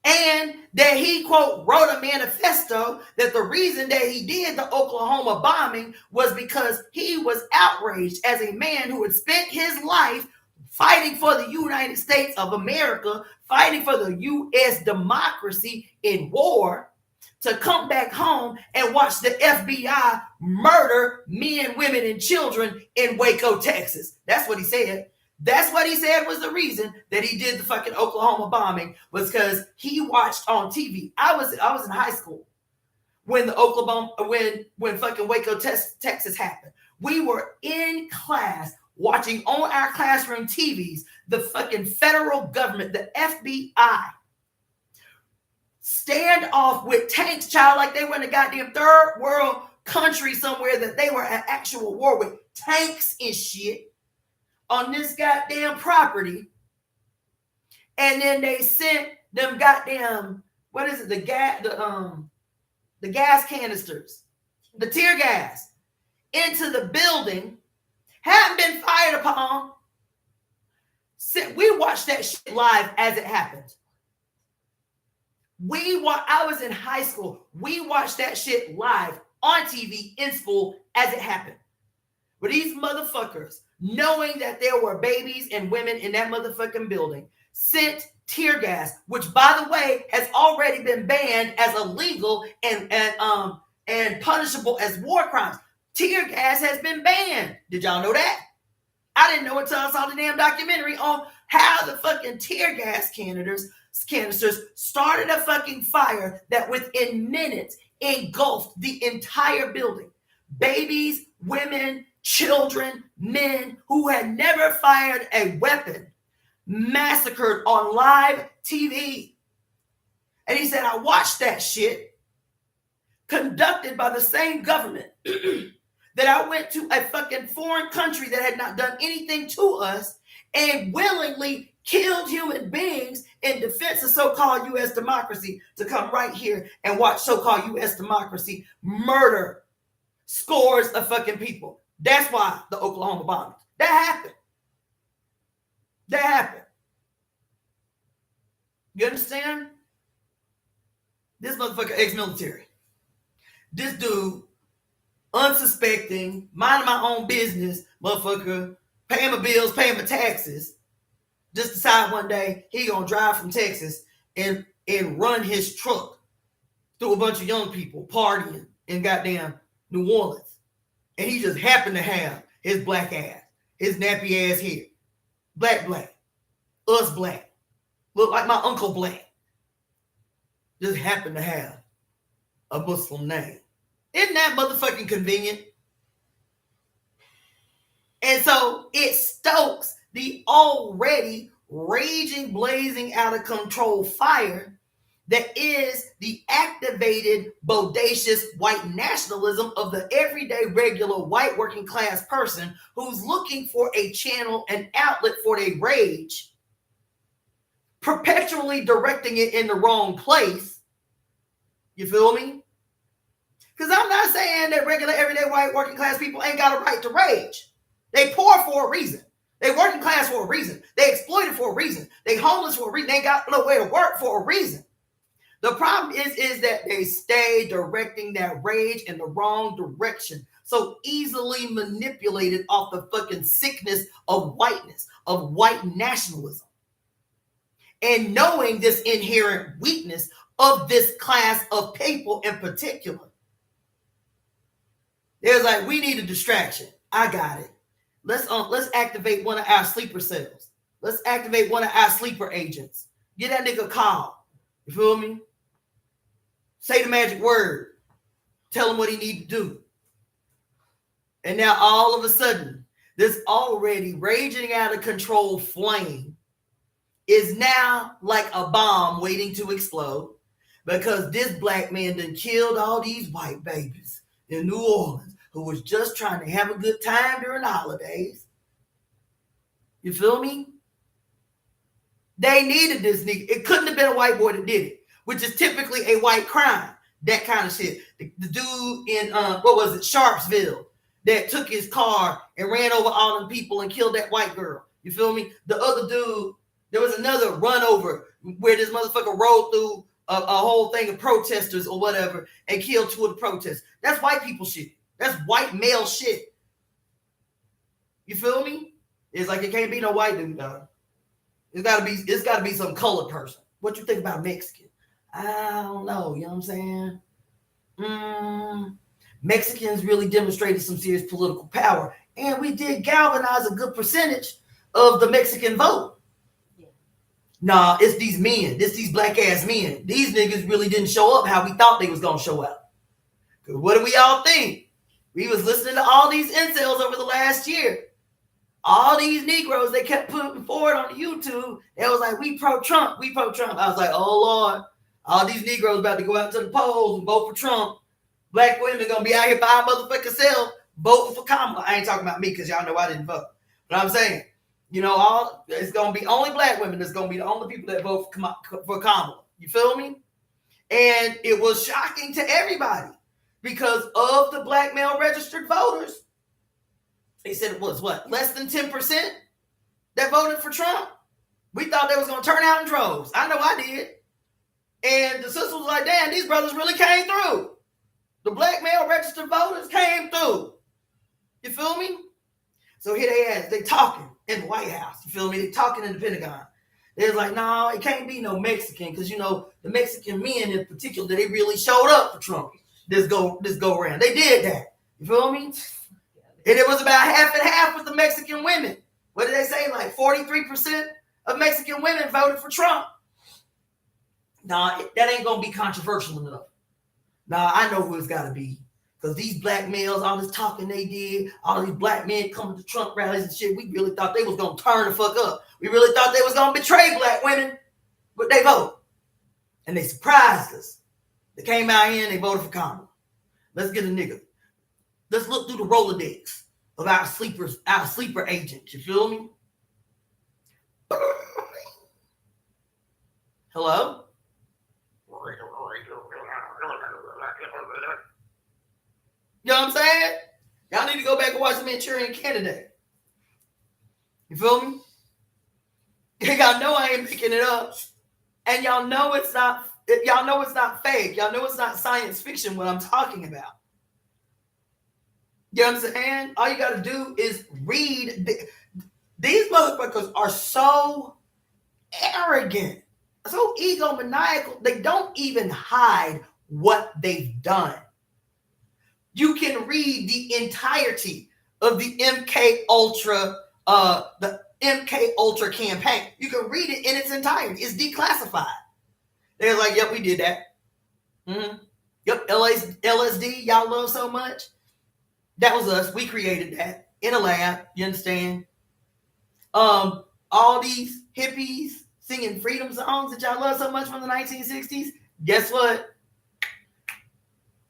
And that he, quote, wrote a manifesto that the reason that he did the Oklahoma bombing was because he was outraged as a man who had spent his life fighting for the United States of America, fighting for the U.S. democracy in war, to come back home and watch the FBI murder men, women, and children in Waco, Texas. That's what he said. That's what he said was the reason that he did the fucking Oklahoma bombing, was because he watched on TV. I was in high school when the Oklahoma, when fucking Waco, Texas happened. We were in class watching on our classroom TVs the fucking federal government, the FBI, stand off with tanks, child, like they were in a goddamn third world country somewhere that they were at actual war with tanks and shit on this goddamn property. And then they sent them goddamn, what is it, the gas canisters the tear gas into the building hadn't been fired upon. We watched that shit live as it happened. I was in high school. We watched that shit live on TV in school as it happened. But these motherfuckers, knowing that there were babies and women in that motherfucking building, sent tear gas, which by the way has already been banned as illegal and punishable as war crimes. Tear gas has been banned. Did y'all know that? I didn't know until I saw the damn documentary on how the fucking tear gas canisters started a fucking fire that within minutes engulfed the entire building. Babies, women, children, men who had never fired a weapon massacred on live TV. And he said, I watched that shit conducted by the same government that I went to a fucking foreign country that had not done anything to us and willingly killed human beings in defense of so-called U.S. democracy to come right here and watch so-called U.S. democracy murder scores of fucking people. That's why the Oklahoma bombing. That happened. That happened. You understand? This motherfucker ex-military. This dude, unsuspecting, minding my own business, motherfucker, paying my bills, paying my taxes, just decide one day he gonna drive from Texas and run his truck through a bunch of young people partying in goddamn New Orleans. And he just happened to have his black ass, his nappy ass hair. Black, us black. Look like my uncle black. Just happened to have a Muslim name. Isn't that motherfucking convenient? And so it stokes the already raging, blazing out of control fire that is the activated, bodacious white nationalism of the everyday, regular, white working class person who's looking for a channel, an outlet for their rage, perpetually directing it in the wrong place. You feel me? Because I'm not saying that regular, everyday, white working class people ain't got a right to rage. They poor for a reason. They working class for a reason. They exploited for a reason. They homeless for a reason. They ain't got no way to work for a reason. The problem is that they stay directing that rage in the wrong direction. So easily manipulated off the fucking sickness of whiteness, of white nationalism. And knowing this inherent weakness of this class of people in particular. There's like, we need a distraction. I got it. Let's activate one of our sleeper cells. Let's activate one of our sleeper agents. Get that nigga a call. You feel me? Say the magic word. Tell him what he need to do. And now all of a sudden, this already raging out of control flame is now like a bomb waiting to explode because this black man done killed all these white babies in New Orleans who was just trying to have a good time during the holidays. You feel me? They needed this nigga. It couldn't have been a white boy that did it, which is typically a white crime. That kind of shit. The dude in, Sharpsville that took his car and ran over all them people and killed that white girl. You feel me? The other dude, there was another run over where this motherfucker rode through a whole thing of protesters or whatever and killed 2 of the protesters. That's white people shit. That's white male shit. You feel me? It's like it can't be no white dude, dog. It's gotta be some colored person. What you think about Mexican? I don't know. You know what I'm saying? Mexicans really demonstrated some serious political power. And we did galvanize a good percentage of the Mexican vote. Yeah. Nah, it's these men. These black ass men. These niggas really didn't show up how we thought they was going to show up. Because what do we all think? We was listening to all these incels over the last year. All these Negroes they kept putting forward on YouTube. They was like, we pro-Trump, we pro-Trump. I was like, oh, Lord. All these Negroes about to go out to the polls and vote for Trump. Black women gonna be out here by motherfucking self voting for Kamala. I ain't talking about me because y'all know I didn't vote. But I'm saying, you know, it's gonna be only black women that's gonna be the only people that vote for Kamala. You feel me? And it was shocking to everybody because of the black male registered voters. They said it was what, less than 10% that voted for Trump. We thought they was going to turn out in droves. I know I did. And the sister was like, damn, these brothers really came through. The black male registered voters came through. You feel me? So here they at, they talking in the White House. You feel me? They talking in the Pentagon. They was like, no, it can't be no Mexican, because, you know, the Mexican men in particular, they really showed up for Trump this go around. They did that. You feel me? And it was about half and half with the Mexican women. What did they say? Like 43% of Mexican women voted for Trump. Nah, that ain't going to be controversial enough. Nah, I know who it's got to be. Because these black males, all this talking they did, all these black men coming to Trump rallies and shit, we really thought they was going to turn the fuck up. We really thought they was going to betray black women, but they voted. And they surprised us. They came out here and they voted for Kamala. Let's get a nigga. Let's look through the Rolodex of our sleeper agents. You feel me? Hello? You know what I'm saying? Y'all need to go back and watch the Manchurian Candidate. You feel me? Y'all know I ain't picking it up. And y'all know it's not fake. Y'all know it's not science fiction what I'm talking about. You know what I'm saying? All you got to do is read. These motherfuckers are so arrogant, so egomaniacal. They don't even hide what they've done. You can read the entirety of the MK Ultra campaign. You can read it in its entirety. It's declassified. They're like, yep, we did that. Mm-hmm. Yep, LSD, y'all love so much. That was us. We created that in a lab. You understand? All these hippies singing freedom songs that y'all love so much from the 1960s. Guess what?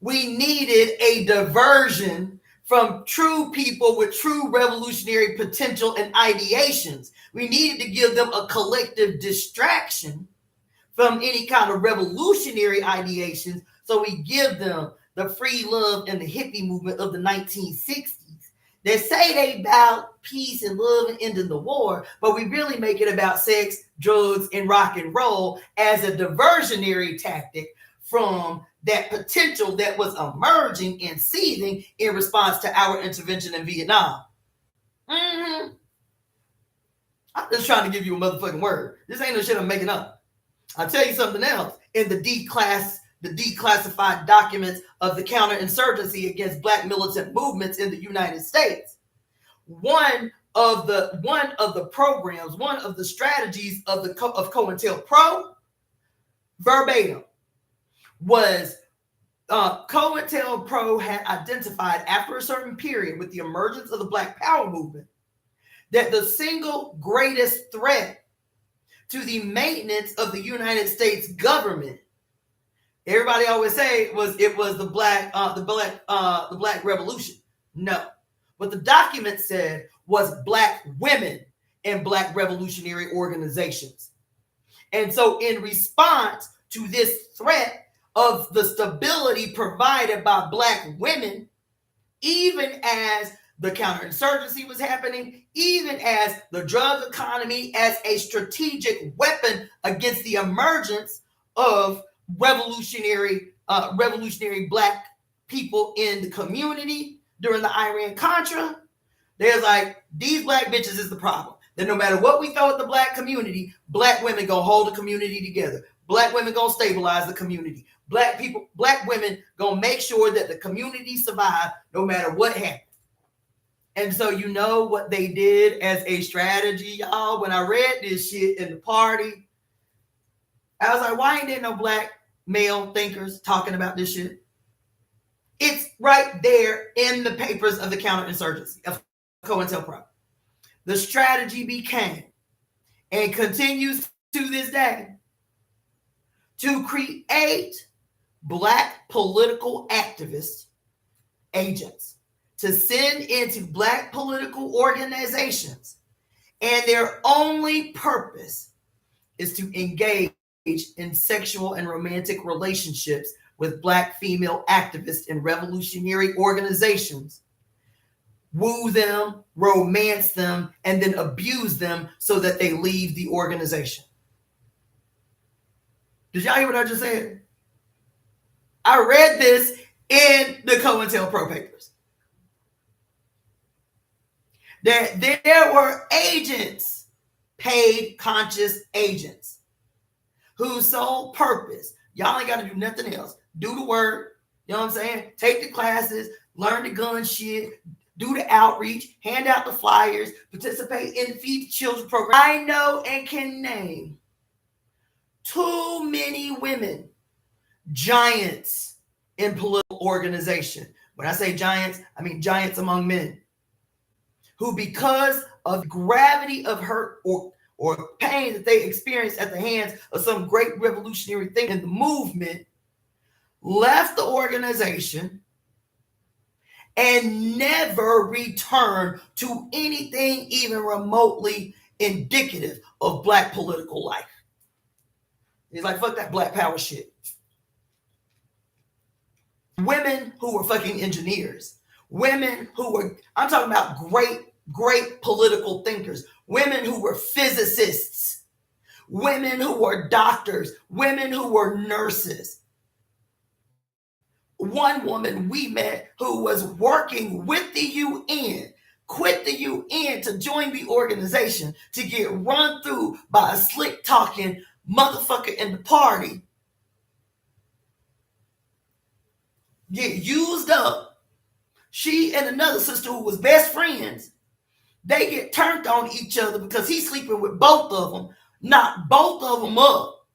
We needed a diversion from true people with true revolutionary potential and ideations. We needed to give them a collective distraction from any kind of revolutionary ideations. So we give them the free love and the hippie movement of the 1960s. They say they about peace and love and ending the war, but we really make it about sex, drugs, and rock and roll as a diversionary tactic from that potential that was emerging and seething in response to our intervention in Vietnam. Mm-hmm. I'm just trying to give you a motherfucking word. This ain't no shit I'm making up. I'll tell you something else. In the declassified documents of the counterinsurgency against black militant movements in the United States, one of the programs, one of the strategies of COINTELPRO, verbatim, was COINTELPRO had identified after a certain period with the emergence of the Black Power movement that the single greatest threat to the maintenance of the United States government, everybody always say it was the black revolution. No, what the document said was black women and black revolutionary organizations. And so in response to this threat of the stability provided by black women, even as the counterinsurgency was happening, even as the drug economy as a strategic weapon against the emergence of revolutionary black people in the community during the Iran-Contra, there's like, these black bitches is the problem. That no matter what we throw at the black community, black women gonna hold the community together. Black women gonna stabilize the community. Black women gonna make sure that the community survive no matter what happens. And so you know what they did as a strategy, y'all? When I read this shit in the party, I was like, why ain't there no black male thinkers talking about this shit? It's right there in the papers of the counterinsurgency of COINTELPRO. The strategy became, and continues to this day, to create black political activist agents to send into black political organizations, and their only purpose is to engage in sexual and romantic relationships with Black female activists in revolutionary organizations, woo them, romance them, and then abuse them so that they leave the organization. Did y'all hear what I just said? I read this in the COINTELPRO papers. That there were agents, paid conscious agents, whose sole purpose, y'all ain't got to do nothing else. Do the work, you know what I'm saying? Take the classes, learn the gun shit, do the outreach, hand out the flyers, participate in Feed the Children program. I know and can name too many women, giants in political organization. When I say giants, I mean giants among men, who because of gravity of hurt or pain that they experienced at the hands of some great revolutionary thing in the movement, left the organization and never returned to anything even remotely indicative of Black political life. He's like, fuck that Black power shit. Women who were fucking engineers, women who were, I'm talking about great political thinkers, women who were physicists, women who were doctors, women who were nurses. One woman we met who was working with the UN, quit the UN to join the organization to get run through by a slick talking motherfucker in the party, get used up. She and another sister who was best friends, they get turned on each other because he's sleeping with both of them, knock both of them up.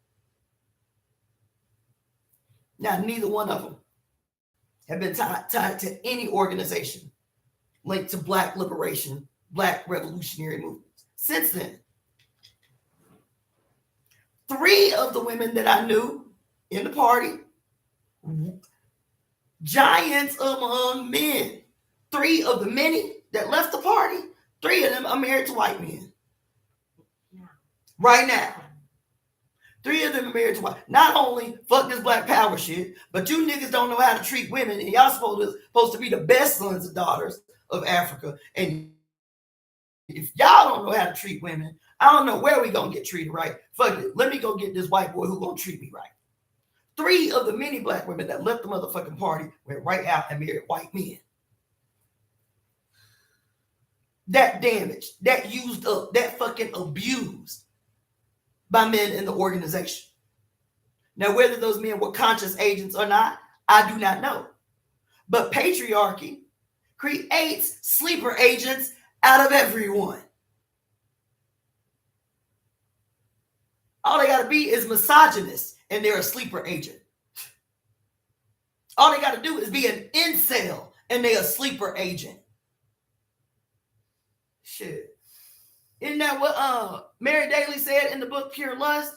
Now, neither one of them have been tied to any organization linked to Black liberation, Black revolutionary movements. Since then, 3 of the women that I knew in the party, giants among men. 3 of the many that left the party, 3 of them are married to white men. Right now. 3 of them are married to white. Not only fuck this Black power shit, but you niggas don't know how to treat women, and y'all supposed to be the best sons and daughters of Africa. And if y'all don't know how to treat women, I don't know where we gonna get treated right. Fuck it. Let me go get this white boy who gonna treat me right. 3 of the many Black women that left the motherfucking party went right out and married white men. That damaged, that used up, that fucking abused by men in the organization. Now, whether those men were conscious agents or not, I do not know. But patriarchy creates sleeper agents out of everyone. All they got to be is misogynist, and they're a sleeper agent. All they got to do is be an incel, and they're a sleeper agent. Shit. Isn't that what Mary Daly said in the book Pure Lust?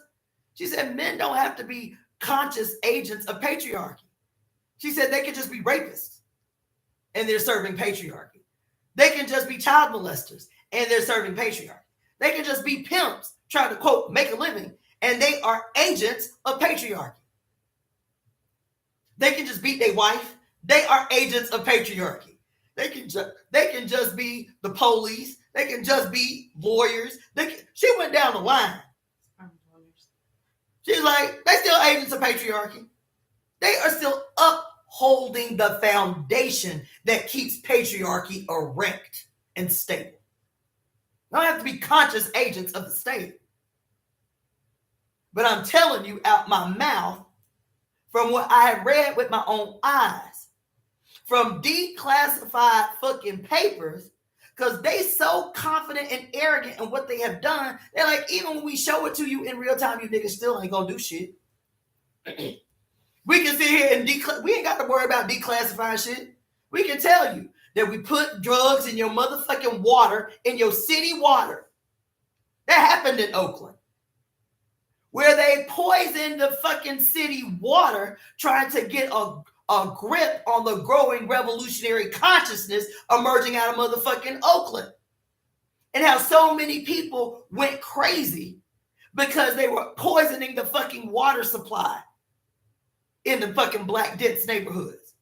She said men don't have to be conscious agents of patriarchy. She said they can just be rapists, and they're serving patriarchy. They can just be child molesters, and they're serving patriarchy. They can just be pimps trying to, quote, make a living, and they are agents of patriarchy. They can just beat their wife. They are agents of patriarchy. They can just be the police. They can just be lawyers. She went down the line. She's like, they still agents of patriarchy. They are still upholding the foundation that keeps patriarchy erect and stable. They don't have to be conscious agents of the state. But I'm telling you out my mouth, from what I have read with my own eyes, from declassified fucking papers, because they so confident and arrogant in what they have done, they're like, even when we show it to you in real time, you niggas still ain't gonna do shit. We can sit here and we ain't got to worry about declassifying shit. We can tell you that we put drugs in your motherfucking water, in your city water. That happened in Oakland, where they poisoned the fucking city water trying to get a grip on the growing revolutionary consciousness emerging out of motherfucking Oakland. And how so many people went crazy because they were poisoning the fucking water supply. in the fucking black dense neighborhoods.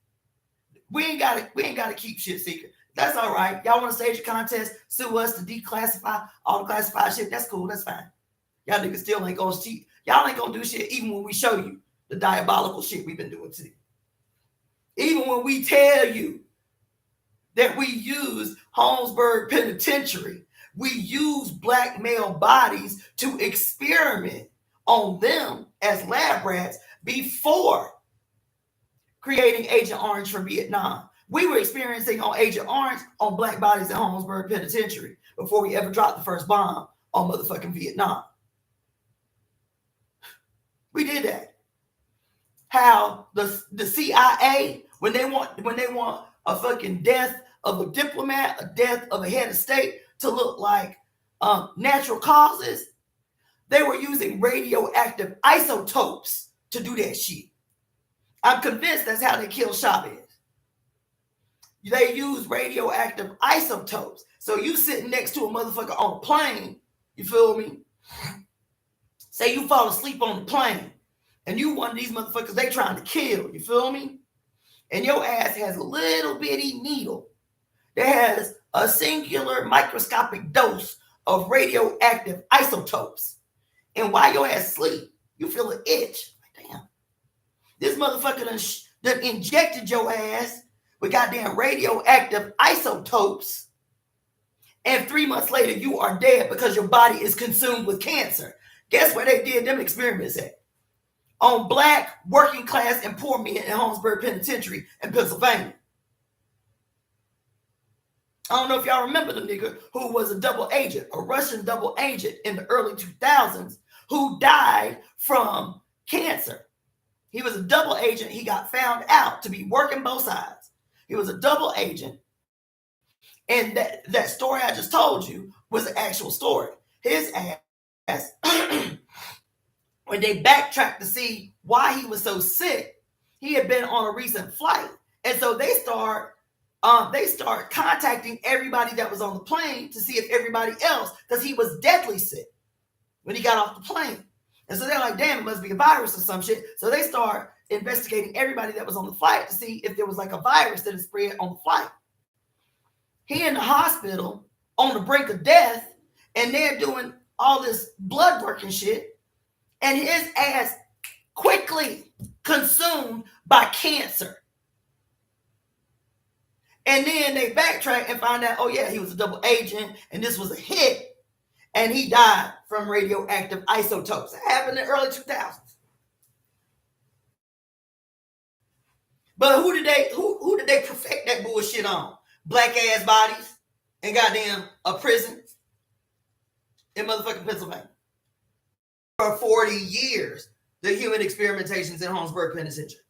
We ain't gotta keep shit secret. That's all right. Y'all want to stage a contest, sue us to declassify all the classified shit. That's cool. That's fine. Y'all niggas still ain't gonna cheat. Y'all ain't gonna do shit even when we show you the diabolical shit we've been doing too. Even when we tell you that we use Holmesburg Penitentiary, we use black male bodies to experiment on them as lab rats before creating Agent Orange from Vietnam. We were experiencing on Agent Orange on black bodies at Holmesburg Penitentiary before we ever dropped the first bomb on motherfucking Vietnam. We did that. How the CIA, when they want a fucking death of a diplomat, a death of a head of state to look like natural causes, they were using radioactive isotopes to do that shit. I'm convinced that's how they killed Chavez. They use radioactive isotopes. So you sitting next to a motherfucker on a plane, you feel me? Say you fall asleep on the plane, and you one of these motherfuckers they trying to kill, you feel me? And your ass has a little bitty needle that has a singular microscopic dose of radioactive isotopes. And while your ass sleep, you feel an itch. Like, damn, this motherfucker done injected your ass with goddamn radioactive isotopes. And 3 months later, you are dead because your body is consumed with cancer. Guess where they did them experiments at? On black, working class, and poor men in Holmesburg Penitentiary in Pennsylvania. I don't know if y'all remember the nigga who was a double agent, a Russian double agent in the early 2000s who died from cancer. He was a double agent. He got found out to be working both sides. He was a double agent. And that story I just told you was an actual story. His ass, when they backtracked to see why he was so sick, he had been on a recent flight. And so they start contacting everybody that was on the plane to see if everybody else, because he was deathly sick when he got off the plane. And so they're like, damn, it must be a virus or some shit. So they start investigating everybody that was on the flight to see if there was like a virus that had spread on the flight. He in the hospital on the brink of death, and they're doing all this blood work and shit, and his ass quickly consumed by cancer. And then they backtrack and find out, oh yeah, he was a double agent, and this was a hit, and he died from radioactive isotopes. It happened in the early 2000s. But who did they perfect that bullshit on? Black ass bodies and goddamn a prison in motherfucking Pennsylvania. For 40 years, the human experimentations in Holmesburg Penitentiary.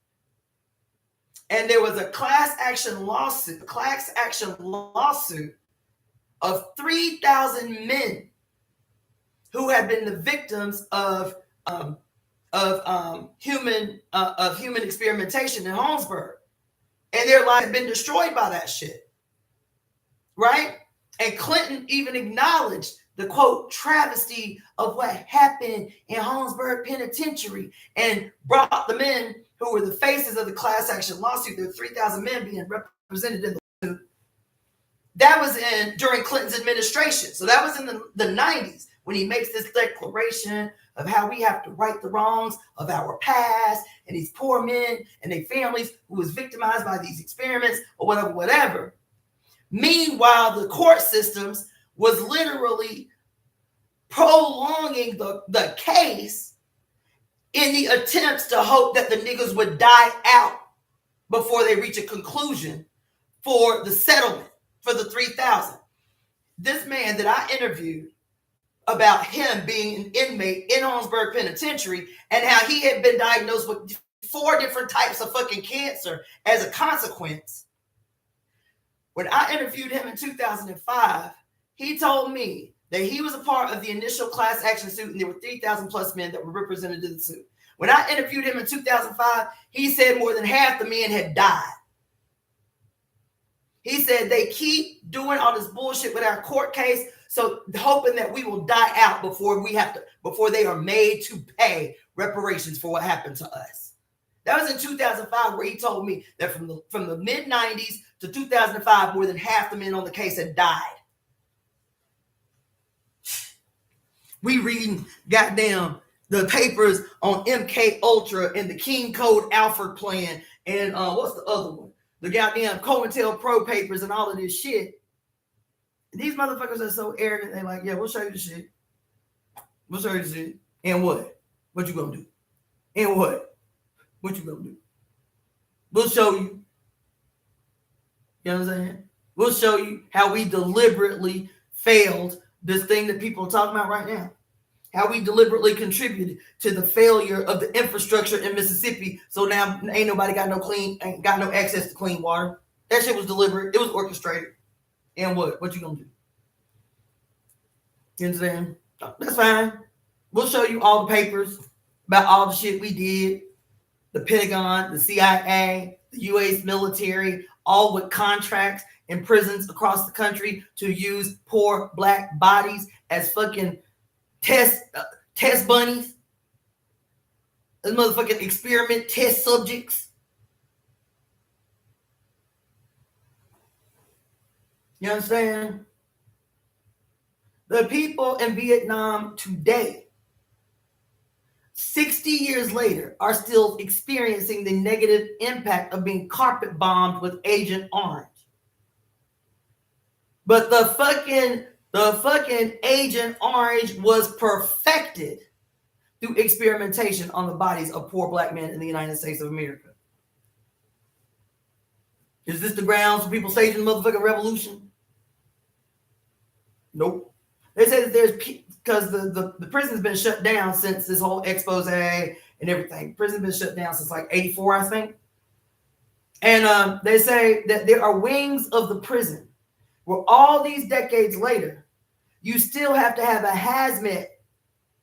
And there was a class action lawsuit of 3,000 men who had been the victims of human experimentation in Holmesburg, and their lives had been destroyed by that shit, right? And Clinton even acknowledged the quote travesty of what happened in Holmesburg Penitentiary and brought the men who were the faces of the class action lawsuit. There were 3,000 men being represented in the lawsuit. That was during Clinton's administration. So that was in the 90s when he makes this declaration of how we have to right the wrongs of our past and these poor men and their families who was victimized by these experiments or whatever. Meanwhile, the court systems was literally prolonging the case in the attempts to hope that the niggas would die out before they reach a conclusion for the settlement for the 3,000. This man that I interviewed about him being an inmate in Holmesburg Penitentiary and how he had been diagnosed with 4 different types of fucking cancer as a consequence. When I interviewed him in 2005, he told me that he was a part of the initial class action suit and there were 3,000 plus men that were represented in the suit. When I interviewed him in 2005, he said more than half the men had died. He said they keep doing all this bullshit with our court case, so hoping that we will die out before they are made to pay reparations for what happened to us. That was in 2005, where he told me that from the mid 90s to 2005, more than half the men on the case had died. We reading goddamn the papers on MK Ultra and the King Code Alfred plan and what's the other one? The goddamn COINTELPRO papers and all of this shit. And these motherfuckers are so arrogant. They're like, yeah, we'll show you the shit. We'll show you the shit. And what? What you gonna do? And what? What you gonna do? We'll show you. You know what I'm saying? We'll show you how we deliberately failed this thing that people are talking about right now. How we deliberately contributed to the failure of the infrastructure in Mississippi. So now ain't nobody got no access to clean water. That shit was deliberate. It was orchestrated. And what? What you gonna do? You understand? That's fine. We'll show you all the papers about all the shit we did. The Pentagon, the CIA, the U.S. military, all with contracts in prisons across the country to use poor black bodies as fucking test bunnies. As motherfucking experiment test subjects. You understand? The people in Vietnam today, 60 years later, are still experiencing the negative impact of being carpet bombed with Agent Orange. But the fucking Agent Orange was perfected through experimentation on the bodies of poor black men in the United States of America. Is this the grounds for people staging the motherfucking revolution? Nope. They say that there's, because the prison's been shut down since this whole expose and everything. Prison's been shut down since like 84, I think. And they say that there are wings of the prison where all these decades later, you still have to have a hazmat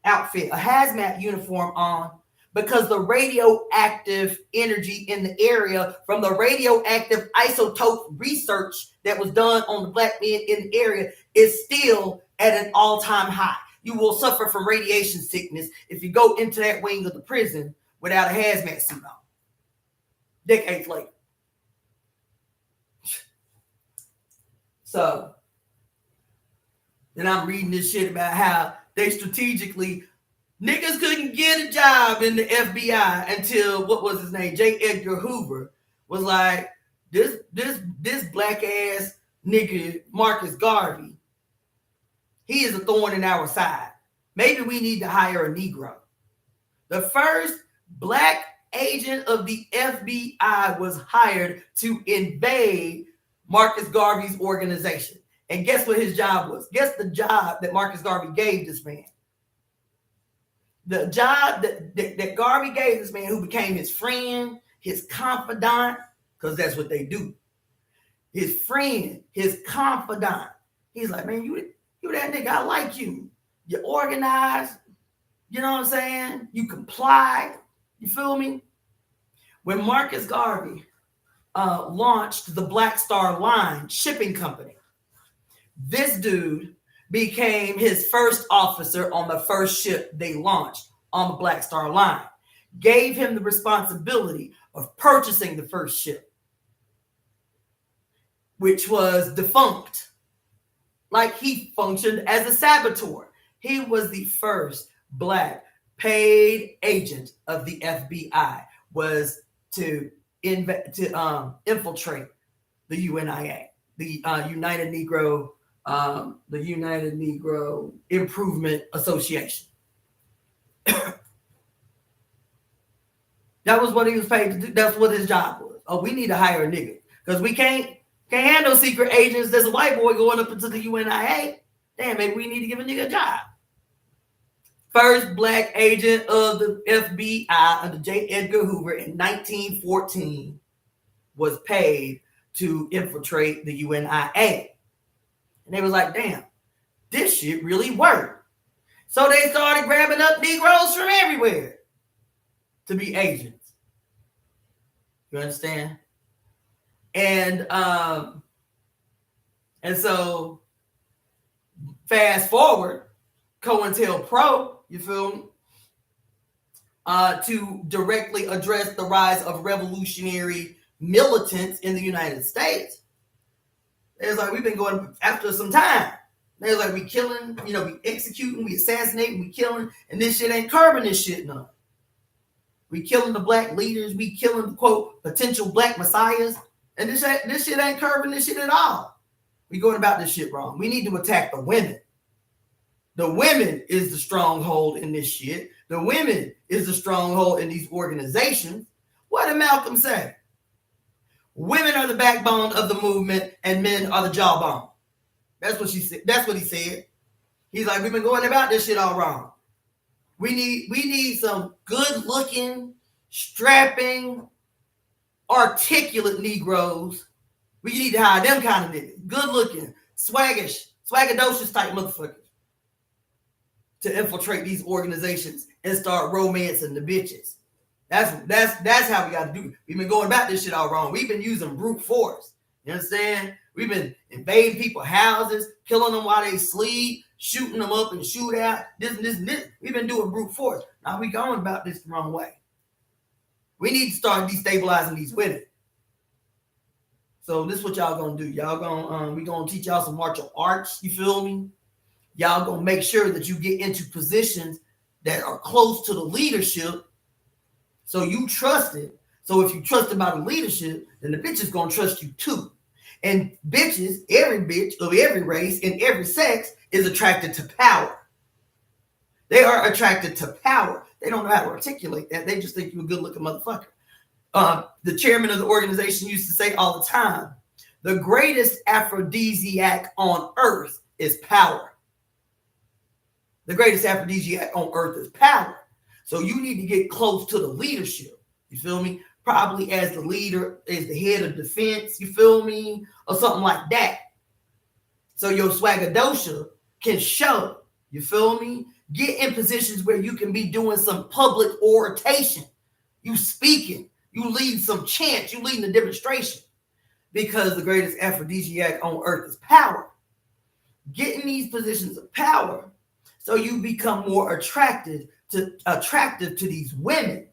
outfit, a hazmat uniform on, because the radioactive energy in the area from the radioactive isotope research that was done on the black men in the area is still at an all-time high. You will suffer from radiation sickness if you go into that wing of the prison without a hazmat suit on. Decades later. So, then I'm reading this shit about how they strategically, niggas couldn't get a job in the FBI until, what was his name? J. Edgar Hoover was like, this black ass nigga, Marcus Garvey, he is a thorn in our side. Maybe we need to hire a Negro. The first black agent of the FBI was hired to invade Marcus Garvey's organization. And guess what his job was? Guess the job that Marcus Garvey gave this man. The job that Garvey gave this man, who became his friend, his confidant, because that's what they do. His friend, his confidant. He's like, man, you that nigga, I like you. You organize. You know what I'm saying? You comply. You feel me? When Marcus Garvey launched the Black Star Line shipping company, this dude became his first officer on the first ship they launched on the Black Star Line. Gave him the responsibility of purchasing the first ship, which was defunct. Like, he functioned as a saboteur. He was the first black paid agent of the FBI, was to infiltrate the UNIA, the United Negro Improvement Association. That was what he was paid to do. That's what his job was. Oh, we need to hire a nigga because we can't handle secret agents. There's a white boy going up into the UNIA. Damn, maybe we need to give a nigga a job. First black agent of the FBI under J. Edgar Hoover in 1914 was paid to infiltrate the UNIA. And they was like, damn, this shit really worked. So they started grabbing up Negroes from everywhere to be agents. You understand? And so fast forward, COINTELPRO, you feel me? to directly address the rise of revolutionary militants in the United States. It's like we've been going after some time. It's like we killing, we executing, we assassinating, we killing, and this shit ain't curbing this shit none. We killing the black leaders, we killing, quote, potential black messiahs, and this shit ain't curbing this shit at all. We going about this shit wrong. We need to attack the women. The women is the stronghold in this shit. The women is the stronghold in these organizations. What did Malcolm say? Women are the backbone of the movement and men are the jawbone. That's what she said. That's what he said. He's like, we've been going about this shit all wrong. We need some good looking, strapping, articulate Negroes. We need to hire them kind of niggas. Good looking, swagadocious type motherfuckers to infiltrate these organizations and start romancing the bitches. That's how we got to do it. We've been going about this shit all wrong. We've been using brute force. You understand? We've been invading people's houses, killing them while they sleep, shooting them up and shoot out. This. We've been doing brute force. Now we going about this the wrong way. We need to start destabilizing these women. So this is what y'all gonna do. Y'all gonna we gonna teach y'all some martial arts. You feel me? Y'all gonna make sure that you get into positions that are close to the leadership. So you trust it. So if you trust about the leadership, then the bitch is gonna trust you too. And bitches, every bitch of every race and every sex is attracted to power. They are attracted to power. They don't know how to articulate that. They just think you're a good-looking motherfucker. The chairman of the organization used to say all the time, the greatest aphrodisiac on earth is power. The greatest aphrodisiac on earth is power. So you need to get close to the leadership. You feel me? Probably as the leader, as the head of defense, you feel me? Or something like that. So your swaggadosha can show, you feel me? Get in positions where you can be doing some public oration. You speaking, you leading some chants, you leading a demonstration. Because the greatest aphrodisiac on earth is power. Get in these positions of power so you become more attractive to these women.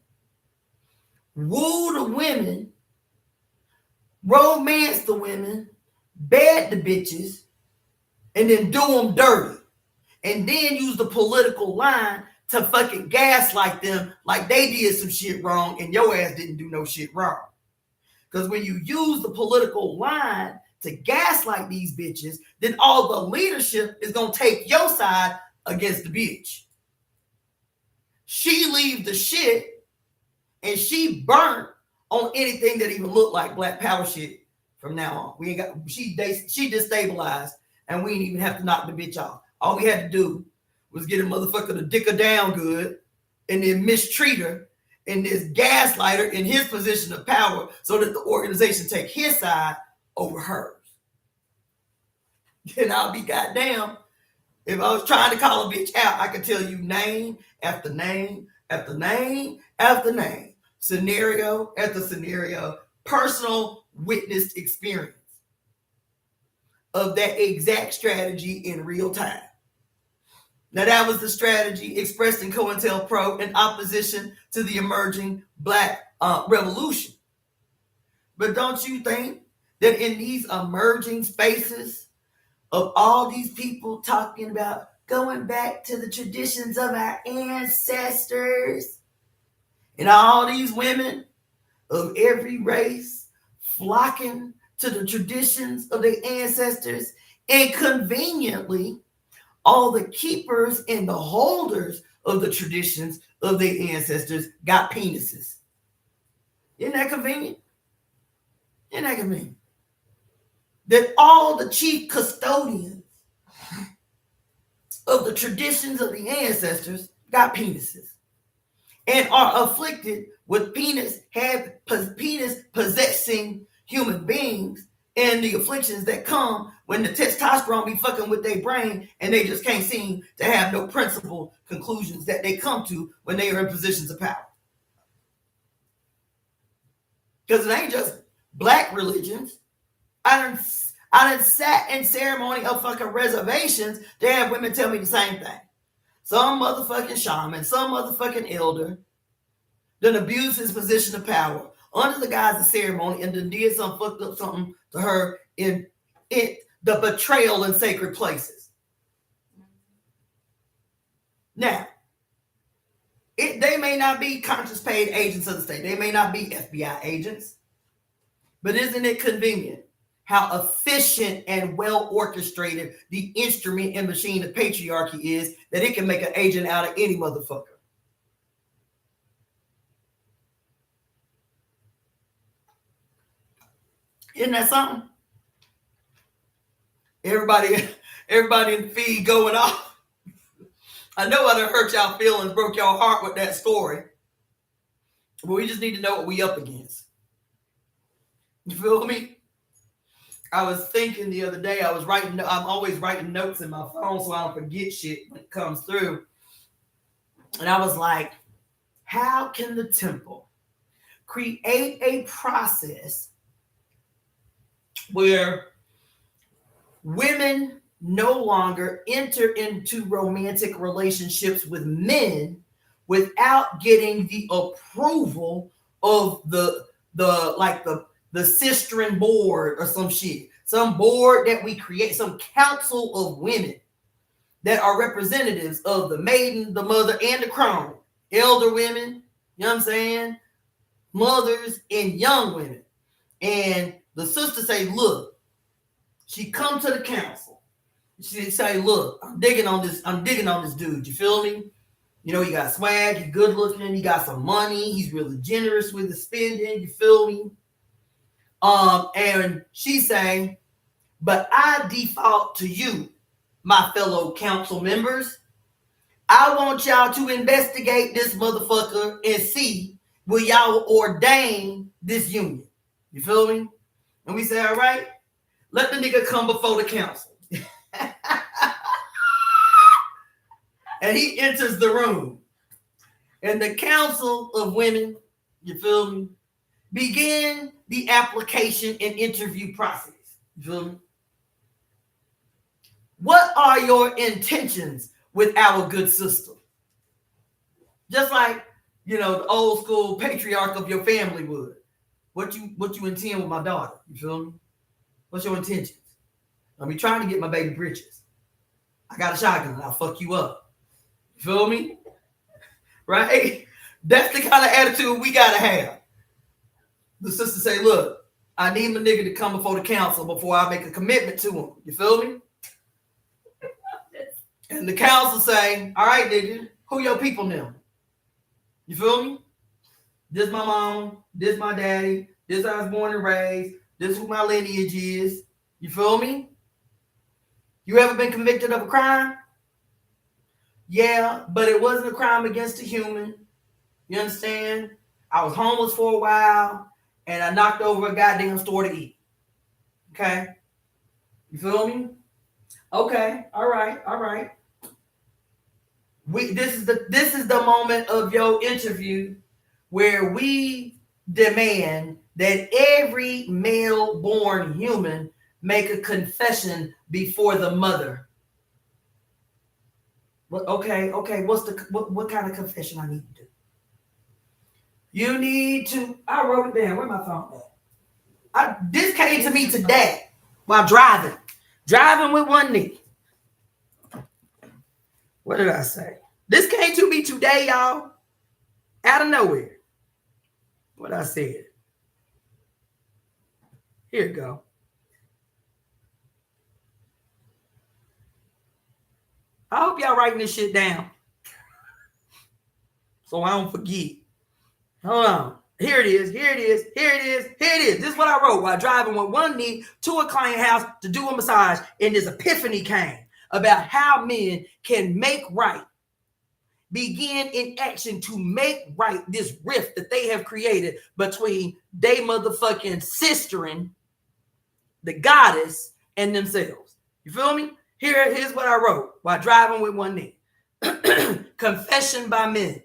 Woo the women, romance the women, bed the bitches, and then do them dirty. And then use the political line to fucking gaslight them like they did some shit wrong and your ass didn't do no shit wrong. Because when you use the political line to gaslight these bitches, then all the leadership is going to take your side against the bitch. She leaves the shit and she burnt on anything that even looked like Black Power shit from now on. She destabilized and we didn't even have to knock the bitch off. All we had to do was get a motherfucker to dick her down good and then mistreat her and this gaslighter in his position of power so that the organization take his side over hers. Then I'll be goddamn. If I was trying to call a bitch out, I could tell you name after name after name after name. Scenario after scenario, personal witnessed experience of that exact strategy in real time. Now that was the strategy expressed in COINTELPRO in opposition to the emerging Black revolution. But don't you think that in these emerging spaces of all these people talking about going back to the traditions of our ancestors, and all these women of every race flocking to the traditions of their ancestors, and conveniently, all the keepers and the holders of the traditions of their ancestors got penises. Isn't that convenient? Isn't that convenient? That all the chief custodians of the traditions of the ancestors got penises and are afflicted with penis possessing human beings and the afflictions that come when the testosterone be fucking with their brain and they just can't seem to have no principled conclusions that they come to when they are in positions of power. Because it ain't just Black religions. I done sat in ceremony of fucking reservations to have women tell me the same thing. Some motherfucking shaman, some motherfucking elder then abused his position of power under the guise of ceremony, and then did some fucked up something to her in the betrayal in sacred places. Now, they may not be conscious paid agents of the state. They may not be FBI agents. But isn't it convenient how efficient and well orchestrated the instrument and machine of patriarchy is that it can make an agent out of any motherfucker? Isn't that something? Everybody in the feed going off. I know I done hurt y'all feelings, broke y'all heart with that story. But we just need to know what we up against. You feel me? I was thinking the other day, I'm always writing notes in my phone so I don't forget shit when it comes through. And I was like, how can the temple create a process where women no longer enter into romantic relationships with men without getting the approval of the sistering board or some shit, some board that we create, some council of women that are representatives of the maiden, the mother, and the crone, elder women, you know what I'm saying, mothers and young women. And the sister say, look, she come to the council. She say, look, I'm digging on this dude. You feel me? You know, he got swag, he's good looking, he got some money, he's really generous with his spending, you feel me? And she saying, but I default to you, my fellow council members. I want y'all to investigate this motherfucker and see will y'all ordain this union. You feel me? And we say, all right, let the nigga come before the council. And he enters the room. And the council of women, you feel me, begin the application and interview process. You feel me? What are your intentions with our good sister? Just like, you know, the old school patriarch of your family would. What you intend with my daughter? You feel me? What's your intentions? I'm be trying to get my baby britches. I got a shotgun. I'll fuck you up. You feel me? Right? That's the kind of attitude we gotta have. The sister say, look, I need my nigga to come before the council before I make a commitment to him. You feel me? And the council say, all right, nigga, who your people now? You feel me? This my mom, this my daddy, this I was born and raised, this who my lineage is. You feel me? You ever been convicted of a crime? Yeah, but it wasn't a crime against a human. You understand? I was homeless for a while, and I knocked over a goddamn store to eat. Okay? You feel me? Okay, all right. This is the moment of your interview where we demand that every male-born human make a confession before the mother. Okay. What kind of confession I need to do? You need to. I wrote it down. Where my phone at? This came to me today while driving with one knee. What did I say? This came to me today, y'all, out of nowhere. What I said. Here you go. I hope y'all writing this shit down so I don't forget. Hold on. Here it is. This is what I wrote while driving with one knee to a client house to do a massage, and this epiphany came about how men can make right, begin in action to make right this rift that they have created between they motherfucking sistering, the goddess, and themselves. You feel me? Here's what I wrote while driving with one knee. Confession by men.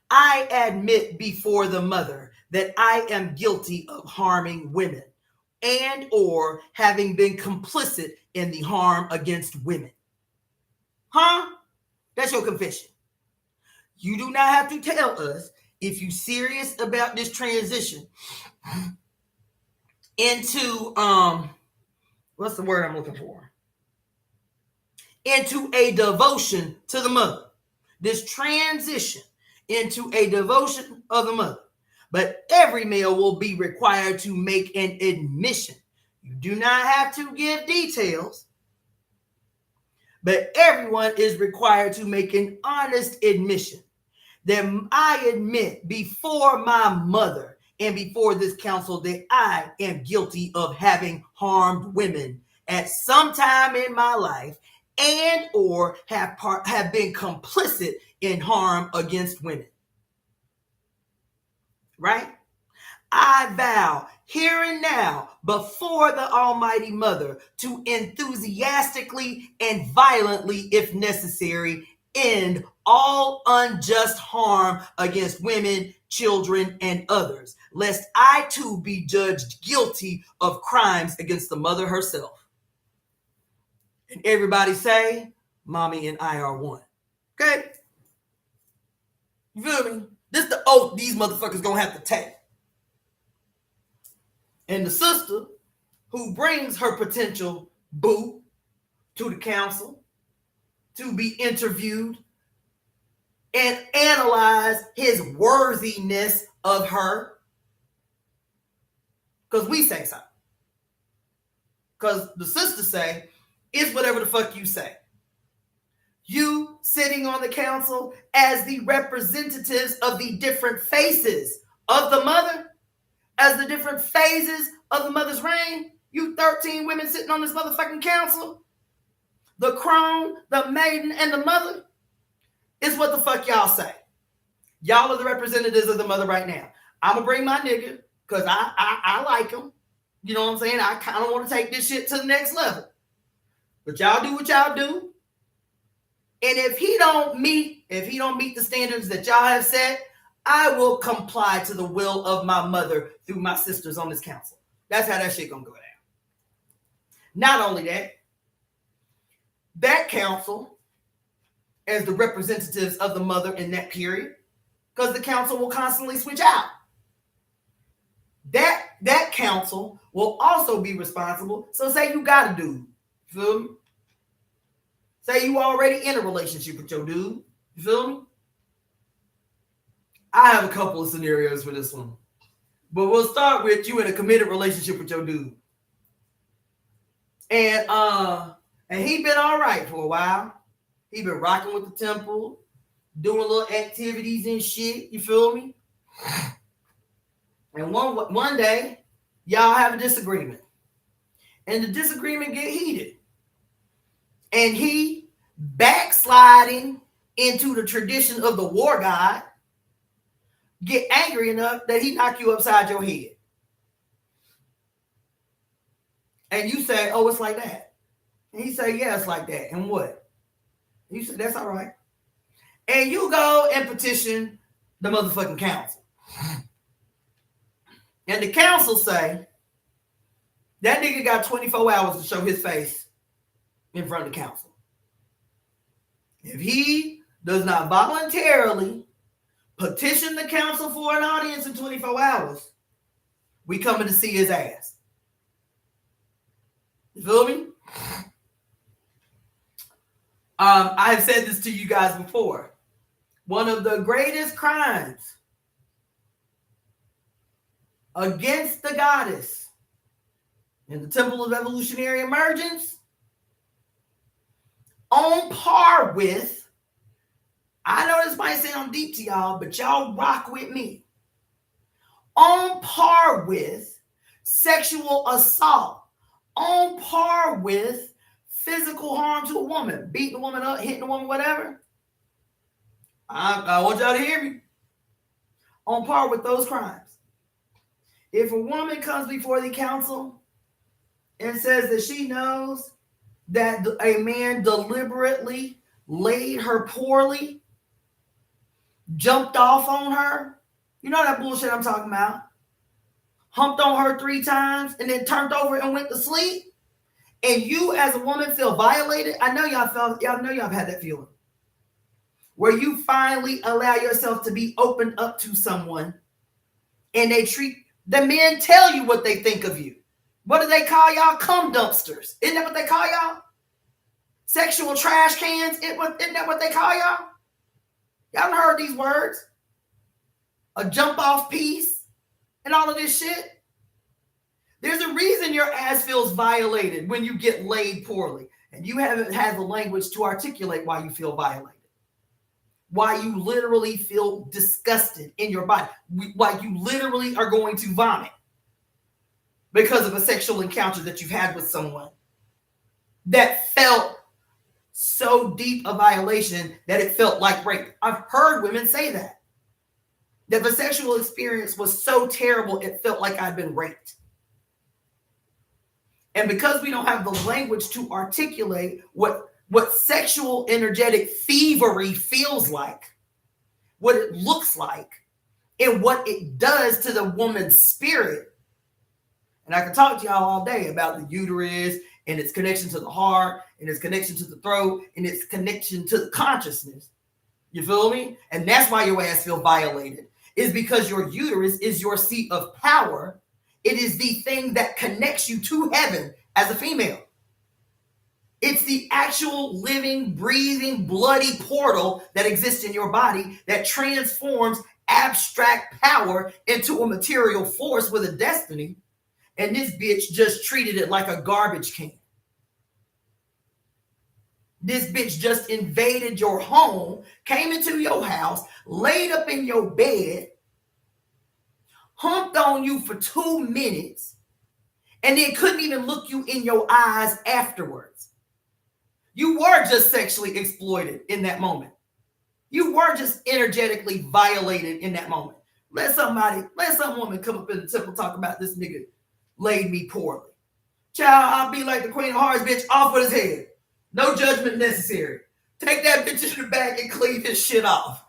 I admit before the mother that I am guilty of harming women and or having been complicit in the harm against women. Huh? That's your confession. You do not have to tell us if you serious about this transition into what's the word I'm looking for? Into a devotion to the mother. This transition into a devotion of the mother. But every male will be required to make an admission. You do not have to give details, but everyone is required to make an honest admission that I admit before my mother and before this council that I am guilty of having harmed women at some time in my life and or have been complicit in harm against women. Right? I vow here and now before the Almighty Mother to enthusiastically and violently, if necessary, end all unjust harm against women, children, and others, lest I too be judged guilty of crimes against the mother herself. And everybody say, Mommy and I are one. Okay? You feel me? This is the oath these motherfuckers gonna have to take. And the sister who brings her potential boo to the council to be interviewed and analyze his worthiness of her. Because we say so. Because the sisters say, it's whatever the fuck you say. You sitting on the council as the representatives of the different faces of the mother, as the different phases of the mother's reign, you 13 women sitting on this motherfucking council, the crone, the maiden, and the mother, is what the fuck y'all say. Y'all are the representatives of the mother right now. I'm going to bring my nigga because I like him. You know what I'm saying? I kind of want to take this shit to the next level. But y'all do what y'all do. And if he don't meet the standards that y'all have set, I will comply to the will of my mother through my sisters on this council. That's how that shit gonna go down. Not only that, that council, as the representatives of the mother in that period, because the council will constantly switch out. That council will also be responsible. So say you got a dude, you feel me? Say you already in a relationship with your dude, you feel me? I have a couple of scenarios for this one. But we'll start with you in a committed relationship with your dude. And he been all right for a while. He been rocking with the temple, doing little activities and shit, you feel me? And one day, y'all have a disagreement. And the disagreement get heated. And he backsliding into the tradition of the war god, get angry enough that he knock you upside your head. And you say, oh, it's like that. And he say, yeah, it's like that. And what? And you say, that's all right. And you go and petition the motherfucking council. And the council say, that nigga got 24 hours to show his face in front of the council. If he does not voluntarily petition the council for an audience in 24 hours, we coming to see his ass. You feel me? I have said this to you guys before. One of the greatest crimes against the goddess in the Temple of Evolutionary Emergence, on par with, I know this might sound deep to y'all, but y'all rock with me. On par with sexual assault, on par with physical harm to a woman, beating a woman up, hitting a woman, whatever. I want y'all to hear me. On par with those crimes. If a woman comes before the council and says that she knows that a man deliberately laid her poorly, jumped off on her, you know that bullshit I'm talking about, humped on her 3 times and then turned over and went to sleep, and you as a woman feel violated, I know y'all have had that feeling. where you finally allow yourself to be opened up to someone and the men tell you what they think of you. What do they call y'all? Cum dumpsters. Isn't that what they call y'all? Sexual trash cans. Isn't that what they call y'all? Y'all heard these words? A jump off piece and all of this shit. There's a reason your ass feels violated when you get laid poorly, and you haven't had the language to articulate why you feel violated. Why you literally feel disgusted in your body. Why you literally are going to vomit because of a sexual encounter that you've had with someone that felt so deep a violation that it felt like rape. I've heard women say that the sexual experience was so terrible it felt like I'd been raped. And because we don't have the language to articulate what sexual energetic thievery feels like, what it looks like, and what it does to the woman's spirit. And I can talk to y'all all day about the uterus and its connection to the heart and its connection to the throat and its connection to the consciousness. You feel me? And that's why your ass feel violated, is because your uterus is your seat of power. It is the thing that connects you to heaven as a female. It's the actual living, breathing, bloody portal that exists in your body that transforms abstract power into a material force with a destiny. And this bitch just treated it like a garbage can. This bitch just invaded your home, came into your house, laid up in your bed, humped on you for 2 minutes, and then couldn't even look you in your eyes afterwards. You were just sexually exploited in that moment. You were just energetically violated in that moment. Let some woman come up in the temple talk about this nigga laid me poorly. Child, I'll be like the Queen of Hearts, bitch, off with his head. No judgment necessary. Take that bitch in the back and cleave his shit off.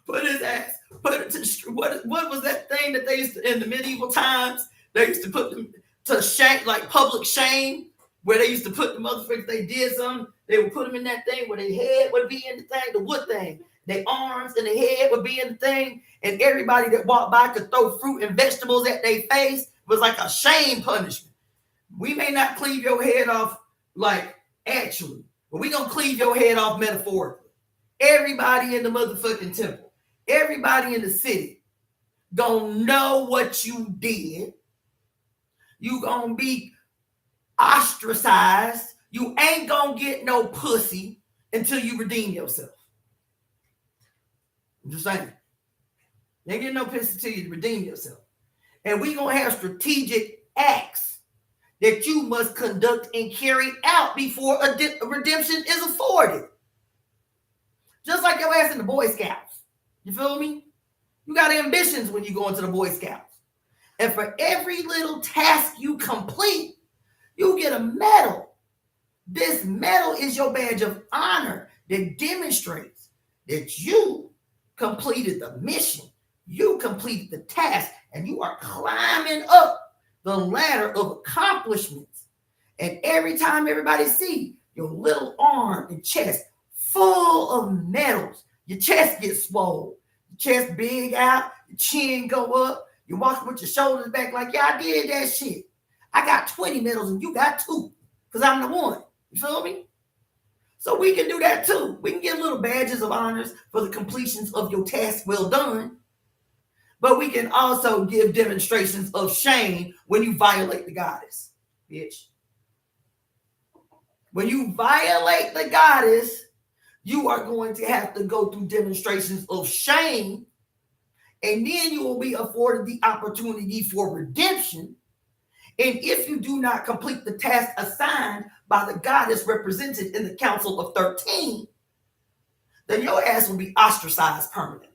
Put his ass, put it to, what was that thing that they used to, in the medieval times, they used to put them to shame, like public shame, where they used to put the motherfuckers, they did something, they would put them in that thing where their head would be in the thing, the wood thing. Their arms and their head would be in the thing, and everybody that walked by could throw fruit and vegetables at their face. It was like a shame punishment. We may not cleave your head off like actually, but we gonna cleave your head off metaphorically. Everybody in the motherfucking temple, everybody in the city gonna know what you did. You gonna be ostracized. You ain't gonna get no pussy until you redeem yourself. I'm just saying. You ain't getting no pussy until you redeem yourself. And we gonna have strategic acts that you must conduct and carry out before a redemption is afforded. Just like your ass in the Boy Scouts. You feel me? You got ambitions when you go into the Boy Scouts. And for every little task you complete, you get a medal. This medal is your badge of honor that demonstrates that you completed the mission. You completed the task, and you are climbing up the ladder of accomplishments. And every time everybody see your little arm and chest full of medals, your chest gets swollen, your chest big out, your chin go up, you walk with your shoulders back like, yeah, I did that shit. I got 20 medals and you got 2 because I'm the one. You feel me? So we can do that too. We can give little badges of honors for the completions of your task well done. But we can also give demonstrations of shame when you violate the goddess, bitch. When you violate the goddess, you are going to have to go through demonstrations of shame, and then you will be afforded the opportunity for redemption. And if you do not complete the task assigned by the goddess represented in the Council of 13, then your ass will be ostracized permanently.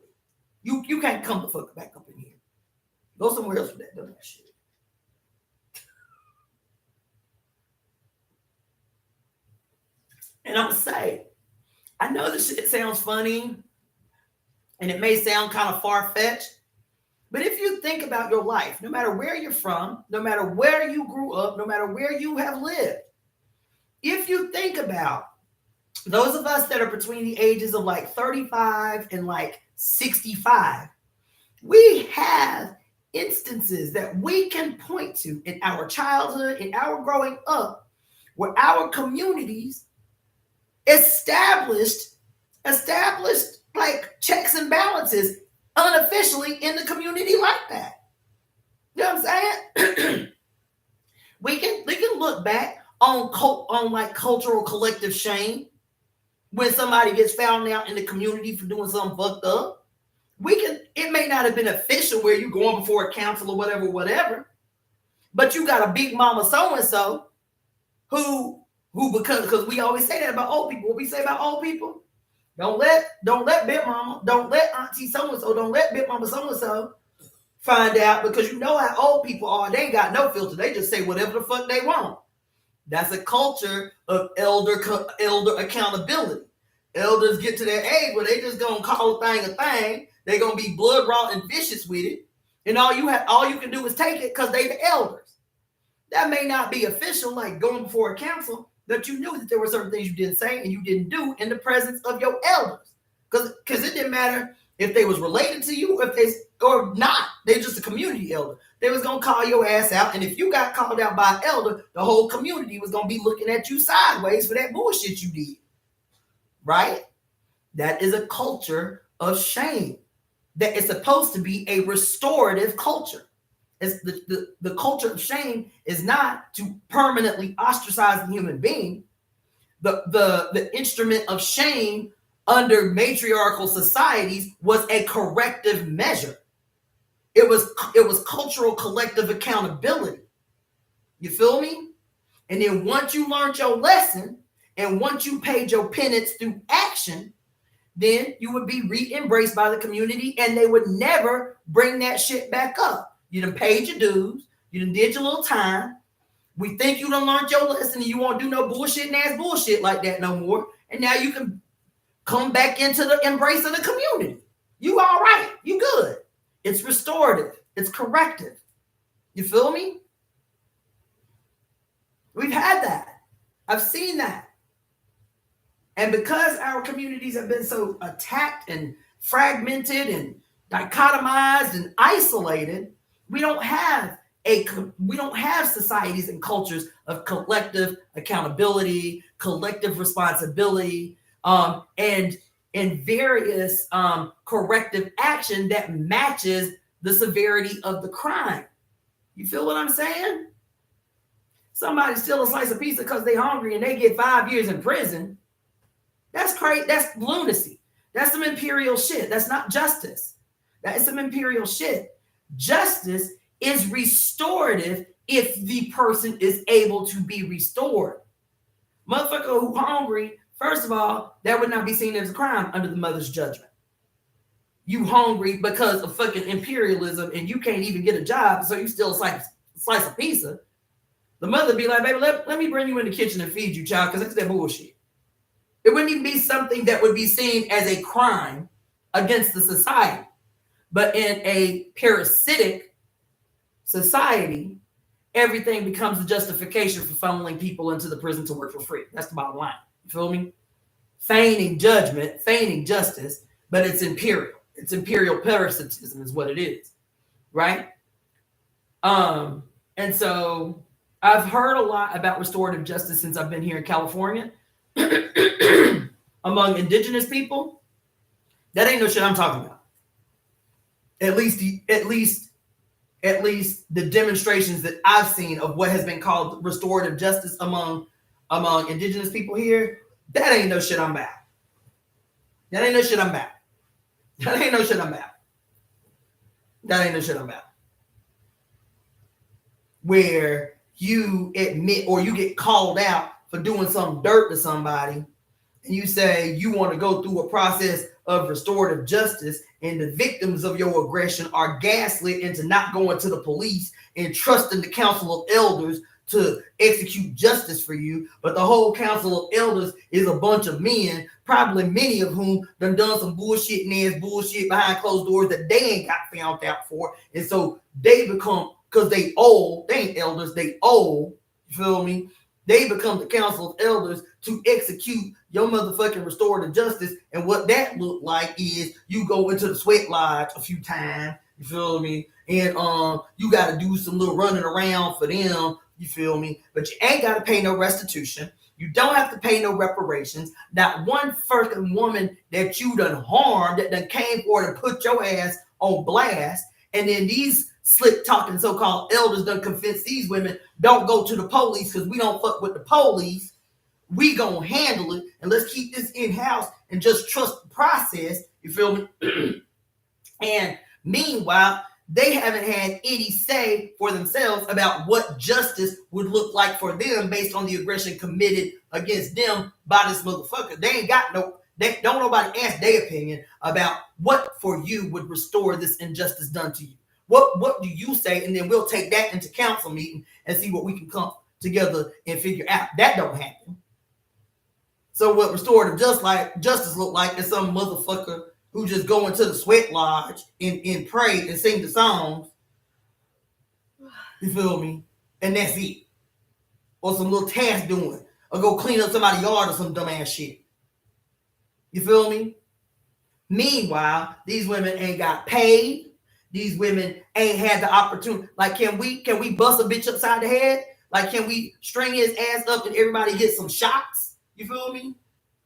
You can't come the fuck back up in here. Go somewhere else with that dumb shit. And I'm gonna say, I know this shit sounds funny, and it may sound kind of far-fetched, but if you think about your life, no matter where you're from, no matter where you grew up, no matter where you have lived, if you think about those of us that are between the ages of like 35 and like 65, we have instances that we can point to in our childhood, in our growing up, where our communities established like checks and balances unofficially in the community like that. You know what I'm saying? we can look back on like cultural collective shame when somebody gets found out in the community for doing something fucked up. It may not have been official where you're going before a council or whatever, but you got a big mama so-and-so who because we always say that about old people. What we say about old people? Don't let big mama, don't let auntie so-and-so, don't let big mama so-and-so find out, because you know how old people are. They ain't got no filter. They just say whatever the fuck they want. That's a culture of elder accountability. Elders get to that age where they just gonna call a thing. They're gonna be blood raw and vicious with it. And all you can do is take it because they the elders. That may not be official, like going before a council, but you knew that there were certain things you didn't say and you didn't do in the presence of your elders. Because it didn't matter if they was related to you, or not. They're just a community elder. They was gonna call your ass out, and if you got called out by an elder, the whole community was gonna be looking at you sideways for that bullshit you did. Right? That is a culture of shame. That is supposed to be a restorative culture. It's the culture of shame is not to permanently ostracize the human being. The instrument of shame under matriarchal societies was a corrective measure. It was cultural collective accountability. You feel me? And then once you learned your lesson, and once you paid your penance through action, then you would be re-embraced by the community, and they would never bring that shit back up. You done paid your dues. You done did your little time. We think you done learned your lesson, and you won't do no bullshit ass bullshit like that no more. And now you can come back into the embrace of the community. You all right. You good. It's restorative. It's corrective. You feel me? We've had that. I've seen that. And because our communities have been so attacked and fragmented and dichotomized and isolated, we don't have societies and cultures of collective accountability, collective responsibility, and various corrective action that matches the severity of the crime. You feel what I'm saying? Somebody steal a slice of pizza because they're hungry and they get 5 years in prison. That's crazy. That's lunacy. That's some imperial shit. That's not justice. That is some imperial shit. Justice is restorative if the person is able to be restored. Motherfucker who hungry, first of all, that would not be seen as a crime under the mother's judgment. You hungry because of fucking imperialism and you can't even get a job, so you still slice of pizza. The mother be like, baby, let me bring you in the kitchen and feed you, child, because that's that bullshit. It wouldn't even be something that would be seen as a crime against the society. But in a parasitic society, everything becomes a justification for funneling people into the prison to work for free. That's the bottom line. You feel me? Feigning judgment, feigning justice, but it's imperial. It's imperial parasitism is what it is, right? And so I've heard a lot about restorative justice since I've been here in California. Among indigenous people, that ain't no shit I'm talking about. At least the demonstrations that I've seen of what has been called restorative justice among indigenous people here, that ain't no shit I'm about. That ain't no shit I'm about. That ain't no shit I'm about. That ain't no shit I'm about. Where you admit or you get called out for doing some dirt to somebody, and you say you want to go through a process of restorative justice, and the victims of your aggression are gaslit into not going to the police and trusting the council of elders to execute justice for you. But the whole council of elders is a bunch of men, probably many of whom done some bullshit and ass bullshit behind closed doors that they ain't got found out for. And so they become, because they old, they ain't elders, they old, you feel me? They become the council of elders to execute your motherfucking restorative justice. And what that looked like is you go into the sweat lodge a few times, you feel me? And you got to do some little running around for them, you feel me? But you ain't got to pay no restitution. You don't have to pay no reparations. Not one fucking woman that you done harmed that done came forward and put your ass on blast. And then these slick talking so-called elders done convince these women don't go to the police because we don't fuck with the police. We gonna handle it and let's keep this in-house and just trust the process. You feel me? And meanwhile, they haven't had any say for themselves about what justice would look like for them based on the aggression committed against them by this motherfucker. They ain't got don't nobody ask their opinion about what for you would restore this injustice done to you. What do you say? And then we'll take that into council meeting and see what we can come together and figure out. That don't happen. So what restorative justice look like is some motherfucker who just go into the sweat lodge and pray and sing the songs. You feel me? And that's it. Or some little task doing. Or go clean up somebody's yard or some dumbass shit. You feel me? Meanwhile, these women ain't got paid. These women ain't had the opportunity. Like, can we bust a bitch upside the head? Like, can we string his ass up and everybody get some shots? You feel me?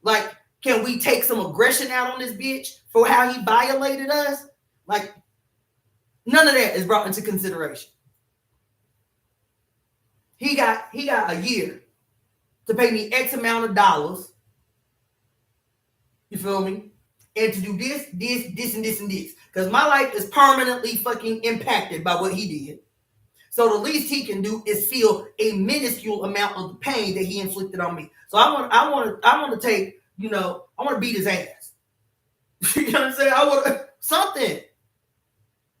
Like, can we take some aggression out on this bitch for how he violated us? Like, none of that is brought into consideration. He got a year to pay me X amount of dollars. You feel me? And to do this, and this. Because my life is permanently fucking impacted by what he did. So the least he can do is feel a minuscule amount of the pain that he inflicted on me. So I want to take, I want to beat his ass. You know what I'm saying? I want something.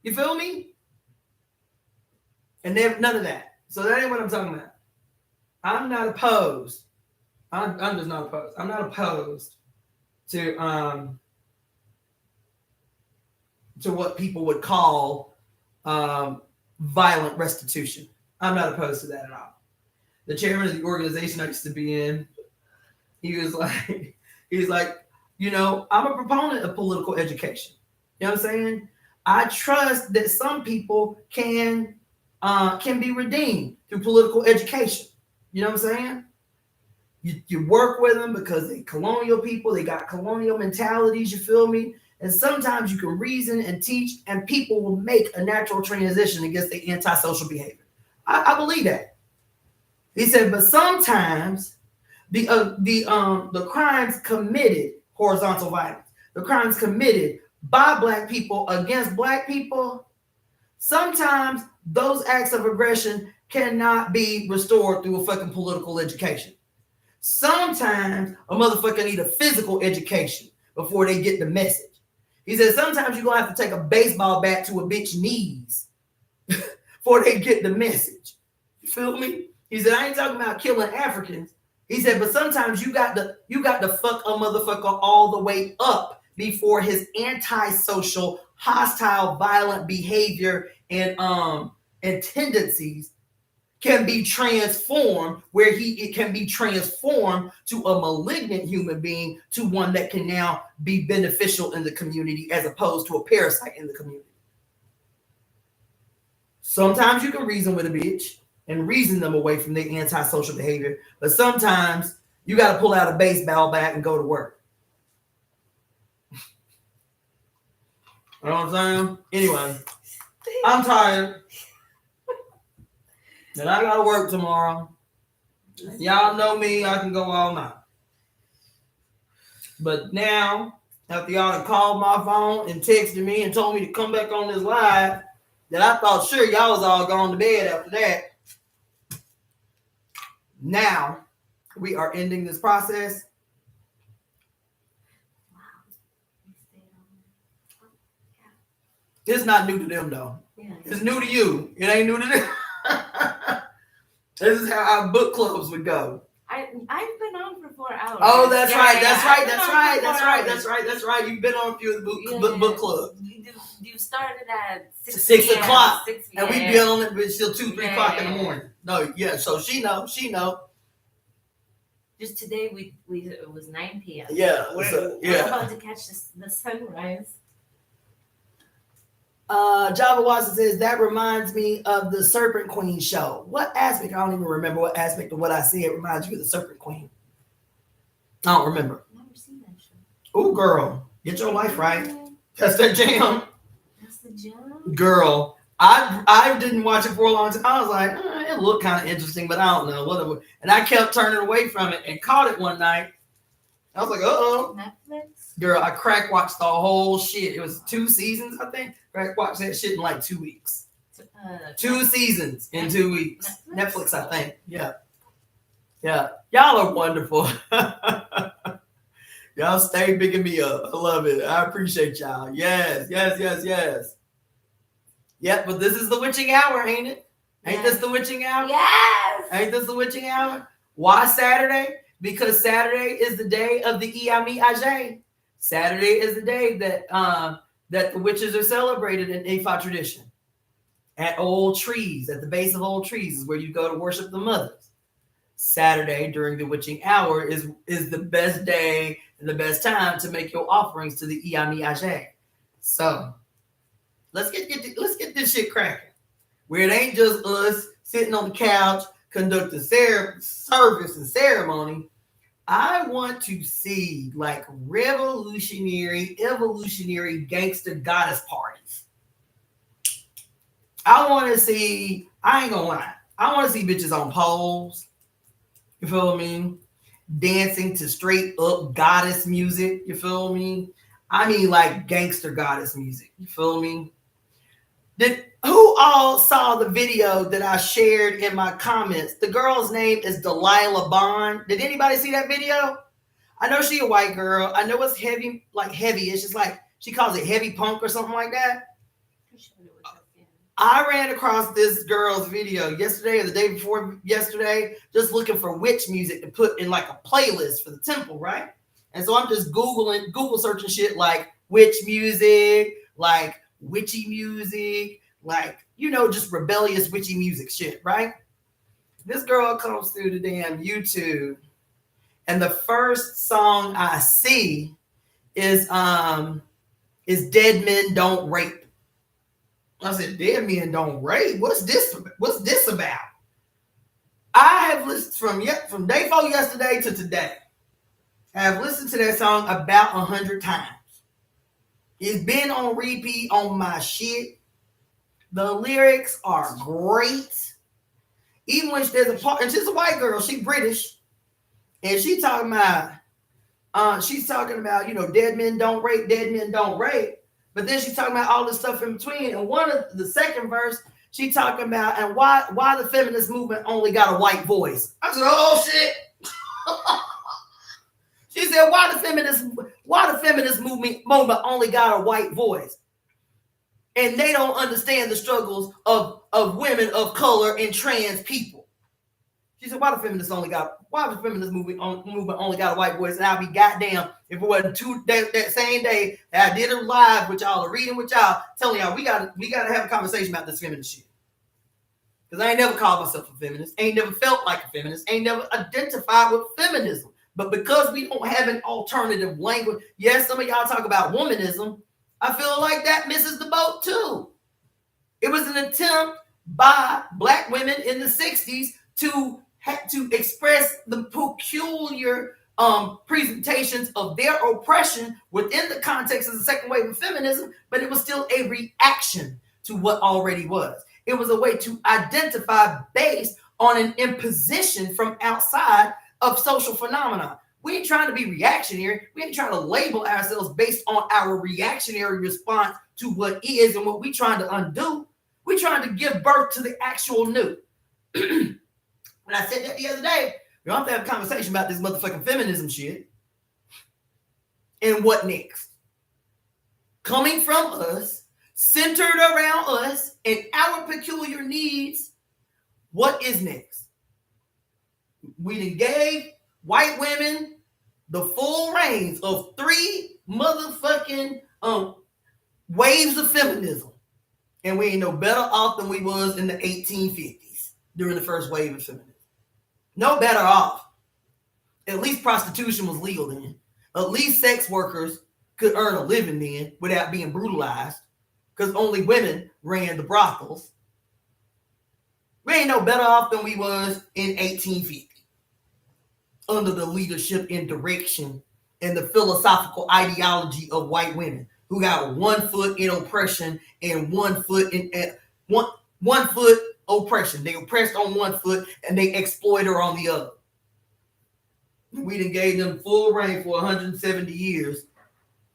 You feel me? And then none of that. So that ain't what I'm talking about. I'm not opposed. I'm just not opposed. I'm not opposed to what people would call violent restitution. I'm not opposed to that at all. The chairman of the organization I used to be in, he was like, I'm a proponent of political education. You know what I'm saying? I trust that some people can be redeemed through political education. You know what I'm saying? You work with them because they're colonial people. They got colonial mentalities, you feel me? And sometimes you can reason and teach, and people will make a natural transition against the antisocial behavior. I believe that. He said, but sometimes the crimes committed, horizontal violence, the crimes committed by Black people against Black people, sometimes those acts of aggression cannot be restored through a fucking political education. Sometimes a motherfucker need a physical education before they get the message. He said, sometimes you're going to have to take a baseball bat to a bitch's knees before they get the message. You feel me? He said, I ain't talking about killing Africans. He said, but sometimes you got to fuck a motherfucker all the way up before his antisocial, hostile, violent behavior and tendencies can be transformed, where it can be transformed to a malignant human being, to one that can now be beneficial in the community as opposed to a parasite in the community. Sometimes you can reason with a bitch and reason them away from their antisocial behavior, but sometimes you got to pull out a baseball bat and go to work. You know what I'm saying? Anyway, I'm tired. And I gotta work tomorrow. Y'all know me, I can go all night. But now, after y'all had called my phone and texted me and told me to come back on this live, that I thought sure y'all was all gone to bed after that. Now, we are ending this process. It's not new to them though. Yeah. It's new to you. It ain't new to them. This is how our book clubs would go. I've been on for 4 hours. Oh, that's right. That's right. You've been on a few of the book clubs. You started at 6 o'clock. 6 and we've been on it till 2, 3 o'clock in the morning. No, yeah. So she know. Just today, it was 9 p.m. Yeah, We're about to catch the sunrise. Java Watson says that reminds me of the Serpent Queen show. What aspect? I don't even remember what aspect of what I said reminds you of the Serpent Queen. I don't remember. I've never seen that show. Oh, girl, get your life right. That's that jam. That's the jam. Girl, I didn't watch it for a long time. I was like, it looked kind of interesting, but I don't know what. And I kept turning away from it and caught it one night. I was like, Netflix. Girl, I crack watched the whole shit. It was 2 seasons, I think. Crack watched that shit in like 2 weeks. 2 seasons in 2 weeks. Netflix, I think. Yeah. Y'all are wonderful. Y'all stay bigging me up. I love it. I appreciate y'all. Yes. Yep, but this is the witching hour, ain't it? Ain't this the witching hour? Yes. Ain't this the witching hour? Why Saturday? Because Saturday is the day of the EvoEmeTemp. Saturday is the day that the witches are celebrated in Ifa tradition. At old trees, at the base of old trees is where you go to worship the mothers. Saturday during the witching hour is the best day and the best time to make your offerings to the EvoEmeTemp. So let's get this shit cracking. Where it ain't just us sitting on the couch conducting service and ceremony. I want to see like evolutionary gangster goddess parties. I want to see, I ain't gonna lie, I want to see bitches on poles. You feel me? Dancing to straight up goddess music. You feel me? I mean like gangster goddess music. You feel me? Who all saw the video that I shared in my comments? The girl's name is Delilah Bond. Did anybody see that video? I know she a white girl. I know it's heavy, like heavy. It's just like she calls it heavy punk or something like that. I ran across this girl's video yesterday or the day before yesterday, just looking for witch music to put in like a playlist for the temple, right? And so I'm just Google searching shit like witch music, like witchy music, like, you know, just rebellious witchy music shit, right? This girl comes through the damn YouTube, and the first song I see is Dead Men Don't Rape. I said, Dead Men Don't Rape? What's this about? I have listened from day 4 yesterday to today. I have listened to that song about 100 times. It's been on repeat on my shit. The lyrics are great. Even when there's a part, and she's a white girl, she's British, and she's talking about, you know, dead men don't rape, dead men don't rape. But then she's talking about all this stuff in between. And one of the second verse, she talking about, and why the feminist movement only got a white voice. I said, oh shit. She said, why the feminist movement only got a white voice? And they don't understand the struggles of women of color and trans people. She said, why the feminist movement only got a white voice? And I'll be goddamn if it wasn't that same day that I did a live with y'all or reading with y'all, telling y'all we gotta have a conversation about this feminist shit. Because I ain't never called myself a feminist, ain't never felt like a feminist, ain't never identified with feminism. But because we don't have an alternative language, yes, some of y'all talk about womanism. I feel like that misses the boat too. It was an attempt by Black women in the 60s to express the peculiar presentations of their oppression within the context of the second wave of feminism, but it was still a reaction to what already was. It was a way to identify based on an imposition from outside of social phenomena. We ain't trying to be reactionary. We ain't trying to label ourselves based on our reactionary response to what is and what we trying to undo. We trying to give birth to the actual new. When I said that the other day, we don't have to have a conversation about this motherfucking feminism shit. And what next? Coming from us, centered around us and our peculiar needs, what is next? We done gave white women the full reins of 3 motherfucking waves of feminism. And we ain't no better off than we was in the 1850s during the first wave of feminism. No better off. At least prostitution was legal then. At least sex workers could earn a living then without being brutalized, because only women ran the brothels. We ain't no better off than we was in 1850 under the leadership and direction and the philosophical ideology of white women who got 1 foot in oppression and 1 foot in one foot oppression. They oppressed on 1 foot and they exploit her on the other. We done gave them full reign for 170 years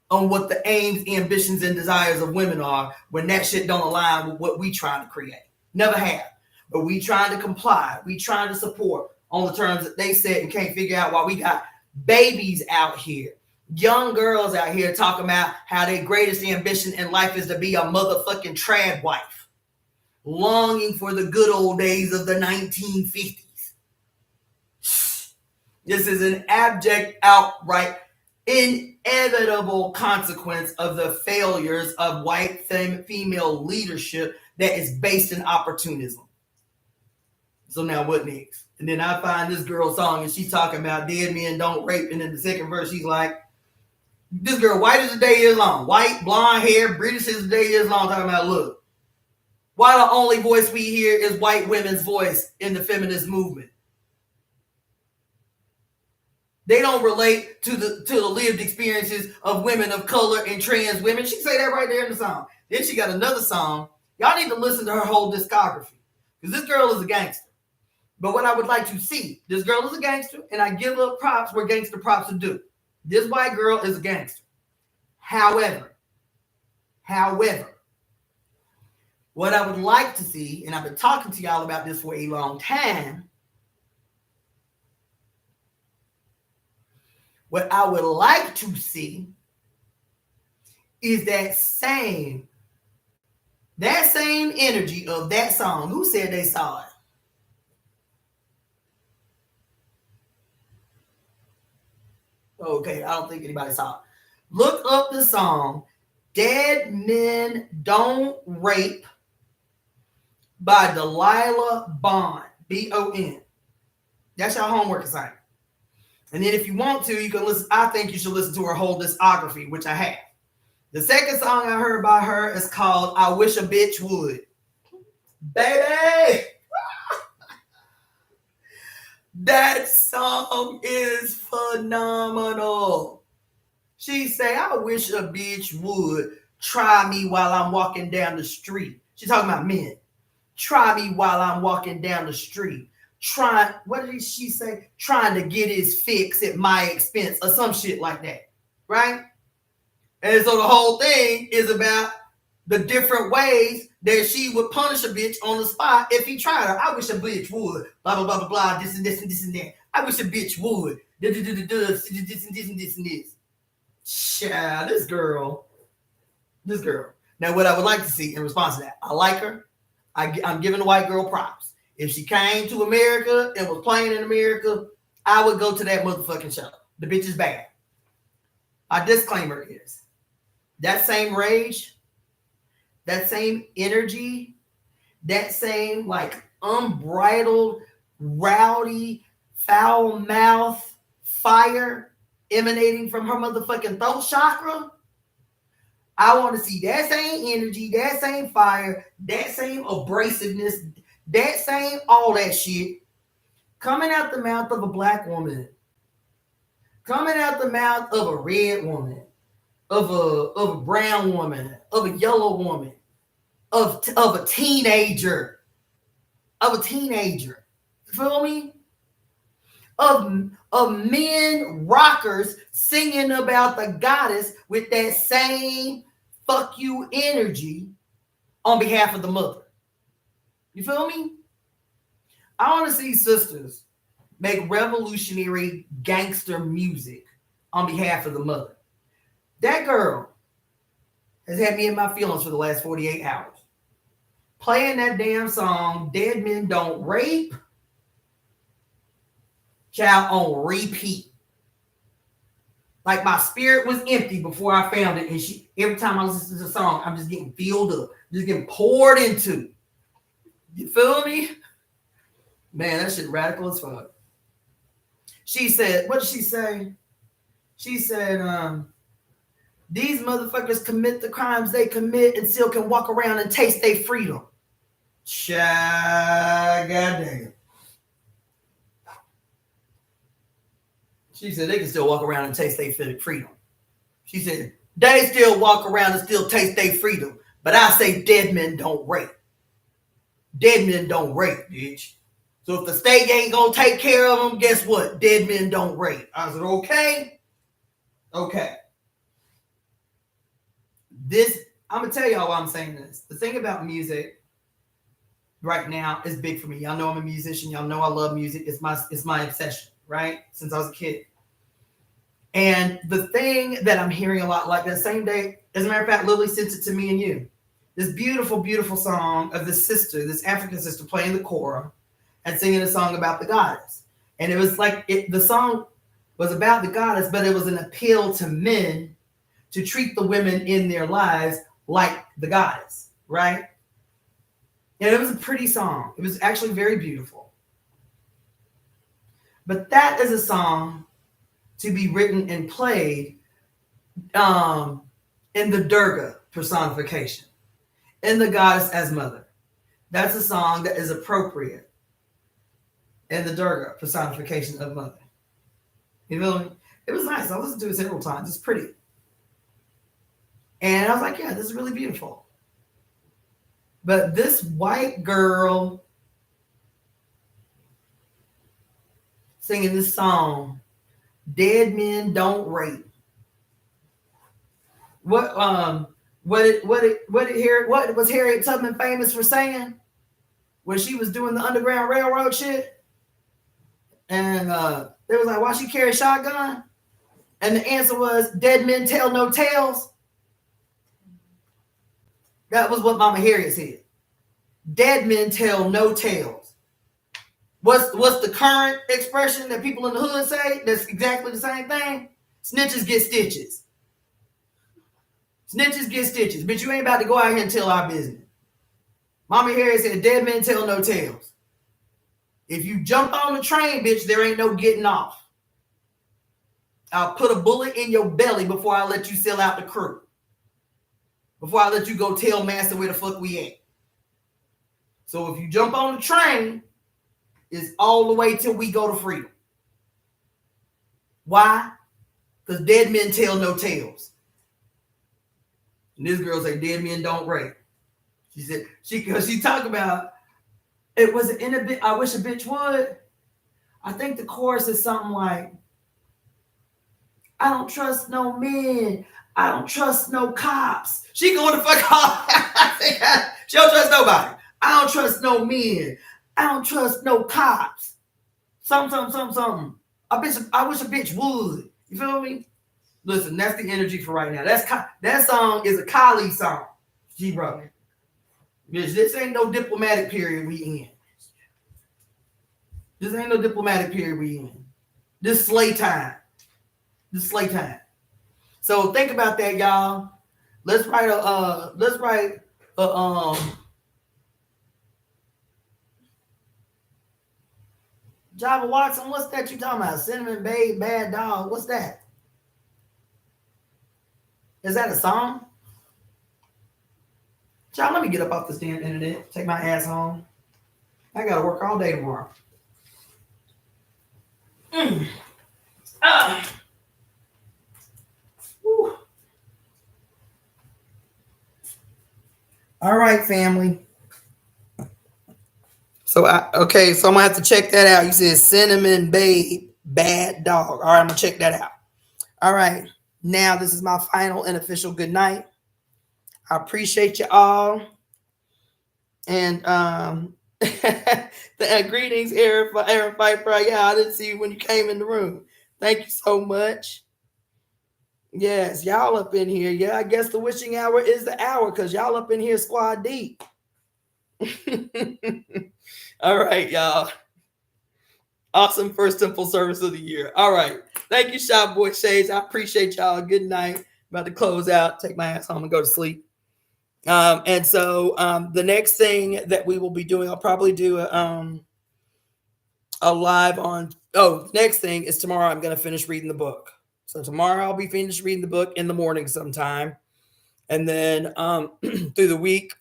on what the aims, ambitions, and desires of women are when that shit don't align with what we trying to create. Never have. But we trying to comply. We trying to support on the terms that they said and can't figure out why we got babies out here, young girls out here talking about how their greatest ambition in life is to be a motherfucking trad wife, longing for the good old days of the 1950s. This is an abject, outright, inevitable consequence of the failures of white female leadership that is based in opportunism. So now what next? And then I find this girl song and she's talking about dead men don't rape. And in the second verse, she's like, this girl, white as the day is long, white, blonde hair, British as the day is long, talking about, look, why the only voice we hear is white women's voice in the feminist movement? They don't relate to the lived experiences of women of color and trans women. She say that right there in the song. Then she got another song. Y'all need to listen to her whole discography because this girl is a gangster. But what I would like to see, this girl is a gangster, and I give her props where gangster props are due. This white girl is a gangster. However, what I would like to see, and I've been talking to y'all about this for a long time, what I would like to see is that same energy of that song. Who said they saw it? Okay, I don't think anybody saw it. Look up the song Dead Men Don't Rape by Delilah Bond, B-O-N. That's your homework assignment. And then if you want to, you can listen. I think you should listen to her whole discography, which I have. The second song I heard by her is called I Wish a Bitch Would. Baby! That song is phenomenal. She say, I wish a bitch would try me while I'm walking down the street. She's talking about men. Try me while I'm walking down the street. What did she say? Trying to get his fix at my expense or some shit like that. Right? And so the whole thing is about the different ways that she would punish a bitch on the spot if he tried her. I wish a bitch would. Blah, blah, blah, blah, blah. This and this and this and that. I wish a bitch would. This and this and this and this. Child, this girl. Now, what I would like to see in response to that, I like her. I'm giving the white girl props. If she came to America and was playing in America, I would go to that motherfucking show. The bitch is bad. My disclaimer is that same rage, that same energy, that same like unbridled, rowdy, foul mouth fire emanating from her motherfucking throat chakra. I want to see that same energy, that same fire, that same abrasiveness, that same all that shit coming out the mouth of a black woman, coming out the mouth of a red woman, of a brown woman, of a yellow woman, of a teenager. You feel me? Of men rockers singing about the goddess with that same fuck you energy on behalf of the mother. You feel me? I want to see sisters make revolutionary gangster music on behalf of the mother. That girl has had me in my feelings for the last 48 hours. Playing that damn song, Dead Men Don't Rape, child, on repeat. Like my spirit was empty before I found it. And every time I listen to the song, I'm just getting filled up, just getting poured into. You feel me? Man, that shit radical as fuck. She said, what did she say? She said, these motherfuckers commit the crimes they commit and still can walk around and taste their freedom. Goddamn. She said they can still walk around and taste their freedom. She said they still walk around and still taste their freedom. But I say dead men don't rape. Dead men don't rape, bitch. So if the state ain't gonna take care of them, guess what? Dead men don't rape. I said, okay. Okay. I'm gonna tell y'all why I'm saying this. The thing about music right now is big for me. Y'all know I'm a musician. Y'all know I love music. It's my obsession, right? Since I was a kid. And the thing that I'm hearing a lot, like that same day, as a matter of fact, Lily sent it to me and you. This beautiful, beautiful song of this sister, this African sister playing the kora and singing a song about the goddess. And it was like the song was about the goddess, but it was an appeal to men to treat the women in their lives like the goddess, right? And it was a pretty song. It was actually very beautiful. But that is a song to be written and played in the Durga personification, in the goddess as mother. That's a song that is appropriate in the Durga personification of mother. You know, it was nice. I listened to it several times. It's pretty. And I was like, yeah, this is really beautiful. But this white girl singing this song, Dead Men Don't Rape. What was Harriet Tubman famous for saying when she was doing the Underground Railroad shit? And they was like, why she carry a shotgun? And the answer was, dead men tell no tales. That was what Mama Harriet said. Dead men tell no tales. What's the current expression that people in the hood say? That's exactly the same thing. Snitches get stitches. Snitches get stitches. Bitch, you ain't about to go out here and tell our business. Mama Harriet said, dead men tell no tales. If you jump on the train, bitch, there ain't no getting off. I'll put a bullet in your belly before I let you sell out the crew. Before I let you go tell master where the fuck we at. So if you jump on the train, it's all the way till we go to freedom. Why? Because dead men tell no tales. And this girl said, dead men don't rape. She said, she talked about, it was in a bit, I wish a bitch would. I think the chorus is something like, I don't trust no men. I don't trust no cops. She going to fuck off. She don't trust nobody. I don't trust no men. I don't trust no cops. Something. I wish a bitch would. You feel me? Listen, that's the energy for right now. That song is a Kali song. She wrote it. Bitch, this ain't no diplomatic period we in. This ain't no diplomatic period we in. This slay time. So think about that, y'all. Let's write Java Watson, what's that you talking about? Cinnamon Babe, Bad Dog. What's that? Is that a song? Y'all, let me get up off this damn internet. Take my ass home. I gotta work all day tomorrow. All right, family. So I'm gonna have to check that out. You said Cinnamon Babe, Bad Dog. All right, I'm gonna check that out. All right, now this is my final and official good night. I appreciate you all. And greetings, Aaron Pfeiffer. Yeah, I didn't see you when you came in the room. Thank you so much. Yes, y'all up in here. Yeah, I guess the wishing hour is the hour because y'all up in here squad deep. All right, y'all. Awesome first temple service of the year. All right. Thank you, Shop Boy Shades. I appreciate y'all. Good night. About to close out, take my ass home and go to sleep. And so the next thing that we will be doing, I'll probably do a live on Oh, next thing is tomorrow I'm going to finish reading the book. So tomorrow I'll be finished reading the book in the morning sometime. And then through the week,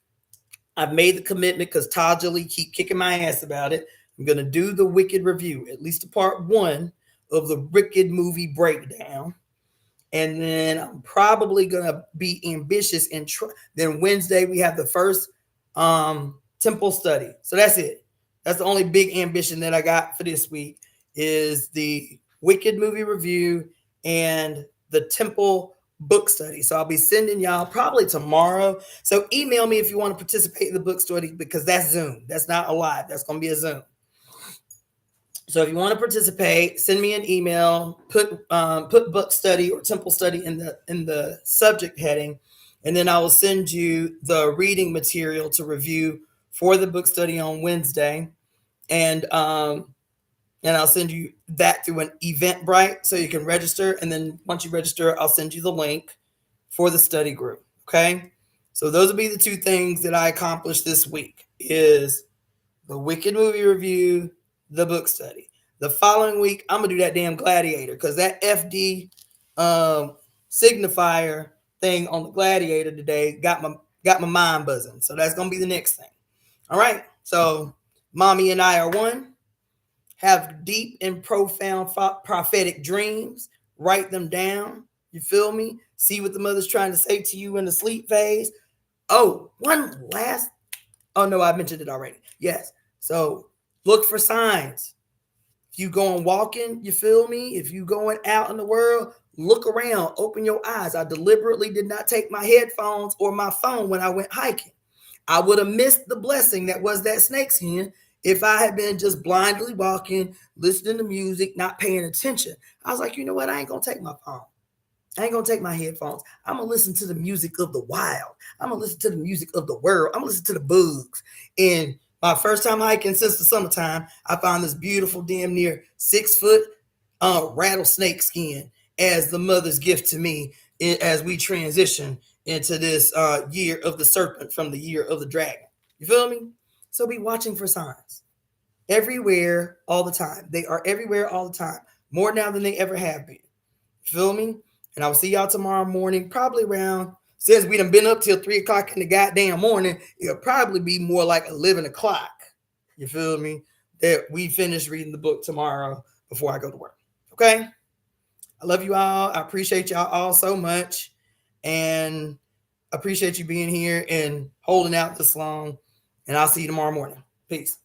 I've made the commitment because Tajali keep kicking my ass about it. I'm going to do the Wicked review, at least a part 1 of the Wicked movie breakdown. And then I'm probably going to be ambitious and then Wednesday we have the first temple study. So that's it. That's the only big ambition that I got for this week is the Wicked movie review and the temple book study. So I'll be sending y'all probably tomorrow. So email me if you want to participate in the book study because that's Zoom. That's not a live. That's going to be a Zoom. So if you want to participate, send me an email, put book study or temple study in the subject heading, and then I will send you the reading material to review for the book study on Wednesday. And I'll send you that through an Eventbrite so you can register. And then once you register, I'll send you the link for the study group. Okay. So those will be the 2 things that I accomplished this week is the Wicked movie review, the book study. The following week, I'm going to do that damn Gladiator because that FD signifier thing on the Gladiator today got my mind buzzing. So that's going to be the next thing. All right. So mommy and I are one. Have deep and profound prophetic dreams. Write them down. You feel me? See what the mother's trying to say to you in the sleep phase. Oh, one last. Oh, no, I mentioned it already. Yes. So look for signs. If you going walking, you feel me? If you going out in the world, look around. Open your eyes. I deliberately did not take my headphones or my phone when I went hiking. I would have missed the blessing that was that snakeskin if I had been just blindly walking, listening to music, not paying attention. I was like, you know what? I ain't going to take my phone. I ain't going to take my headphones. I'm going to listen to the music of the wild. I'm going to listen to the music of the world. I'm going to listen to the bugs. And my first time hiking since the summertime, I found this beautiful, damn near 6-foot rattlesnake skin as the mother's gift to me as we transition into this year of the serpent from the year of the dragon. You feel me? So be watching for signs. Everywhere, all the time. They are everywhere all the time. More now than they ever have been. You feel me? And I will see y'all tomorrow morning, probably around, since we done been up till 3 o'clock in the goddamn morning, it'll probably be more like 11 o'clock. You feel me? That we finish reading the book tomorrow before I go to work. Okay? I love you all. I appreciate y'all all so much. And appreciate you being here and holding out this long. And I'll see you tomorrow morning. Peace.